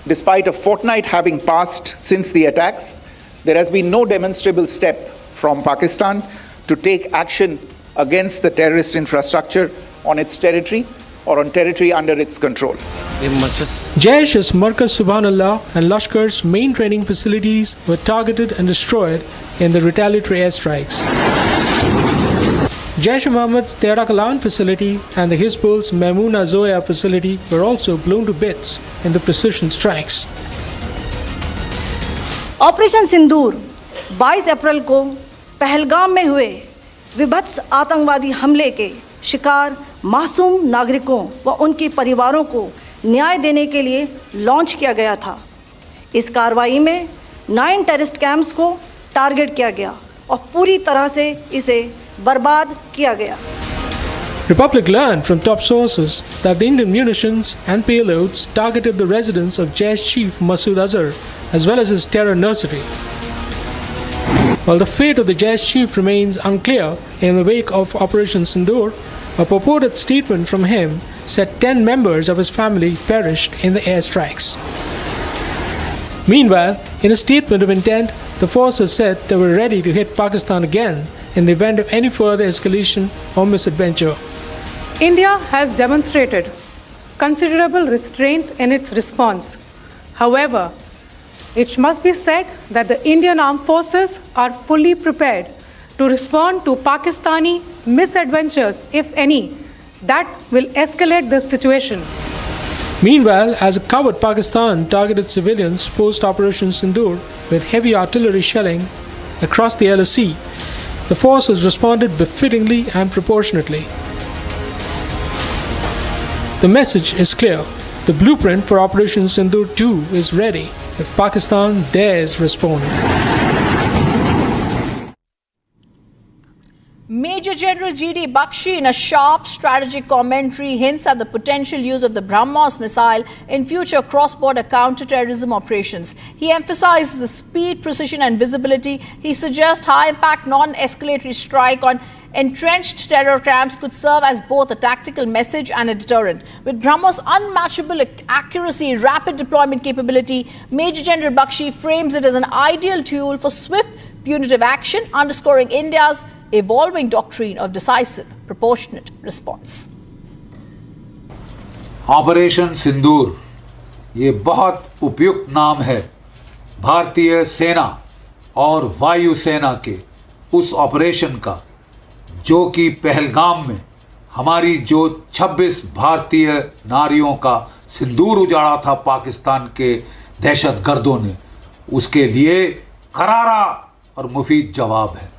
Despite a fortnight having passed since the attacks, there has been no demonstrable step from Pakistan to take action against the terrorist infrastructure on its territory or on territory under its control.
Jaish's Markaz Subhanallah and Lashkar's main training facilities were targeted and destroyed in the retaliatory airstrikes. Jaish-e-Mohammed's Tehran facility and the Hizbul's Maimouna Zoya facility were also blown to bits in the precision strikes.
Operation Sindoor 22 अप्रैल को पहलगाम में हुए विभत्स आतंकवादी हमले के शिकार मासूम नागरिकों व उनके परिवारों को न्याय देने के लिए लॉन्च किया गया था। इस कार्रवाई में 9 टेररिस्ट कैंप्स को टारगेट किया गया और पूरी तरह से इसे बर्बाद किया गया।
Republic learned from top sources that the Indian munitions and payloads targeted the residence of Jaish chief Masood Azhar as well as his terror nursery. While the fate of the Jaish chief remains unclear in the wake of Operation Sindoor, a purported statement from him said 10 members of his family perished in the airstrikes. Meanwhile, in a statement of intent, the forces said they were ready to hit Pakistan again in the event of any further escalation or misadventure.
India has demonstrated considerable restraint in its response. However, it must be said that the Indian armed forces are fully prepared to respond to Pakistani misadventures, if any, that will escalate this situation.
Meanwhile, as a coward Pakistan targeted civilians post-Operation Sindoor with heavy artillery shelling across the LSC, the forces responded befittingly and proportionately. The message is clear. The blueprint for Operation Sindoor 2 is ready if Pakistan dares respond.
Major General G.D. Bakshi, in a sharp strategic commentary, hints at the potential use of the BrahMos missile in future cross-border counter-terrorism operations. He emphasizes the speed, precision and visibility. He suggests high-impact non-escalatory strike on entrenched terror camps could serve as both a tactical message and a deterrent. With BrahMos' unmatchable accuracy, rapid deployment capability, Major General Bakshi frames it as an ideal tool for swift punitive action, underscoring India's evolving doctrine of decisive, proportionate response.
Operation Sindoor ये बहुत उपयुक्त नाम है भारतीय सेना और वायुसेना के उस ऑपरेशन का जो कि पहलगाम में हमारी जो 26 भारतीय नारियों का सिंदूर उजाड़ा था पाकिस्तान के दहशतगर्दों ने, उसके लिए करारा और मुफीद जवाब है।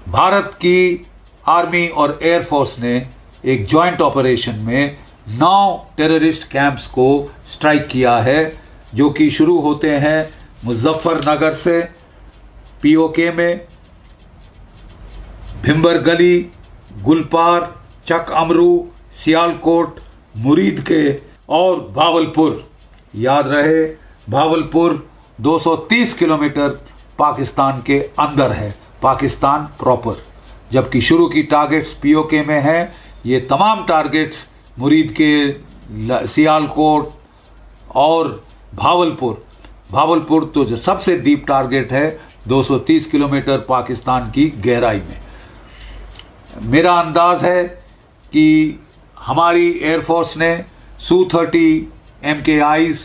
भारत की आर्मी और एयरफोर्स ने एक जॉइंट ऑपरेशन में 9 टेररिस्ट कैंप्स को स्ट्राइक किया है, जो कि शुरू होते हैं मुजफ्फरनगर से, PoK में, भिंबर गली, गुलपार, चक अमरू, सियालकोट, मुरीद के और भावलपुर। याद रहे, भावलपुर 230 किलोमीटर पाकिस्तान के अंदर है, पाकिस्तान प्रॉपर, जबकि शुरू की टारगेट्स PoK में हैं। ये तमाम टारगेट्स मुरीद के, सियालकोट और भावलपुर तो जो सबसे डीप टारगेट है 230 किलोमीटर पाकिस्तान की गहराई में। मेरा अंदाज़ है कि हमारी एयरफोर्स ने Su-30 MKIs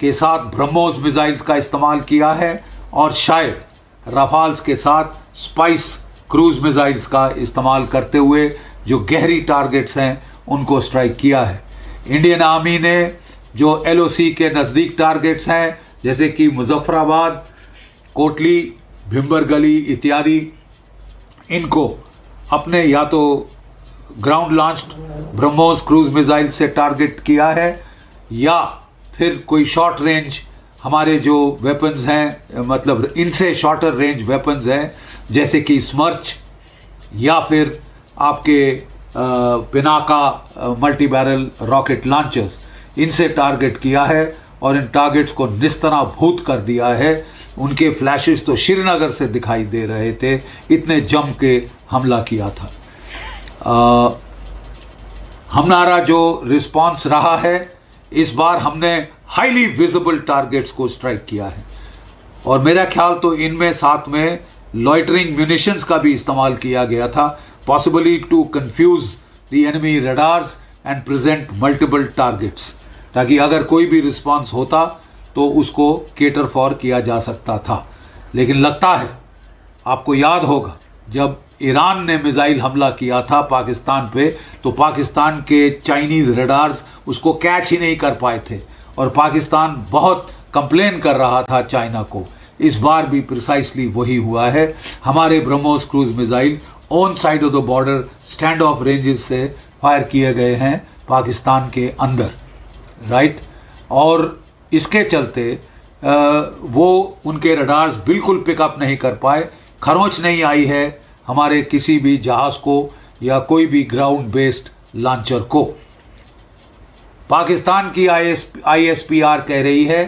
के साथ ब्रह्मोस मिसाइल्स का इस्तेमाल किया है और शायद राफाल्स के साथ स्पाइस क्रूज मिसाइल्स का इस्तेमाल करते हुए जो गहरी टारगेट्स हैं उनको स्ट्राइक किया है। इंडियन आर्मी ने जो LOC के नज़दीक टारगेट्स हैं जैसे कि मुजफ्फराबाद, कोटली, भिम्बर गली इत्यादि, इनको अपने या तो ground launched BrahMos cruise missile से टारगेट किया है या फिर कोई शॉर्ट रेंज हमारे जो वेपन्स हैं, मतलब इनसे शॉर्टर रेंज वेपन्स हैं जैसे कि स्मर्च या फिर आपके Pinaka multi barrel rocket launchers, इनसे टारगेट किया है और इन टारगेट्स को निस्तनाभूत कर दिया है। उनके फ्लैशेस तो श्रीनगर से दिखाई दे रहे थे, इतने जम के हमला किया था। हमारा जो रिस्पांस रहा है, इस बार हमने हाईली विजिबल टारगेट्स को स्ट्राइक किया है और मेरा ख्याल तो इनमें साथ में लॉइटरिंग म्यूनिशंस का भी इस्तेमाल किया गया था, possibly to confuse the enemy radars and present multiple targets, ताकि अगर कोई भी रिस्पांस होता तो उसको केटर फॉर किया जा सकता था। लेकिन लगता है आपको याद होगा जब ईरान ने मिसाइल हमला किया था पाकिस्तान पे, तो पाकिस्तान के चाइनीज़ रडार्स उसको कैच ही नहीं कर पाए थे और पाकिस्तान बहुत कंप्लेन कर रहा था चाइना को। इस बार भी प्रिसाइसली वही हुआ है। हमारे BrahMos cruise missile on side of the border stand of ranges से फायर किए गए हैं पाकिस्तान के अंदर, राइट। और इसके चलते वो उनके रडार्स बिल्कुल पिकअप नहीं कर पाए, खरोंच नहीं आई है हमारे किसी भी जहाज़ को या कोई भी ग्राउंड बेस्ड लॉन्चर को। पाकिस्तान की ISPR कह रही है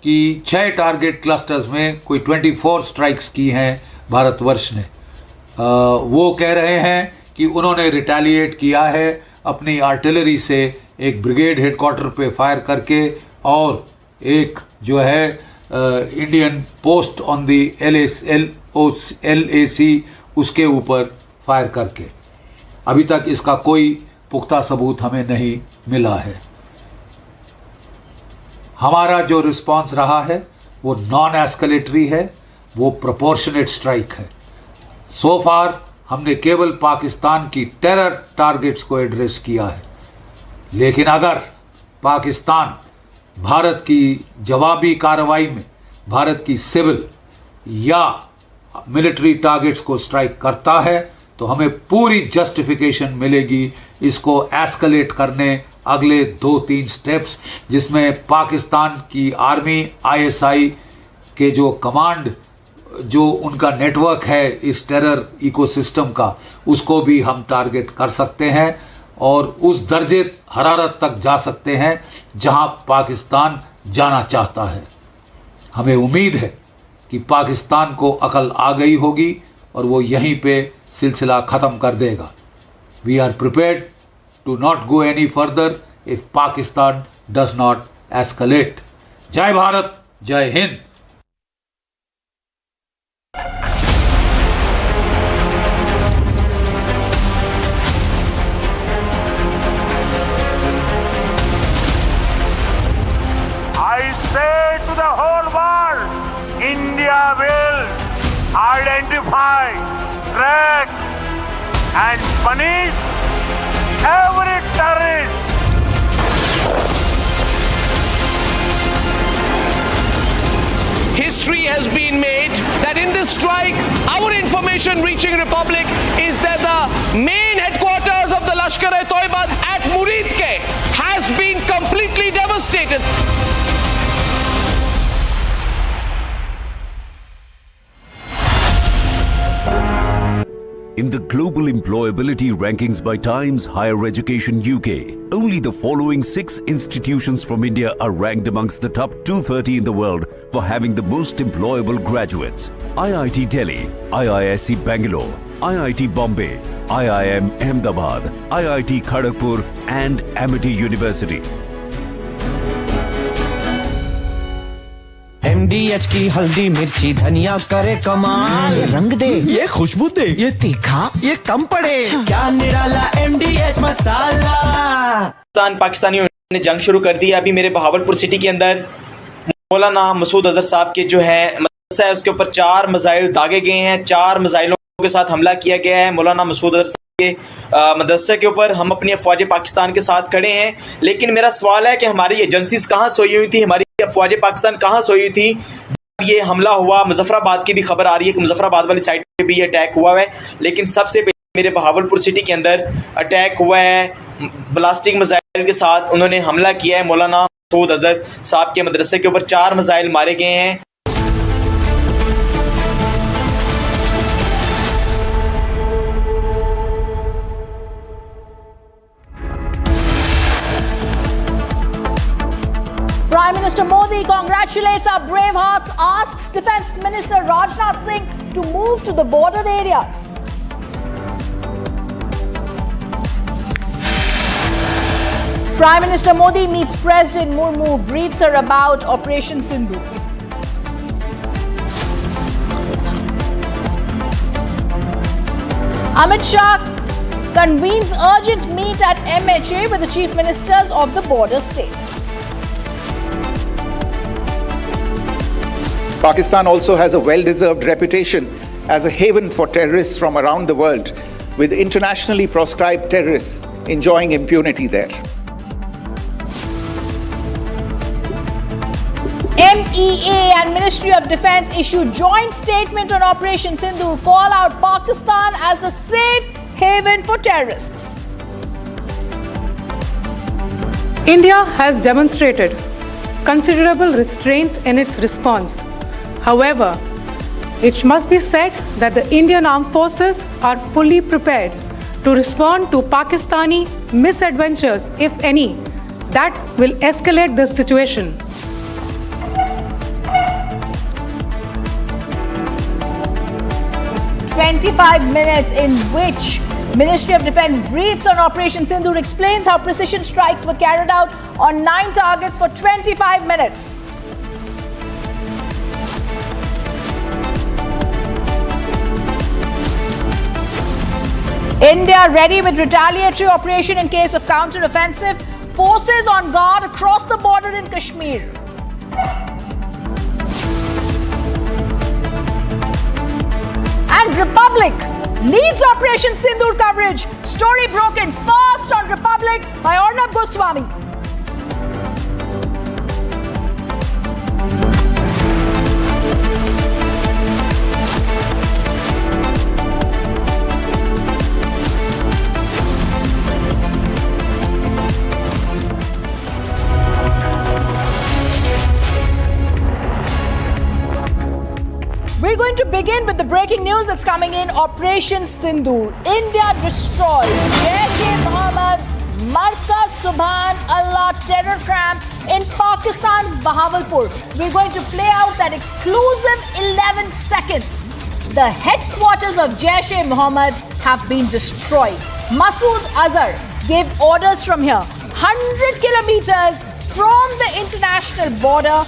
कि 6 टारगेट क्लस्टर्स में कोई 24 स्ट्राइक्स की हैं भारतवर्ष ने। वो कह रहे हैं कि उन्होंने रिटेलिएट किया है अपनी आर्टिलरी से, एक ब्रिगेड हेडक्वार्टर पे फायर करके और एक जो है Indian post on the LAC उसके ऊपर फायर करके। अभी तक इसका कोई पुख्ता सबूत हमें नहीं मिला है। हमारा जो रिस्पांस रहा है वो नॉन एस्केलेटरी है, वो प्रोपोर्शनेट स्ट्राइक है। सो फार हमने केवल पाकिस्तान की टेरर टारगेट्स को एड्रेस किया है, लेकिन अगर पाकिस्तान भारत की जवाबी कार्रवाई में भारत की सिविल या मिलिट्री टारगेट्स को स्ट्राइक करता है तो हमें पूरी जस्टिफिकेशन मिलेगी इसको एस्केलेट करने अगले 2-3 स्टेप्स, जिसमें पाकिस्तान की आर्मी ISI के जो कमांड, जो उनका नेटवर्क है इस टेरर इकोसिस्टम का, उसको भी हम टारगेट कर सकते हैं और उस दर्जे हरारत तक जा सकते हैं जहां पाकिस्तान जाना चाहता है। हमें उम्मीद है कि पाकिस्तान को अकल आ गई होगी और वो यहीं पे सिलसिला ख़त्म कर देगा। We are prepared to not go any further if Pakistan does not escalate. जय भारत, जय Hind.
I say to the whole world, India will identify, track and punish every terrorist.
History has been made that in this strike, our information reaching Republic is that the main headquarters of the Lashkar-e-Toiba at Muridke has been completely devastated.
In the global employability rankings by Times Higher Education UK, only the following 6 institutions from India are ranked amongst the top 230 in the world for having the most employable graduates. IIT Delhi, IISc Bangalore, IIT Bombay, IIM Ahmedabad, IIT Kharagpur and Amity University.
MDH की हल्दी मिर्ची धनिया करे कमाल, ये रंग दे, ये खुशबू दे, ये तीखा, ये कम पड़े, क्या निराला MDH मसाला।
पाकिस्तानियों ने जंग शुरू कर दी है। अभी मेरे बहावलपुर सिटी के अंदर मौलाना मसूद अजहर साहब के जो है
मदरसा है उसके ऊपर 4 मिसाइल दागे गए हैं, 4 मिसाइलों के साथ हमला किया गया है मौलाना मसूद अजहर के मदरसे के ऊपर। हम अपनी अफवाज पाकिस्तान के साथ खड़े हैं, लेकिन मेरा सवाल है कि हमारी एजेंसीज कहाँ सोई हुई थी, हमारी अफवाज पाकिस्तान कहाँ सोई हुई थी ये हमला हुआ। मुजफ्फराबाद की भी खबर आ रही है कि मुजफ्फराबाद वाली साइड पे भी अटैक हुआ है, लेकिन सबसे पहले मेरे बहावलपुर सिटी के अंदर अटैक हुआ है ब्लास्टिक मिसाइल के साथ। उन्होंने हमला किया है मौलाना मसूद अजहर साहब के मदरसे के ऊपर, 4 मिसाइल मारे गए हैं।
Prime Minister Modi congratulates our brave hearts, asks Defence Minister Rajnath Singh to move to the border areas. Prime Minister Modi meets President Murmu, briefs her about Operation Sindoor. Amit Shah convenes urgent meet at MHA with the chief ministers of the border states.
Pakistan also has a well-deserved reputation as a haven for terrorists from around the world, with internationally proscribed terrorists enjoying impunity there.
MEA and Ministry of Defence issue joint statement on Operation Sindoor, call out Pakistan as the safe haven for terrorists.
India has demonstrated considerable restraint in its response. However, it must be said that the Indian Armed Forces are fully prepared to respond to Pakistani misadventures, if any, that will escalate this situation.
Minutes in which Ministry of Defence briefs on Operation Sindoor, explains how precision strikes were carried out on 9 targets for 25 minutes. India ready with retaliatory operation in case of counter-offensive. Forces on guard across the border in Kashmir. And Republic leads Operation Sindoor coverage. Story broken first on Republic by Arnab Goswami. We're going to begin with the breaking news that's coming in. Operation Sindoor. India destroys Jaish-e-Mohammed's Markaz Subhan-Allah terror camp in Pakistan's Bahawalpur. We're going to play out that exclusive 11 seconds. The headquarters of Jaish-e-Mohammed have been destroyed. Masood Azhar gave orders from here, 100 kilometers from the international border.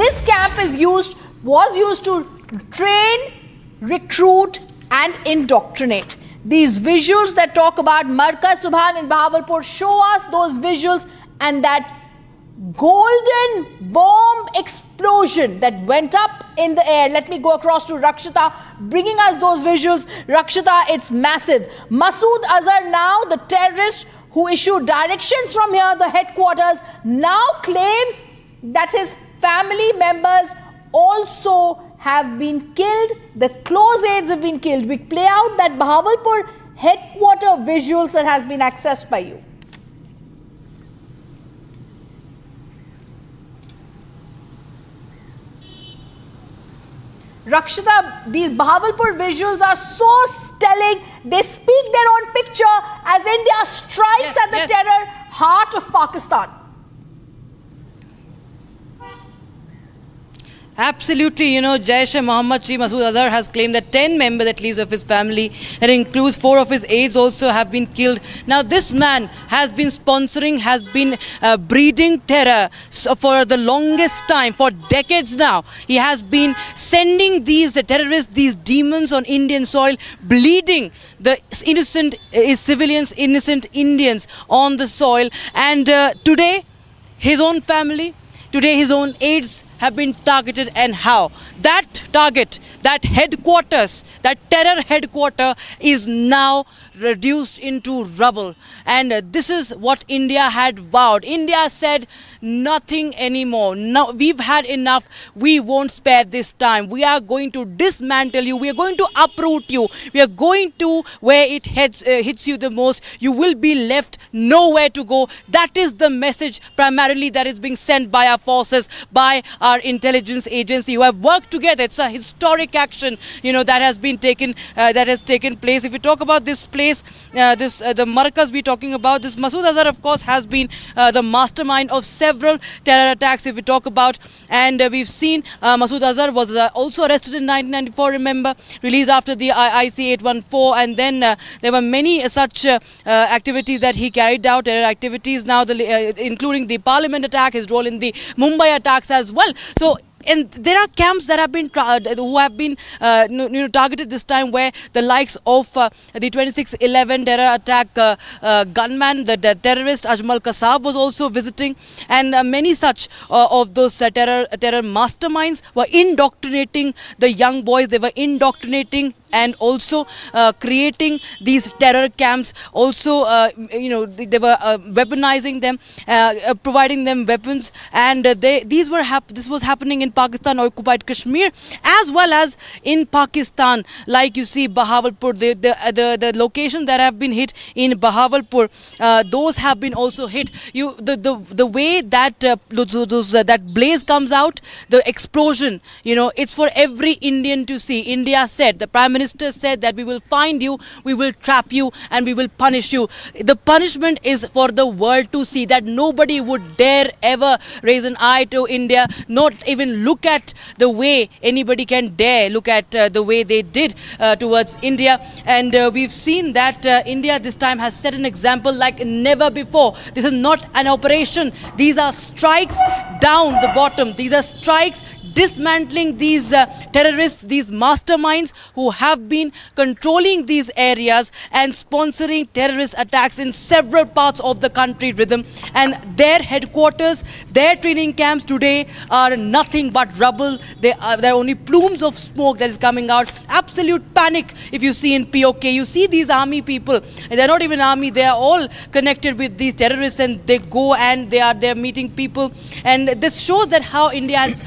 This camp was used to train, recruit and indoctrinate. These visuals that talk about Markaz Subhan in Bahawalpur show us those visuals and that golden bomb explosion that went up in the air. Let me go across to Rakshita, bringing us those visuals. Rakshita, it's massive. Masood Azhar, now the terrorist who issued directions from here, the headquarters, now claims that his family members also have been killed. The close aides have been killed. We play out that Bahawalpur headquarter visuals that has been accessed by you. Rakshita, these Bahawalpur visuals are so telling. They speak their own picture as India strikes at the terror heart of Pakistan.
Absolutely, Jaish-e-Mohammed Chief Masood Azhar has claimed that 10 members at least of his family, and includes 4 of his aides also, have been killed. Now this man has been sponsoring, has been breeding terror for the longest time, for decades now. He has been sending these terrorists, these demons on Indian soil, bleeding the innocent civilians, innocent Indians on the soil. And today, his own family, Today his own aides have been targeted, and how? That target, that headquarters, that terror headquarter is now reduced into rubble. And this is what India had vowed. India said nothing anymore. No, we've had enough. We won't spare this time. We are going to dismantle you. We are going to uproot you. We are going to where it hits you the most. You will be left nowhere to go. That is the message primarily that is being sent by our forces, by our intelligence agency who have worked together. It's a historic action, that has been taken, that has taken place. If we talk about this place, the Markaz we're talking about, this Masood Azhar, of course, has been the mastermind of several terror attacks, if we talk about. And we've seen Masood Azhar was also arrested in 1994, remember, released after the IC 814. And then there were many such activities that he carried out, terror activities, now including the parliament attack, his role in the Mumbai attacks as well. So, and there are camps that have been targeted this time, where the likes of the 26/11 terror attack gunman, the terrorist Ajmal Kasab was also visiting, and many such of those terror masterminds were indoctrinating the young boys. They were indoctrinating and also creating these terror camps. Also, they were weaponizing them, providing them weapons, and this was happening in Pakistan occupied Kashmir as well as in Pakistan. Like you see, Bahawalpur, the locations that have been hit in Bahawalpur, those have been also hit. The way that that blaze comes out, the explosion, it's for every Indian to see. India said, the Prime Minister said that we will find you, we will trap you, and we will punish you. The punishment is for the world to see, that nobody would dare ever raise an eye to India, not even look at the way anybody can dare look at the way they did towards India. And we've seen that India this time has set an example like never before. This is not an operation. These are strikes down the bottom. These are strikes dismantling these terrorists, these masterminds who have been controlling these areas and sponsoring terrorist attacks in several parts of the country, Rhythm. And their headquarters, their training camps today are nothing but rubble. There are only plumes of smoke that is coming out. Absolute panic if you see in PoK. You see these army people, they're not even army, they are all connected with these terrorists, and they go and they're meeting people. And this shows that how India has,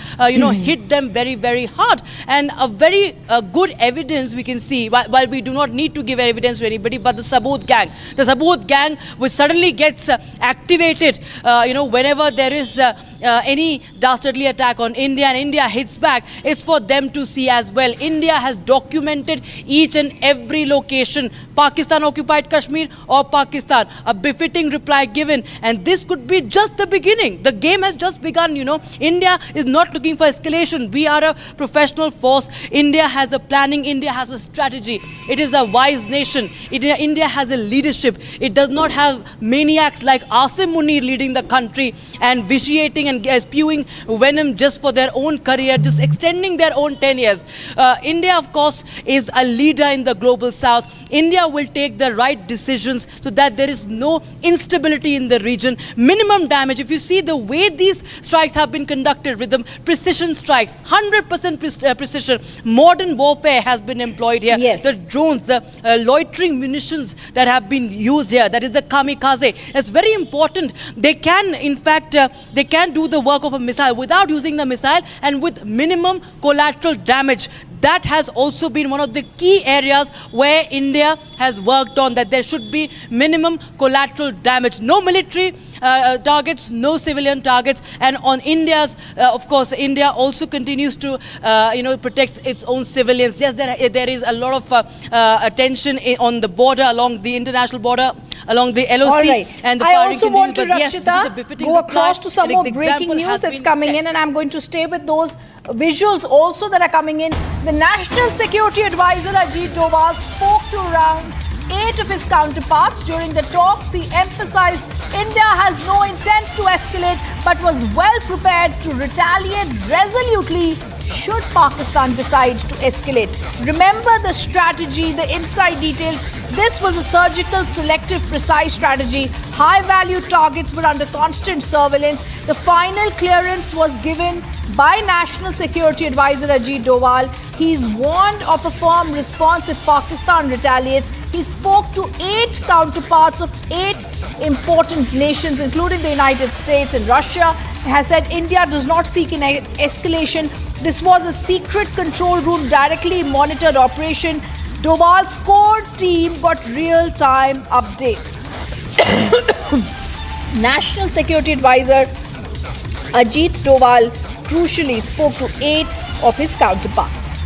hit them very, very hard. And a very good evidence we can see, while we do not need to give evidence to anybody, but the Saboot gang. The Saboot gang, which suddenly gets activated, whenever there is any dastardly attack on India and India hits back, it's for them to see as well. India has documented each and every location, Pakistan occupied Kashmir or Pakistan, a befitting reply given. And this could be just the beginning. The game has just begun, India is not looking for escalation. We are a professional force. India has a planning. India has a strategy. It is a wise nation. India has a leadership. It does not have maniacs like Asim Munir leading the country and vitiating and spewing venom just for their own career, just extending their own tenures. India, of course, is a leader in the global south. India will take the right decisions so that there is no instability in the region. Minimum damage. If you see the way these strikes have been conducted with the precision strikes, 100% precision. Modern warfare has been employed here.
Yes.
The drones, the loitering munitions that have been used here, that is the kamikaze. It's very important. They can, in fact, they can do the work of a missile without using the missile and with minimum collateral damage. That has also been one of the key areas where India has worked on, that there should be minimum collateral damage. No military targets, no civilian targets. And on India's, of course, India also continues to, protect its own civilians. Yes, there is a lot of attention on the border, along the international border, along the LOC.
All right.
And the
I also want to,
yes,
Rakshita, go across to some more breaking news that's coming in, and I'm going to stay with those visuals also that are coming in. The National Security Advisor Ajit Doval spoke to around 8 of his counterparts during the talks. He emphasized India has no intent to escalate but was well prepared to retaliate resolutely should Pakistan decide to escalate. Remember the strategy, the inside details. This was a surgical, selective, precise strategy. High-value targets were under constant surveillance. The final clearance was given by National Security Advisor Ajit Doval. He's warned of a firm response if Pakistan retaliates. He spoke to 8 counterparts of 8 important nations, including the United States and Russia. He has said India does not seek an escalation. This was a secret control room directly monitored operation. Doval's core team got real-time updates. National Security Advisor Ajit Doval crucially spoke to 8 of his counterparts.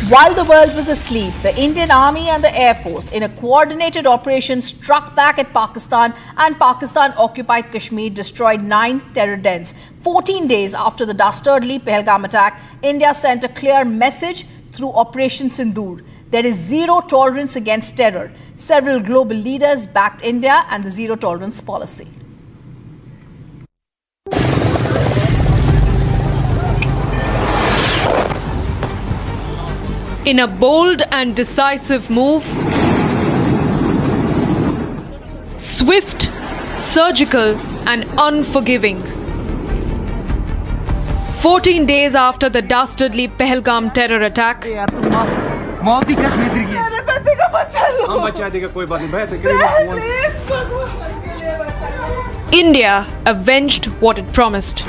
While the world was asleep, the Indian Army and the Air Force, in a coordinated operation, struck back at Pakistan, and Pakistan-occupied Kashmir destroyed 9 terror dens. 14 days after the dastardly Pahalgam attack, India sent a clear message through Operation Sindoor. There is zero tolerance against terror. Several global leaders backed India and the zero tolerance policy.
In a bold and decisive move, swift, surgical and unforgiving. 14 days after the dastardly Pahalgam terror attack, India avenged what it promised.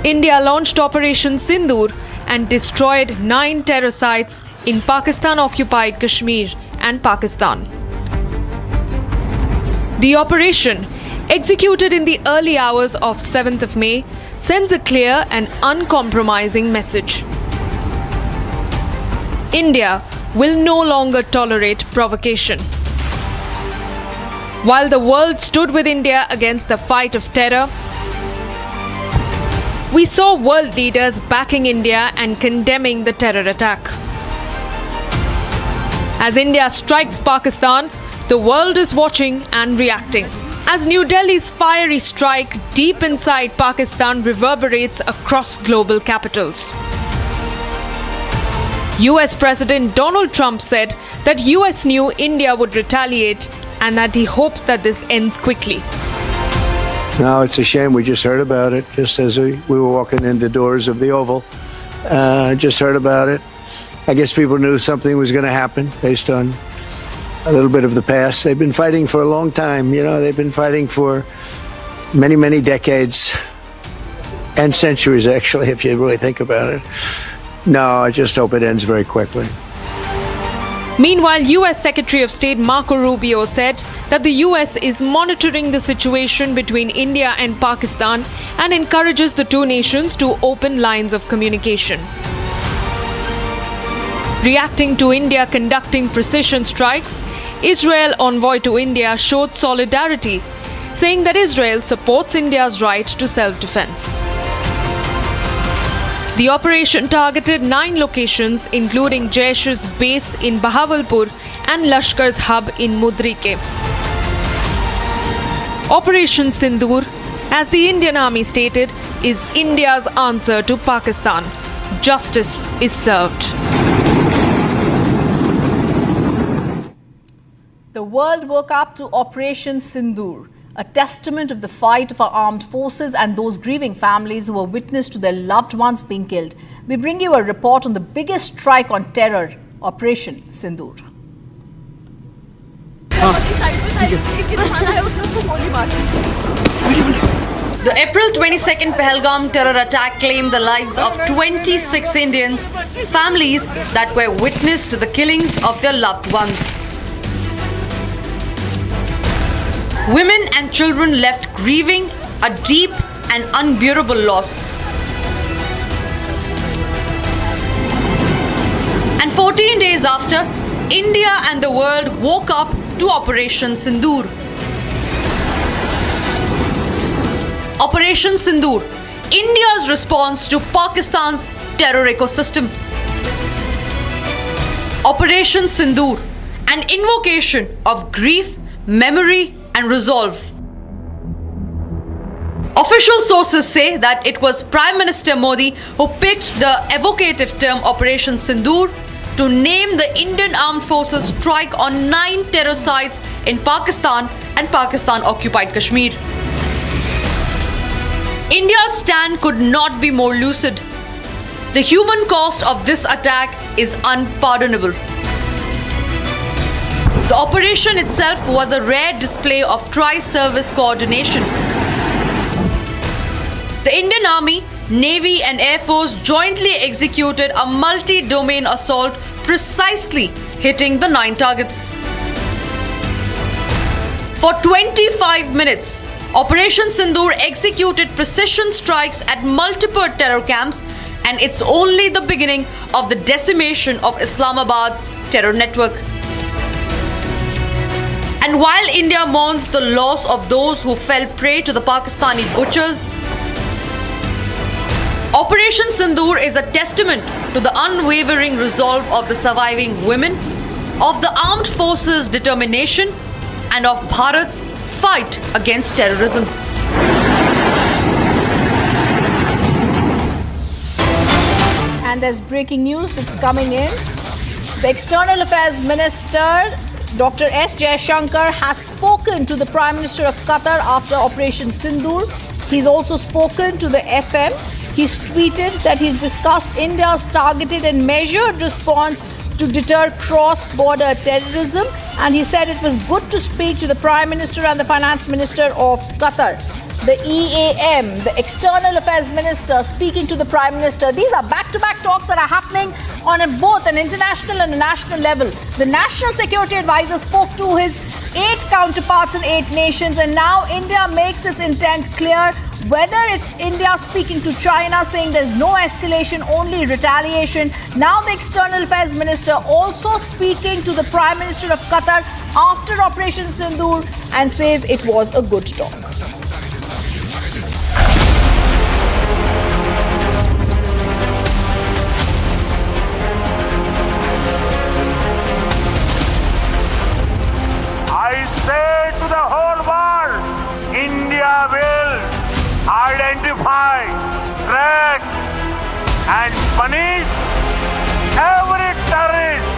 India launched Operation Sindoor and destroyed 9 terror sites in Pakistan-occupied Kashmir and Pakistan. The operation, executed in the early hours of 7th of May, sends a clear and uncompromising message. India will no longer tolerate provocation. While the world stood with India against the fight of terror, we saw world leaders backing India and condemning the terror attack. As India strikes Pakistan, the world is watching and reacting. As New Delhi's fiery strike deep inside Pakistan reverberates across global capitals. US President Donald Trump said that US knew India would retaliate and that he hopes that this ends quickly.
No, it's a shame. We just heard about it just as we were walking in the doors of the Oval. Just heard about it. I guess people knew something was going to happen based on a little bit of the past. They've been fighting for a long time. You know, they've been fighting for many, many decades and centuries, actually, if you really think about it. No, I just hope it ends very quickly.
Meanwhile, US Secretary of State Marco Rubio said that the US is monitoring the situation between India and Pakistan and encourages the two nations to open lines of communication. Reacting to India conducting precision strikes, Israel envoy to India showed solidarity, saying that Israel supports India's right to self-defense. The operation targeted 9 locations, including Jaish's base in Bahawalpur and Lashkar's hub in Mudrike. Operation Sindoor, as the Indian Army stated, is India's answer to Pakistan. Justice is served.
The world woke up to Operation Sindoor, a testament of the fight of our armed forces and those grieving families who were witness to their loved ones being killed. We bring you a report on the biggest strike on terror, Operation Sindoor.
The April 22nd Pahalgam terror attack claimed the lives of 26 Indians, families that were witness to the killings of their loved ones. Women and children left grieving a deep and unbearable loss. And 14 days after, India and the world woke up to Operation Sindoor. Operation Sindoor, India's response to Pakistan's terror ecosystem. Operation Sindoor, an invocation of grief, memory, and resolve. Official sources say that it was Prime Minister Modi who picked the evocative term Operation Sindoor to name the Indian Armed Forces strike on 9 terror sites in Pakistan and Pakistan-occupied Kashmir. India's stand could not be more lucid. The human cost of this attack is unpardonable. The operation itself was a rare display of tri-service coordination. The Indian Army, Navy and Air Force jointly executed a multi-domain assault precisely hitting the 9 targets. For 25 minutes, Operation Sindoor executed precision strikes at multiple terror camps, and it's only the beginning of the decimation of Islamabad's terror network. And while India mourns the loss of those who fell prey to the Pakistani butchers, Operation Sindoor is a testament to the unwavering resolve of the surviving women, of the armed forces' determination, and of Bharat's fight against terrorism.
And there's breaking news that's coming in. The External Affairs Minister, Dr. S. Jaishankar, has spoken to the Prime Minister of Qatar after Operation Sindoor. He's also spoken to the FM. He's tweeted that he's discussed India's targeted and measured response to deter cross-border terrorism, and he said it was good to speak to the Prime Minister and the Finance Minister of Qatar. The EAM, the External Affairs Minister, speaking to the Prime Minister. These are back-to-back talks that are happening on both an international and a national level. The National Security Advisor spoke to his 8 counterparts in 8 nations, and now India makes its intent clear. Whether it's India speaking to China saying there's no escalation, only retaliation. Now the External Affairs Minister also speaking to the Prime Minister of Qatar after Operation Sindoor and says it was a good talk.
I say to the whole world, India will identify, track, and punish every terrorist.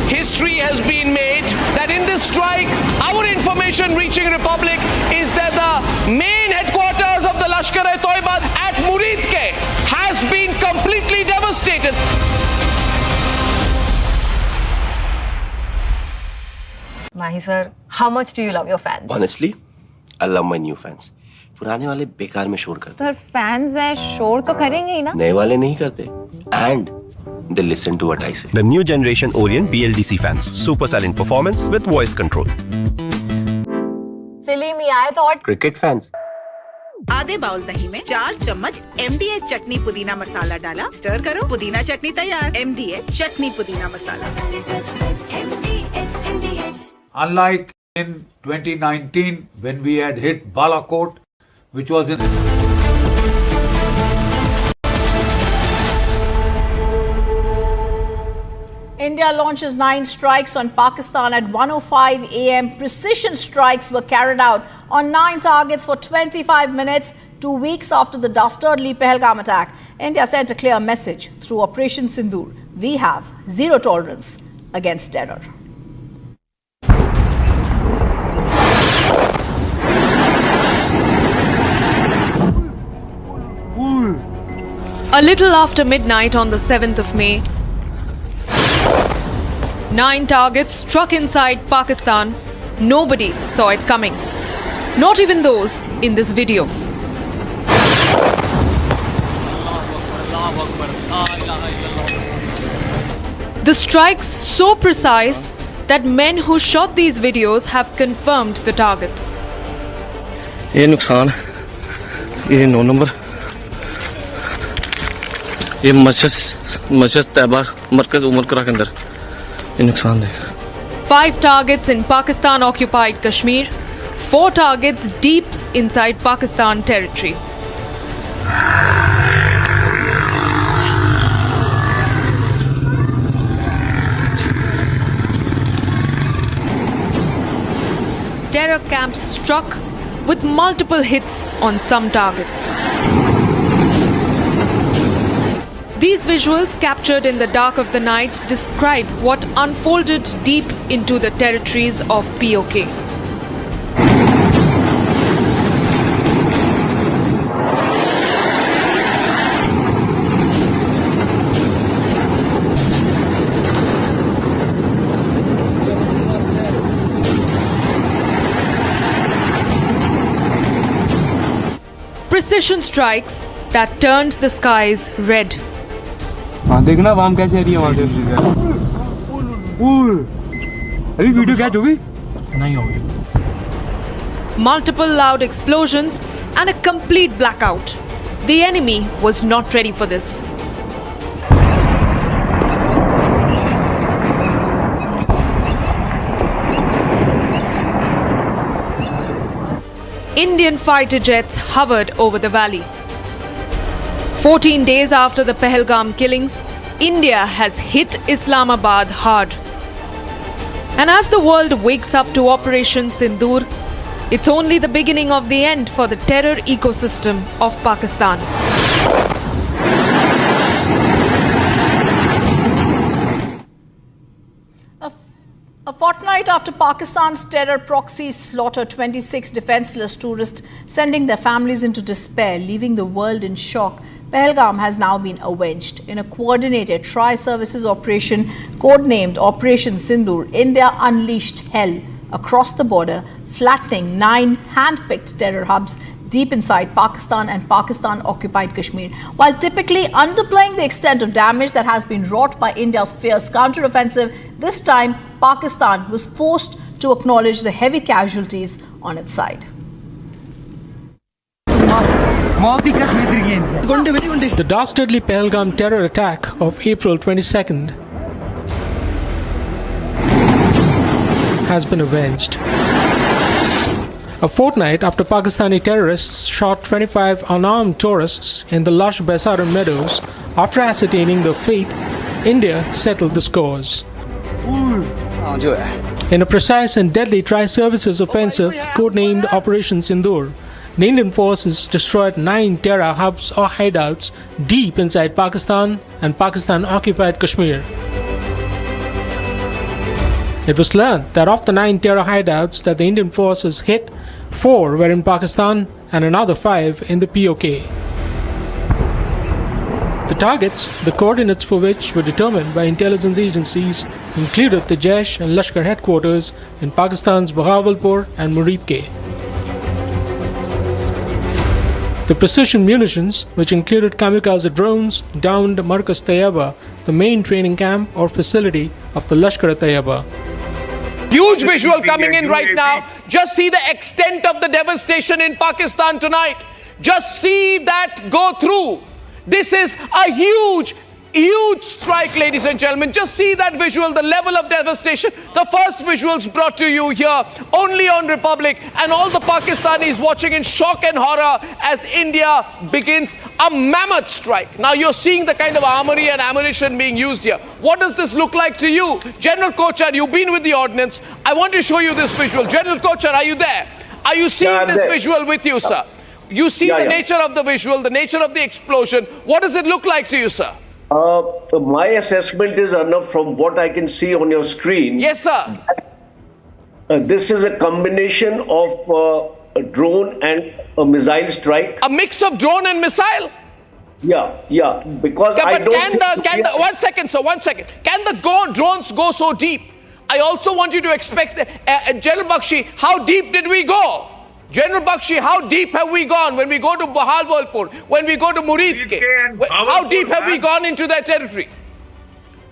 History has been made that in this strike, our information reaching Republic is that the main headquarters of the Lashkar-e-Toiba at Muridke has been completely devastated.
Mahi sir, how much do you love your fans?
Honestly, I love my new fans. पुराने वाले बेकार में शोर करते
Sir, fans हैं शोर तो करेंगे ही ना?
नए वाले नहीं करते. And they listen to what I say.
The new generation Orient BLDC fans. Super silent performance with voice control.
Silly me आए तो और
Cricket fans.
आधे बाउल दही में 4 चम्मच MDH चटनी पुदीना मसाला डाला, स्टर करो, पुदीना चटनी तैयार. MDH चटनी पुदीना मसाला.
Unlike in 2019 when we had hit Balakot, which was in
India launches 9 strikes on Pakistan at 1:05 a.m. Precision strikes were carried out on 9 targets for 25 minutes, 2 weeks after the dastardly Pahalgam attack. India sent a clear message through Operation Sindoor. We have zero tolerance against terror.
A little after midnight on the 7th of May, 9 targets struck inside Pakistan. Nobody saw it coming. Not even those in this video. The strikes so precise that men who shot these videos have confirmed the targets.
ये नुकसान ये 9 number ये मस्जिद तैयबा मरकज उमर करा के अंदर ये नुकसान है.
5 targets in Pakistan-occupied Kashmir, 4 targets deep inside Pakistan territory. Terror camps struck with multiple hits on some targets. These visuals, captured in the dark of the night, describe what unfolded deep into the territories of PoK. Precision strikes that turned the skies red.
देखना वाम कैसे आ रही है वहां से अभी video catch होगी नहीं होगी.
Multiple loud explosions and a complete blackout. The enemy was not ready for this. Indian fighter jets hovered over the valley. 14 days after the Pahalgam killings, India has hit Islamabad hard. And as the world wakes up to Operation Sindoor, it's only the beginning of the end for the terror ecosystem of Pakistan.
A fortnight after Pakistan's terror proxies slaughtered 26 defenseless tourists, sending their families into despair, leaving the world in shock, Pahalgam has now been avenged. In a coordinated tri-services operation codenamed Operation Sindoor, India unleashed hell across the border, flattening 9 hand-picked terror hubs deep inside Pakistan and Pakistan-occupied Kashmir, while typically underplaying the extent of damage that has been wrought by India's fierce counter-offensive. This time, Pakistan was forced to acknowledge the heavy casualties on its side.
The dastardly Pahalgam terror attack of April 22nd has been avenged. A fortnight after Pakistani terrorists shot 25 unarmed tourists in the lush Baisaran meadows, after ascertaining their fate, India settled the scores. In a precise and deadly tri-services offensive codenamed Operation Sindoor, the Indian forces destroyed 9 terror hubs or hideouts deep inside Pakistan and Pakistan-occupied Kashmir. It was learned that of the 9 terror hideouts that the Indian forces hit, 4 were in Pakistan and another 5 in the PoK. The targets, the coordinates for which were determined by intelligence agencies, included the Jaish and Lashkar headquarters in Pakistan's Bahawalpur and Muridke. The precision munitions, which included kamikaze drones, downed Markaz Tayyaba, the main training camp or facility of the Lashkar Tayyaba.
Huge visual coming in right now. Just see the extent of the devastation in Pakistan tonight. Just see that go through. This is a huge strike, ladies and gentlemen. Just see that visual, the level of devastation. The first visuals brought to you here only on Republic, and all the Pakistanis watching in shock and horror as India begins a mammoth strike. Now you're seeing the kind of armory and ammunition being used here. What does this look like to you? General Kochar, you've been with the ordnance. I want to show you this visual. General Kochar, are you there? Are you seeing this visual with you, sir? You see the nature of the visual, the nature of the explosion. What does it look like to you, sir?
My assessment is, Arnav, from what I can see on your screen.
Yes, sir.
This is a combination of a drone and a missile strike.
A mix of drone and missile?
Yeah. Because
okay,
I
but
don't.
one second, sir. 1 second. Can the drones go so deep? I also want you to expect, General Bakshi, how deep did we go? General Bakshi, how deep have we gone when we go to Bahawalpur, when we go to Muridke? How deep have we gone into that territory?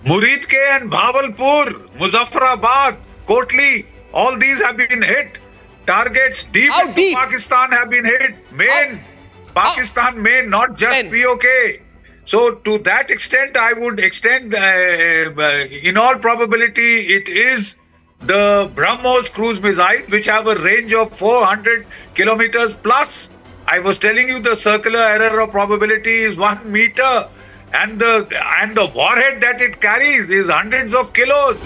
Muridke and Bahawalpur, Muzaffarabad, Kotli, all these have been hit. Targets deep into Pakistan have been hit. Pakistan main, not just PoK. So to that extent, I would extend, in all probability, it is the BrahMos cruise missiles, which have a range of 400 kilometers plus. I was telling you the circular error of probability is 1 meter, and the warhead that it carries is hundreds of kilos.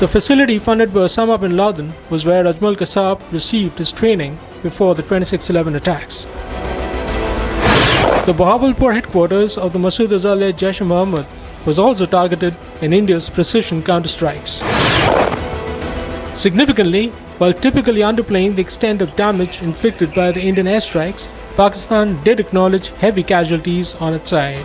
The facility funded by Osama bin Laden was where Ajmal Kasab received his training before the 26/11 attacks. The Bahawalpur headquarters of the Masood Azhar-led Jaish-e-Mohammed was also targeted in India's precision counterstrikes. Significantly, while typically underplaying the extent of damage inflicted by the Indian airstrikes, Pakistan did acknowledge heavy casualties on its side.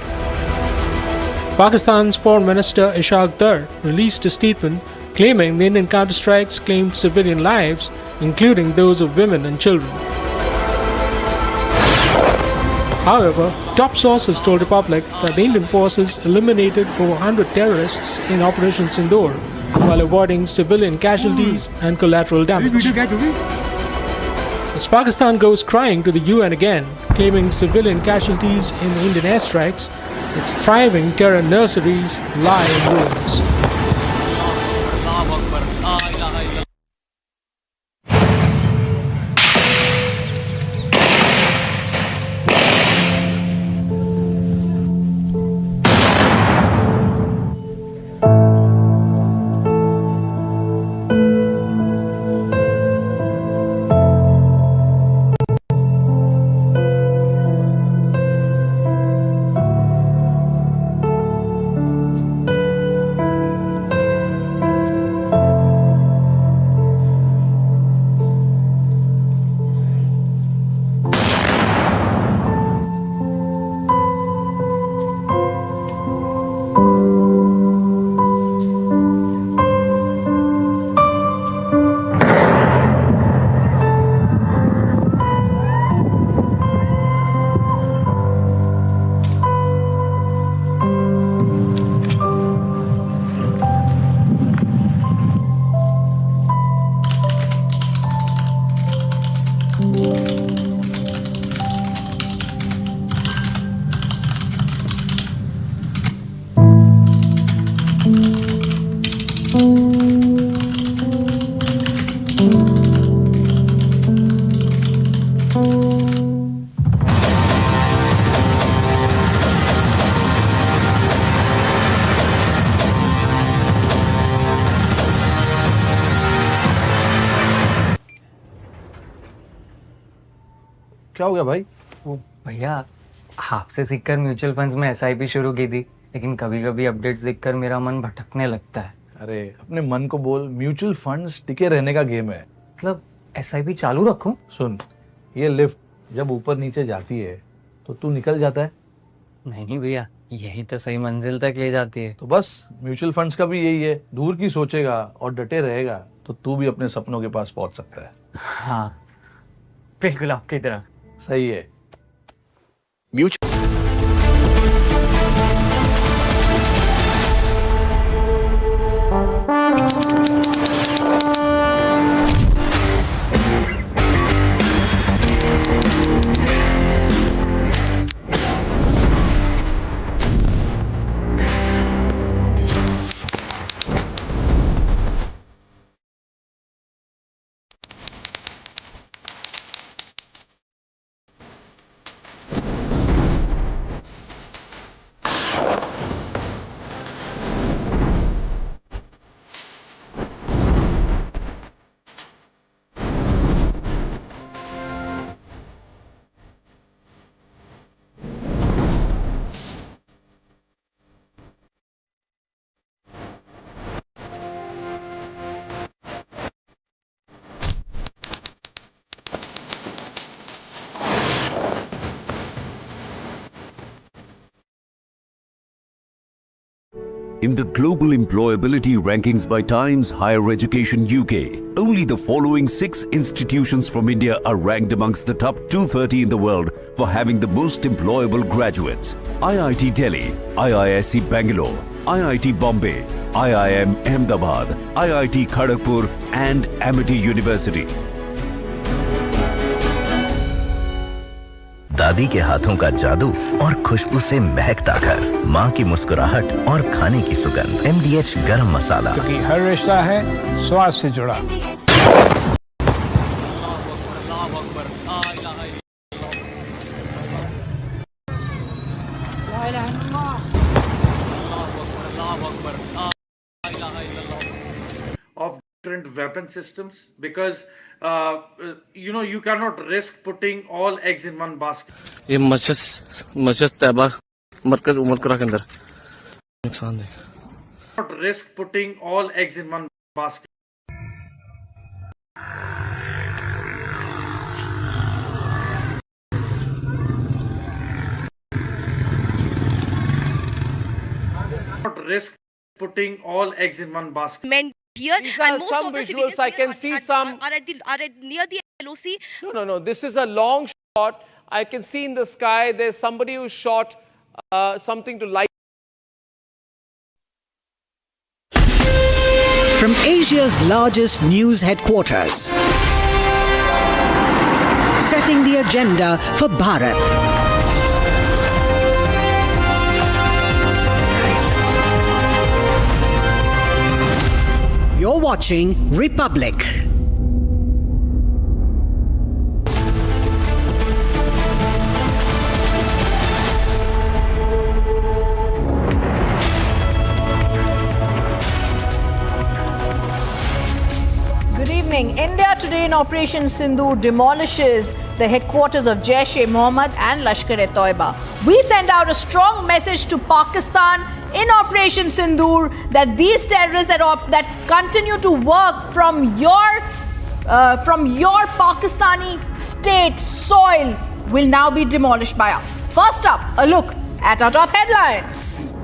Pakistan's Foreign Minister Ishaq Dar released a statement claiming the Indian counterstrikes claimed civilian lives, including those of women and children. However, top sources told Republic that the Indian forces eliminated over 100 terrorists in Operation Sindoor while avoiding civilian casualties and collateral damage. As Pakistan goes crying to the UN again, claiming civilian casualties in the Indian airstrikes, its thriving terror nurseries lie in ruins.
क्या हो गया भाई?
वो भैया आपसे सीखकर mutual funds में SIP शुरू की थी, लेकिन कभी कभी अपडेट्स देखकर मेरा मन भटकने लगता है।
अरे अपने मन को बोल, म्यूचुअल फंड्स टिके रहने का गेम है।
मतलब एसआईपी चालू रखूं?
सुन, ये लिफ्ट जब ऊपर नीचे जाती है तो तू निकल जाता है।
नहीं भैया, यही तो सही मंजिल तक ले जाती है।
तो बस म्यूचुअल फंड्स का भी यही है, दूर की सोचेगा और डटे रहेगा तो तू भी अपने सपनों के पास पहुंच सकता है।
हाँ बिल्कुल आपकी तरह।
सही है।
In the global employability rankings by Times Higher Education UK, only the following 6 institutions from India are ranked amongst the top 230 in the world for having the most employable graduates. IIT Delhi, IISc Bangalore, IIT Bombay, IIM Ahmedabad, IIT Kharagpur and Amity University.
दादी के हाथों का जादू और खुशबू से महकता घर, माँ की मुस्कुराहट और खाने की सुगंध। MDH गरम मसाला,
क्योंकि हर रिश्ता है स्वाद से जुड़ा।
Of different weapon systems, because you cannot risk putting all eggs in one basket.
ये मस्जिद तैयबा मरकज उमरकरा के अंदर नुकसान है।
Not risk putting all eggs in one basket. Not risk putting all eggs in one basket.
Here, these are some visuals. I can see some
are near the LOC.
No. This is a long shot. I can see in the sky there's somebody who shot something to light.
From Asia's largest news headquarters, setting the agenda for Bharat. You're watching Republic.
Good evening. India today in Operation Sindoor demolishes the headquarters of Jaish-e-Mohammed and Lashkar-e-Toiba. We send out a strong message to Pakistan in Operation Sindoor that these terrorists that continue to work from your Pakistani state soil will now be demolished by us. First up, a look at our top headlines.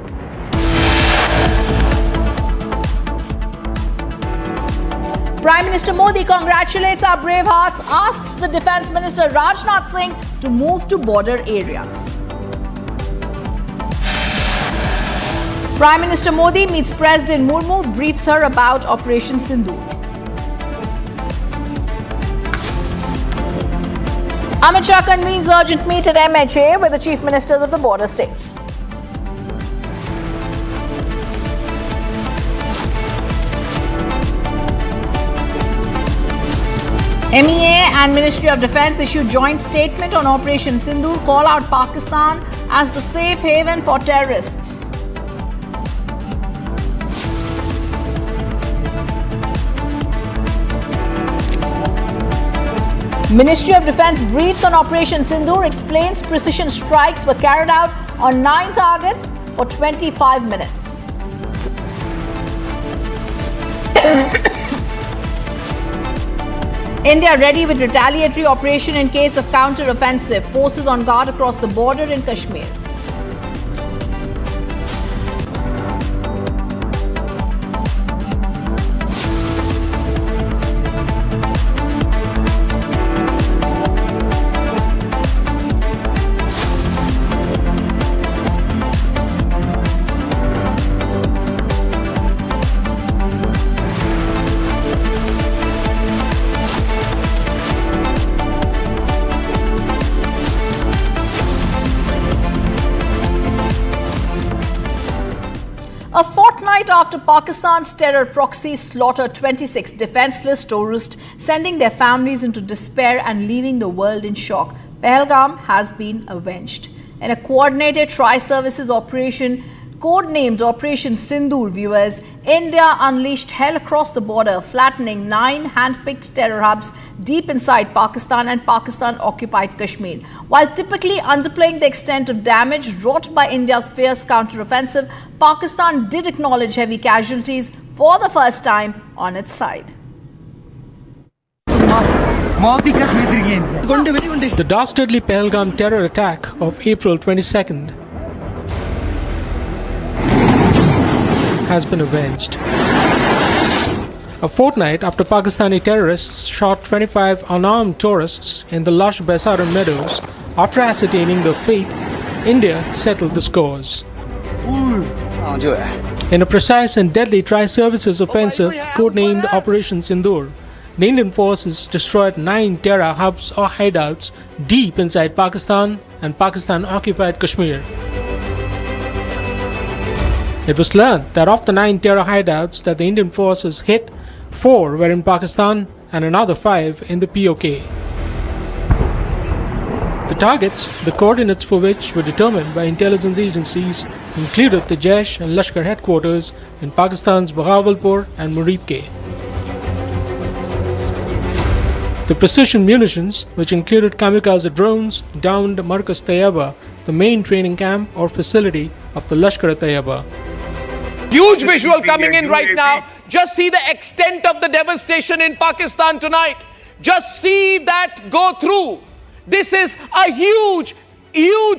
Prime Minister Modi congratulates our brave hearts, asks the Defence Minister Rajnath Singh to move to border areas. Prime Minister Modi meets President Murmu, briefs her about Operation Sindoor. Amit Shah convenes urgent meet at MHA with the Chief Ministers of the border states. MEA and Ministry of Defence issue joint statement on Operation Sindoor, call out Pakistan as the safe haven for terrorists. Ministry of Defence briefs on Operation Sindoor, explains precision strikes were carried out on 9 targets for 25 minutes. India ready with retaliatory operation in case of counter-offensive. Forces on guard across the border in Kashmir. A fortnight after Pakistan's terror proxies slaughtered 26 defenseless tourists, sending their families into despair and leaving the world in shock, Pahalgam has been avenged. In a coordinated tri-services operation codenamed Operation Sindoor, viewers, India unleashed hell across the border, flattening 9 hand-picked terror hubs deep inside Pakistan and Pakistan-occupied Kashmir. While typically underplaying the extent of damage wrought by India's fierce counter-offensive, Pakistan did acknowledge heavy casualties for the first time on its side.
The dastardly Pahalgam terror attack of April 22nd has been avenged. A fortnight after Pakistani terrorists shot 25 unarmed tourists in the lush Baisara meadows, after ascertaining their fate, India settled the scores. In a precise and deadly tri-services offensive codenamed Operation Sindoor, the Indian forces destroyed 9 terror hubs or hideouts deep inside Pakistan and Pakistan-occupied Kashmir. It was learned that of the 9 terror hideouts that the Indian forces hit, 4 were in Pakistan and another 5 in the PoK. The targets, the coordinates for which were determined by intelligence agencies, included the Jaish and Lashkar headquarters in Pakistan's Bahawalpur and Muridke. The precision munitions, which included kamikaze drones, downed Markaz Tayyaba, the main training camp or facility of the Lashkar-e-Taiba.
Huge visual coming in right now. Just see the extent of the devastation in Pakistan tonight. Just see that go through. This is a huge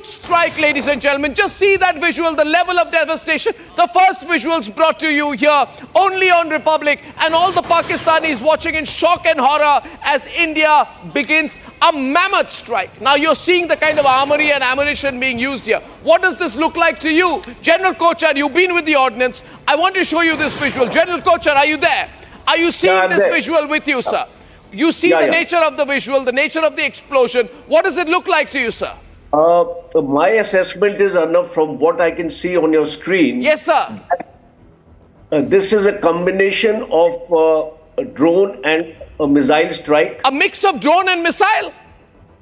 strike, ladies and gentlemen. Just see that visual, the level of devastation. The first visuals brought to you here only on Republic, and all the Pakistanis watching in shock and horror as India begins a mammoth strike. Now you're seeing the kind of armory and ammunition being used here. What does this look like to you? General Kochar, you've been with the ordnance. I want to show you this visual. General Kochar, are you there? Are you seeing this visual with you, sir? You see the nature of the visual, the nature of the explosion. What does it look like to you, sir?
My assessment is, Arnav, from what I can see on your screen.
Yes, sir.
This is a combination of a drone and a missile strike.
A mix of drone and missile?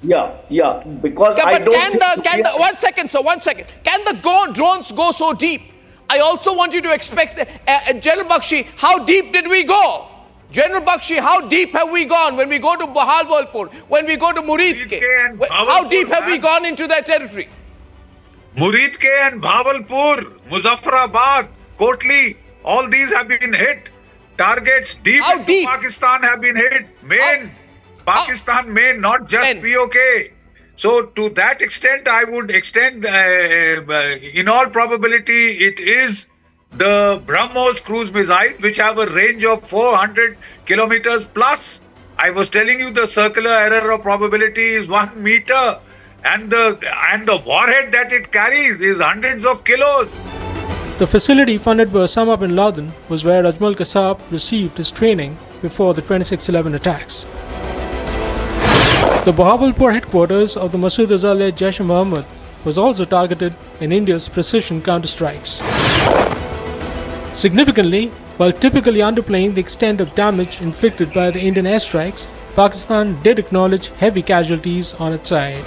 Yeah. Because I don't.
One second, sir. One second. Can the drones go so deep? I also want you to expect, General Bakshi, how deep did we go? General Bakshi, how deep have we gone when we go to Bahawalpur, when we go to Muridke? How deep have we gone into their territory?
Muridke and Bahawalpur, Muzaffarabad, Kotli, all these have been hit. Targets deep into Pakistan have been hit. Pakistan main, not just PoK. So to that extent, I would extend, in all probability, it is the BrahMos cruise missiles, which have a range of 400 kilometers plus. I was telling you the circular error of probability is 1 meter, and the warhead that it carries is hundreds of kilos.
The facility funded by Osama bin Laden was where Ajmal Kasab received his training before the 26/11 attacks. The Bahawalpur headquarters of the Masood Azhar-led Jaish-e-Mohammed was also targeted in India's precision counterstrikes. Significantly, while typically underplaying the extent of damage inflicted by the Indian airstrikes, Pakistan did acknowledge heavy casualties on its side.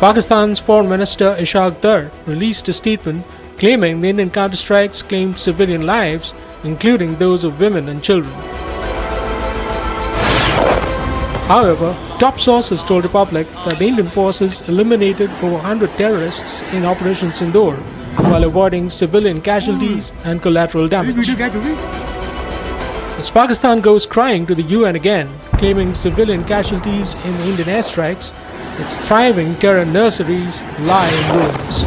Pakistan's Foreign Minister Ishaq Dar released a statement claiming the Indian counterstrikes claimed civilian lives, including those of women and children. However, top sources told Republic that the Indian forces eliminated over 100 terrorists in Operation Sindoor, while avoiding civilian casualties and collateral damage. As Pakistan goes crying to the UN again, claiming civilian casualties in the Indian airstrikes, its thriving terror nurseries lie in ruins.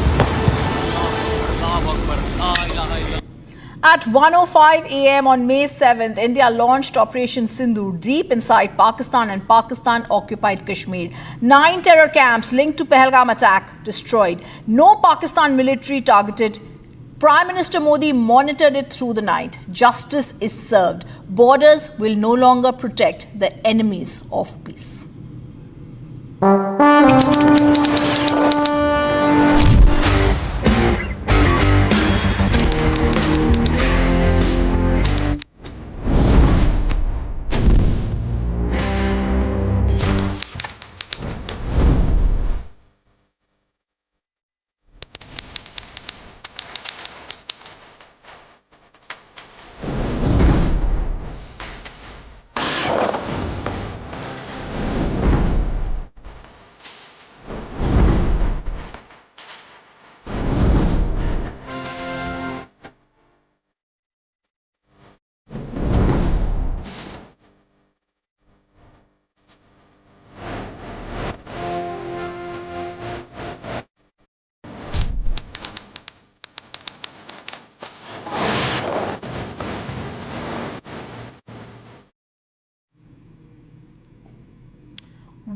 At 1:05 a.m. on May 7th, India launched Operation Sindoor deep inside Pakistan and Pakistan-occupied Kashmir. 9 terror camps linked to Pahalgam attack destroyed. No Pakistan military targeted. Prime Minister Modi monitored it through the night. Justice is served. Borders will no longer protect the enemies of peace.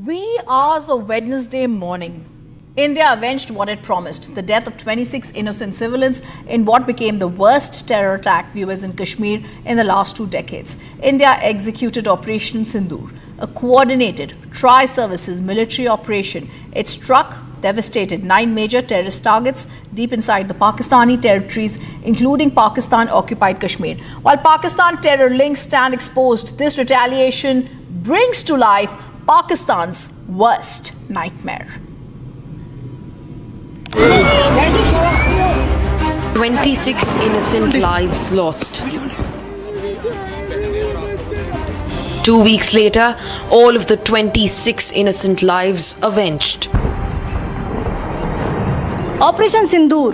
Wee hours of Wednesday morning, India avenged what it promised, the death of 26 innocent civilians in what became the worst terror attack viewers in Kashmir in the last 2 decades. India executed Operation Sindoor, a coordinated tri-services military operation. It struck, devastated 9 major terrorist targets deep inside the Pakistani territories, including Pakistan-occupied Kashmir. While Pakistan terror links stand exposed, this retaliation brings to life Pakistan's worst nightmare.
26 innocent lives lost. 2 weeks later, all of the 26 innocent lives avenged.
Operation Sindoor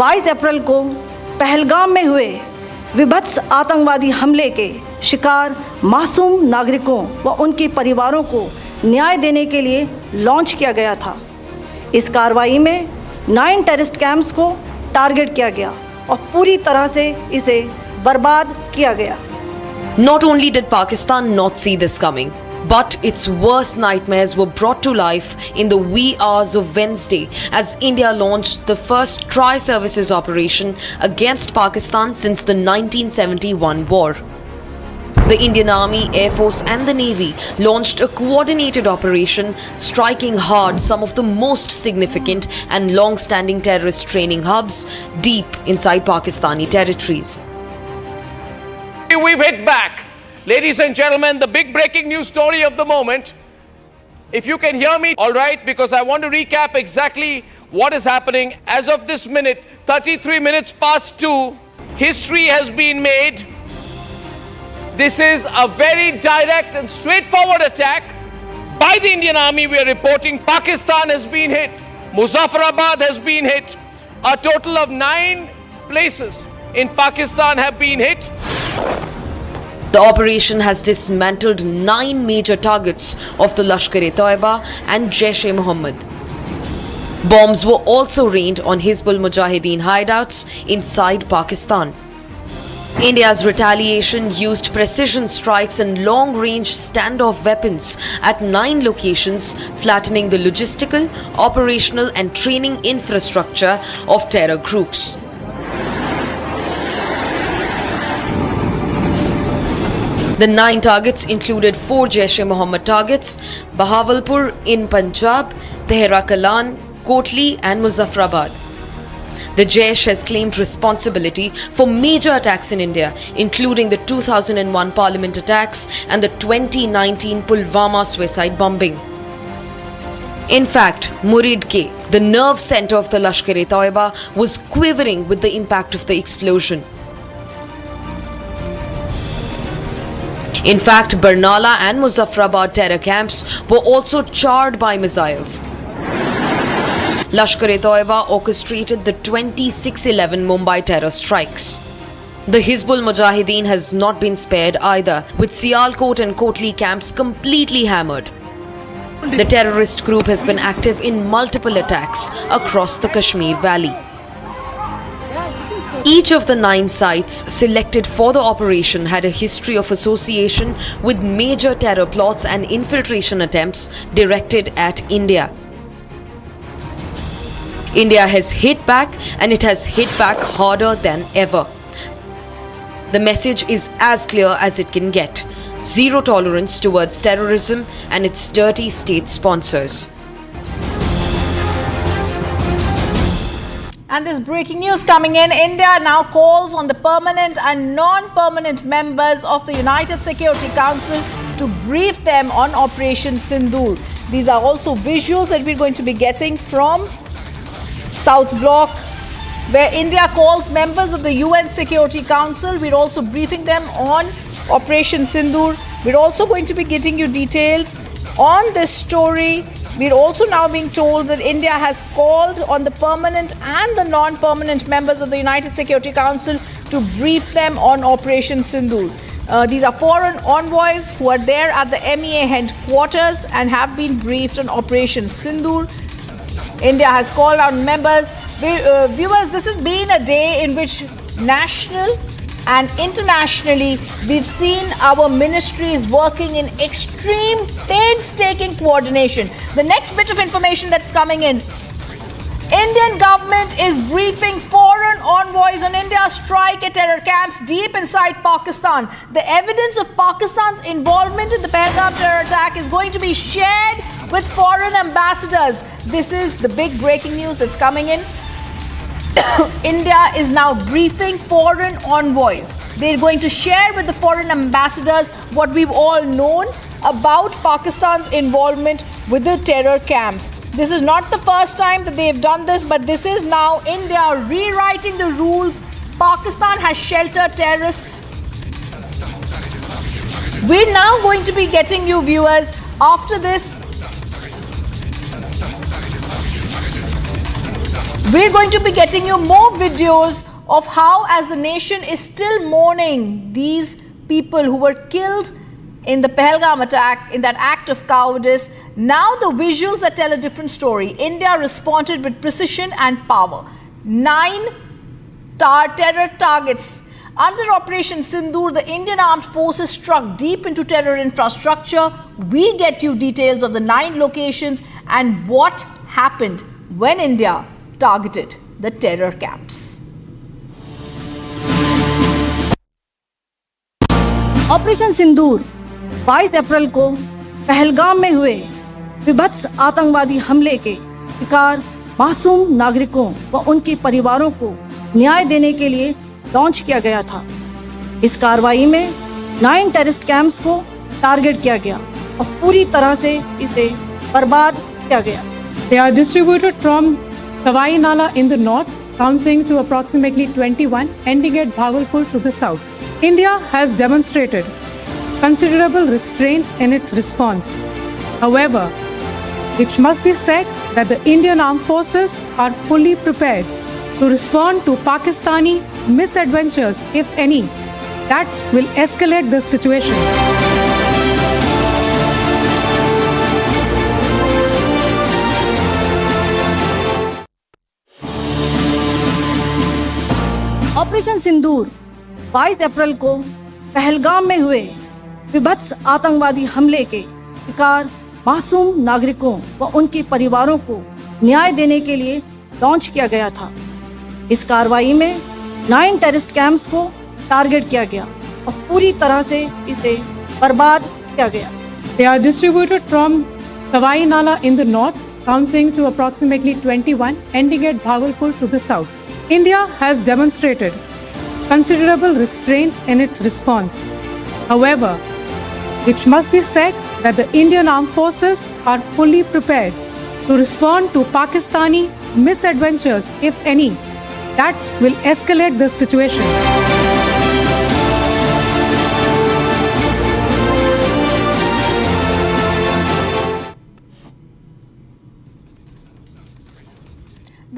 22 अप्रैल को पहलगाम में हुए विभत्स आतंकवादी हमले के शिकार मासूम नागरिकों व उनके परिवारों को न्याय देने के लिए लॉन्च किया गया था। इस कार्रवाई में 9 टेररिस्ट कैंप्स को टारगेट किया गया और पूरी तरह से इसे बर्बाद किया गया।
Not only did Pakistan not see this coming, but its worst nightmares were brought to life in the wee hours of Wednesday as India launched the first tri-services operation against Pakistan since the 1971 war. The Indian Army, Air Force and the Navy launched a coordinated operation striking hard some of the most significant and long-standing terrorist training hubs deep inside Pakistani territories.
We've hit back. Ladies and gentlemen, the big breaking news story of the moment. If you can hear me, all right, because I want to recap exactly what is happening. As of this minute, 33 minutes past 2, history has been made. This is a very direct and straightforward attack by the Indian Army. We are reporting Pakistan has been hit. Muzaffarabad has been hit. A total of 9 places in Pakistan have been hit.
The operation has dismantled 9 major targets of the Lashkar-e-Toiba and Jaish-e-Mohammed. Bombs were also rained on Hizbul Mujahideen hideouts inside Pakistan. India's retaliation used precision strikes and long-range standoff weapons at 9 locations, flattening the logistical, operational and training infrastructure of terror groups. The 9 targets included 4 Jaish-e-Mohammed targets: Bahawalpur in Punjab, Tehra Kalan, Kotli and Muzaffarabad. The Jaish has claimed responsibility for major attacks in India, including the 2001 Parliament attacks and the 2019 Pulwama suicide bombing. In fact, Murid K, the nerve center of the Lashkar-e-Toiba, was quivering with the impact of the explosion. In fact, Barnala and Muzaffarabad terror camps were also charred by missiles. Lashkar-e-Toiba orchestrated the 26/11 Mumbai terror strikes. The Hizbul Mujahideen has not been spared either, with Sialkot and Kotli camps completely hammered. The terrorist group has been active in multiple attacks across the Kashmir Valley. Each of the 9 sites selected for the operation had a history of association with major terror plots and infiltration attempts directed at India. India has hit back, and it has hit back harder than ever. The message is as clear as it can get: zero tolerance towards terrorism and its dirty state sponsors.
And this breaking news coming in, India now calls on the permanent and non-permanent members of the United Security Council to brief them on Operation Sindoor. These are also visuals that we're going to be getting from South Block, where India calls members of the UN Security Council. We're also briefing them on Operation Sindoor. We're also going to be getting you details on this story. We're also now being told that India has called on the permanent and the non-permanent members of the United Security Council to brief them on Operation Sindoor. These are foreign envoys who are there at the MEA headquarters and have been briefed on Operation Sindoor. India has called on members. Viewers, this has been a day in which national and internationally we've seen our ministries working in extreme painstaking coordination. The next bit of information that's coming in, Indian government is briefing foreign envoys on India's strike at terror camps deep inside Pakistan. The evidence of Pakistan's involvement in the Pahalgam terror attack is going to be shared with foreign ambassadors. This is the big breaking news that's coming in. India is now briefing foreign envoys. They're going to share with the foreign ambassadors what we've all known about Pakistan's involvement with the terror camps. This is not the first time that they've done this, but this is now India rewriting the rules. Pakistan has sheltered terrorists. We're now going to be getting you, viewers, after this. We're going to be getting you more videos of how, as the nation is still mourning these people who were killed in the Pahalgam attack, in that act of cowardice, now the visuals that tell a different story. India responded with precision and power. 9 terror targets. Under Operation Sindoor, the Indian Armed Forces struck deep into terror infrastructure. We get you details of the 9 locations and what happened when India targeted the terror camps.
Operation Sindoor 22 अप्रैल को पहलगाम में हुए विभत्स आतंकवादी हमले के शिकार मासूम नागरिकों व उनके परिवारों को न्याय देने के लिए लॉन्च किया गया था। इस कार्रवाई में 9 टेररिस्ट कैंप्स को टारगेट किया गया और पूरी तरह से इसे बर्बाद किया गया।
They are distributed from Tawai Nala in the north, counting to approximately 21, ending at Bhagalpur to the south. India has demonstrated considerable restraint in its response. However, it must be said that the Indian Armed Forces are fully prepared to respond to Pakistani misadventures, if any, that will escalate the situation.
Operation Sindoor 22 अप्रैल को पहलगाम में हुए विभत्स आतंकवादी हमले के शिकार मासूम नागरिकों व उनके परिवारों को न्याय देने के लिए लॉन्च किया गया था। इस कार्रवाई में 9 टेररिस्ट कैंप्स को टारगेट किया गया और पूरी तरह से इसे बर्बाद किया गया।
They are distributed from Tawai Nala in the north, counting to approximately 21, ending at Bhagalpur to the south. India has demonstrated considerable restraint in its response. However, it must be said that the Indian Armed Forces are fully prepared to respond to Pakistani misadventures, if any, that will escalate the situation.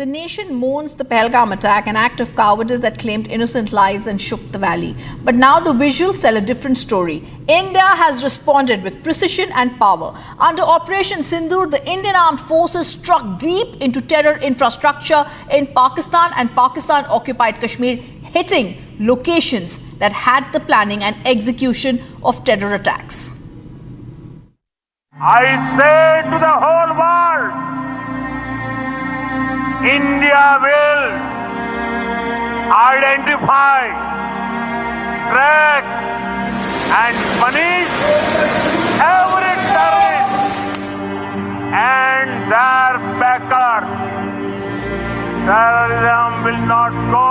The nation mourns the Pahalgam attack, an act of cowardice that claimed innocent lives and shook the valley. But now the visuals tell a different story. India has responded with precision and power. Under Operation Sindoor, the Indian Armed Forces struck deep into terror infrastructure in Pakistan and Pakistan-occupied Kashmir, hitting locations that had the planning and execution of terror attacks.
I say to the whole world, India will identify, track and punish every terrorist and their backers. Terrorism will not go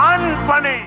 unpunished.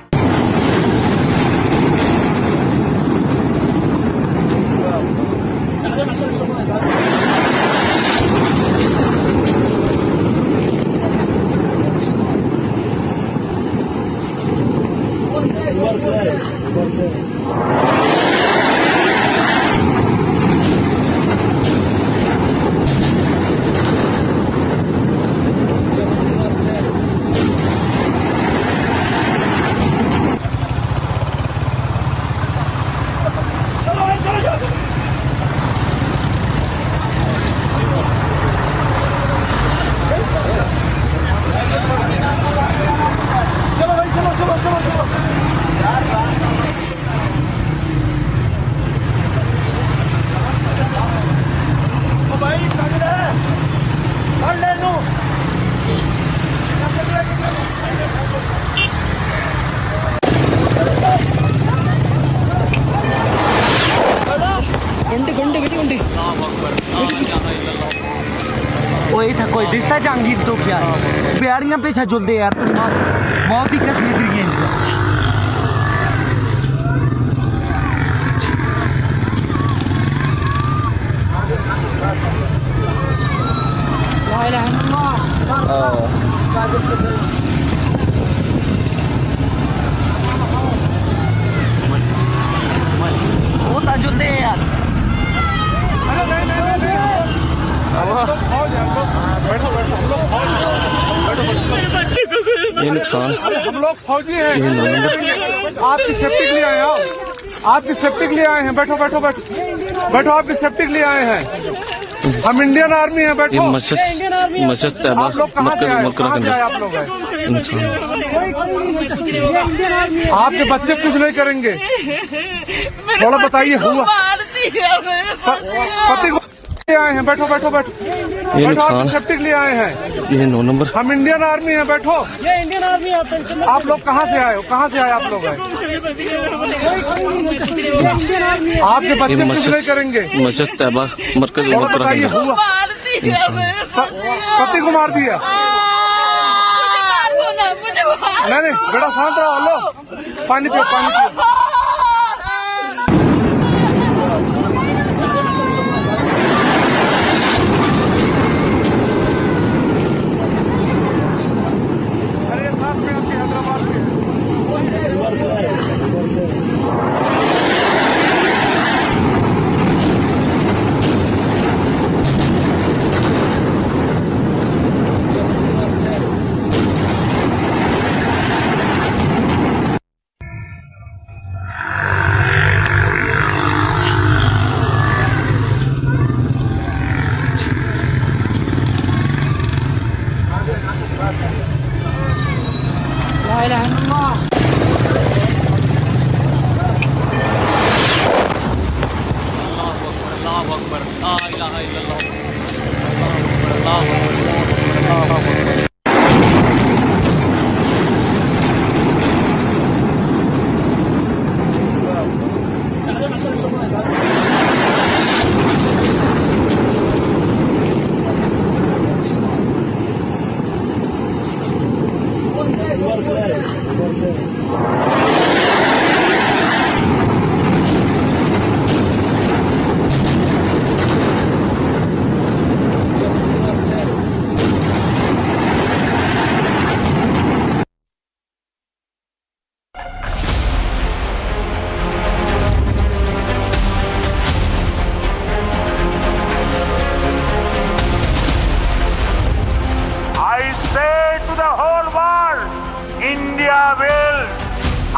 वही था कोई दिखता जहांगीर तो क्या बेड़ियां पे छजुलते यार बहुत ही कश्मीर की वो ताजुलते यार
ये नुकसान
हम लोग फौजी हैं, आपकी सेफ्टी के लिए आए हैं, आपकी सेफ्टी के लिए आए हैं, बैठो बैठो बैठो बैठो, आपकी सेफ्टी के लिए आए हैं, हम इंडियन आर्मी हैं, बैठो।
मस्जिद तैयबा मरकज उमर करा के
आप लोग हैं, आपके बच्चे कुछ नहीं करेंगे, थोड़ा बताइए हुआ पति को आए हैं, बैठो बैठो बैठो
ये
बैठो, आपकी
नुकसान
सेफ्टी के लिए आए हैं,
ये 9 नंबर
हम इंडियन आर्मी हैं, बैठो। ये इंडियन आर्मी आप लोग कहाँ से आए हो, कहाँ से आए आप लोग हैं? आपके बच्चे कुछ नहीं करेंगे,
मस्जिद तैयबा मरकज
थोड़ा
उमर करा
बताइए
के
हुआ पति को मार दिया। नहीं बेटा शांत रहो, लो पानी पियो पानी पियो।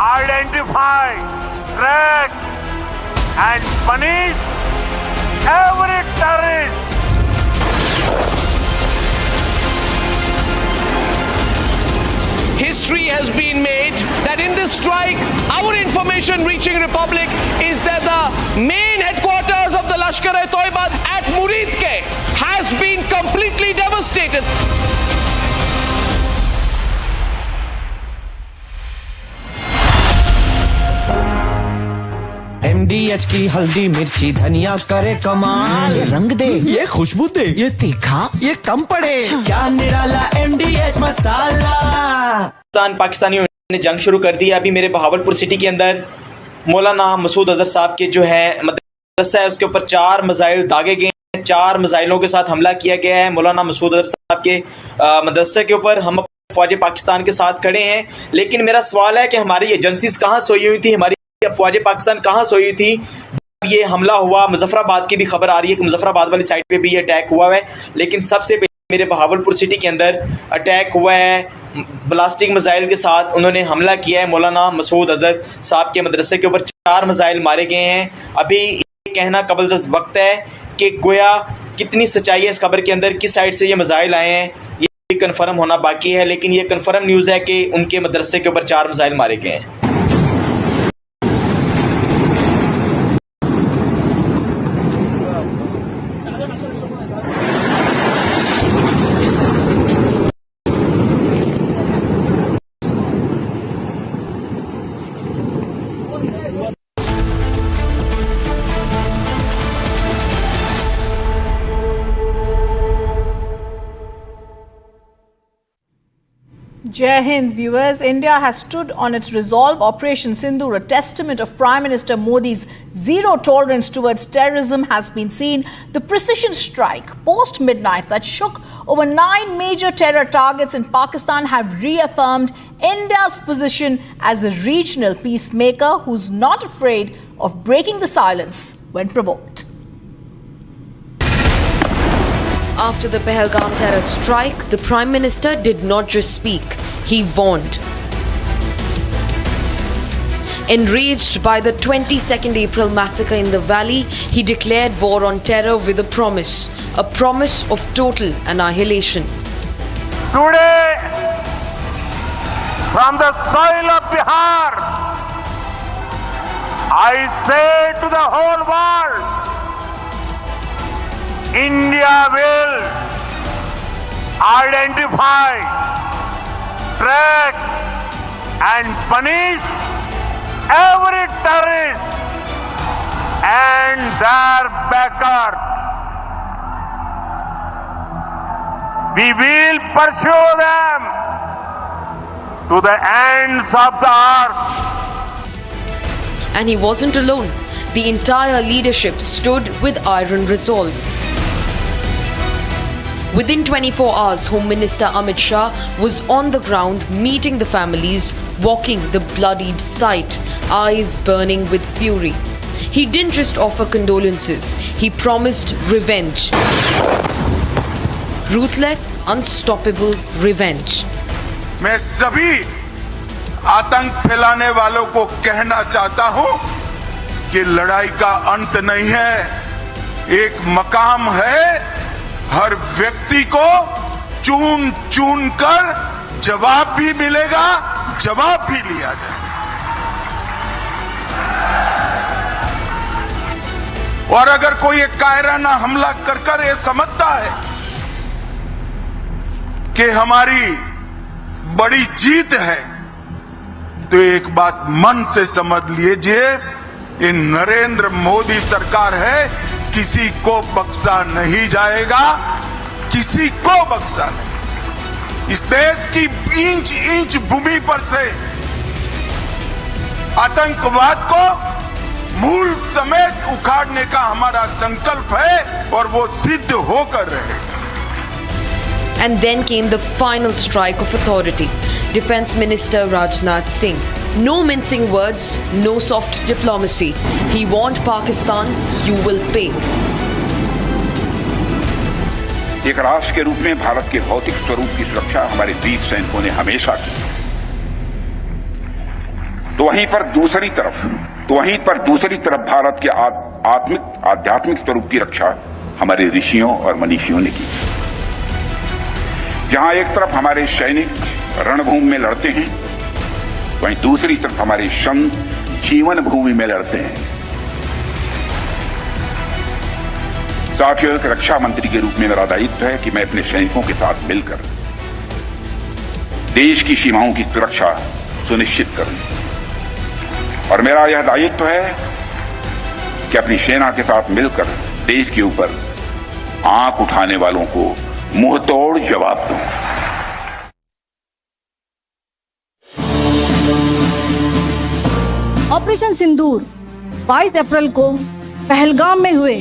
Identify, track and punish every terrorist.
History has been made that in this strike, our information reaching Republic is that the main headquarters of the Lashkar-e-Toiba at Muridke has been completely devastated.
MDH की हल्दी मिर्ची धनिया करे कमाल, ये रंग दे, ये खुशबू दे, ये तीखा, ये कम पड़े, क्या निराला MDH मसाला।
पाकिस्तानियों ने जंग शुरू कर दी है। अभी मेरे बहावलपुर सिटी के अंदर मौलाना मसूद अजहर साहब के जो है मदरसा है उसके ऊपर 4 मिसाइल दागे गए हैं, 4 मिसाइलों के साथ हमला किया गया है मौलाना मसूद अजहर साहब के मदरसे के ऊपर। हम फौज पाकिस्तान के साथ खड़े हैं, लेकिन मेरा सवाल है कि हमारी एजेंसीज कहाँ सोई हुई थी, हमारी फौज पाकिस्तान कहाँ सोई थी ये हमला हुआ। मुजफ्फराबाद की भी खबर आ रही है कि मुजफ्फराबाद वाली साइड पे भी ये अटैक हुआ है, लेकिन सबसे पहले मेरे बहावलपुर सिटी के अंदर अटैक हुआ है ब्लास्टिक मिसाइल के साथ। उन्होंने हमला किया है मौलाना मसूद अजहर साहब के मदरसे के ऊपर, 4 मिसाइल मारे गए हैं। अभी ये कहना कबल वक्त है कि गोया कितनी सच्चाई है इस खबर के अंदर, किस साइड से ये मिसाइल आए हैं ये कन्फर्म होना बाकी है, लेकिन ये कन्फर्म न्यूज़ है कि उनके मदरसे के ऊपर 4 मिसाइल मारे गए हैं।
Jai Hind, viewers. India has stood on its resolve. Operation Sindoor, a testament of Prime Minister Modi's zero tolerance towards terrorism, has been seen. The precision strike post-midnight that shook over 9 major terror targets in Pakistan have reaffirmed India's position as a regional peacemaker who's not afraid of breaking the silence when provoked.
After the Pahalgam terror strike, the Prime Minister did not just speak, he warned. Enraged by the 22nd April massacre in the valley, he declared war on terror with a promise of total annihilation.
Today, from the soil of Bihar, I say to the whole world, India will identify, track and punish every terrorist and their backer. We will pursue them to the ends of the earth.
And he wasn't alone. The entire leadership stood with iron resolve. Within 24 hours, Home Minister Amit Shah was on the ground meeting the families, walking the bloodied site, eyes burning with fury. He didn't just offer condolences, he promised revenge. Ruthless, unstoppable revenge.
मैं सभी आतंक फैलाने वालों को कहना चाहता हूं कि लड़ाई का अंत नहीं है, एक मकाम है। हर व्यक्ति को चुन चुन कर जवाब भी मिलेगा, जवाब भी लिया जाएगा। और अगर कोई एक कायराना हमला कर ये समझता है कि हमारी बड़ी जीत है, तो एक बात मन से समझ लीजिए, ये नरेंद्र मोदी सरकार है, किसी को बख्शा नहीं जाएगा, किसी को बख्शा नहीं। इस देश की इंच इंच भूमि पर से आतंकवाद को मूल समेत उखाड़ने का हमारा संकल्प है और वो सिद्ध होकर रहेगा।
And then came the final strike of authority. Defence Minister Rajnath Singh. No mincing words, no soft diplomacy. He warned Pakistan, you will pay.
एक राष्ट्र के रूप में भारत के भौतिक स्वरूप की सुरक्षा हमारे वीर सैनिकों ने हमेशा की। तो वहीं पर दूसरी तरफ भारत के आध्यात्मिक स्वरूप की रक्षा हमारे ऋषियों और मनीषियों ने की। जहां एक तरफ हमारे सैनिक रणभूमि में लड़ते हैं, वहीं दूसरी तरफ हमारे संत जीवन भूमि में लड़ते हैं। साथियों, एक रक्षा मंत्री के रूप में मेरा दायित्व है कि मैं अपने सैनिकों के साथ मिलकर देश की सीमाओं की सुरक्षा सुनिश्चित करूं। और मेरा यह दायित्व है कि अपनी सेना के साथ मिलकर देश के ऊपर आंख उठाने वालों को मुंहतोड़ जवाब दूं।
ऑपरेशन सिंदूर 22 अप्रैल को पहलगाम में हुए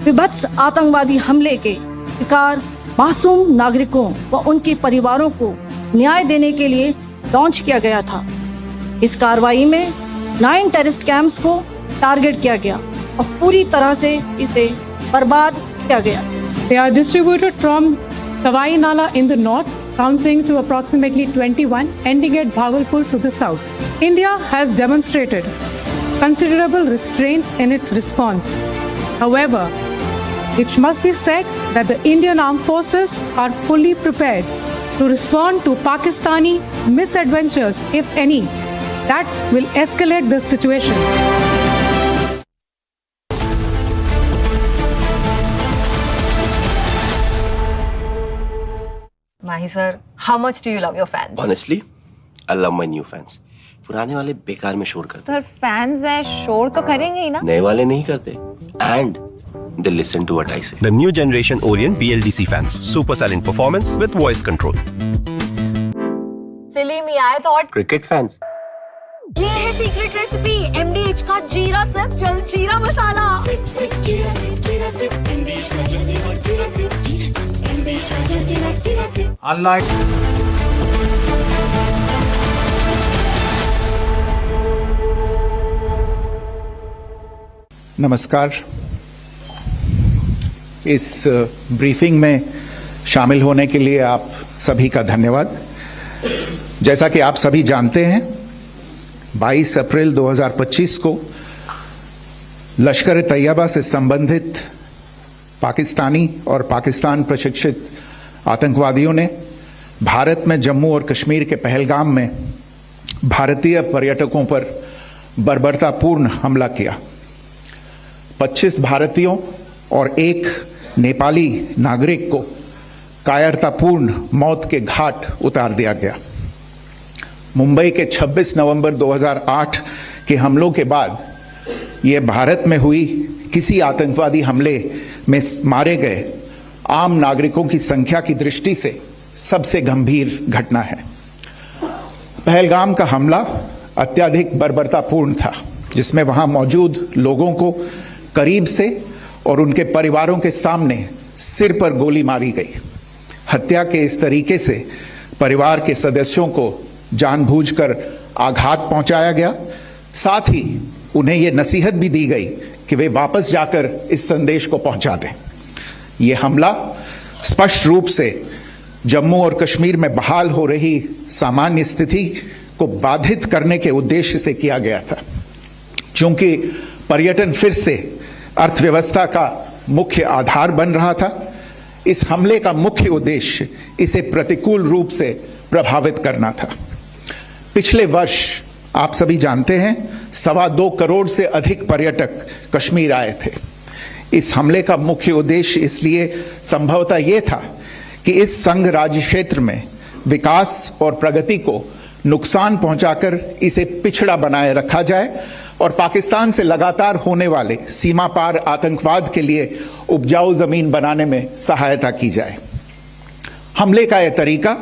विभत्स आतंकवादी हमले के शिकार मासूम नागरिकों व उनके परिवारों को न्याय देने के लिए लॉन्च किया गया था। इस कार्रवाई में 9 टेररिस्ट कैंप्स को टारगेट किया गया और पूरी तरह से इसे बर्बाद किया गया।
They are distributed from Tawai Nala in the north, counting to approximately 21, ending at Bhagalpur to the south. India has demonstrated considerable restraint in its response. However, it must be said that the Indian armed forces are fully prepared to respond to Pakistani misadventures, if any, that will escalate the situation.
Mahi sir, how much do you love your fans?
Honestly, I love my new fans. पुराने वाले बेकार में शोर करते
sir fans हैं, शोर तो करेंगे ही ना।
नए वाले नहीं करते and they listen to what I say.
The new generation Orient BLDC fans. Super silent performance with voice control.
I thought
cricket fans.
ये है सीक्रेट रेसिपी MDH का जीरा सिप जल जीरा मसाला।
Unlike
नमस्कार। इस ब्रीफिंग में शामिल होने के लिए आप सभी का धन्यवाद। जैसा कि आप सभी जानते हैं, 22 अप्रैल 2025 को लश्कर तैयबा से संबंधित पाकिस्तानी और पाकिस्तान प्रशिक्षित आतंकवादियों ने भारत में जम्मू और कश्मीर के पहलगाम में भारतीय पर्यटकों पर बर्बरतापूर्ण हमला किया। 25 भारतीयों और एक नेपाली नागरिक को कायरतापूर्ण मौत के घाट उतार दिया गया। मुंबई के 26 नवंबर 2008 के हमलों के बाद यह भारत में हुई किसी आतंकवादी हमले में मारे गए आम नागरिकों की संख्या की दृष्टि से सबसे गंभीर घटना है। पहलगाम का हमला अत्यधिक बर्बरतापूर्ण था, जिसमें वहां मौजूद लोगों को करीब से और उनके परिवारों के सामने सिर पर गोली मारी गई। हत्या के इस तरीके से परिवार के सदस्यों को जानबूझकर आघात पहुंचाया गया। साथ ही उन्हें यह नसीहत भी दी गई कि वे वापस जाकर इस संदेश को पहुंचा दें। यह हमला स्पष्ट रूप से जम्मू और कश्मीर में बहाल हो रही सामान्य स्थिति को बाधित करने के उद्देश्य से किया गया था। चूंकि पर्यटन फिर से अर्थव्यवस्था का मुख्य आधार बन रहा था, इस हमले का मुख्य उद्देश्य इसे प्रतिकूल रूप से प्रभावित करना था। पिछले वर्ष आप सभी जानते हैं 2.25 करोड़ से अधिक पर्यटक कश्मीर आए थे। इस हमले का मुख्य उद्देश्य इसलिए संभवतः यह था कि इस संघ राज्य क्षेत्र में विकास और प्रगति को नुकसान पहुंचाकर इसे पिछड़ा बनाए रखा जाए और पाकिस्तान से लगातार होने वाले सीमा पार आतंकवाद के लिए उपजाऊ जमीन बनाने में सहायता की जाए। हमले का यह तरीका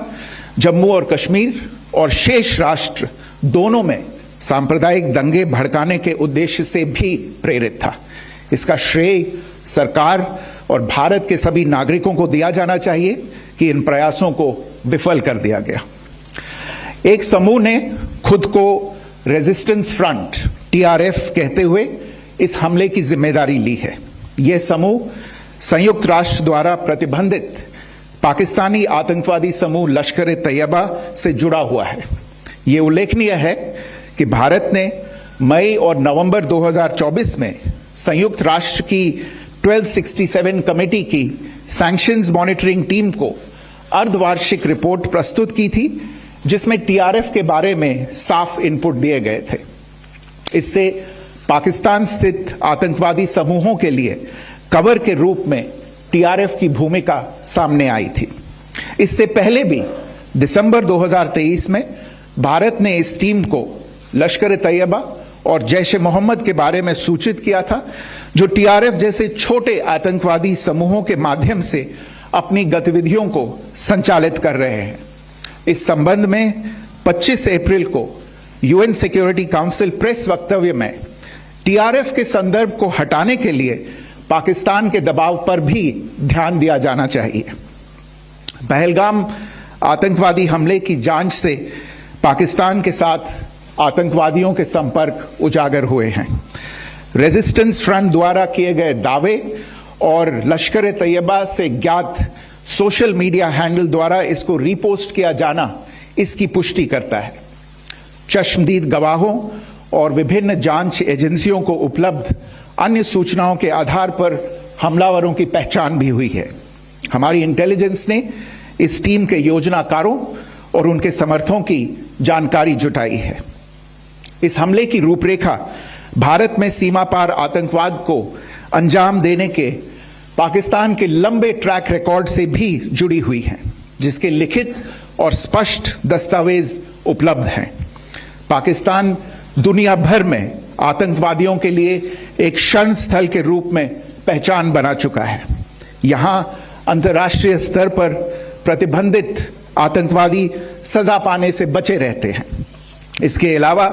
जम्मू और कश्मीर और शेष राष्ट्र दोनों में सांप्रदायिक दंगे भड़काने के उद्देश्य से भी प्रेरित था। इसका श्रेय सरकार और भारत के सभी नागरिकों को दिया जाना चाहिए कि इन प्रयासों को विफल कर दिया गया। एक समूह ने खुद को रेजिस्टेंस फ्रंट TRF कहते हुए इस हमले की जिम्मेदारी ली है। यह समूह संयुक्त राष्ट्र द्वारा प्रतिबंधित पाकिस्तानी आतंकवादी समूह लश्कर तैयबा से जुड़ा हुआ है। यह उल्लेखनीय है कि भारत ने मई और नवंबर 2024 में संयुक्त राष्ट्र की 1267 कमेटी की सैंक्शंस मॉनिटरिंग टीम को अर्धवार्षिक रिपोर्ट प्रस्तुत की थी, जिसमें TRF के बारे में साफ इनपुट दिए गए थे। इससे पाकिस्तान स्थित आतंकवादी समूहों के लिए कवर के रूप में TRF की भूमिका सामने आई थी। इससे पहले भी दिसंबर 2023 में भारत ने इस टीम को लश्कर तैयबा और जैश ए मोहम्मद के बारे में सूचित किया था, जो TRF जैसे छोटे आतंकवादी समूहों के माध्यम से अपनी गतिविधियों को संचालित कर रहे हैं। इस संबंध में 25 अप्रैल को UN सिक्योरिटी काउंसिल प्रेस वक्तव्य में TRF के संदर्भ को हटाने के लिए पाकिस्तान के दबाव पर भी ध्यान दिया जाना चाहिए। पहलगाम आतंकवादी हमले की जांच से पाकिस्तान के साथ आतंकवादियों के संपर्क उजागर हुए हैं। रेजिस्टेंस फ्रंट द्वारा किए गए दावे और लश्कर तैयबा से ज्ञात सोशल मीडिया हैंडल द्वारा इसको रीपोस्ट किया जाना इसकी पुष्टि करता है। चश्मदीद गवाहों और विभिन्न जांच एजेंसियों को उपलब्ध अन्य सूचनाओं के आधार पर हमलावरों की पहचान भी हुई है। हमारी इंटेलिजेंस ने इस टीम के योजनाकारों और उनके समर्थकों की जानकारी जुटाई है। इस हमले की रूपरेखा भारत में सीमा पार आतंकवाद को अंजाम देने के पाकिस्तान के लंबे ट्रैक रिकॉर्ड से भी जुड़ी हुई है, जिसके लिखित और स्पष्ट दस्तावेज उपलब्ध हैं। पाकिस्तान दुनिया भर में आतंकवादियों के लिए एक शरण स्थल के रूप में पहचान बना चुका है। यहां अंतर्राष्ट्रीय स्तर पर प्रतिबंधित आतंकवादी सजा पाने से बचे रहते हैं। इसके अलावा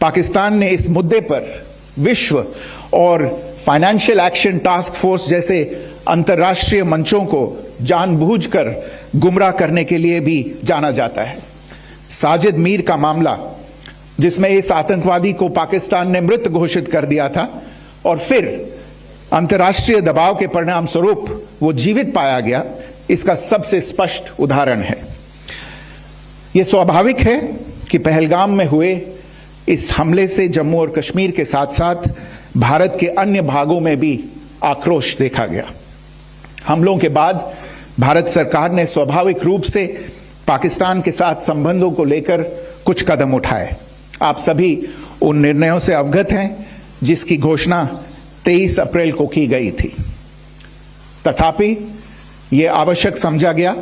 पाकिस्तान ने इस मुद्दे पर विश्व और फाइनेंशियल एक्शन टास्क फोर्स जैसे अंतर्राष्ट्रीय मंचों को जानबूझकर गुमराह करने के लिए भी जाना जाता है। साजिद मीर का मामला, जिसमें इस आतंकवादी को पाकिस्तान ने मृत घोषित कर दिया था और फिर अंतर्राष्ट्रीय दबाव के परिणाम स्वरूप वो जीवित पाया गया, इसका सबसे स्पष्ट उदाहरण है। यह स्वाभाविक है कि पहलगाम में हुए इस हमले से जम्मू और कश्मीर के साथ साथ भारत के अन्य भागों में भी आक्रोश देखा गया। हमलों के बाद भारत सरकार ने स्वाभाविक रूप से पाकिस्तान के साथ संबंधों को लेकर कुछ कदम उठाए। आप सभी उन निर्णयों से अवगत हैं जिसकी घोषणा 23 अप्रैल को की गई थी। तथापि यह आवश्यक समझा गया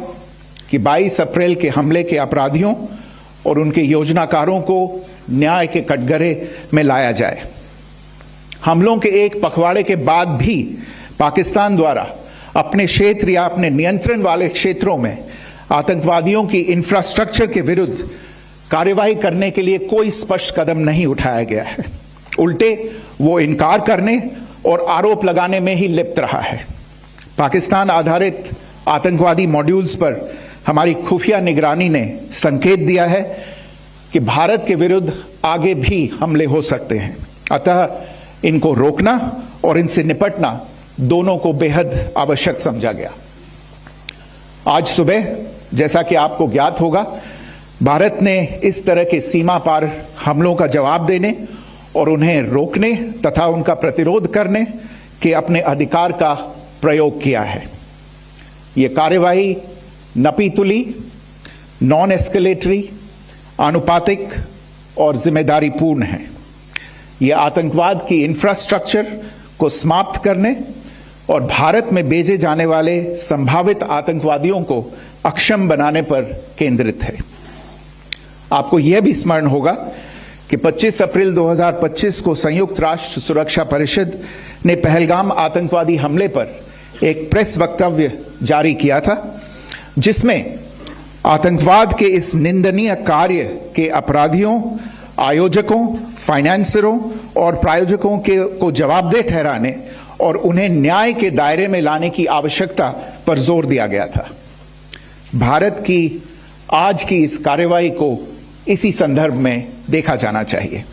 कि 22 अप्रैल के हमले के अपराधियों और उनके योजनाकारों को न्याय के कटघरे में लाया जाए। हमलों के एक पखवाड़े के बाद भी पाकिस्तान द्वारा अपने क्षेत्र या अपने नियंत्रण वाले क्षेत्रों में आतंकवादियों की इंफ्रास्ट्रक्चर के विरुद्ध कार्रवाई करने के लिए कोई स्पष्ट कदम नहीं उठाया गया है। उल्टे वो इनकार करने और आरोप लगाने में ही लिप्त रहा है। पाकिस्तान आधारित आतंकवादी मॉड्यूल्स पर हमारी खुफिया निगरानी ने संकेत दिया है कि भारत के विरुद्ध आगे भी हमले हो सकते हैं। अतः इनको रोकना और इनसे निपटना दोनों को बेहद आवश्यक समझा गया। आज सुबह, जैसा कि आपको ज्ञात होगा, भारत ने इस तरह के सीमा पार हमलों का जवाब देने और उन्हें रोकने तथा उनका प्रतिरोध करने के अपने अधिकार का प्रयोग किया है। यह कार्यवाही नपीतुली, नॉन एस्केलेटरी, आनुपातिक और जिम्मेदारीपूर्ण है। यह आतंकवाद की इंफ्रास्ट्रक्चर को समाप्त करने और भारत में भेजे जाने वाले संभावित आतंकवादियों को अक्षम बनाने पर केंद्रित है। आपको यह भी स्मरण होगा कि 25 अप्रैल 2025 को संयुक्त राष्ट्र सुरक्षा परिषद ने पहलगाम आतंकवादी हमले पर एक प्रेस वक्तव्य जारी किया था, जिसमें आतंकवाद के इस निंदनीय कार्य के अपराधियों, आयोजकों, फाइनेंसरों और प्रायोजकों को जवाबदेह ठहराने और उन्हें न्याय के दायरे में लाने की आवश्यकता पर जोर दिया गया था। भारत की आज की इस कार्रवाई को इसी संदर्भ में देखा जाना चाहिए।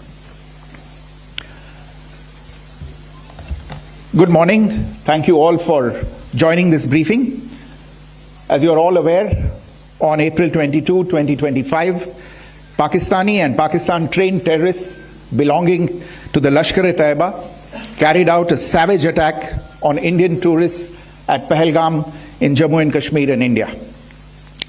Good morning. Thank you all for joining this briefing. As you are all aware, on April 22, 2025, Pakistani and Pakistan-trained terrorists belonging to the Lashkar-e-Taiba carried out a savage attack on Indian tourists at Pahalgam in Jammu and Kashmir in India.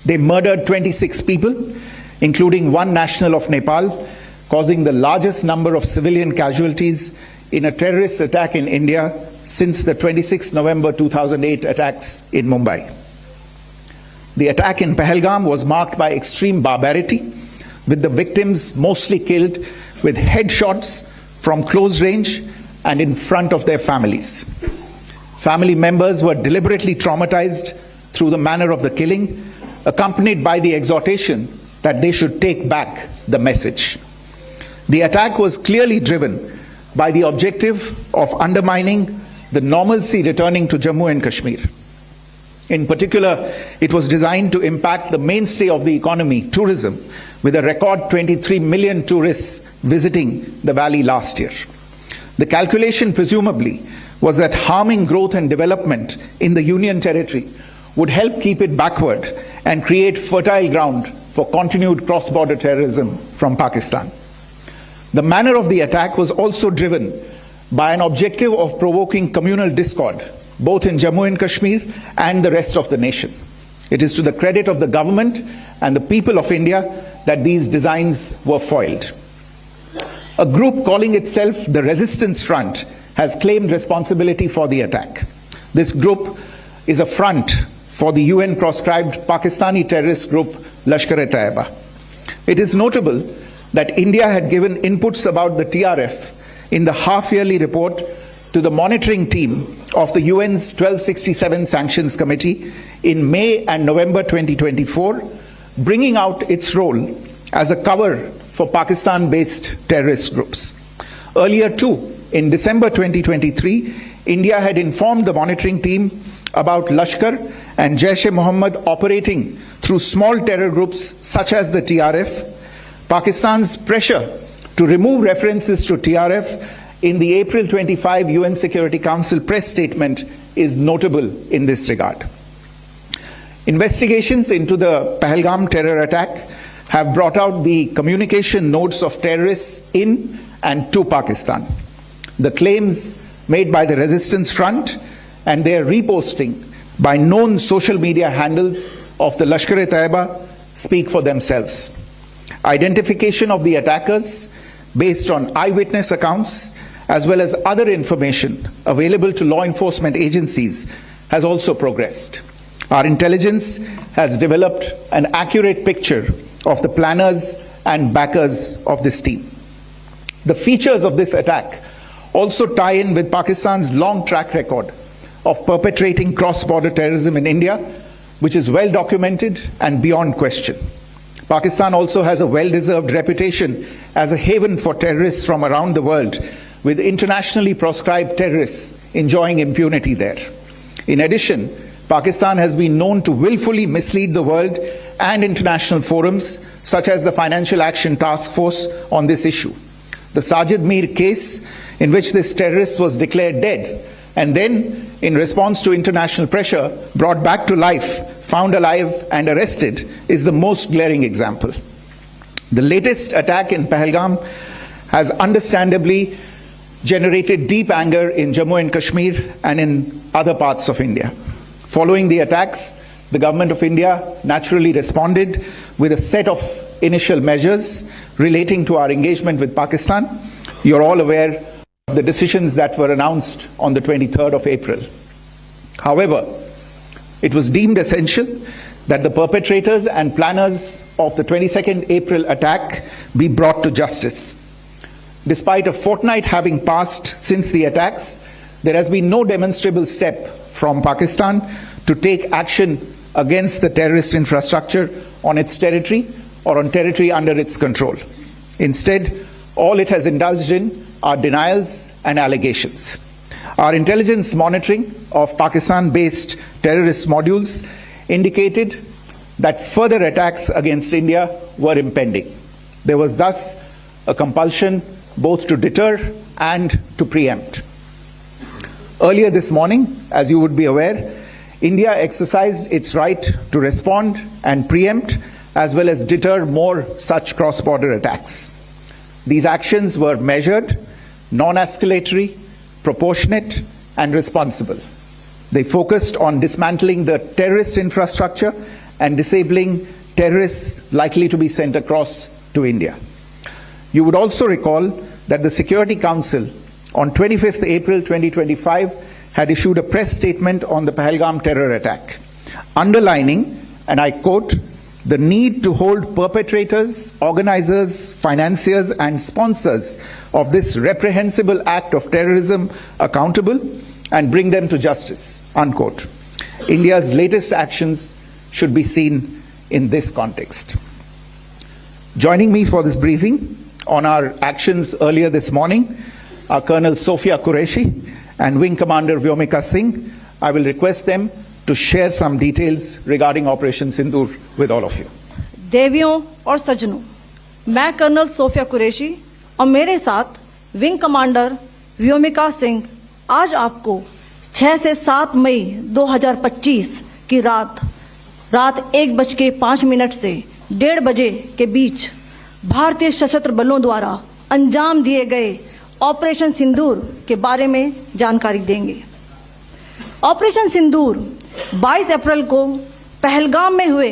They murdered 26 people, including one national of Nepal, causing the largest number of civilian casualties in a terrorist attack in India since the 26 November 2008 attacks in Mumbai. The attack in Pahalgam was marked by extreme barbarity, with the victims mostly killed with headshots from close range and in front of their families. Family members were deliberately traumatized through the manner of the killing, accompanied by the exhortation that they should take back the message. The attack was clearly driven by the objective of undermining the normalcy returning to Jammu and Kashmir. In particular, it was designed to impact the mainstay of the economy, tourism, with a record 23 million tourists visiting the valley last year. The calculation presumably was that harming growth and development in the Union Territory would help keep it backward and create fertile ground for continued cross-border terrorism from Pakistan. The manner of the attack was also driven by an objective of provoking communal discord, both in Jammu and Kashmir and the rest of the nation. It is to the credit of the government and the people of India that these designs were foiled. A group calling itself the Resistance Front has claimed responsibility for the attack. This group is a front for the UN-proscribed Pakistani terrorist group Lashkar-e-Taiba. It is notable that India had given inputs about the TRF in the half-yearly report to the monitoring team of the UN's 1267 Sanctions Committee in May and November 2024, bringing out its role as a cover for Pakistan-based terrorist groups. Earlier too, in December 2023, India had informed the monitoring team about Lashkar and Jaish-e-Mohammed operating through small terror groups such as the TRF. Pakistan's pressure to remove references to TRF in the April 25 UN Security Council press statement is notable in this regard. Investigations into the Pahalgam terror attack have brought out the communication notes of terrorists in and to Pakistan. The claims made by the Resistance Front and their reposting by known social media handles of the Lashkar-e-Taiba speak for themselves. Identification of the attackers based on eyewitness accounts as well as other information available to law enforcement agencies has also progressed. Our intelligence has developed an accurate picture of the planners and backers of this team. The features of this attack also tie in with Pakistan's long track record of perpetrating cross-border terrorism in India, which is well documented and beyond question. Pakistan also has a well-deserved reputation as a haven for terrorists from around the world, with internationally proscribed terrorists enjoying impunity there. In addition, Pakistan has been known to willfully mislead the world and international forums, such as the Financial Action Task Force, on this issue. The Sajid Mir case, in which this terrorist was declared dead and then, in response to international pressure, brought back to life, found alive and arrested, is the most glaring example. The latest attack in Pahalgam has understandably generated deep anger in Jammu and Kashmir and in other parts of India. Following the attacks, the government of India naturally responded with a set of initial measures relating to our engagement with Pakistan. You're all aware of the decisions that were announced on the 23rd of April. However, it was deemed essential that the perpetrators and planners of the 22nd April attack be brought to justice. Despite a fortnight having passed since the attacks, there has been no demonstrable step from Pakistan to take action against the terrorist infrastructure on its territory or on territory under its control. Instead, all it has indulged in are denials and allegations. Our intelligence monitoring of Pakistan-based terrorist modules indicated that further attacks against India were impending. There was thus a compulsion both to deter and to preempt. Earlier this morning, as you would be aware, India exercised its right to respond and preempt as well as deter more such cross-border attacks. These actions were measured, non-escalatory, proportionate, and responsible. They focused on dismantling the terrorist infrastructure and disabling terrorists likely to be sent across to India. You would also recall that the Security Council on 25th April 2025 had issued a press statement on the Pahalgam terror attack, underlining, and I quote, the need to hold perpetrators, organizers, financiers, and sponsors of this reprehensible act of terrorism accountable and bring them to justice, unquote. India's latest actions should be seen in this context. Joining me for this briefing on our actions earlier this morning are Colonel Sophia Qureshi and Wing Commander Vyomika Singh. I will request them to share some details regarding Operation Sindoor with all of you.
देवियों और सज्जनों, मैं colonel Sophia Qureshi और मेरे साथ wing commander Vyomika Singh आज आपको 6 से 7 मई 2025 की रात 1:05 से 1:30 बजे के बीच भारतीय सशस्त्र बलों द्वारा अंजाम दिए गए ऑपरेशन सिंदूर के बारे में जानकारी देंगे। ऑपरेशन सिंदूर 22 अप्रैल को पहलगाम में हुए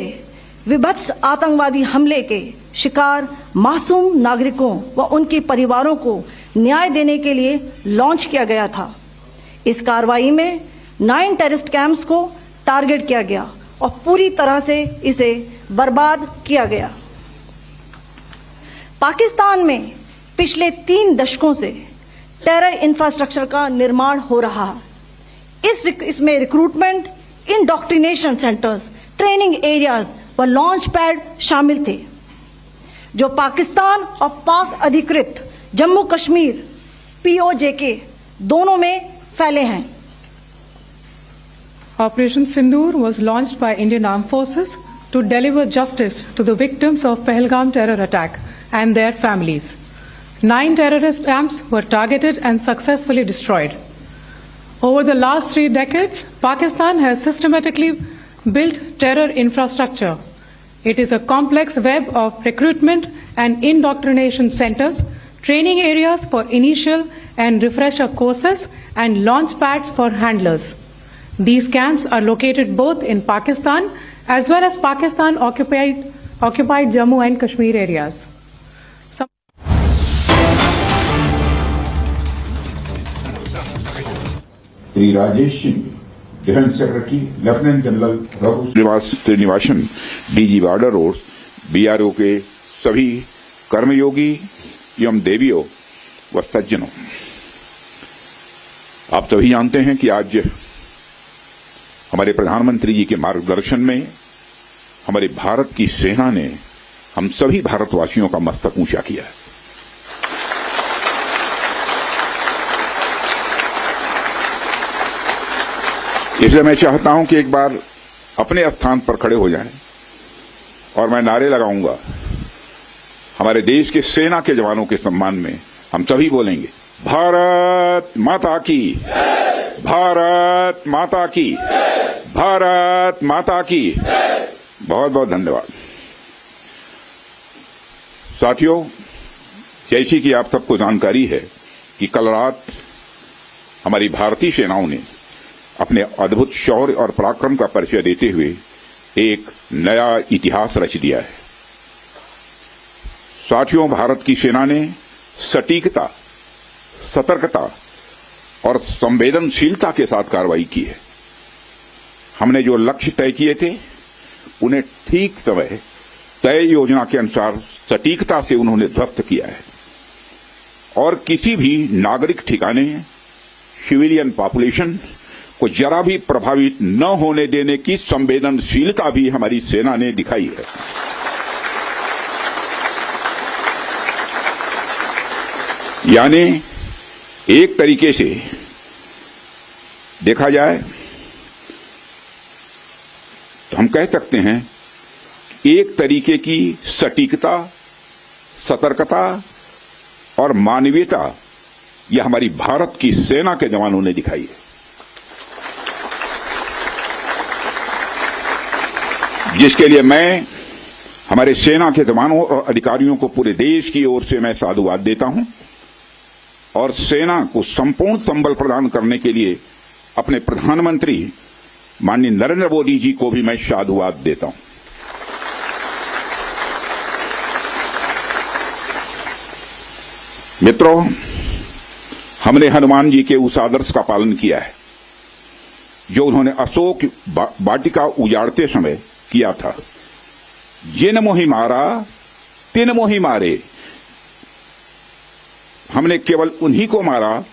विभत्स आतंकवादी हमले के शिकार मासूम नागरिकों व उनके परिवारों को न्याय देने के लिए लॉन्च किया गया था। इस कार्रवाई में 9 टेररिस्ट कैंप्स को टारगेट किया गया और पूरी तरह से इसे बर्बाद किया गया। पाकिस्तान में पिछले 3 दशकों से टेरर इंफ्रास्ट्रक्चर का निर्माण हो रहा है। इसमें recruitment, indoctrination centres, training areas व लॉन्च पैड शामिल थे, जो पाकिस्तान और पाक अधिकृत जम्मू कश्मीर POK दोनों में फैले हैं।
Operation Sindoor was launched by Indian Armed Forces to deliver justice to the victims of Pahalgam terror attack and their families. 9 terrorist camps were targeted and successfully destroyed. Over the last 3 decades, Pakistan has systematically built terror infrastructure. It is a complex web of recruitment and indoctrination centers, training areas for initial and refresher courses, and launch pads for handlers. These camps are located both in Pakistan as well as Pakistan occupied Jammu and Kashmir areas.
Shri Rajesh Singh, defence secretary, lieutenant general Srinivasan, DG border road, BRO के सभी कर्मयोगी एवं देवियों व सज्जनों, आप सभी जानते हैं कि आज हमारे प्रधानमंत्री जी के मार्गदर्शन में हमारे भारत की सेना ने हम सभी भारतवासियों का मस्तक ऊंचा किया है। इसलिए मैं चाहता हूं कि एक बार अपने स्थान पर खड़े हो जाएं और मैं नारे लगाऊंगा। हमारे देश के सेना के जवानों के सम्मान में हम सभी बोलेंगे, भारत माता की, भारत माता की, भारत माता की। बहुत बहुत धन्यवाद। साथियों, जैसी कि आप सबको जानकारी है कि कल रात हमारी भारतीय सेनाओं ने अपने अद्भुत शौर्य और पराक्रम का परिचय देते हुए एक नया इतिहास रच दिया है। साथियों, भारत की सेना ने सटीकता, सतर्कता और संवेदनशीलता के साथ कार्रवाई की है। हमने जो लक्ष्य तय किए थे उन्हें ठीक समय तय योजना के अनुसार सटीकता से उन्होंने ध्वस्त किया है और किसी भी नागरिक ठिकाने, सिविलियन पॉपुलेशन को जरा भी प्रभावित न होने देने की संवेदनशीलता भी हमारी सेना ने दिखाई है। यानी एक तरीके से देखा जाए तो हम कह सकते हैं एक तरीके की सटीकता, सतर्कता और मानवीयता यह हमारी भारत की सेना के जवानों ने दिखाई है, जिसके लिए मैं हमारे सेना के जवानों और अधिकारियों को पूरे देश की ओर से मैं साधुवाद देता हूं और सेना को संपूर्ण संबल प्रदान करने के लिए अपने प्रधानमंत्री माननीय नरेंद्र मोदी जी को भी मैं साधुवाद देता हूं। मित्रों, हमने हनुमान जी के उस आदर्श का पालन किया है जो उन्होंने अशोक वाटिका उजाड़ते समय किया था, जिन मोहि मारा तिन मोहि मारे। हमने केवल उन्हीं को मारा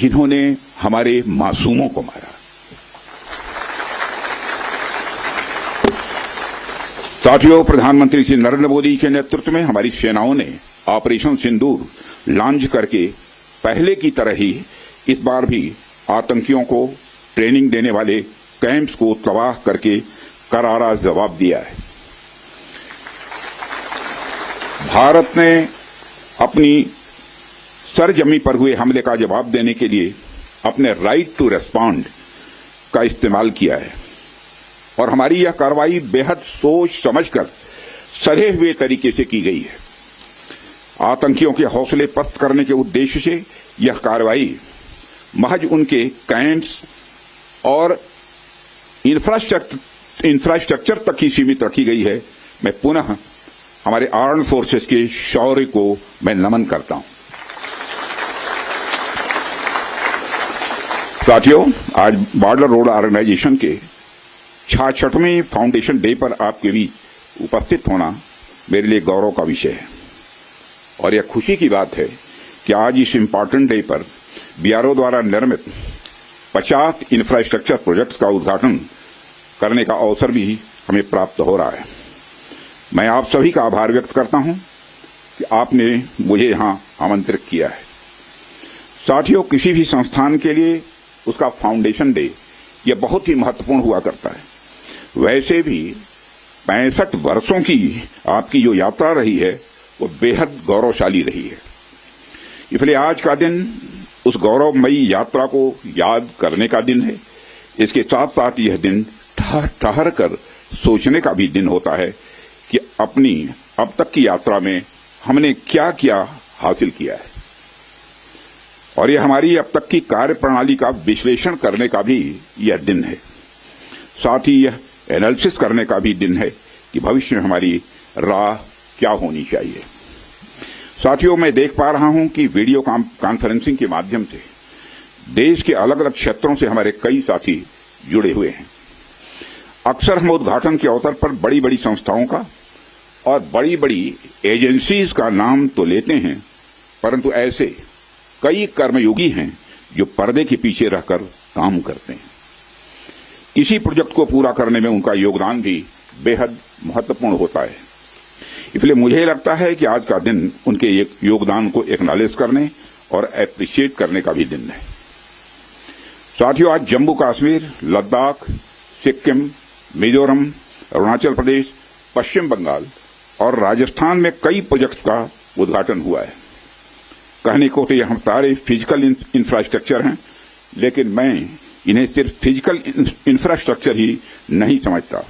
जिन्होंने हमारे मासूमों को मारा। साथियों, प्रधानमंत्री श्री नरेंद्र मोदी के नेतृत्व में हमारी सेनाओं ने ऑपरेशन सिंदूर लॉन्च करके पहले की तरह ही इस बार भी आतंकियों को ट्रेनिंग देने वाले कैंप्स को तबाह करके करारा जवाब दिया है। भारत ने अपनी सरजमी पर हुए हमले का जवाब देने के लिए अपने राइट टू रेस्पॉन्ड का इस्तेमाल किया है और हमारी यह कार्रवाई बेहद सोच समझकर सधे हुए तरीके से की गई है। आतंकियों के हौसले पस्त करने के उद्देश्य से यह कार्रवाई महज उनके कैंप्स और इंफ्रास्ट्रक्चर तक ही सीमित रखी गई है। मैं पुनः हमारे आर्म्ड फोर्सेस के शौर्य को मैं नमन करता हूं। साथियों, आज बॉर्डर रोड ऑर्गेनाइजेशन के 66वें फाउंडेशन डे पर आपके बीच उपस्थित होना मेरे लिए गौरव का विषय है और यह खुशी की बात है कि आज इस इम्पॉर्टेंट डे पर BRO द्वारा निर्मित 50 इंफ्रास्ट्रक्चर प्रोजेक्ट्स का उद्घाटन करने का अवसर भी हमें प्राप्त हो रहा है। मैं आप सभी का आभार व्यक्त करता हूं कि आपने मुझे यहां आमंत्रित किया है। साथियों, किसी भी संस्थान के लिए उसका फाउंडेशन डे यह बहुत ही महत्वपूर्ण हुआ करता है। वैसे भी 65 वर्षों की आपकी जो यात्रा रही है वो बेहद गौरवशाली रही है। इसलिए आज का दिन उस गौरवमयी यात्रा को याद करने का दिन है। इसके साथ साथ यह दिन ठहर कर सोचने का भी दिन होता है कि अपनी अब तक की यात्रा में हमने क्या क्या हासिल किया है, और यह हमारी अब तक की कार्य प्रणाली का विश्लेषण करने का भी यह दिन है। साथ ही यह एनालिसिस करने का भी दिन है कि भविष्य में हमारी राह क्या होनी चाहिए। साथियों, मैं देख पा रहा हूं कि वीडियो कॉन्फ्रेंसिंग के माध्यम से देश के अलग अलग क्षेत्रों से हमारे कई साथी जुड़े हुए हैं। अक्सर हम उद्घाटन के अवसर पर बड़ी बड़ी संस्थाओं का और बड़ी बड़ी एजेंसीज का नाम तो लेते हैं, परंतु ऐसे कई कर्मयोगी हैं जो पर्दे के पीछे रहकर काम करते हैं। किसी प्रोजेक्ट को पूरा करने में उनका योगदान भी बेहद महत्वपूर्ण होता है। इसलिए मुझे लगता है कि आज का दिन उनके योगदान को एक्नॉलेज करने और एप्रिशिएट करने का भी दिन है। साथियों, आज जम्मू कश्मीर, लद्दाख, सिक्किम, मिजोरम, अरुणाचल प्रदेश, पश्चिम बंगाल और राजस्थान में कई प्रोजेक्ट्स का उद्घाटन हुआ है। कहने को तो ये हम सारे फिजिकल इंफ्रास्ट्रक्चर हैं, लेकिन मैं इन्हें सिर्फ फिजिकल इंफ्रास्ट्रक्चर ही नहीं समझता।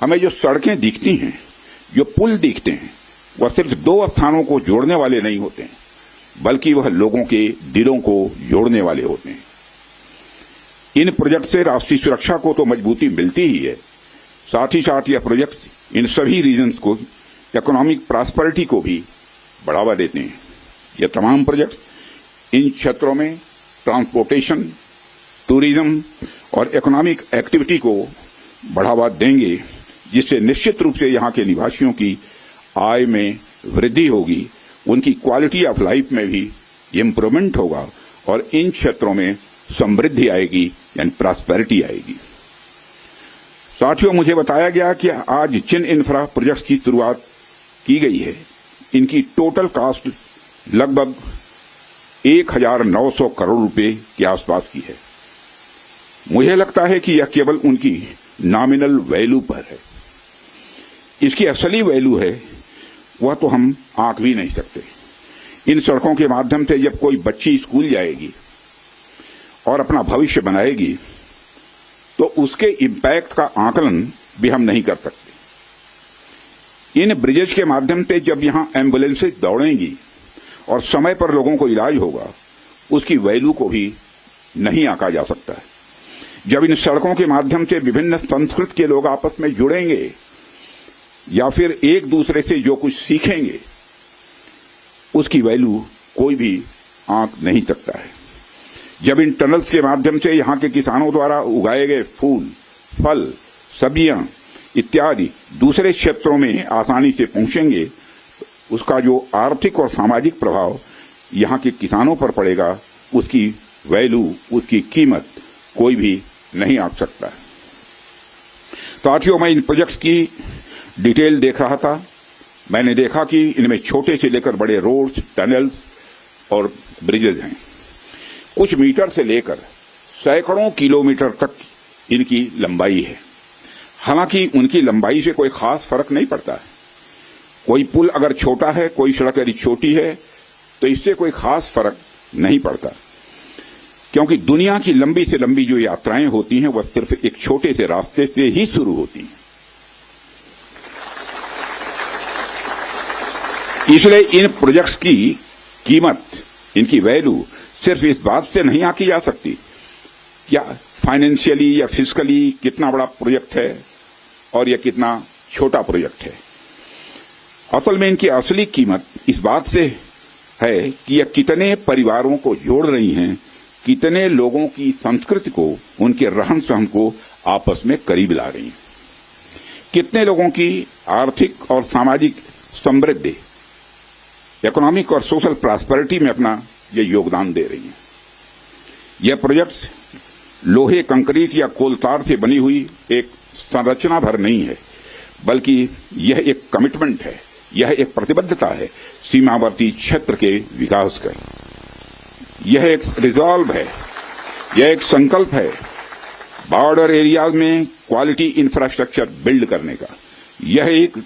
हमें जो सड़कें दिखती हैं, जो पुल दिखते हैं, वह सिर्फ दो स्थानों को जोड़ने वाले नहीं होते हैं, बल्कि वह लोगों के दिलों को जोड़ने वाले होते हैं। इन प्रोजेक्ट से राष्ट्रीय सुरक्षा को तो मजबूती मिलती ही है, साथ ही साथ यह प्रोजेक्ट इन सभी रीजन्स को इकोनॉमिक प्रॉस्पेरिटी को भी बढ़ावा देते हैं। यह तमाम प्रोजेक्ट इन क्षेत्रों में ट्रांसपोर्टेशन, टूरिज्म और इकोनॉमिक एक्टिविटी को बढ़ावा देंगे, जिससे निश्चित रूप से यहाँ के निवासियों की आय में वृद्धि होगी, उनकी क्वालिटी ऑफ लाइफ में भी इम्प्रूवमेंट होगा और इन क्षेत्रों में समृद्धि आएगी यानी प्रॉस्पेरिटी आएगी। साथियों, मुझे बताया गया कि आज जिन इंफ्रा प्रोजेक्ट्स की शुरुआत की गई है, इनकी टोटल कॉस्ट लगभग 1900 करोड़ रुपए के आसपास की है। मुझे लगता है कि यह केवल उनकी नॉमिनल वैल्यू पर है। इसकी असली वैल्यू है वह तो हम आंक भी नहीं सकते। इन सड़कों के माध्यम से जब कोई बच्ची स्कूल जाएगी और अपना भविष्य बनाएगी, तो उसके इम्पैक्ट का आकलन भी हम नहीं कर सकते। इन ब्रिजेस के माध्यम से जब यहां एम्बुलेंसेज दौड़ेंगी और समय पर लोगों को इलाज होगा, उसकी वैल्यू को भी नहीं आंका जा सकता है। जब इन सड़कों के माध्यम से विभिन्न संस्कृति के लोग आपस में जुड़ेंगे या फिर एक दूसरे से जो कुछ सीखेंगे, उसकी वैल्यू कोई भी आंक नहीं सकता है। जब इन टनल्स के माध्यम से यहाँ के किसानों द्वारा उगाए गए फूल, फल, सब्जियां इत्यादि दूसरे क्षेत्रों में आसानी से पहुंचेंगे, उसका जो आर्थिक और सामाजिक प्रभाव यहाँ के किसानों पर पड़ेगा, उसकी वैल्यू, उसकी कीमत कोई भी नहीं आंक सकता। साथियों, मैं इन प्रोजेक्ट्स की डिटेल देख रहा था। मैंने देखा कि इनमें छोटे से लेकर बड़े रोड्स, टनल्स और ब्रिजेज हैं। कुछ मीटर से लेकर सैकड़ों किलोमीटर तक इनकी लंबाई है। हालांकि उनकी लंबाई से कोई खास फर्क नहीं पड़ता है। कोई पुल अगर छोटा है, कोई सड़क यदि छोटी है, तो इससे कोई खास फर्क नहीं पड़ता, क्योंकि दुनिया की लंबी से लंबी जो यात्राएं होती हैं वह सिर्फ एक छोटे से रास्ते से ही शुरू होती हैं। इसलिए इन प्रोजेक्ट्स की कीमत, इनकी वैल्यू सिर्फ इस बात से नहीं आंकी जा सकती क्या फाइनेंशियली या फिजिकली कितना बड़ा प्रोजेक्ट है और यह कितना छोटा प्रोजेक्ट है। असल में इनकी असली कीमत इस बात से है कि यह कितने परिवारों को जोड़ रही हैं, कितने लोगों की संस्कृति को, उनके रहन सहन को आपस में करीब ला रही हैं, कितने लोगों की आर्थिक और सामाजिक समृद्धि, इकोनॉमिक और सोशल प्रॉस्पेरिटी में अपना ये योगदान दे रही हैं। यह प्रोजेक्ट्स लोहे, कंक्रीट या कोलतार से बनी हुई एक संरचना भर नहीं है, बल्कि यह एक कमिटमेंट है, यह एक प्रतिबद्धता है सीमावर्ती क्षेत्र के विकास का। यह एक रिजॉल्व है, यह एक संकल्प है बॉर्डर एरियाज में क्वालिटी इंफ्रास्ट्रक्चर बिल्ड करने का। यह एक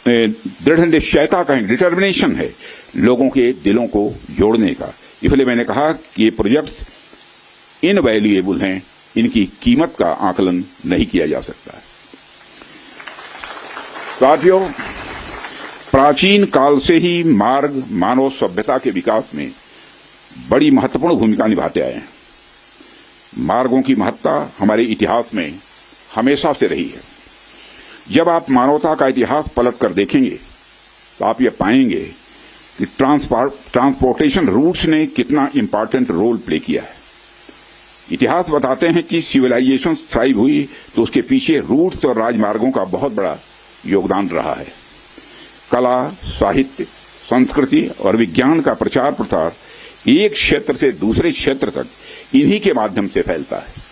दृढ़ निश्चयता का डिटर्मिनेशन है लोगों के दिलों को जोड़ने का। इसलिए मैंने कहा कि ये प्रोजेक्ट्स इनवैल्यूएबल हैं, इनकी कीमत का आकलन नहीं किया जा सकता है। साथियों, प्राचीन काल से ही मार्ग मानव सभ्यता के विकास में बड़ी महत्वपूर्ण भूमिका निभाते आए हैं। मार्गों की महत्ता हमारे इतिहास में हमेशा से रही है। जब आप मानवता का इतिहास पलट कर देखेंगे तो आप ये पाएंगे कि ट्रांसपोर्टेशन रूट्स ने कितना इंपॉर्टेंट रोल प्ले किया है। इतिहास बताते हैं कि सिविलाइजेशन थ्राइव हुई तो उसके पीछे रूट्स और राजमार्गों का बहुत बड़ा योगदान रहा है। कला, साहित्य, संस्कृति और विज्ञान का प्रचार प्रसार एक क्षेत्र से दूसरे क्षेत्र तक इन्हीं के माध्यम से फैलता है।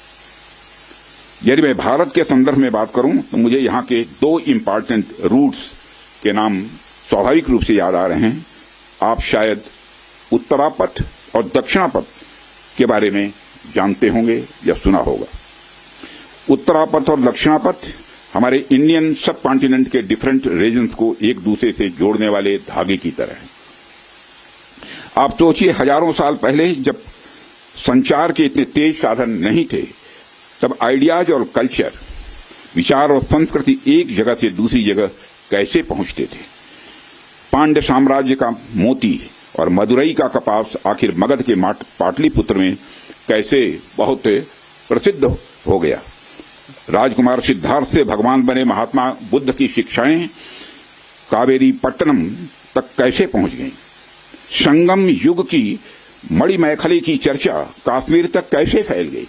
यदि मैं भारत के संदर्भ में बात करूं तो मुझे यहां के दो इंपॉर्टेंट रूट्स के नाम स्वाभाविक रूप से याद आ रहे हैं। आप शायद उत्तरापथ और दक्षिणापथ के बारे में जानते होंगे या सुना होगा। उत्तरापथ और दक्षिणापथ हमारे इंडियन सब कॉन्टिनेंट के डिफरेंट रीजन्स को एक दूसरे से जोड़ने वाले धागे की तरह है। आप सोचिए, हजारों साल पहले जब संचार के इतने तेज साधन नहीं थे, तब आइडियाज और कल्चर, विचार और संस्कृति एक जगह से दूसरी जगह कैसे पहुंचते थे। पांड्य साम्राज्य का मोती और मदुरई का कपास आखिर मगध के पाटलिपुत्र में कैसे बहुत प्रसिद्ध हो गया। राजकुमार सिद्धार्थ से भगवान बने महात्मा बुद्ध की शिक्षाएं कावेरी पट्टनम तक कैसे पहुंच गईं। संगम युग की मणिमैखली की चर्चा कश्मीर तक कैसे फैल गई।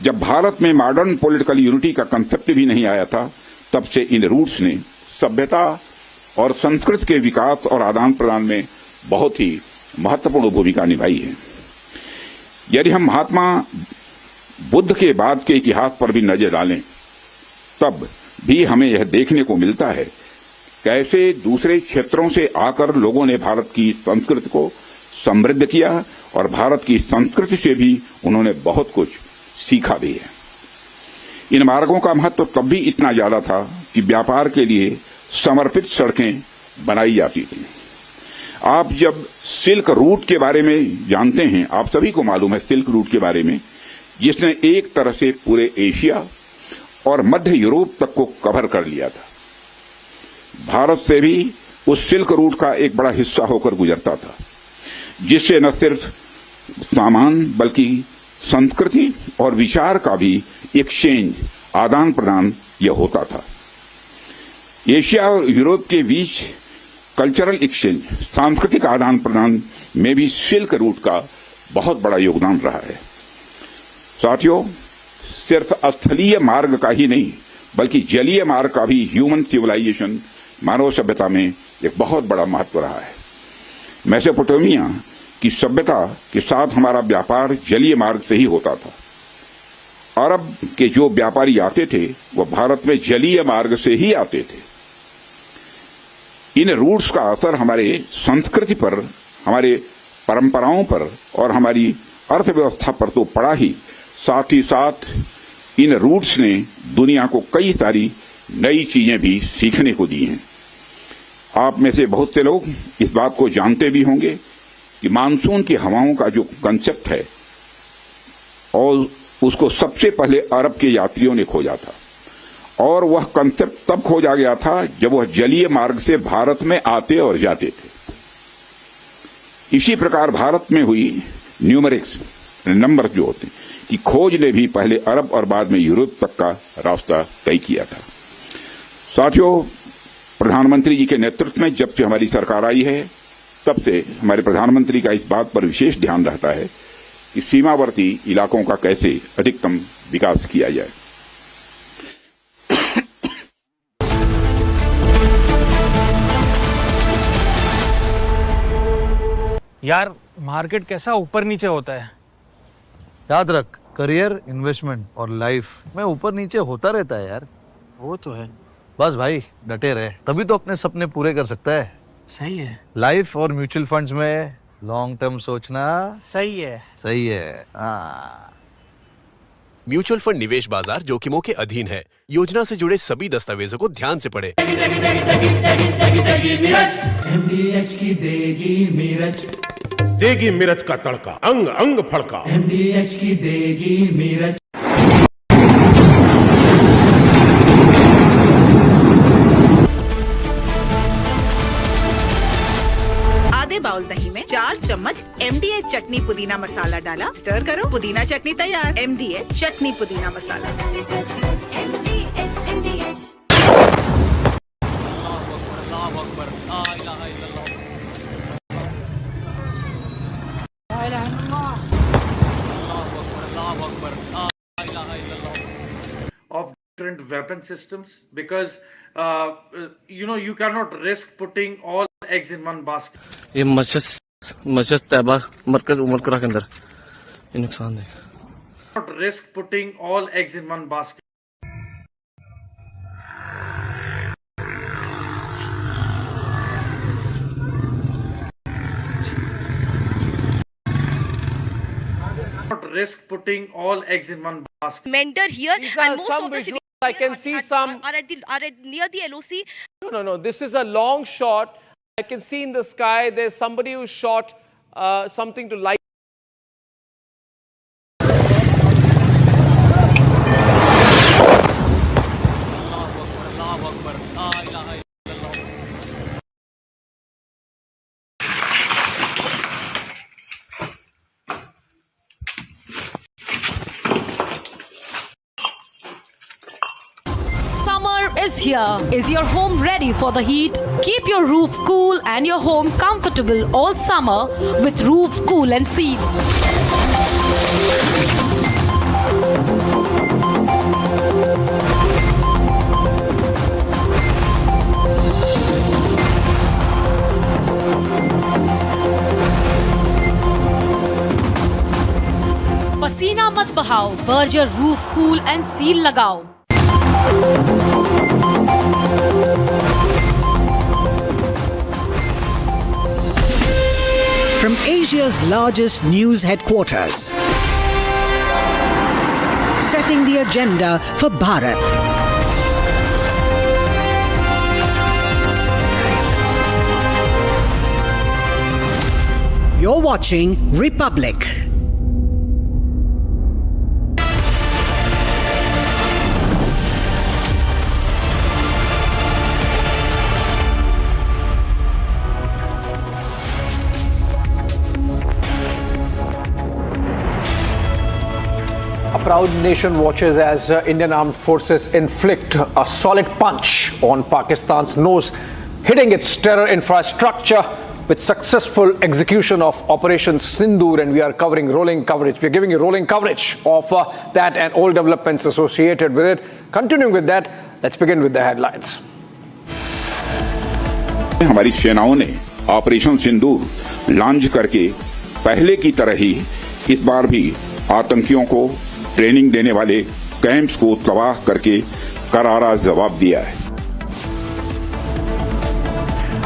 जब भारत में मॉडर्न पॉलिटिकल यूनिटी का कंसेप्ट भी नहीं आया था, तब से इन रूट्स ने सभ्यता और संस्कृति के विकास और आदान प्रदान में बहुत ही महत्वपूर्ण भूमिका निभाई है। यदि हम महात्मा बुद्ध के बाद के इतिहास पर भी नजर डालें, तब भी हमें यह देखने को मिलता है कैसे दूसरे क्षेत्रों से आकर लोगों ने भारत की संस्कृति को समृद्ध किया और भारत की संस्कृति से भी उन्होंने बहुत कुछ सीखा भी है। इन मार्गों का महत्व तब भी इतना ज्यादा था कि व्यापार के लिए समर्पित सड़कें बनाई जाती थी। आप जब सिल्क रूट के बारे में जानते हैं, आप सभी को मालूम है सिल्क रूट के बारे में, जिसने एक तरह से पूरे एशिया और मध्य यूरोप तक को कवर कर लिया था। भारत से भी उस सिल्क रूट का एक बड़ा हिस्सा होकर गुजरता था, जिससे न सिर्फ सामान बल्कि संस्कृति और विचार का भी एक्सचेंज, आदान प्रदान यह होता था। एशिया और यूरोप के बीच कल्चरल एक्सचेंज, सांस्कृतिक आदान प्रदान में भी सिल्क रूट का बहुत बड़ा योगदान रहा है। साथियों, सिर्फ स्थलीय मार्ग का ही नहीं बल्कि जलीय मार्ग का भी ह्यूमन सिविलाइजेशन, मानव सभ्यता में एक बहुत बड़ा महत्व रहा है। मेसोपोटामिया की सभ्यता के साथ हमारा व्यापार जलीय मार्ग से ही होता था। अरब के जो व्यापारी आते थे वह भारत में जलीय मार्ग से ही आते थे। इन रूट्स का असर हमारे संस्कृति पर, हमारे परंपराओं पर और हमारी अर्थव्यवस्था पर तो पड़ा ही, साथ ही साथ इन रूट्स ने दुनिया को कई सारी नई चीजें भी सीखने को दी हैं। आप में से बहुत से लोग इस बात को जानते भी होंगे कि मानसून की हवाओं का जो कंसेप्ट है, और उसको सबसे पहले अरब के यात्रियों ने खोजा था, और वह कंसेप्ट तब खोजा गया था जब वह जलीय मार्ग से भारत में आते और जाते थे। इसी प्रकार भारत में हुई न्यूमेरिक्स, नंबर जो होते हैं, की खोज ने भी पहले अरब और बाद में यूरोप तक का रास्ता तय किया था। साथियों, प्रधानमंत्री जी के नेतृत्व में जब से हमारी सरकार आई है, तब से हमारे प्रधानमंत्री का इस बात पर विशेष ध्यान रहता है कि सीमावर्ती इलाकों का कैसे अधिकतम विकास किया जाए।
यार, मार्केट कैसा ऊपर नीचे होता है। याद रख, करियर, इन्वेस्टमेंट और लाइफ में ऊपर नीचे होता रहता है यार।
वो तो है।
बस भाई डटे रहे, तभी तो अपने सपने पूरे कर सकता है।
सही है।
लाइफ और म्यूचुअल फंड्स में लॉन्ग टर्म सोचना
सही है।
सही है। हाँ।
म्यूचुअल फंड निवेश बाजार जोखिमों के अधीन है। योजना से जुड़े सभी दस्तावेजों को ध्यान से पढ़ें।
MDH की देगी मिर्च,
देगी मिर्च का तड़का, अंग अंग फड़का।
MDH की देगी मिर्च।
आधे बाउल दही में 4 चम्मच MDH चटनी पुदीना मसाला डाला, स्टर करो, पुदीना चटनी तैयार। MDH चटनी पुदीना मसाला।
Of different weapon systems, because you cannot risk putting all eggs in one basket.
ये मस्जिद तैयबा मरकज उमरकरा के अंदर ये नुकसान है।
Not risk putting all eggs in one basket. Not risk putting all eggs in one basket.
Mentor here, and most
some
of the
visuals.
civilians
I can see some.
are near the LOC.
No. This is a long shot. I can see in the sky there's somebody who shot something to light.
Is here. Is your home ready for the heat? Keep your roof cool and your home comfortable all summer with Roof Cool and Seal. पसीना मत बहाओ, Berger roof cool and seal लगाओ।
From Asia's largest news headquarters, setting the agenda for Bharat. You're watching Republic.
A proud nation watches as Indian armed forces inflict a solid punch on Pakistan's nose, hitting its terror infrastructure with successful execution of Operation Sindoor, and we are covering rolling coverage. We are giving you rolling coverage of that and all developments associated with it. Continuing with that, let's begin with the headlines.
हमारी सेनाओं ने operation सिंदूर launch करके पहले की तरह ही इस बार भी आतंकियों को ट्रेनिंग देने वाले कैंप्स को तबाह करके करारा जवाब दिया है।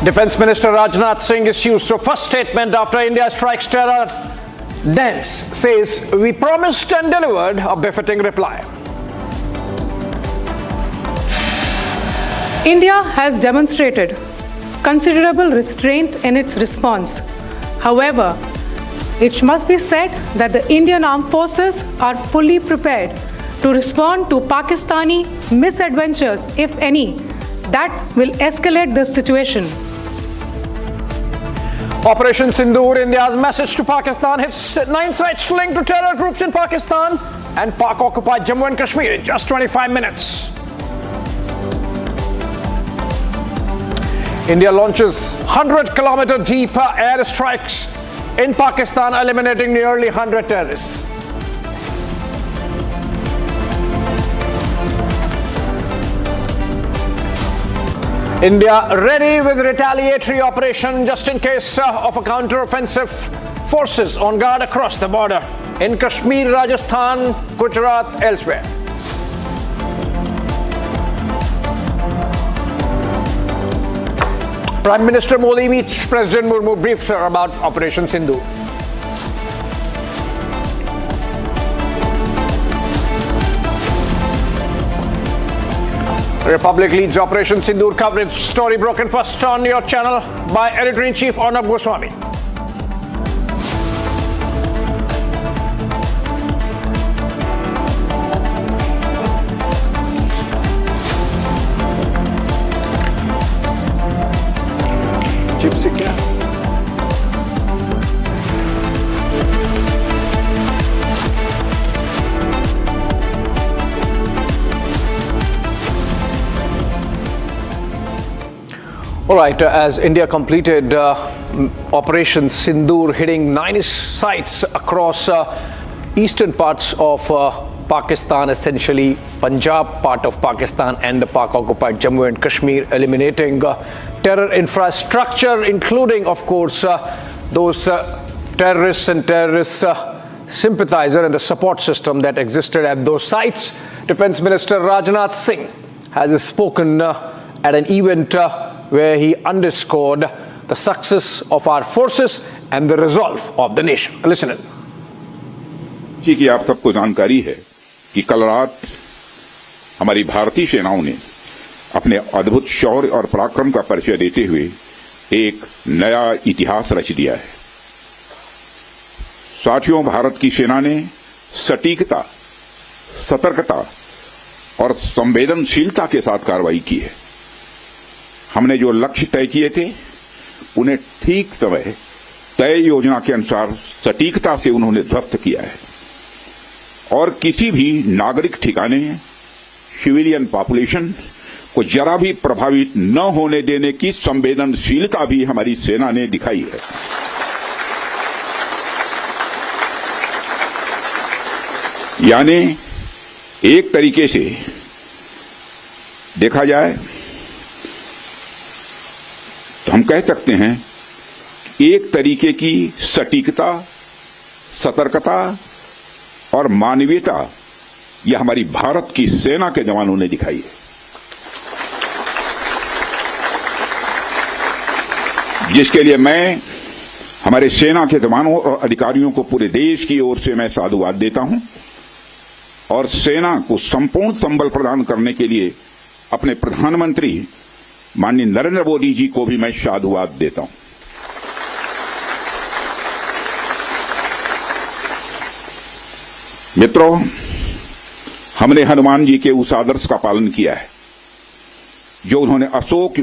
Defense Minister Rajnath Singh issues a first statement after India strikes terror. Dance says we promised and delivered a befitting reply.
India has demonstrated considerable restraint in its response. However, it must be said that the Indian Armed Forces are fully prepared to respond to Pakistani misadventures, if any, that will escalate the situation.
Operation Sindoor, India's message to Pakistan, hits 9 sites linked to terror groups in Pakistan, and PoK occupied Jammu and Kashmir in just 25 minutes. India launches 100-kilometer deep airstrikes in Pakistan, eliminating nearly 100 terrorists. India ready with retaliatory operation just in case of a counter-offensive, forces on guard across the border. in Kashmir, Rajasthan, Gujarat, elsewhere. Prime Minister Modi meets President Murmu, briefs her about Operation Sindoor. Republic leads Operation Sindoor coverage. Story broken first on your channel by Editor-in-Chief Arnab Goswami. Chief से क्या? All right, as India completed Operation Sindoor, hitting 9 sites across eastern parts of Pakistan, essentially Punjab part of Pakistan and the Pak-occupied Jammu and Kashmir, eliminating terror infrastructure, including, of course, those terrorists and terrorist sympathizer and the support system that existed at those sites. Defense Minister Rajnath Singh has spoken at an event where he underscored the success of our forces and the resolve of the nation. Listen in.
जी कि आप सबको जानकारी है कि कल रात हमारी भारतीय सेनाओं ने अपने अद्भुत शौर्य और पराक्रम का परिचय देते हुए एक नया इतिहास रच दिया है। साथियों, भारत की सेना ने सटीकता, सतर्कता और संवेदनशीलता के साथ कार्रवाई की है। हमने जो लक्ष्य तय किए थे उन्हें ठीक समय तय योजना के अनुसार सटीकता से उन्होंने ध्वस्त किया है और किसी भी नागरिक ठिकाने, सिविलियन पॉपुलेशन को जरा भी प्रभावित न होने देने की संवेदनशीलता भी हमारी सेना ने दिखाई है। यानी एक तरीके से देखा जाए तो हम कह सकते हैं एक तरीके की सटीकता, सतर्कता और मानवीयता यह हमारी भारत की सेना के जवानों ने दिखाई है, जिसके लिए मैं हमारे सेना के जवानों और अधिकारियों को पूरे देश की ओर से मैं साधुवाद देता हूं और सेना को संपूर्ण संबल प्रदान करने के लिए अपने प्रधानमंत्री माननीय नरेंद्र मोदी जी को भी मैं साधुवाद देता हूं। मित्रों, हमने हनुमान जी के उस आदर्श का पालन किया है जो उन्होंने अशोक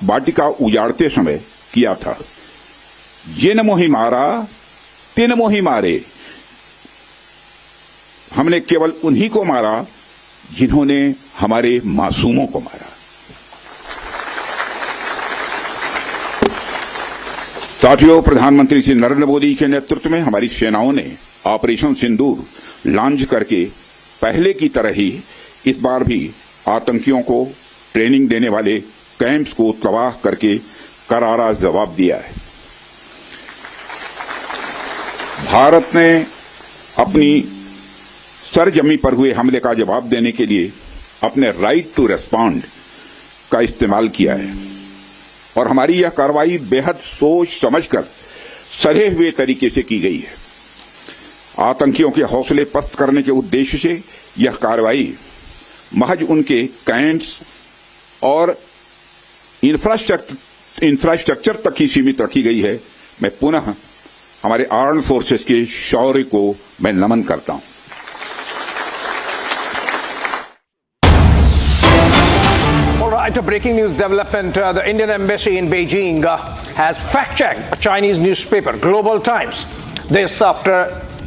वाटिका उजाड़ते समय किया था। जिन मोहि मारा तिन मोहि मारे। हमने केवल उन्हीं को मारा जिन्होंने हमारे मासूमों को मारा। साथियों, प्रधानमंत्री श्री नरेंद्र मोदी के नेतृत्व में हमारी सेनाओं ने ऑपरेशन सिंदूर लॉन्च करके पहले की तरह ही इस बार भी आतंकियों को ट्रेनिंग देने वाले कैंप्स को तबाह करके करारा जवाब दिया है। भारत ने अपनी सरजमी पर हुए हमले का जवाब देने के लिए अपने राइट टू रेस्पॉन्ड का इस्तेमाल किया है और हमारी यह कार्रवाई बेहद सोच समझकर सधे हुए तरीके से की गई है। आतंकियों के हौसले पस्त करने के उद्देश्य से यह कार्रवाई महज उनके कैंप्स और इंफ्रास्ट्रक्चर तक ही सीमित रखी गई है। मैं पुनः हमारे आर्म फोर्सेस के शौर्य को मैं नमन करता हूं।
Right, a breaking news development. The Indian embassy in Beijing has fact-checked a Chinese newspaper, Global Times. This after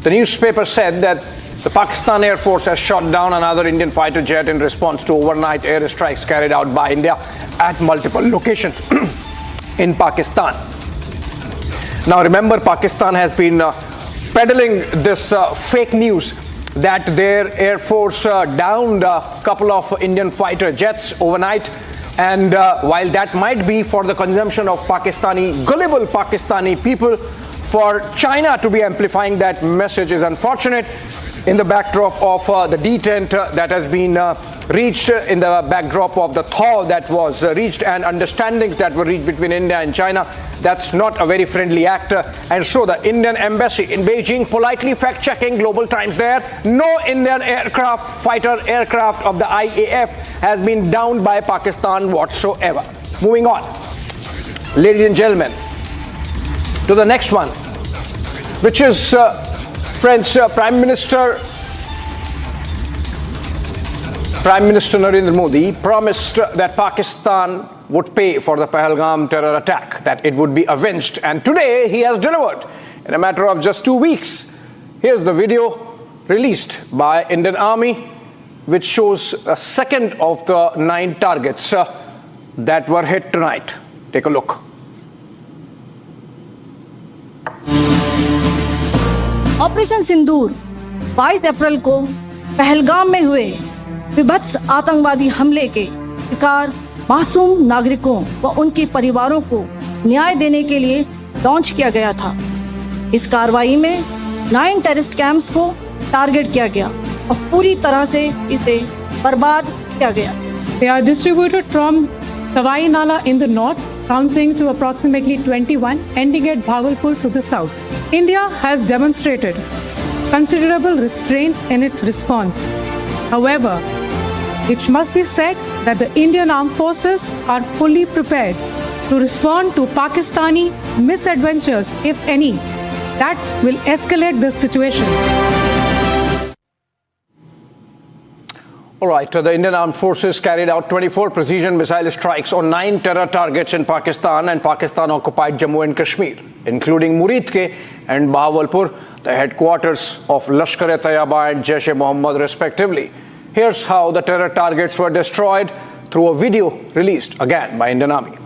the newspaper said that the Pakistan Air Force has shot down another Indian fighter jet in response to overnight airstrikes carried out by India at multiple locations in Pakistan. Now remember, Pakistan has been peddling this fake news that their Air Force downed a couple of Indian fighter jets overnight, and while that might be for the consumption of gullible Pakistani people,
for China to be amplifying that message is unfortunate in the backdrop of the detent that has been reached, in the backdrop of the thaw that was reached and understandings that were reached between India and China. That's not a very friendly act. And so the Indian embassy in Beijing politely fact-checking Global Times there. No Indian fighter aircraft of the IAF has been downed by Pakistan whatsoever. Moving on, ladies and gentlemen, to the next one, which is friends, Prime Minister Narendra Modi promised that Pakistan would pay for the Pahalgam terror attack, that it would be avenged, and today he has delivered in a matter of just 2 weeks. Here's the video released by Indian Army, which shows a second of the 9 targets that were hit tonight. Take a look.
Operation Sindoor 22 अप्रैल को पहलगाम में हुए विभत्स आतंकवादी हमले के शिकार मासूम नागरिकों व उनके परिवारों को न्याय देने के लिए लॉन्च किया गया था। इस कार्रवाई में 9 टेररिस्ट कैंप्स को टारगेट किया गया और पूरी तरह से इसे बर्बाद किया गया।
They are distributed from Tawai Nala in the north, counting to approximately 21, ending at Bhagalpur to the south. India has demonstrated considerable restraint in its response. However, it must be said that the Indian armed forces are fully prepared to respond to Pakistani misadventures, if any, that will escalate this situation.
All right, the Indian Armed Forces carried out 24 precision missile strikes on 9 terror targets in Pakistan and Pakistan-occupied Jammu and Kashmir, including Muridke and Bahawalpur, the headquarters of Lashkar-e-Taiba and Jaish-e-Mohammed respectively. Here's how the terror targets were destroyed through a video released again by Indian Army.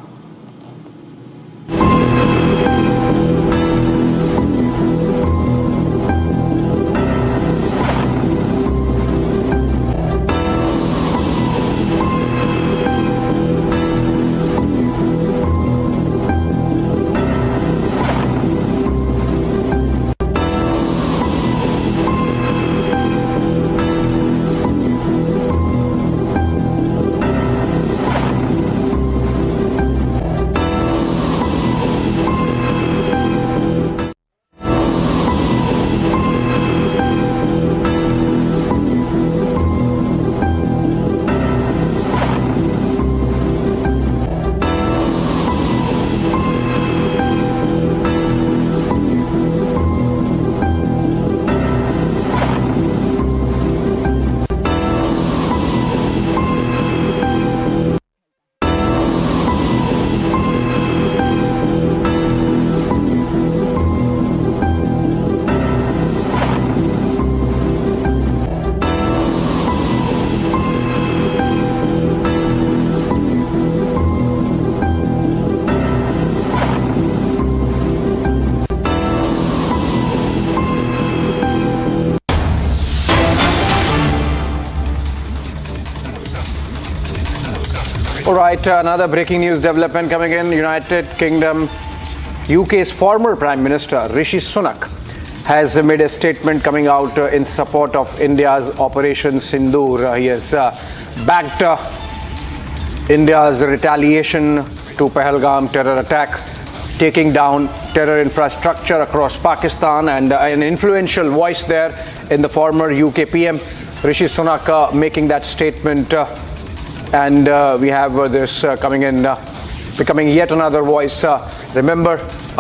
All right, another breaking news development coming in. United Kingdom, UK's former Prime Minister Rishi Sunak has made a statement coming out in support of India's Operation Sindoor. He has backed India's retaliation to Pahalgam terror attack, taking down terror infrastructure across Pakistan, and an influential voice there in the former UK PM Rishi Sunak making that statement. And we have this coming in, becoming yet another voice. Remember,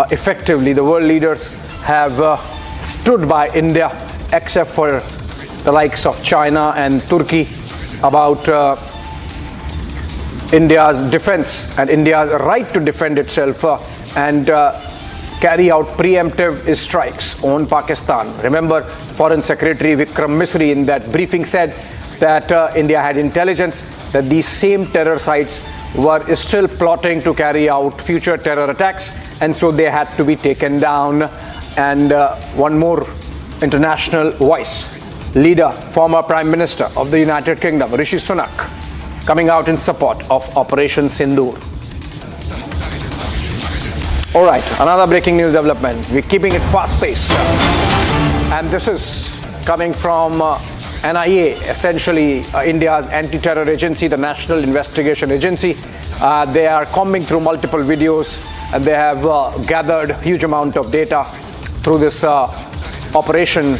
effectively, the world leaders have stood by India, except for the likes of China and Turkey, about India's defense and India's right to defend itself and carry out preemptive strikes on Pakistan. Remember, Foreign Secretary Vikram Misri in that briefing said that India had intelligence that these same terror sites were still plotting to carry out future terror attacks, and so they had to be taken down. And one more international voice, leader, former Prime Minister of the United Kingdom, Rishi Sunak, coming out in support of Operation Sindoor. All right, another breaking news development. We're keeping it fast-paced. And this is coming from NIA, essentially India's anti-terror agency, the National Investigation Agency. They are combing through multiple videos and they have gathered huge amount of data through this operation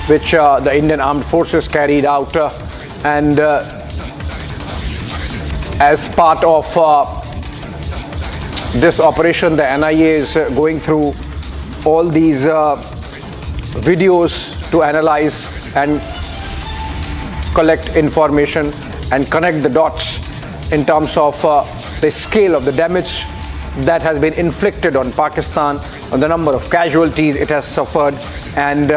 which the Indian Armed Forces carried out. And as part of this operation, the NIA is going through all these videos to analyze and collect information and connect the dots in terms of the scale of the damage that has been inflicted on Pakistan, on the number of casualties it has suffered, and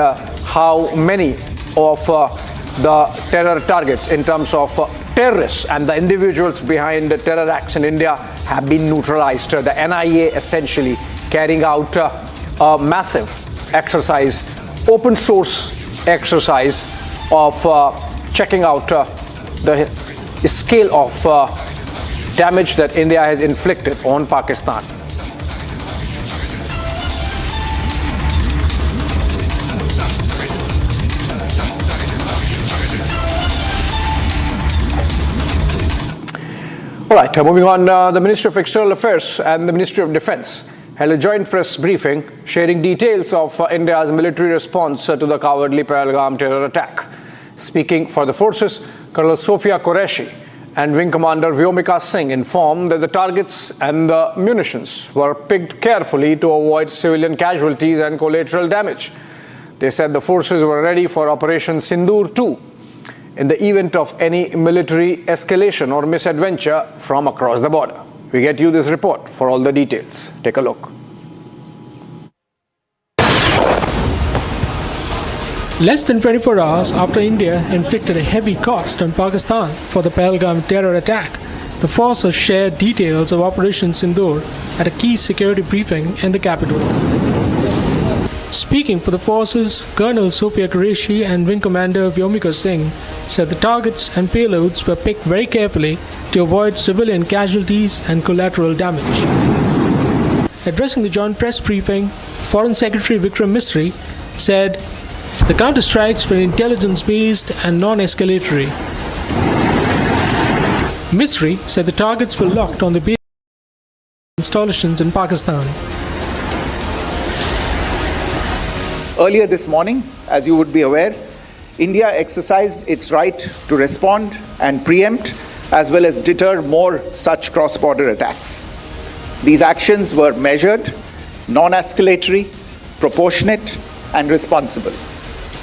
how many of the terror targets in terms of terrorists and the individuals behind the terror acts in India have been neutralized. The NIA essentially carrying out a massive exercise, open source exercise of checking out the scale of damage that India has inflicted on Pakistan. All right, moving on, the Ministry of External Affairs and the Ministry of Defense held a joint press briefing sharing details of India's military response to the cowardly Pahalgam terror attack. Speaking for the forces, Colonel Sophia Qureshi and Wing Commander Vyomika Singh informed that the targets and the munitions were picked carefully to avoid civilian casualties and collateral damage. They said the forces were ready for Operation Sindoor 2 in the event of any military escalation or misadventure from across the border. We get you this report for all the details. Take a look.
Less than 24 hours after India inflicted a heavy cost on Pakistan for the Pahalgam terror attack, the forces shared details of Operation Sindoor at a key security briefing in the capital. Speaking for the forces, Colonel Sophia Qureshi and Wing Commander Vyomika Singh said the targets and payloads were picked very carefully to avoid civilian casualties and collateral damage. Addressing the joint press briefing, Foreign Secretary Vikram Misri said the counterstrikes were intelligence-based and non-escalatory. Misri said the targets were locked on the base installations in Pakistan.
Earlier this morning, as you would be aware, India exercised its right to respond and preempt as well as deter more such cross-border attacks. These actions were measured, non-escalatory, proportionate and responsible.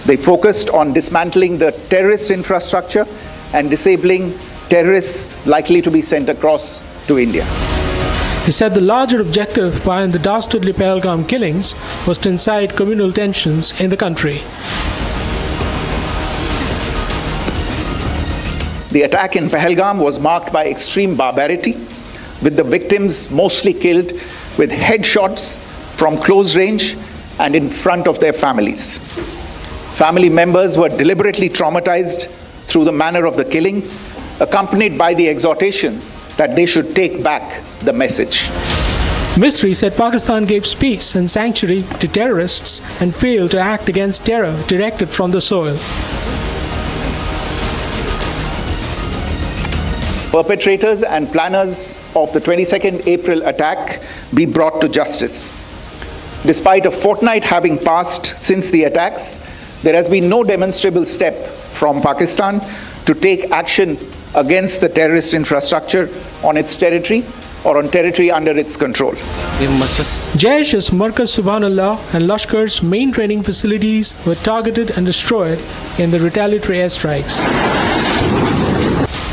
They focused on dismantling the terrorist infrastructure and disabling terrorists likely to be sent across to India.
He said the larger objective behind the dastardly Pahalgam killings was to incite communal tensions in the country.
The attack in Pahalgam was marked by extreme barbarity, with the victims mostly killed with headshots from close range and in front of their families. Family members were deliberately traumatized through the manner of the killing, accompanied by the exhortation that they should take back the message.
Misri said Pakistan gave space and sanctuary to terrorists and failed to act against terror directed from the soil.
Perpetrators and planners of the 22nd April attack be brought to justice. Despite a fortnight having passed since the attacks, there has been no demonstrable step from Pakistan to take action against the terrorist infrastructure on its territory or on territory under its control.
Jaish's Markaz Subhanallah and Lashkar's main training facilities were targeted and destroyed in the retaliatory airstrikes.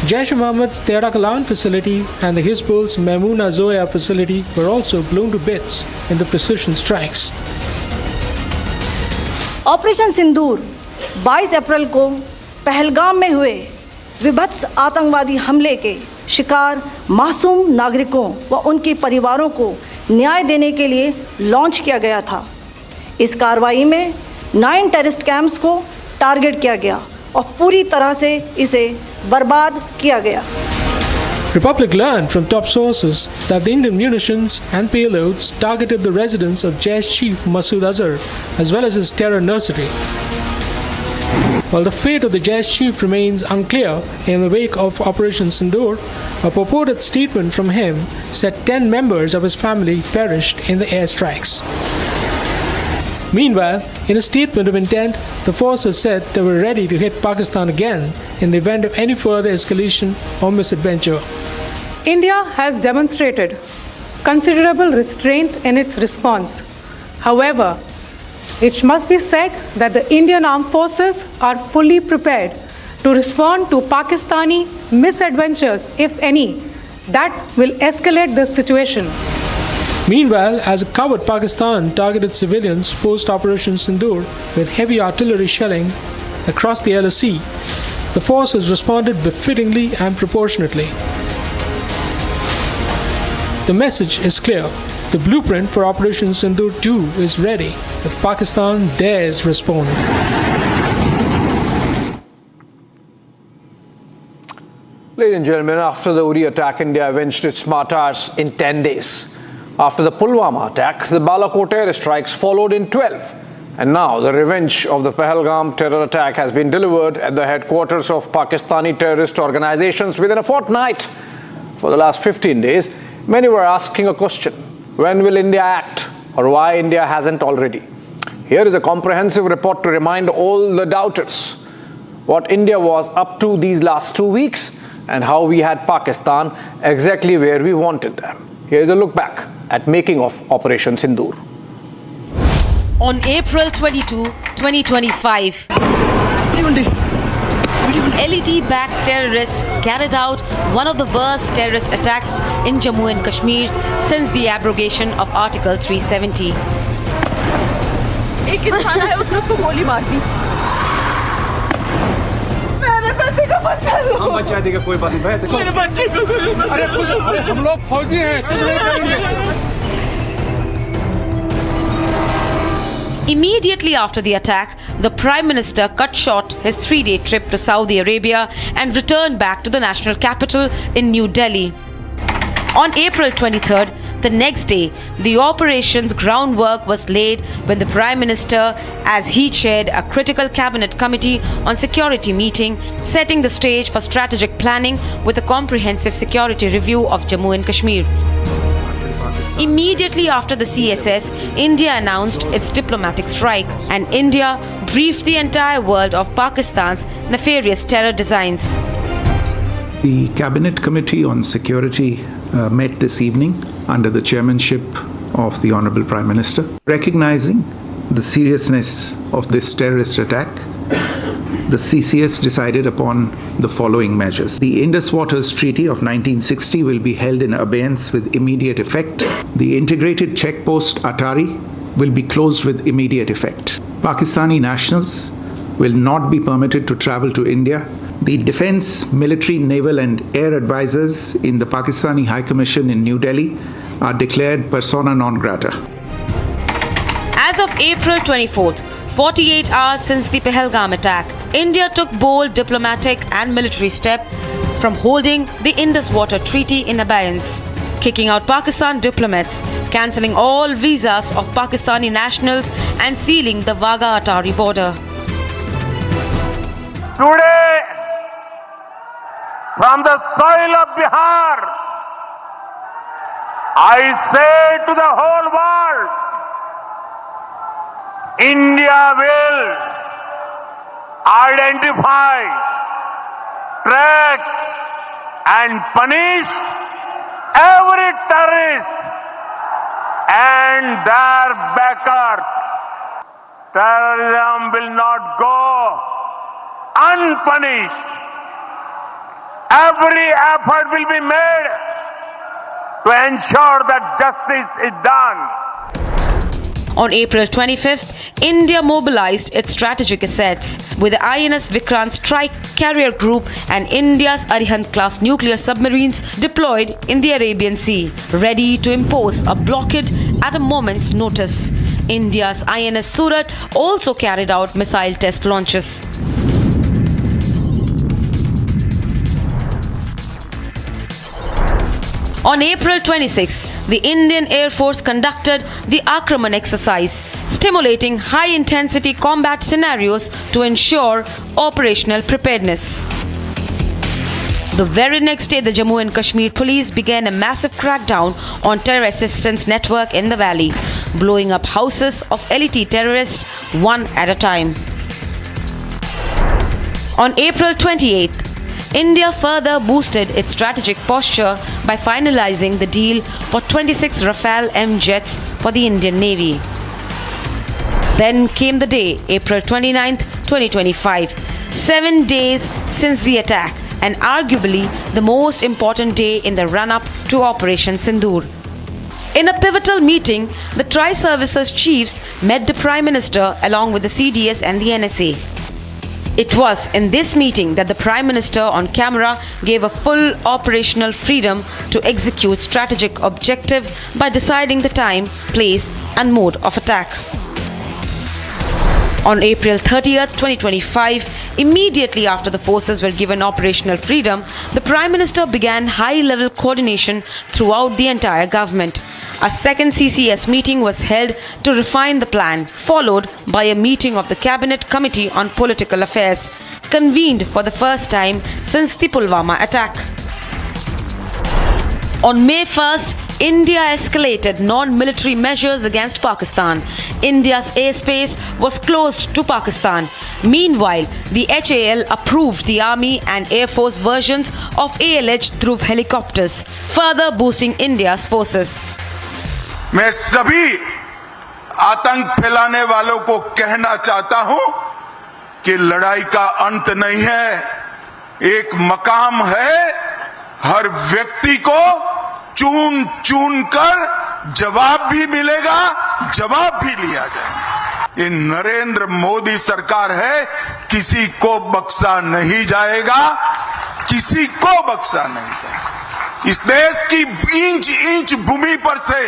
Jaish-e-Mohammed's Tehran facility and the Hizbul's Maimouna Zoya facility were also blown to bits in the precision strikes.
Operation Sindoor 22 अप्रैल को पहलगाम में हुए विभत्स आतंकवादी हमले के शिकार मासूम नागरिकों व उनके परिवारों को न्याय देने के लिए लॉन्च किया गया था। इस कार्रवाई में 9 टेररिस्ट कैंप्स को टारगेट किया गया और पूरी तरह से इसे बर्बाद किया गया।
Republic learned from top sources that the Indian munitions and payloads targeted the residence of Jaish chief Masood Azhar as well as his terror nursery. While the fate of the Jaish chief remains unclear in the wake of Operation Sindoor, a purported statement from him said 10 members of his family perished in the airstrikes. Meanwhile, in a statement of intent, the forces said they were ready to hit Pakistan again in the event of any further escalation or misadventure.
India has demonstrated considerable restraint in its response. However, it must be said that the Indian armed forces are fully prepared to respond to Pakistani misadventures, if any, that will escalate the situation.
Meanwhile, as a coward Pakistan targeted civilians post-Operation Sindoor with heavy artillery shelling across the LSC, the forces responded befittingly and proportionately. The message is clear. The blueprint for Operation Sindoor 2 is ready if Pakistan dares respond.
Ladies and gentlemen, after the Uri attack, India avenged its martyrs in 10 days. After the Pulwama attack, the Balakot airstrikes followed in 12. And now the revenge of the Pahalgam terror attack has been delivered at the headquarters of Pakistani terrorist organizations within a fortnight. For the last 15 days, many were asking a question. When will India act, or why India hasn't already? Here is a comprehensive report to remind all the doubters what India was up to these last 2 weeks and how we had Pakistan exactly where we wanted them. Here is a look back at making of Operation Sindoor.
On April 22, 2025, LET-backed terrorists carried out one of the worst terrorist attacks in Jammu and Kashmir since the abrogation of Article 370.
एक इंसान है उसने उसको गोली मार दी मेरे बच्चे का बच्चा लो हम बचा देगा कोई बात नहीं मेरे बच्चे को अरे हम लोग फौजी हैं कुछ नहीं करेंगे
Immediately after the attack, the Prime Minister cut short his 3-day trip to Saudi Arabia and returned back to the national capital in New Delhi. On April 23rd, the next day, the operation's groundwork was laid when the Prime Minister, as he chaired a critical cabinet committee on security meeting, setting the stage for strategic planning with a comprehensive security review of Jammu and Kashmir. Immediately after the CSS, India announced its diplomatic strike, and India briefed the entire world of Pakistan's nefarious terror designs.
The Cabinet Committee on Security met this evening under the chairmanship of the Honorable Prime Minister. Recognizing the seriousness of this terrorist attack, the CCS decided upon the following measures. The Indus Waters Treaty of 1960 will be held in abeyance with immediate effect. The integrated checkpost Atari will be closed with immediate effect. Pakistani nationals will not be permitted to travel to India. The defense, military, naval and air advisors in the Pakistani High Commission in New Delhi are declared persona non grata.
As of April 24th, 48 hours since the Pahalgam attack, India took bold diplomatic and military steps from holding the Indus Water Treaty in abeyance, kicking out Pakistan diplomats, cancelling all visas of Pakistani nationals and sealing the Wagah-Atari border.
Today, from the soil of Bihar, I say to the whole world, India will identify, track and punish every terrorist and their backers. Terrorism will not go unpunished. Every effort will be made to ensure that justice is done.
On April 25th, India mobilized its strategic assets with the INS Vikrant strike carrier group and India's Arihant-class nuclear submarines deployed in the Arabian Sea, ready to impose a blockade at a moment's notice. India's INS Surat also carried out missile test launches. On April 26, the Indian Air Force conducted the Akraman exercise, stimulating high-intensity combat scenarios to ensure operational preparedness. The very next day, the Jammu and Kashmir police began a massive crackdown on terror assistance network in the valley, blowing up houses of elite terrorists one at a time. On April 28th, India further boosted its strategic posture by finalizing the deal for 26 Rafale M jets for the Indian Navy. Then came the day, April 29th, 2025, 7 days since the attack, and arguably the most important day in the run-up to Operation Sindoor. In a pivotal meeting, the Tri-Services chiefs met the Prime Minister along with the CDS and the NSA. It was in this meeting that the Prime Minister on camera gave a full operational freedom to execute strategic objective by deciding the time, place and mode of attack. On April 30th, 2025, immediately after the forces were given operational freedom, the Prime Minister began high-level coordination throughout the entire government. A second CCS meeting was held to refine the plan, followed by a meeting of the Cabinet Committee on Political Affairs, convened for the first time since the Pulwama attack. On May 1st, India escalated non-military measures against Pakistan. India's airspace was closed to Pakistan. Meanwhile, the HAL approved the Army and Air Force versions of ALH through helicopters, further boosting India's forces.
मैं सभी आतंक फैलाने वालों को कहना चाहता हूं कि लड़ाई का अंत नहीं है, एक मकाम है। हर व्यक्ति को चुन चुन कर जवाब भी मिलेगा, जवाब भी लिया जाएगा। ये नरेंद्र मोदी सरकार है, किसी को बख्शा नहीं जाएगा, किसी को बख्शा नहीं जाएगा। इस देश की इंच इंच भूमि पर से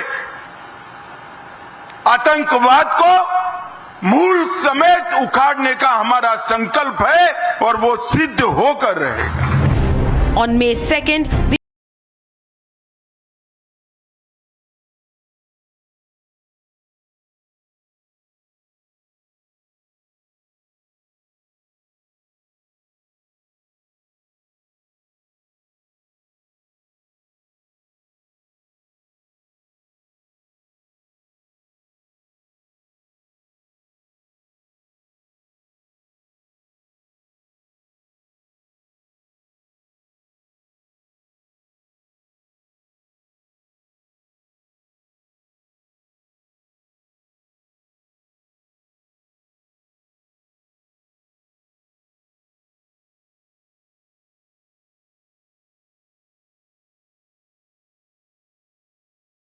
आतंकवाद को मूल समेत उखाड़ने का हमारा संकल्प है और वो सिद्ध होकर रहेगा।
On May 2nd,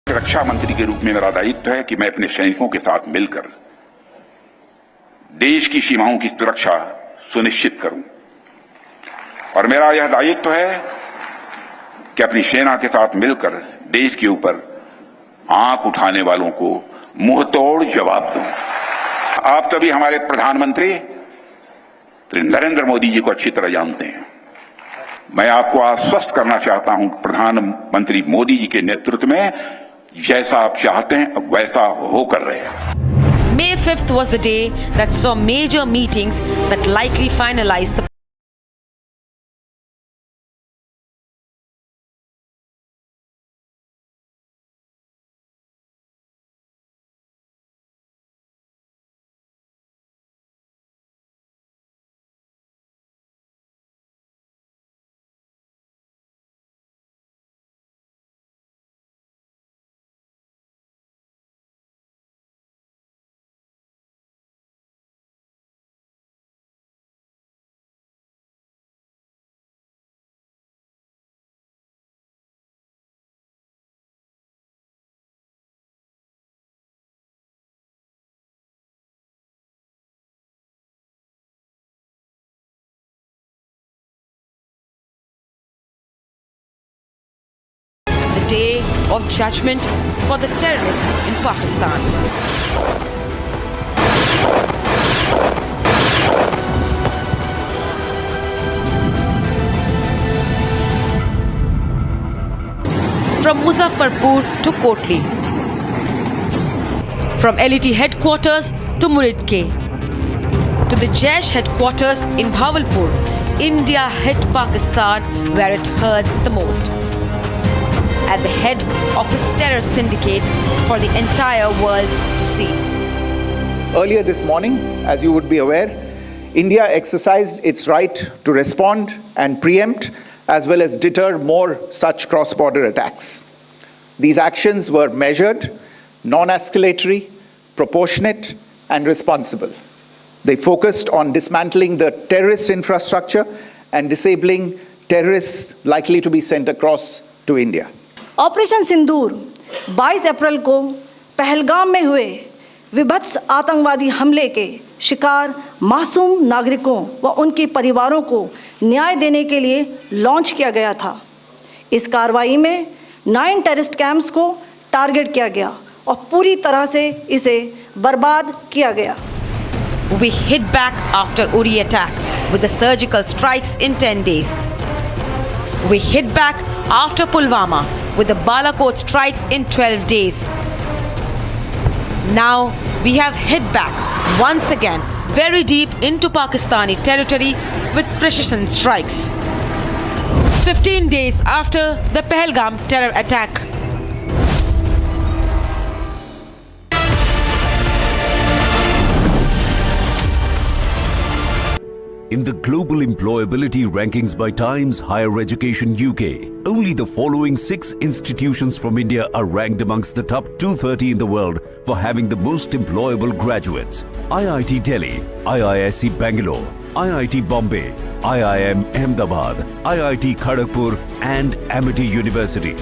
रक्षा मंत्री के रूप में मेरा दायित्व है कि मैं अपने सैनिकों के साथ मिलकर देश की सीमाओं की सुरक्षा सुनिश्चित करूं और मेरा यह दायित्व है कि अपनी सेना के साथ मिलकर देश के ऊपर आंख उठाने वालों को मुंहतोड़ जवाब दूं। आप सभी हमारे प्रधानमंत्री श्री नरेंद्र मोदी जी को अच्छी तरह जानते हैं। मैं आपको आश्वस्त करना चाहता हूं कि प्रधानमंत्री मोदी जी के नेतृत्व में जैसा आप चाहते हैं वैसा होकर रहेगा।
May 5th was the day that saw major meetings that likely finalized the day of judgment for the terrorists in Pakistan. from Muzaffarpur to Kotli, from LET headquarters to Muridke, to the Jaish headquarters in Bahawalpur, India hit Pakistan where it hurts the most, at the head of its terror syndicate for the entire world to see.
Earlier this morning, as you would be aware, India exercised its right to respond and preempt as well as deter more such cross-border attacks. These actions were measured, non-escalatory, proportionate and responsible. They focused on dismantling the terrorist infrastructure and disabling terrorists likely to be sent across to India.
Operation Sindoor 22 अप्रैल को पहलगाम में हुए विभत्स आतंकवादी हमले के शिकार मासूम नागरिकों व उनके परिवारों को न्याय देने के लिए लॉन्च किया गया था। इस कार्रवाई में 9 टेररिस्ट कैंप्स को टारगेट किया गया और पूरी तरह से इसे बर्बाद किया गया।
We hit back after Uri attack with the surgical strikes in 10 days. We hit back after Pulwama with the Balakot strikes in 12 days. Now we have hit back once again very deep into Pakistani territory with precision strikes. 15 days after the Pahalgam terror attack.
In the global employability rankings by Times Higher Education UK, only the following 6 institutions from India are ranked amongst the top 230 in the world for having the most employable graduates. IIT Delhi, IISc Bangalore, IIT Bombay, IIM Ahmedabad, IIT Kharagpur and Amity University.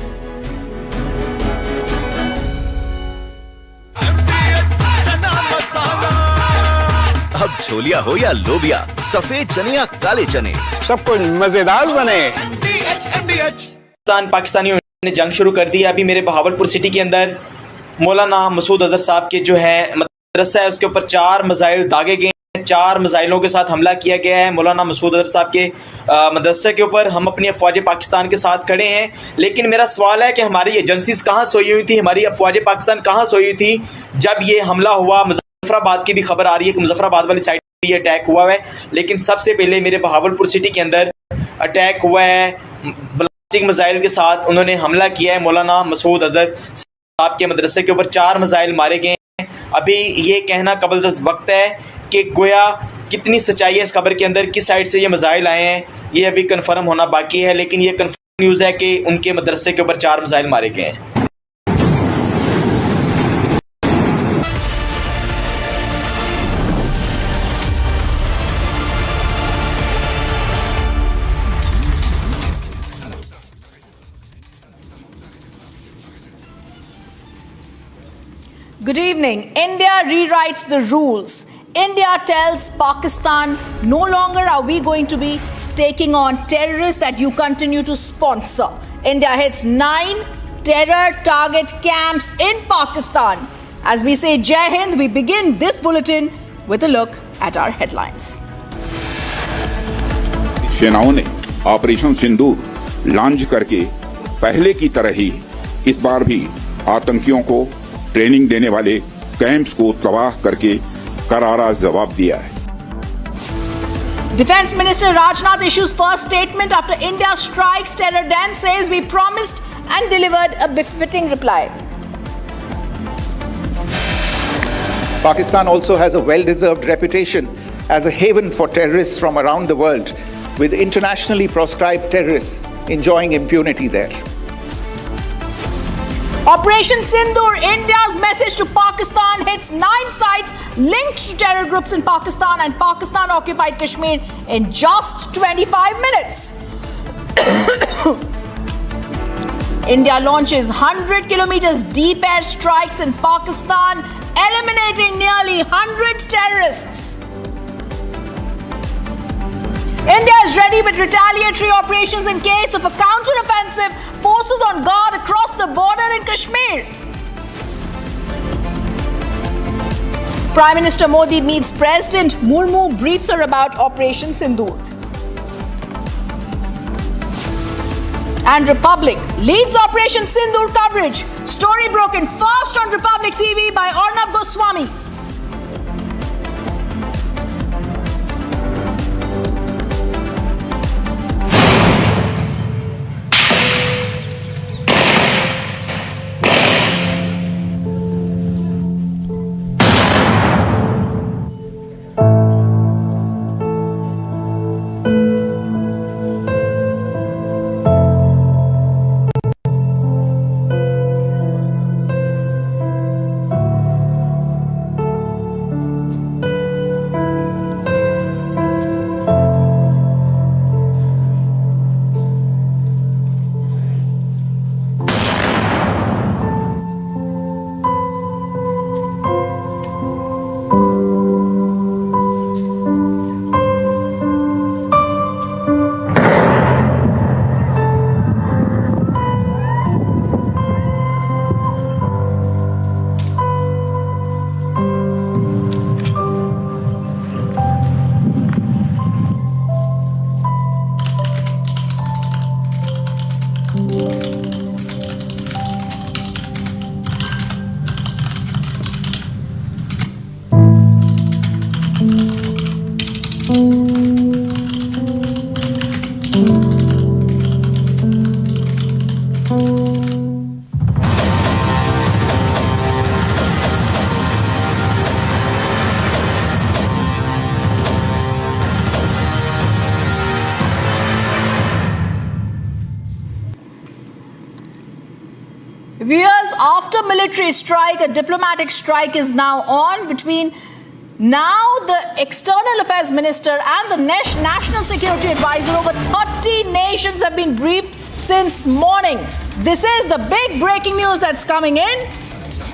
अब छोलिया हो या लोबिया, सफेद चने या काले चने,
सब कुछ मजेदार बने।
पाकिस्तानियों ने जंग शुरू कर दी है। अभी मेरे बहावलपुर सिटी के अंदर मौलाना मसूद अजहर साहब के जो है मदरसा है उसके ऊपर 4 मिसाइल दागे गए हैं। 4 मिसाइलों के साथ हमला किया गया है मौलाना मसूद अजहर साहब के मदरसे के ऊपर। हम अपनी अफवाज पाकिस्तान के साथ खड़े हैं, लेकिन मेरा सवाल है कि हमारी एजेंसीज कहाँ सोई हुई थी, हमारी अफवाज पाकिस्तान कहाँ सोई हुई थी जब ये हमला हुआ। मुजफ्फराबाद की भी खबर आ रही है कि मुजफ्फराबाद वाली साइड पे ये अटैक हुआ है, लेकिन सबसे पहले मेरे बहावलपुर सिटी के अंदर अटैक हुआ है बैलिस्टिक मिसाइल के साथ। उन्होंने हमला किया है मौलाना मसूद अजहर साहब के मदरसे के ऊपर 4 मिसाइल मारे गए हैं। अभी ये कहना कबल वक्त है कि गोया कितनी सच्चाई है इस खबर के अंदर, किस साइड से ये मिसाइल आए हैं, ये अभी कन्फर्म होना बाकी है। लेकिन ये कन्फर्म न्यूज़ है कि उनके मदरसे के ऊपर 4 मिसाइल मारे गए हैं।
Good evening. India rewrites the rules. India tells Pakistan, no longer are we going to be taking on terrorists that you continue to sponsor. India hits 9 terror target camps in Pakistan. As we say Jai Hind, we begin this bulletin with a look at our headlines.
सेनाओं ने operation सिंदूर launch करके पहले की तरह ही इस बार भी आतंकियों को ट्रेनिंग देने वाले कैंप्स को तबाह करके करारा जवाब दिया है।
Defense Minister Rajnath issues first statement after India strikes terror den, says we promised and delivered a befitting reply.
Pakistan also has a well-deserved reputation as a haven for terrorists from around the world, with internationally proscribed terrorists enjoying impunity there.
Operation Sindoor, India's message to Pakistan, hits 9 sites linked to terror groups in Pakistan and Pakistan-occupied Kashmir in just 25 minutes. India launches 100 kilometers deep air strikes in Pakistan, eliminating nearly 100 terrorists. India is ready with retaliatory operations in case of a counter-offensive. Forces on guard across the border in Kashmir. Prime Minister Modi meets President Murmu, briefs her about Operation Sindoor. And Republic leads Operation Sindoor coverage. Story broken first on Republic TV by Arnab Goswami. Viewers, after military strike, a diplomatic strike is now on between the External Affairs Minister and the National Security Advisor. Over 30 nations have been briefed since morning. This is the big breaking news that's coming in.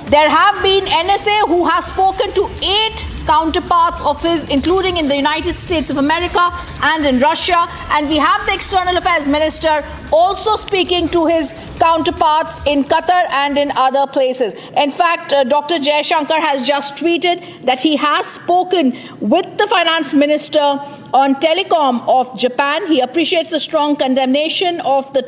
There have been NSA who has spoken to 8 counterparts of his, including in the United States of America and in Russia. And we have the External Affairs Minister also speaking to his counterparts in Qatar and in other places. In fact, Dr. Jaishankar has just tweeted that he has spoken with the Finance Minister on telecom of Japan. He appreciates the strong condemnation of the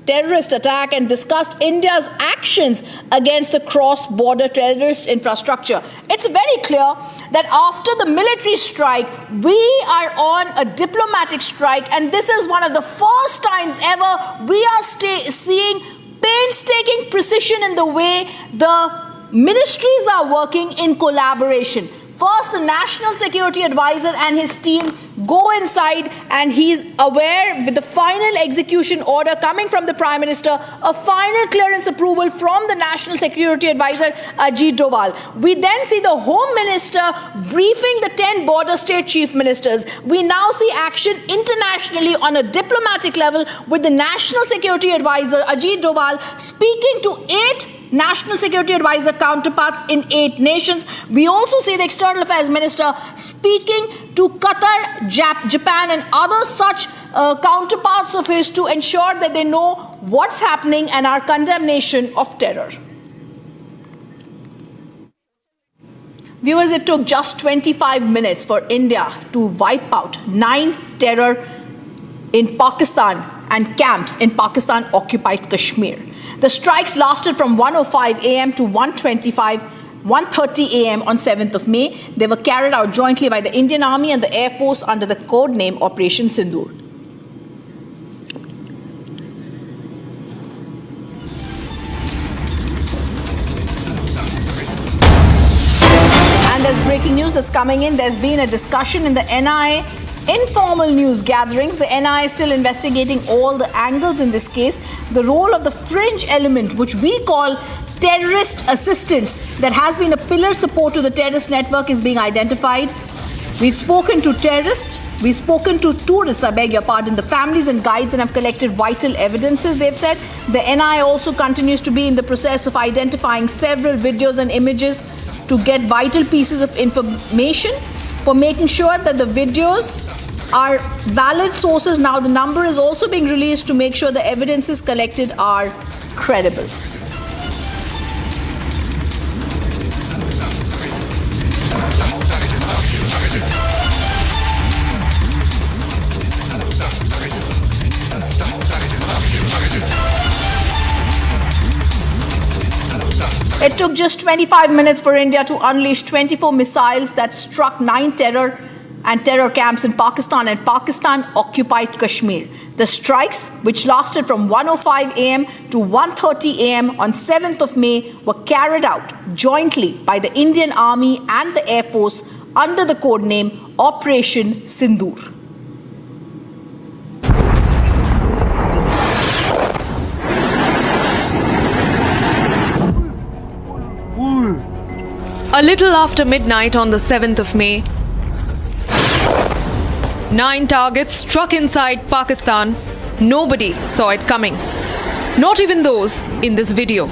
terrorist attack and discussed India's actions against the cross-border terrorist infrastructure. It's very clear that after the military strike, we are on a diplomatic strike, and this is one of the first times ever we are seeing painstaking precision in the way the ministries are working in collaboration. First, the National Security Advisor and his team go inside, and he's aware with the final execution order coming from the Prime Minister, a final clearance approval from the National Security Advisor, Ajit Doval. We then see the Home Minister briefing the 10 border state chief ministers. We now see action internationally on a diplomatic level with the National Security Advisor, Ajit Doval, speaking to 8 National Security Advisor counterparts in 8 nations. We also see the External Affairs Minister speaking to Qatar, Japan and other such counterparts of his to ensure that they know what's happening and our condemnation of terror. Viewers, it took just 25 minutes for India to wipe out 9 terror in Pakistan and camps in Pakistan-occupied Kashmir. The strikes lasted from 1:05 a.m. to 1:30 a.m. on 7th of May. They were carried out jointly by the Indian Army and the Air Force under the code name Operation Sindoor. And there's breaking news that's coming in. There's been a discussion in the NIA informal news gatherings. The NIA is still investigating all the angles in this case. The role of the fringe element, which we call terrorist assistance, that has been a pillar support to the terrorist network, is being identified. We've spoken to terrorists, we've spoken to tourists, I beg your pardon, the families and guides, and have collected vital evidences, they've said. The NIA also continues to be in the process of identifying several videos and images to get vital pieces of information for making sure that the videos are valid sources. Now the number is also being released to make sure the evidences collected are credible. It took just 25 minutes for India to unleash 24 missiles that struck 9 terror camps in Pakistan and Pakistan-occupied Kashmir. The strikes, which lasted from 1:05 a.m. to 1:30 a.m. on 7th of May, were carried out jointly by the Indian Army and the Air Force under the code name Operation Sindoor.
A little after midnight on the 7th of May, 9 targets struck inside Pakistan. Nobody saw it coming. Not even those in this video.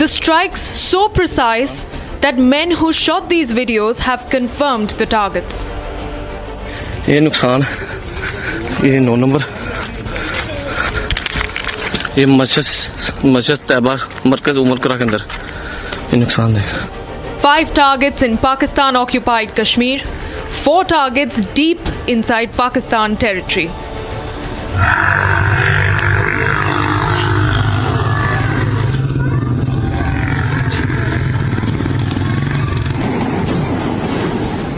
The strikes so precise that men who shot these videos have confirmed the targets.
ये नुकसान, ये 9 number, ये मस्जिद तैयबा मरकज उमर करा के अंदर ये नुकसान है.
5 targets in Pakistan-occupied Kashmir, 4 targets deep inside Pakistan territory.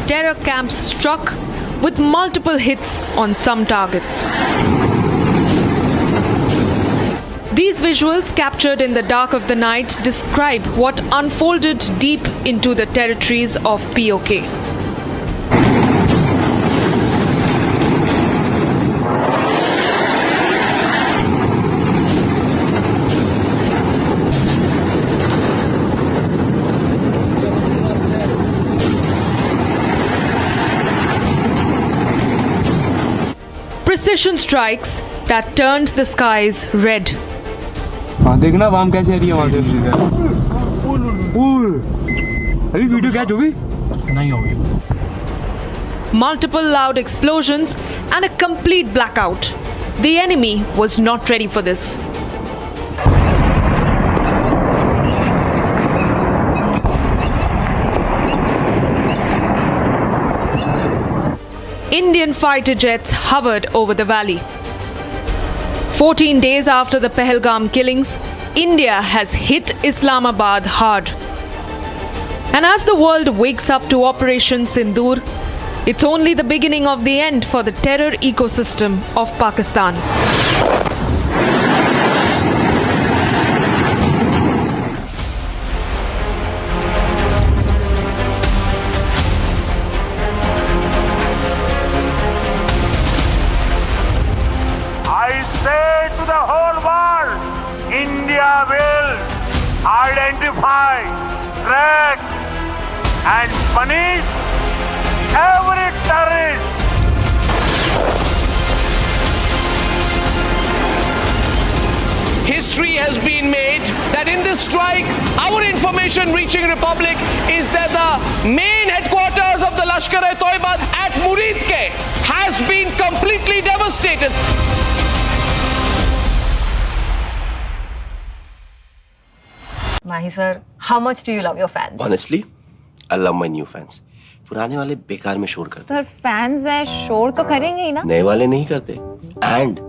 Terror camps struck with multiple hits on some targets. These visuals, captured in the dark of the night, describe what unfolded deep into the territories of PoK. Precision strikes that turned the skies red.
हाँ देखना वाम कैसे आ रही है वहाँ से अभी video catch होगी नहीं होगी.
Multiple loud explosions and a complete blackout. The enemy was not ready for this. Indian fighter jets hovered over the valley. 14 days after the Pahalgam killings, India has hit Islamabad hard. And as the world wakes up to Operation Sindoor, it's only the beginning of the end for the terror ecosystem of Pakistan.
I say to the whole world, India will identify, track and punish every terrorist.
History has been made that in this strike, our information reaching Republic is that the main headquarters of the Lashkar-e-Toiba at Muridke has been completely devastated.
Mahi sir, how much do you love your fans?
Honestly, I love my new fans. पुराने वाले बेकार में शोर करते
sir fans हैं शोर तो करेंगे ही ना.
नए वाले नहीं करते. And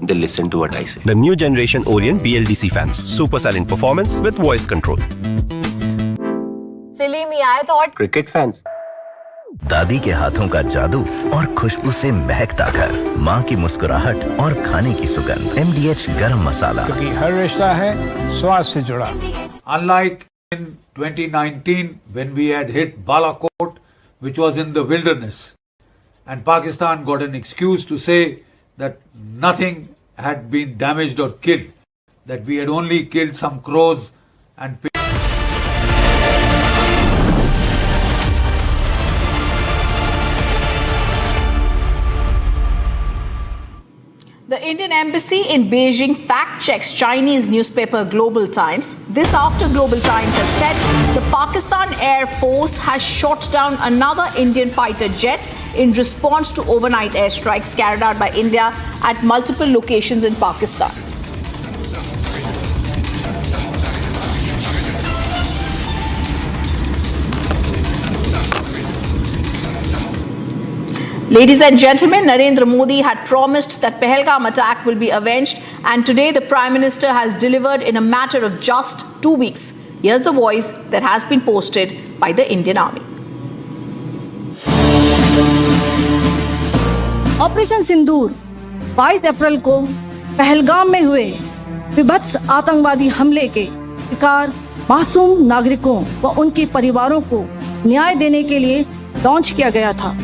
they listen to what I say.
The new generation Orient BLDC fans. Super silent performance with voice control.
Silly me, I thought.
Cricket fans.
दादी के हाथों का जादू और खुशबू से महकता घर, माँ की मुस्कुराहट और खाने की सुगंध, MDH गरम मसाला,
क्योंकि हर रिश्ता है स्वाद से जुड़ा.
Unlike in 2019 when we had hit Balakot, which was in the wilderness, and Pakistan got an excuse to say that nothing had been damaged or killed, that we had only killed some crows and pigs.
The Indian embassy in Beijing fact-checks Chinese newspaper Global Times. This after Global Times has said the Pakistan Air Force has shot down another Indian fighter jet in response to overnight airstrikes carried out by India at multiple locations in Pakistan. Ladies and gentlemen, Narendra Modi had promised that Pahalgam attack will be avenged, and today the Prime Minister has delivered in a matter of just 2 weeks. Here's the voice that has been posted by the Indian Army.
Operation Sindoor 22 अप्रैल को पहलगाम में हुए विभत्स आतंकवादी हमले के शिकार मासूम नागरिकों व उनके परिवारों को न्याय देने के लिए लॉन्च किया गया था।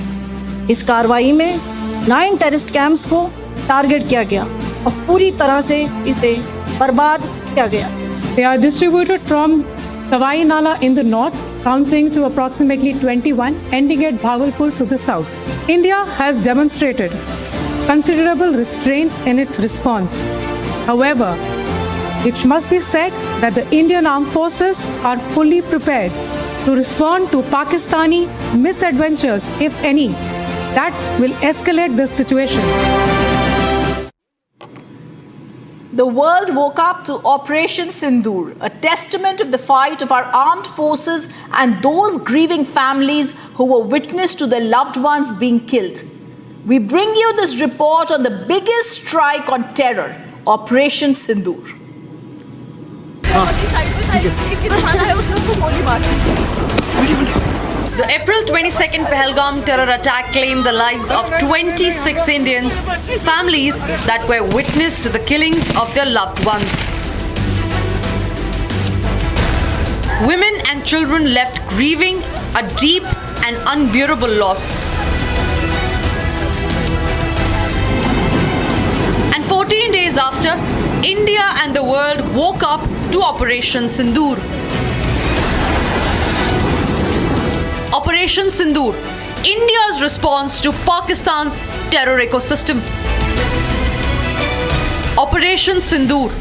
इस कार्रवाई में 9 टेररिस्ट कैंप्स को टारगेट किया गया और पूरी तरह से इसे बर्बाद किया गया।
They are distributed from Tawai Nala in the north, counting to approximately 21, ending at Bhagalpur to the south. India has demonstrated considerable restraint in its response. However, it must be said that the Indian Armed Forces are fully prepared to respond to Pakistani misadventures, if any, that will escalate the situation.
The world woke up to Operation Sindoor, a testament of the fight of our armed forces and those grieving families who were witness to their loved ones being killed. We bring you this report on the biggest strike on terror, Operation Sindoor.
The April 22nd Pahalgam terror attack claimed the lives of 26 Indians, families that were witness to the killings of their loved ones. Women and children left grieving a deep and unbearable loss. And 14 days after, India and the world woke up to Operation Sindoor. Operation Sindoor, India's response to Pakistan's terror ecosystem. Operation Sindoor,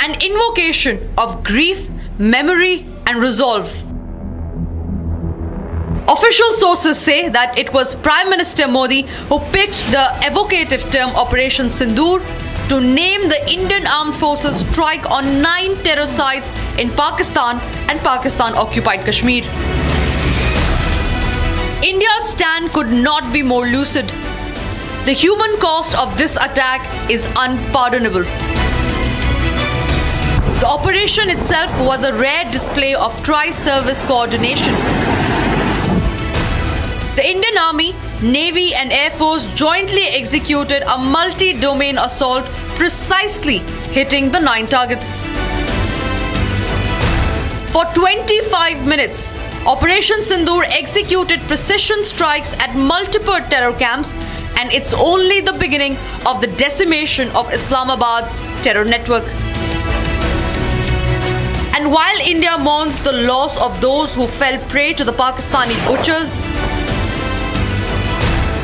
an invocation of grief, memory and resolve. Official sources say that it was Prime Minister Modi who picked the evocative term Operation Sindoor to name the Indian Armed Forces strike on 9 terror sites in Pakistan and Pakistan-occupied Kashmir. India's stand could not be more lucid. The human cost of this attack is unpardonable. The operation itself was a rare display of tri-service coordination. The Indian Army, Navy and Air Force jointly executed a multi-domain assault precisely hitting the 9 targets. For 25 minutes, Operation Sindoor executed precision strikes at multiple terror camps, and it's only the beginning of the decimation of Islamabad's terror network. And while India mourns the loss of those who fell prey to the Pakistani butchers,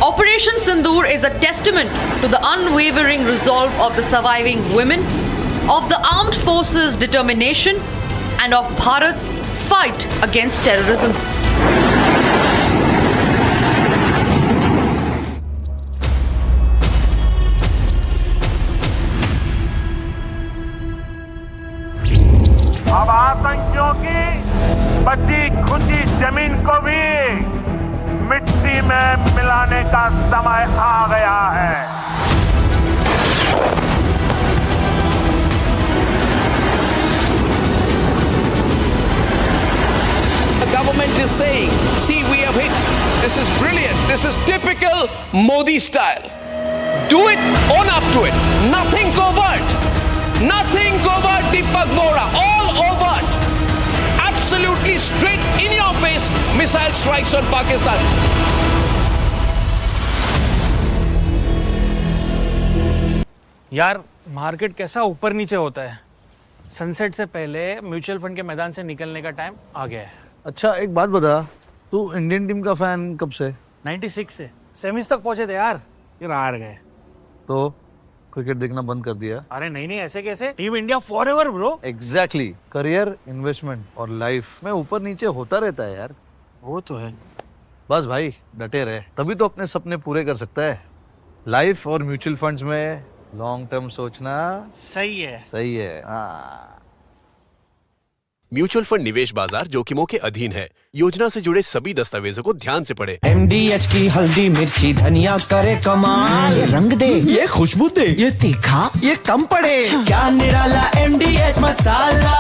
Operation Sindoor is a testament to the unwavering resolve of the surviving women, of the armed forces' determination, and of Bharat's fight against terrorism.
अब आतंकियों की बची खुची जमीन को भी मिट्टी में मिलाने का समय आ गया है।
The government is saying, see, we have hit. This is brilliant. This is typical Modi style. Do it, own up to it. Nothing covert. Nothing covert, Deepak Bora. All overt. Absolutely straight in your face missile strikes on Pakistan.
यार market कैसा ऊपर नीचे होता है। Sunset से पहले mutual fund के मैदान से निकलने का टाइम आ गया है।
अच्छा एक बात बता, तू इंडियन टीम का फैन कब से?
96 से सेमीज तक पहुंचे थे यार, ये हार गए।
तो क्रिकेट देखना बंद कर दिया?
अरे नहीं नहीं, ऐसे कैसे? Team India forever bro.
Exactly. Career, investment और लाइफ में ऊपर नीचे होता रहता है यार।
वो तो है।
बस भाई डटे रहे, तभी तो अपने सपने पूरे कर सकता है। लाइफ और म्यूचुअल फंड्स में लॉन्ग टर्म सोचना
सही है।
सही है। हाँ।
म्यूचुअल फंड निवेश बाजार जोखिमों के अधीन है। योजना से जुड़े सभी दस्तावेजों को ध्यान से पढ़ें।
MDH की हल्दी मिर्ची धनिया करे कमाल, ये रंग दे, ये खुशबू दे, ये तीखा, ये कम पड़े, क्या निराला MDH masala.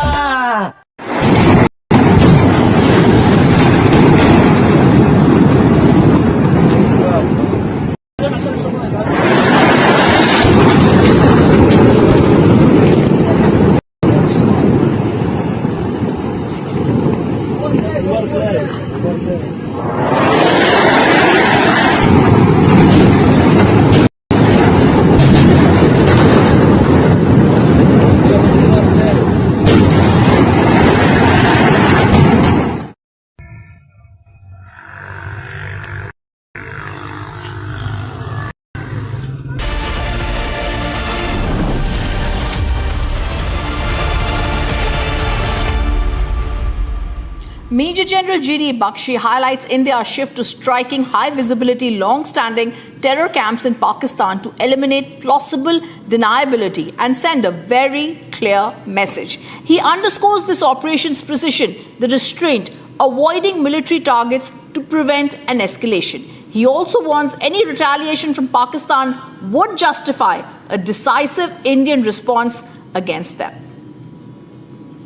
Major General G.D. Bakshi highlights India's shift to striking high-visibility, long-standing terror camps in Pakistan to eliminate plausible deniability and send a very clear message. He underscores this operation's precision, the restraint, avoiding military targets to prevent an escalation. He also warns any retaliation from Pakistan would justify a decisive Indian response against them.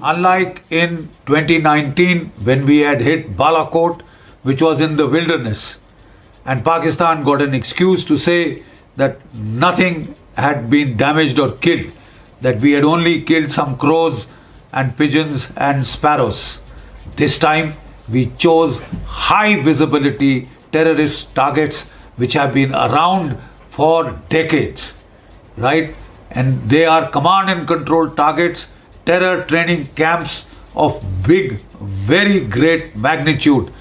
Unlike in 2019 when we had hit Balakot, which was in the wilderness, and Pakistan got an excuse to say that nothing had been damaged or killed, that we had only killed some crows and pigeons and sparrows. This time we chose high visibility terrorist targets which have been around for decades, right? And they are command and control targets, terror training camps of big, very great magnitude,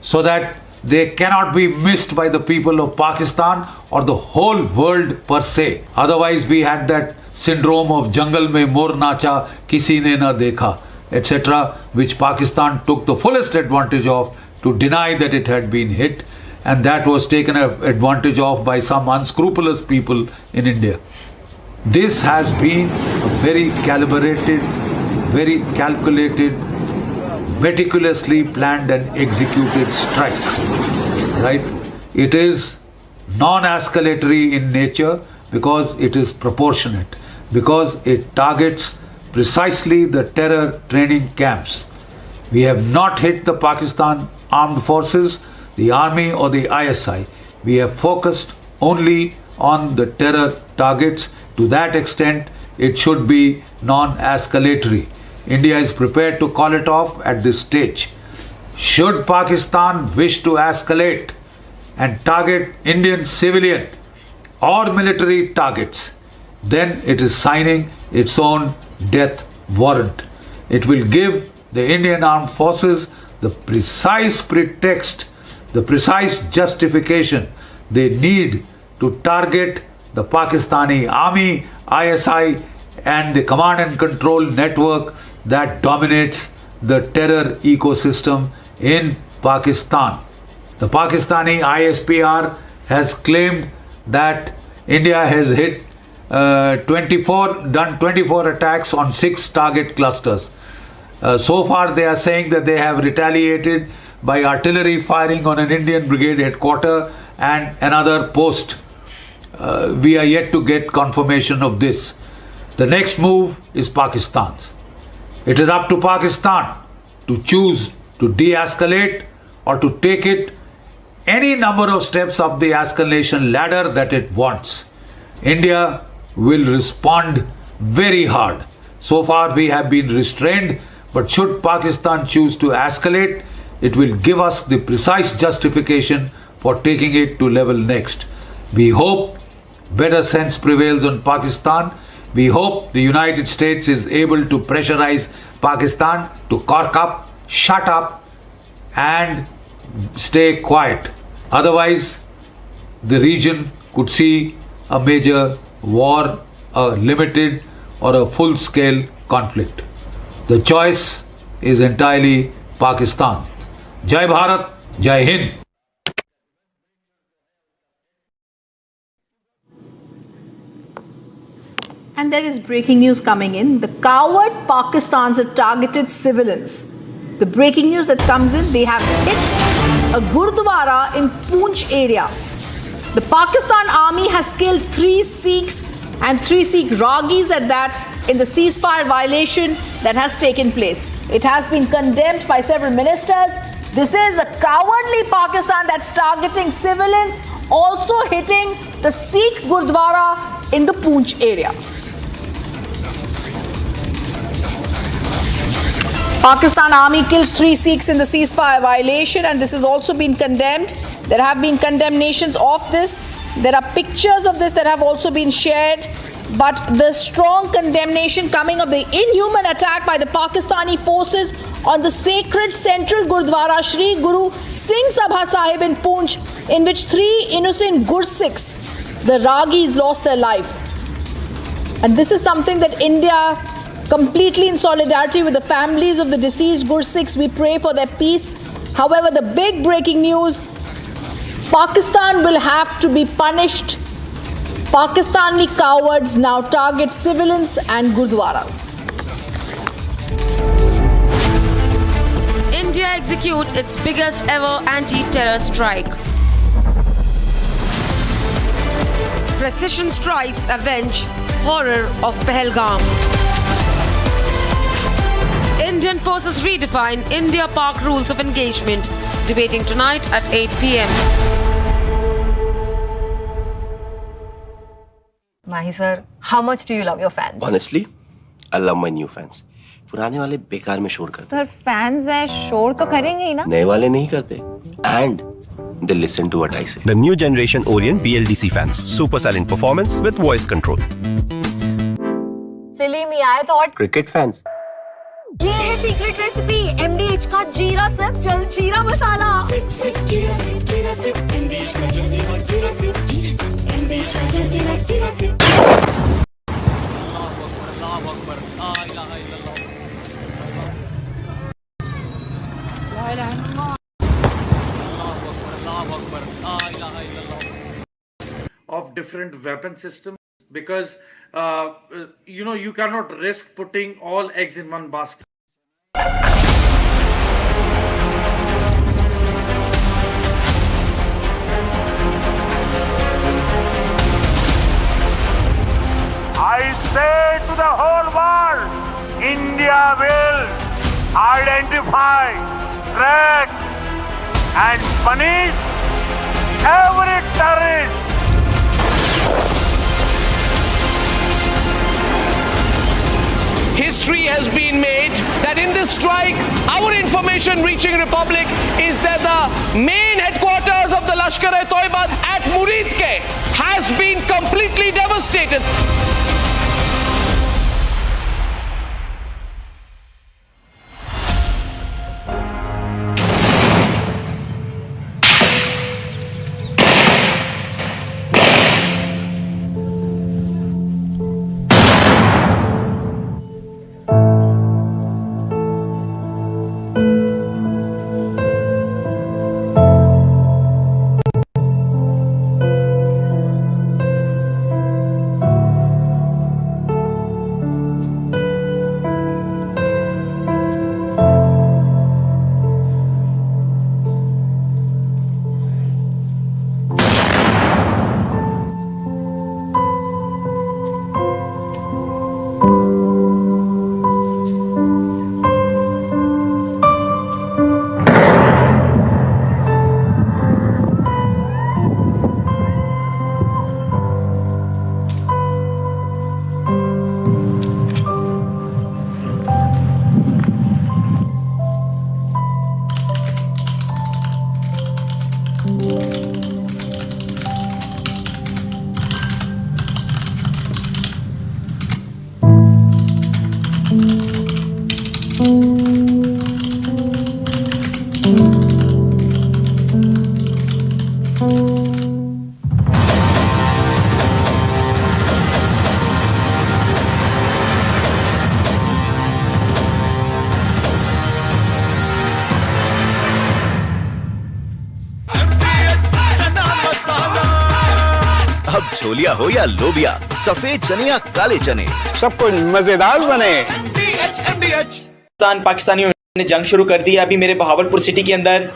so that they cannot be missed by the people of Pakistan or the whole world per se. Otherwise, we had that syndrome of jungle mein mor nacha, kisi ne na dekha, etc., which Pakistan took the fullest advantage of to deny that it had been hit, and that was taken advantage of by some unscrupulous people in India. This has been a very calibrated, very calculated, meticulously planned and executed strike, right? It is non-escalatory in nature because it is proportionate, because it targets precisely the terror training camps. We have not hit the Pakistan armed forces, the army or the ISI. We have focused only on the terror targets. To that extent, it should be non-escalatory. India is prepared to call it off at this stage. Should Pakistan wish to escalate and target Indian civilian or military targets, then it is signing its own death warrant. It will give the Indian armed forces the precise pretext, the precise justification they need to target the Pakistani army, ISI, and the command and control network that dominates the terror ecosystem in Pakistan. The Pakistani ISPR has claimed that India has hit 24 attacks on 6 target clusters. So far they are saying that they have retaliated by artillery firing on an Indian brigade headquarters and another post. We are yet to get confirmation of this. The next move is Pakistan's. It is up to Pakistan to choose to de-escalate or to take it any number of steps up the escalation ladder that it wants. India will respond very hard. So far we have been restrained, but should Pakistan choose to escalate, it will give us the precise justification for taking it to level next. We hope better sense prevails on Pakistan. We hope the United States is able to pressurize Pakistan to cork up, shut up, and stay quiet. Otherwise, the region could see a major war, a limited or a full-scale conflict. The choice is entirely Pakistan. Jai Bharat, Jai Hind.
And there is breaking news coming in. The coward Pakistans have targeted civilians. The breaking news that comes in, they have hit a Gurdwara in Poonch area. The Pakistan army has killed 3 Sikhs and 3 Sikh Ragis at that in the ceasefire violation that has taken place. It has been condemned by several ministers. This is a cowardly Pakistan that's targeting civilians, also hitting the Sikh Gurdwara in the Poonch area. Pakistan army kills 3 Sikhs in the ceasefire violation, and this has also been condemned. There have been condemnations of this. There are pictures of this that have also been shared. But the strong condemnation coming of the inhuman attack by the Pakistani forces on the sacred central Gurdwara Shri Guru Singh Sabha Sahib in Poonch, in which 3 innocent Gursikhs, the Ragis, lost their life. And this is something that India, completely in solidarity with the families of the deceased Gursikhs, we pray for their peace. However, the big breaking news, Pakistan will have to be punished. Pakistani cowards now target civilians and Gurdwaras.
India execute its biggest ever anti-terror strike. Precision strikes avenge horror of Pahalgam. Indian forces redefine India-Pak rules of engagement. Debating tonight at 8 p.m.
Mahi sir, how much do you love your fans?
Honestly, I love my new fans. पुराने वाले बेकार में शोर करते
sir fans हैं, शोर तो करेंगे ही ना.
नए वाले नहीं करते. And they listen to what I say.
The new generation Orient BLDC fans. Super silent performance with voice control.
Silly me, I thought.
Cricket fans.
ये है सीक्रेट रेसिपी MDH का जीरा सिप जल जीरा मसाला. सिप सिप जीरा SIP MDH का जल जीरा सिप MDH का जल जीरा SIP.
Of different weapon systems, because you cannot risk putting all eggs in one basket. I say to the whole world, India will identify, track and punish every terrorist.
History has been made that in this strike, our information reaching Republic is that the main headquarters of the Lashkar-e-Toiba at Muridke has been completely devastated.
अब छोलिया हो या लोबिया, सफेद चने या काले चने,
सब कुछ मजेदार बने।
पाकिस्तानियों ने जंग शुरू कर दी है। अभी मेरे बहावलपुर सिटी के अंदर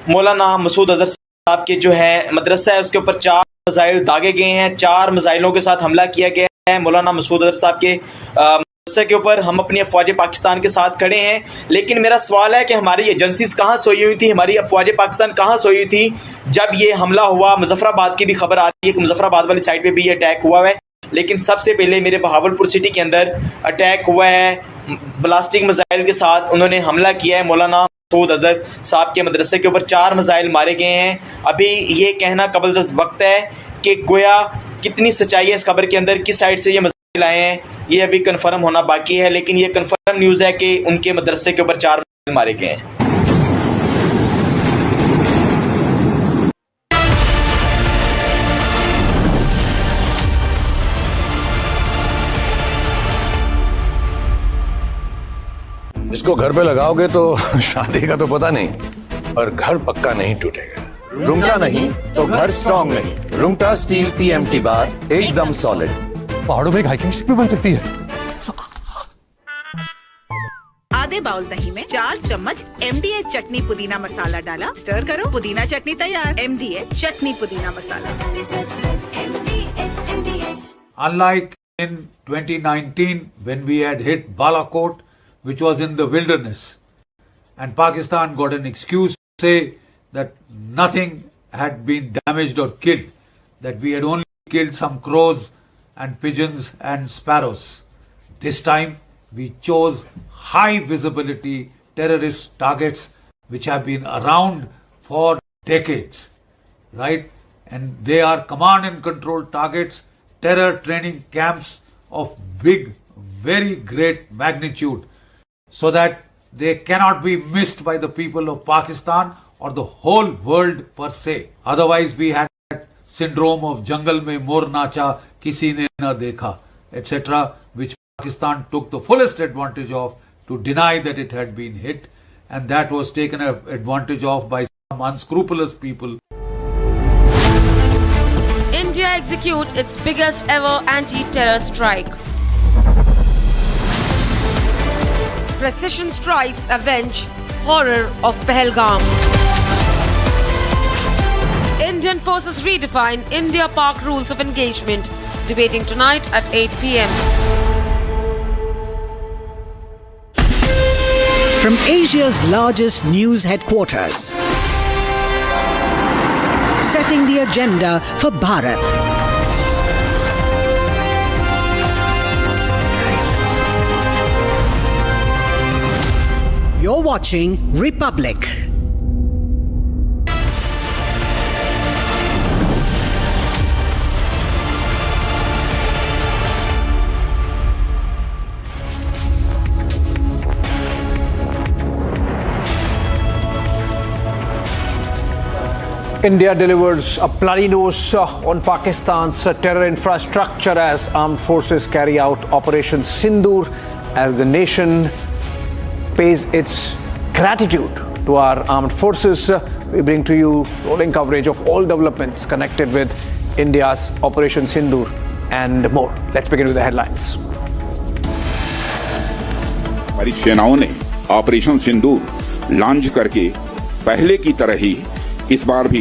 मौलाना मसूद अजहर साहब के जो है मदरसा है उसके ऊपर 4 मिसाइल दागे गए हैं। 4 मिसाइलों के साथ हमला किया गया है मौलाना मसूद अजहर साहब के मदरसे के ऊपर। हम अपनी अफवाज पाकिस्तान के साथ खड़े हैं, लेकिन मेरा सवाल है कि हमारी एजेंसीज कहाँ सोई हुई थी, हमारी अफवाज पाकिस्तान कहाँ सोई हुई थी जब ये हमला हुआ। मुजफ्फराबाद की भी खबर आ रही है कि मुजफ्फराबाद वाली साइड पे भी ये अटैक हुआ है, लेकिन सबसे पहले मेरे बहावलपुर सिटी के अंदर अटैक हुआ है ब्लास्टिक मिसाइल के साथ। उन्होंने हमला किया है मौलाना मसूद अजहर साहब के मदरसे के ऊपर। 4 मिसाइल मारे गए हैं। अभी ये कहना कबल वक्त है कि गोया कितनी सच्चाई है इस खबर के अंदर, किस साइड से ये मिसाइल आए हैं, ये अभी कंफर्म होना बाकी है। लेकिन ये कंफर्म न्यूज़ है कि उनके मदरसे के ऊपर 4 मिसाइल मारे गए हैं।
इसको घर पे लगाओगे तो शादी का तो पता नहीं, पर घर पक्का नहीं टूटेगा।
रुंगटा नहीं तो घर स्ट्रॉन्ग नहीं। रुंगटा स्टील TMT बार एकदम सॉलिड।
पहाड़ों में एक हाइकिंग स्टिक भी बन सकती है।
आधे बाउल दही में 4 चम्मच MDH चटनी पुदीना मसाला डाला, स्टर करो, पुदीना चटनी तैयार। MDH चटनी पुदीना मसाला।
Unlike in 2019 when we had hit Balakot, which was in the wilderness, and Pakistan got an excuse to say that nothing had been damaged or killed, that we had only killed some crows and pigeons and sparrows. This time we chose high visibility terrorist targets which have been around for decades, right? And they are command and control targets, terror training camps of big, very great magnitude, so that they cannot be missed by the people of Pakistan or the whole world per se. Otherwise we had that syndrome of jungle mein mor nacha kisi ne na dekha, etc., which Pakistan took the fullest advantage of to deny that it had been hit, and that was taken advantage of by some unscrupulous people.
India execute its biggest ever anti-terror strike. Precision strikes avenge horror of Pahalgam. Indian forces redefine India-Pak rules of engagement. Debating tonight at 8 p.m.
From Asia's largest news headquarters, setting the agenda for Bharat. You're watching Republic.
India delivers a bloody dose on Pakistan's terror infrastructure as armed forces carry out Operation Sindoor, as the nation pays its gratitude to our armed forces. We bring to you rolling coverage of all developments connected with India's Operation Sindoor and more. Let's begin with the headlines.
हमारी सेनाओं ने operation सिंदूर launch करके पहले की तरह ही इस बार भी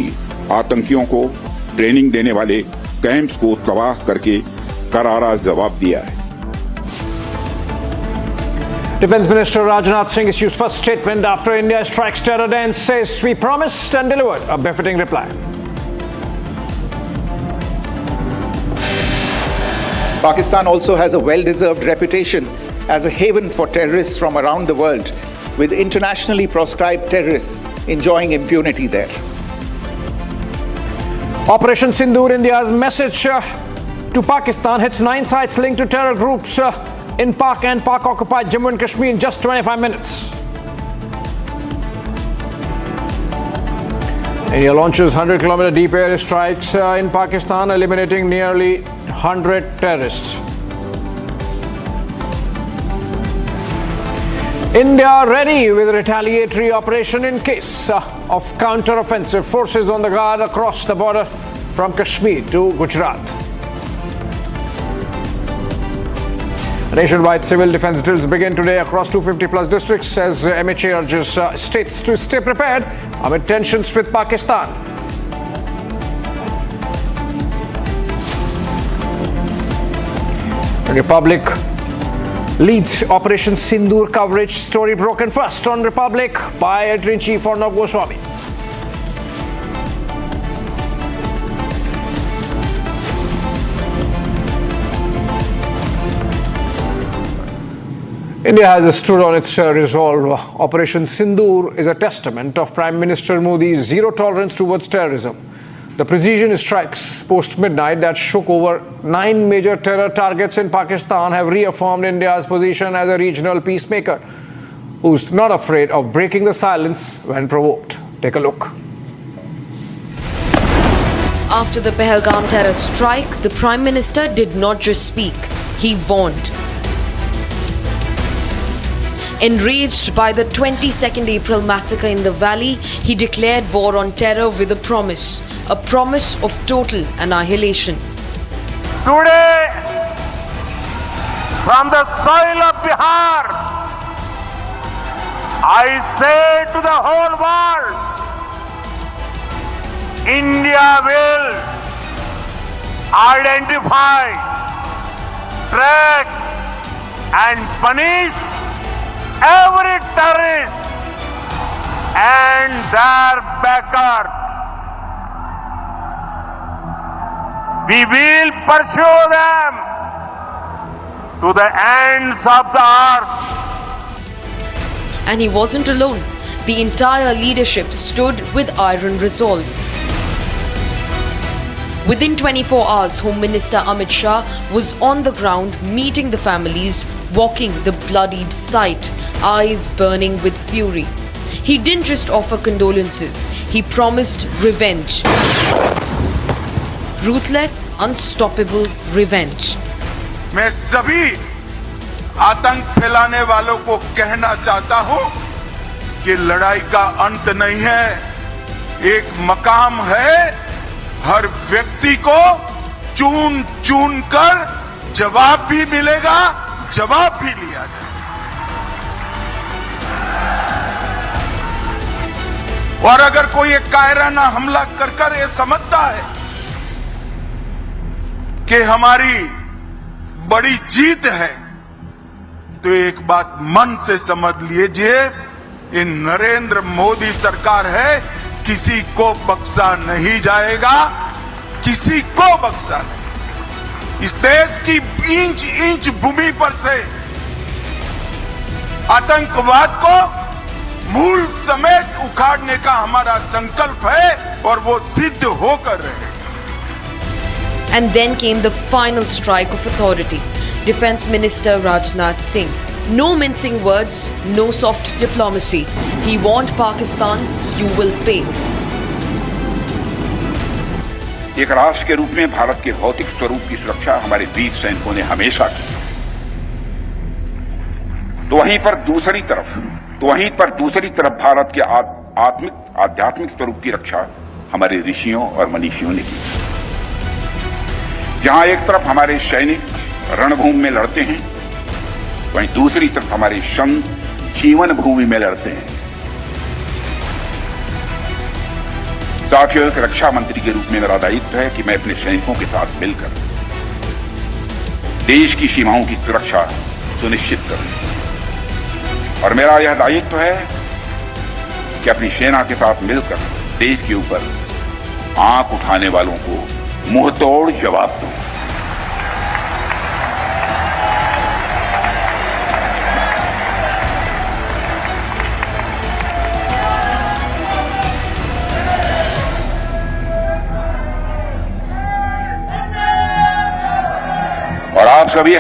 आतंकियों को ट्रेनिंग देने वाले कैंप्स को तबाह करके करारा जवाब दिया है।
Defense Minister Rajnath Singh issues first statement after India strikes terror and says we promised and delivered a befitting reply.
Pakistan also has a well-deserved reputation as a haven for terrorists from around the world, with internationally proscribed terrorists enjoying impunity there.
Operation Sindoor, India's message to Pakistan, hits 9 sites linked to terror groups in Pak and Pak-occupied Jammu and Kashmir in just 25 minutes. India launches 100-kilometer deep air strikes in Pakistan, eliminating nearly 100 terrorists. India ready with a retaliatory operation in case of counter-offensive forces on the guard across the border from Kashmir to Gujarat. Nationwide civil defense drills begin today across 250 plus districts as MHA urges states to stay prepared amid tensions with Pakistan. Republic leads Operation Sindoor coverage. Story broken first on Republic by Editor-in-Chief Arnab Goswami. India has stood on its resolve. Operation Sindoor is a testament of Prime Minister Modi's zero tolerance towards terrorism. The precision strikes post-midnight that shook over 9 major terror targets in Pakistan have reaffirmed India's position as a regional peacemaker who's not afraid of breaking the silence when provoked. Take a look.
After the Pahalgam terror strike, the Prime Minister did not just speak, he warned. Enraged by the 22nd April massacre in the valley, he declared war on terror with a promise of total annihilation.
Today, from the soil of Bihar, I say to the whole world, India will identify, track and punish every terrorist and their backer. We will pursue them to the ends of the earth.
And he wasn't alone. The entire leadership stood with iron resolve. Within 24 hours, Home Minister Amit Shah was on the ground meeting the families, walking the bloodied site, eyes burning with fury. He didn't just offer condolences, he promised revenge. Ruthless, unstoppable revenge.
मैं सभी आतंक फैलाने वालों को कहना चाहता हूं कि लड़ाई का अंत नहीं है, एक मकाम है। हर व्यक्ति को चुन चुन कर जवाब भी मिलेगा, जवाब भी लिया जाएगा। और अगर कोई एक कायराना हमला कर ये समझता है कि हमारी बड़ी जीत है, तो एक बात मन से समझ लीजिए, ये नरेंद्र मोदी सरकार है, किसी को बख्शा नहीं जाएगा, किसी को बख्शा नहीं। इस देश की इंच इंच भूमि पर से आतंकवाद को मूल समेत उखाड़ने का हमारा संकल्प है और वो सिद्ध होकर रहेगा।
And then came the final strike of authority. Defense Minister Rajnath Singh. No mincing words, no soft diplomacy. He warned Pakistan, you will pay.
एक राष्ट्र के रूप में भारत के भौतिक स्वरूप की सुरक्षा हमारे वीर सैनिकों ने हमेशा की। तो वहीं पर दूसरी तरफ भारत के आध्यात्मिक स्वरूप की रक्षा हमारे ऋषियों और मनीषियों ने की। जहां एक तरफ हमारे सैनिक रणभूमि में लड़ते हैं, वहीं दूसरी तरफ हमारे संत जीवन भूमि में लड़ते हैं। साथियों, एक रक्षा मंत्री के रूप में मेरा दायित्व है कि मैं अपने सैनिकों के साथ मिलकर देश की सीमाओं की सुरक्षा सुनिश्चित करूं। और मेरा यह दायित्व है कि अपनी सेना के साथ मिलकर देश के ऊपर आंख उठाने वालों को मुंहतोड़ जवाब दूं। और आप सभी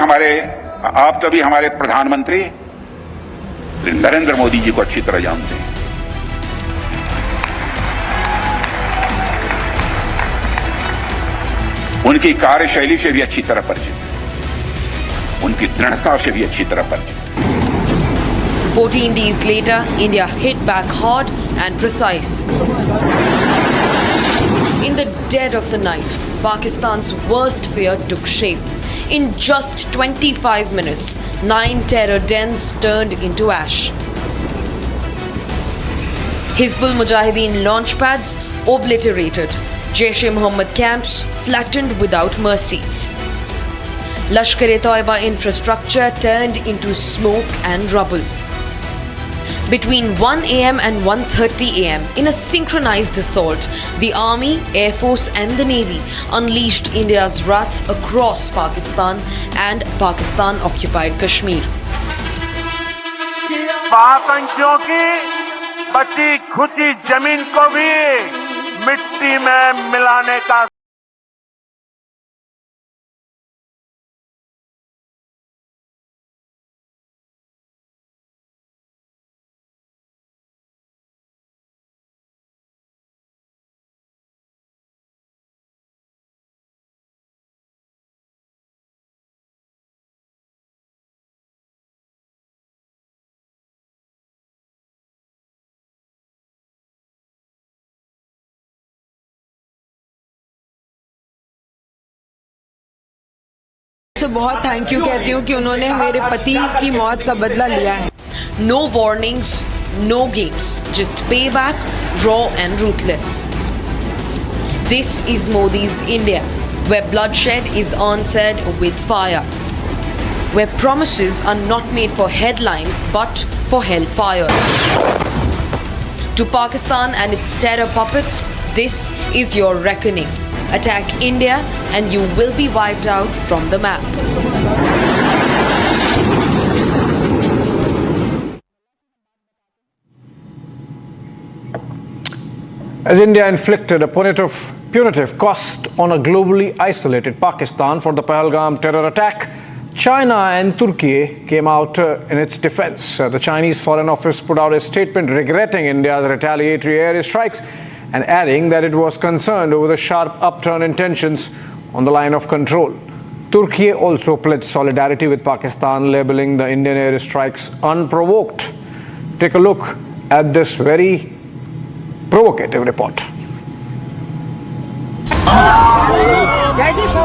हमारे प्रधानमंत्री नरेंद्र मोदी जी को अच्छी तरह जानते हैं। उनकी कार्यशैली से भी अच्छी तरह परिचित हैं, उनकी दृढ़ता से भी अच्छी तरह परिचित हैं।
14 days later, India hit back hard and precise. In the dead of the night, Pakistan's worst fear took shape. In just 25 minutes, 9 terror dens turned into ash. Hizbul Mujahideen launch pads obliterated. Jaish-e-Mohammed camps flattened without mercy. Lashkar-e-Toiba infrastructure turned into smoke and rubble. Between 1 a.m. and 1:30 a.m., in a synchronized assault, the Army, Air Force and the Navy unleashed India's wrath across Pakistan and Pakistan-occupied Kashmir.
आतंकियों की बची खुची जमीन को भी मिट्टी में मिलाने का
से बहुत थैंक यू कहती हूँ कि उन्होंने मेरे पति की मौत का बदला लिया है.
No warnings, no games, just payback, raw and ruthless. This is Modi's India, where bloodshed is answered with fire, where promises are not made for headlines but for hellfires. To Pakistan and its terror puppets, this is your reckoning. Attack India and you will be wiped out from the map.
As India inflicted a punitive cost on a globally isolated Pakistan for the Pahalgam terror attack, China and Turkey came out in its defense. The Chinese Foreign Office put out a statement regretting India's retaliatory air strikes and adding that it was concerned over the sharp upturn in tensions on the line of control. Turkey also pledged solidarity with Pakistan, labeling the Indian air strikes unprovoked. Take a look at this very provocative report.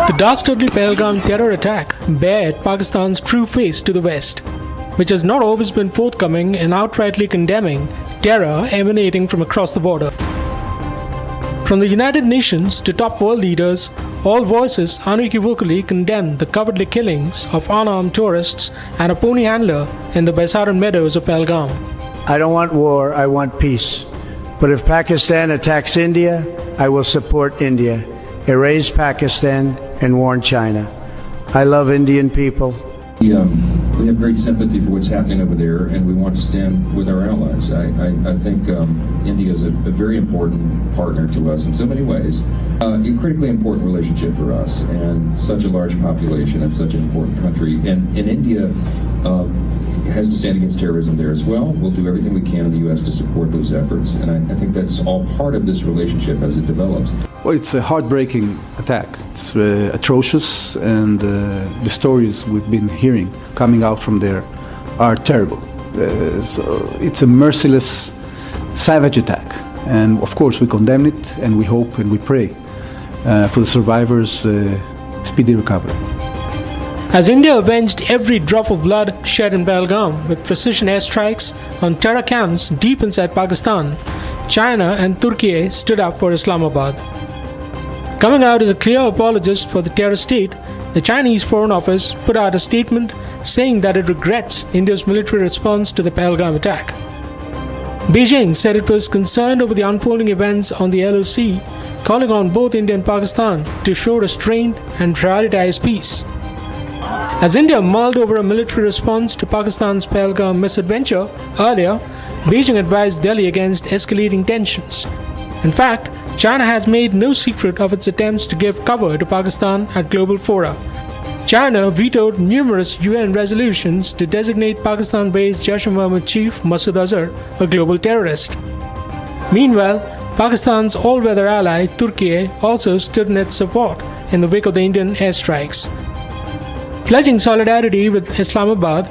The dastardly Pahalgam terror attack bared Pakistan's true face to the West, which has not always been forthcoming in outrightly condemning terror emanating from across the border. From the United Nations to top world leaders, all voices unequivocally condemned the cowardly killings of unarmed tourists and a pony handler in the Baisaran meadows of Pahalgam.
I don't want war, I want peace. But if Pakistan attacks India, I will support India, erase Pakistan, and warn China. I love Indian people.
We have great sympathy for what's happening over there, and we want to stand with our allies. I think India is a very important partner to us in so many ways. A critically important relationship for us, and such a large population and such an important country. And India has to stand against terrorism there as well. We'll do everything we can in the U.S. to support those efforts, and I think that's all part of this relationship as it develops.
Well, it's a heartbreaking attack. It's atrocious, and the stories we've been hearing coming out from there are terrible. So it's a merciless, savage attack. And of course we condemn it, and we hope and we pray for the survivors' speedy recovery.
As India avenged every drop of blood shed in Pahalgam with precision airstrikes on terror camps deep inside Pakistan, China and Turkey stood up for Islamabad. Coming out as a clear apologist for the terror state, the Chinese Foreign Office put out a statement saying that it regrets India's military response to the Pahalgam attack. Beijing said it was concerned over the unfolding events on the LOC, calling on both India and Pakistan to show restraint and prioritize peace. As India mulled over a military response to Pakistan's Pahalgam misadventure earlier, Beijing advised Delhi against escalating tensions. In fact, China has made no secret of its attempts to give cover to Pakistan at global fora. China vetoed numerous UN resolutions to designate Pakistan-based Jaish-e-Mohammed chief Masood Azhar a global terrorist. Meanwhile, Pakistan's all-weather ally Turkey also stood in its support in the wake of the Indian airstrikes. Pledging solidarity with Islamabad,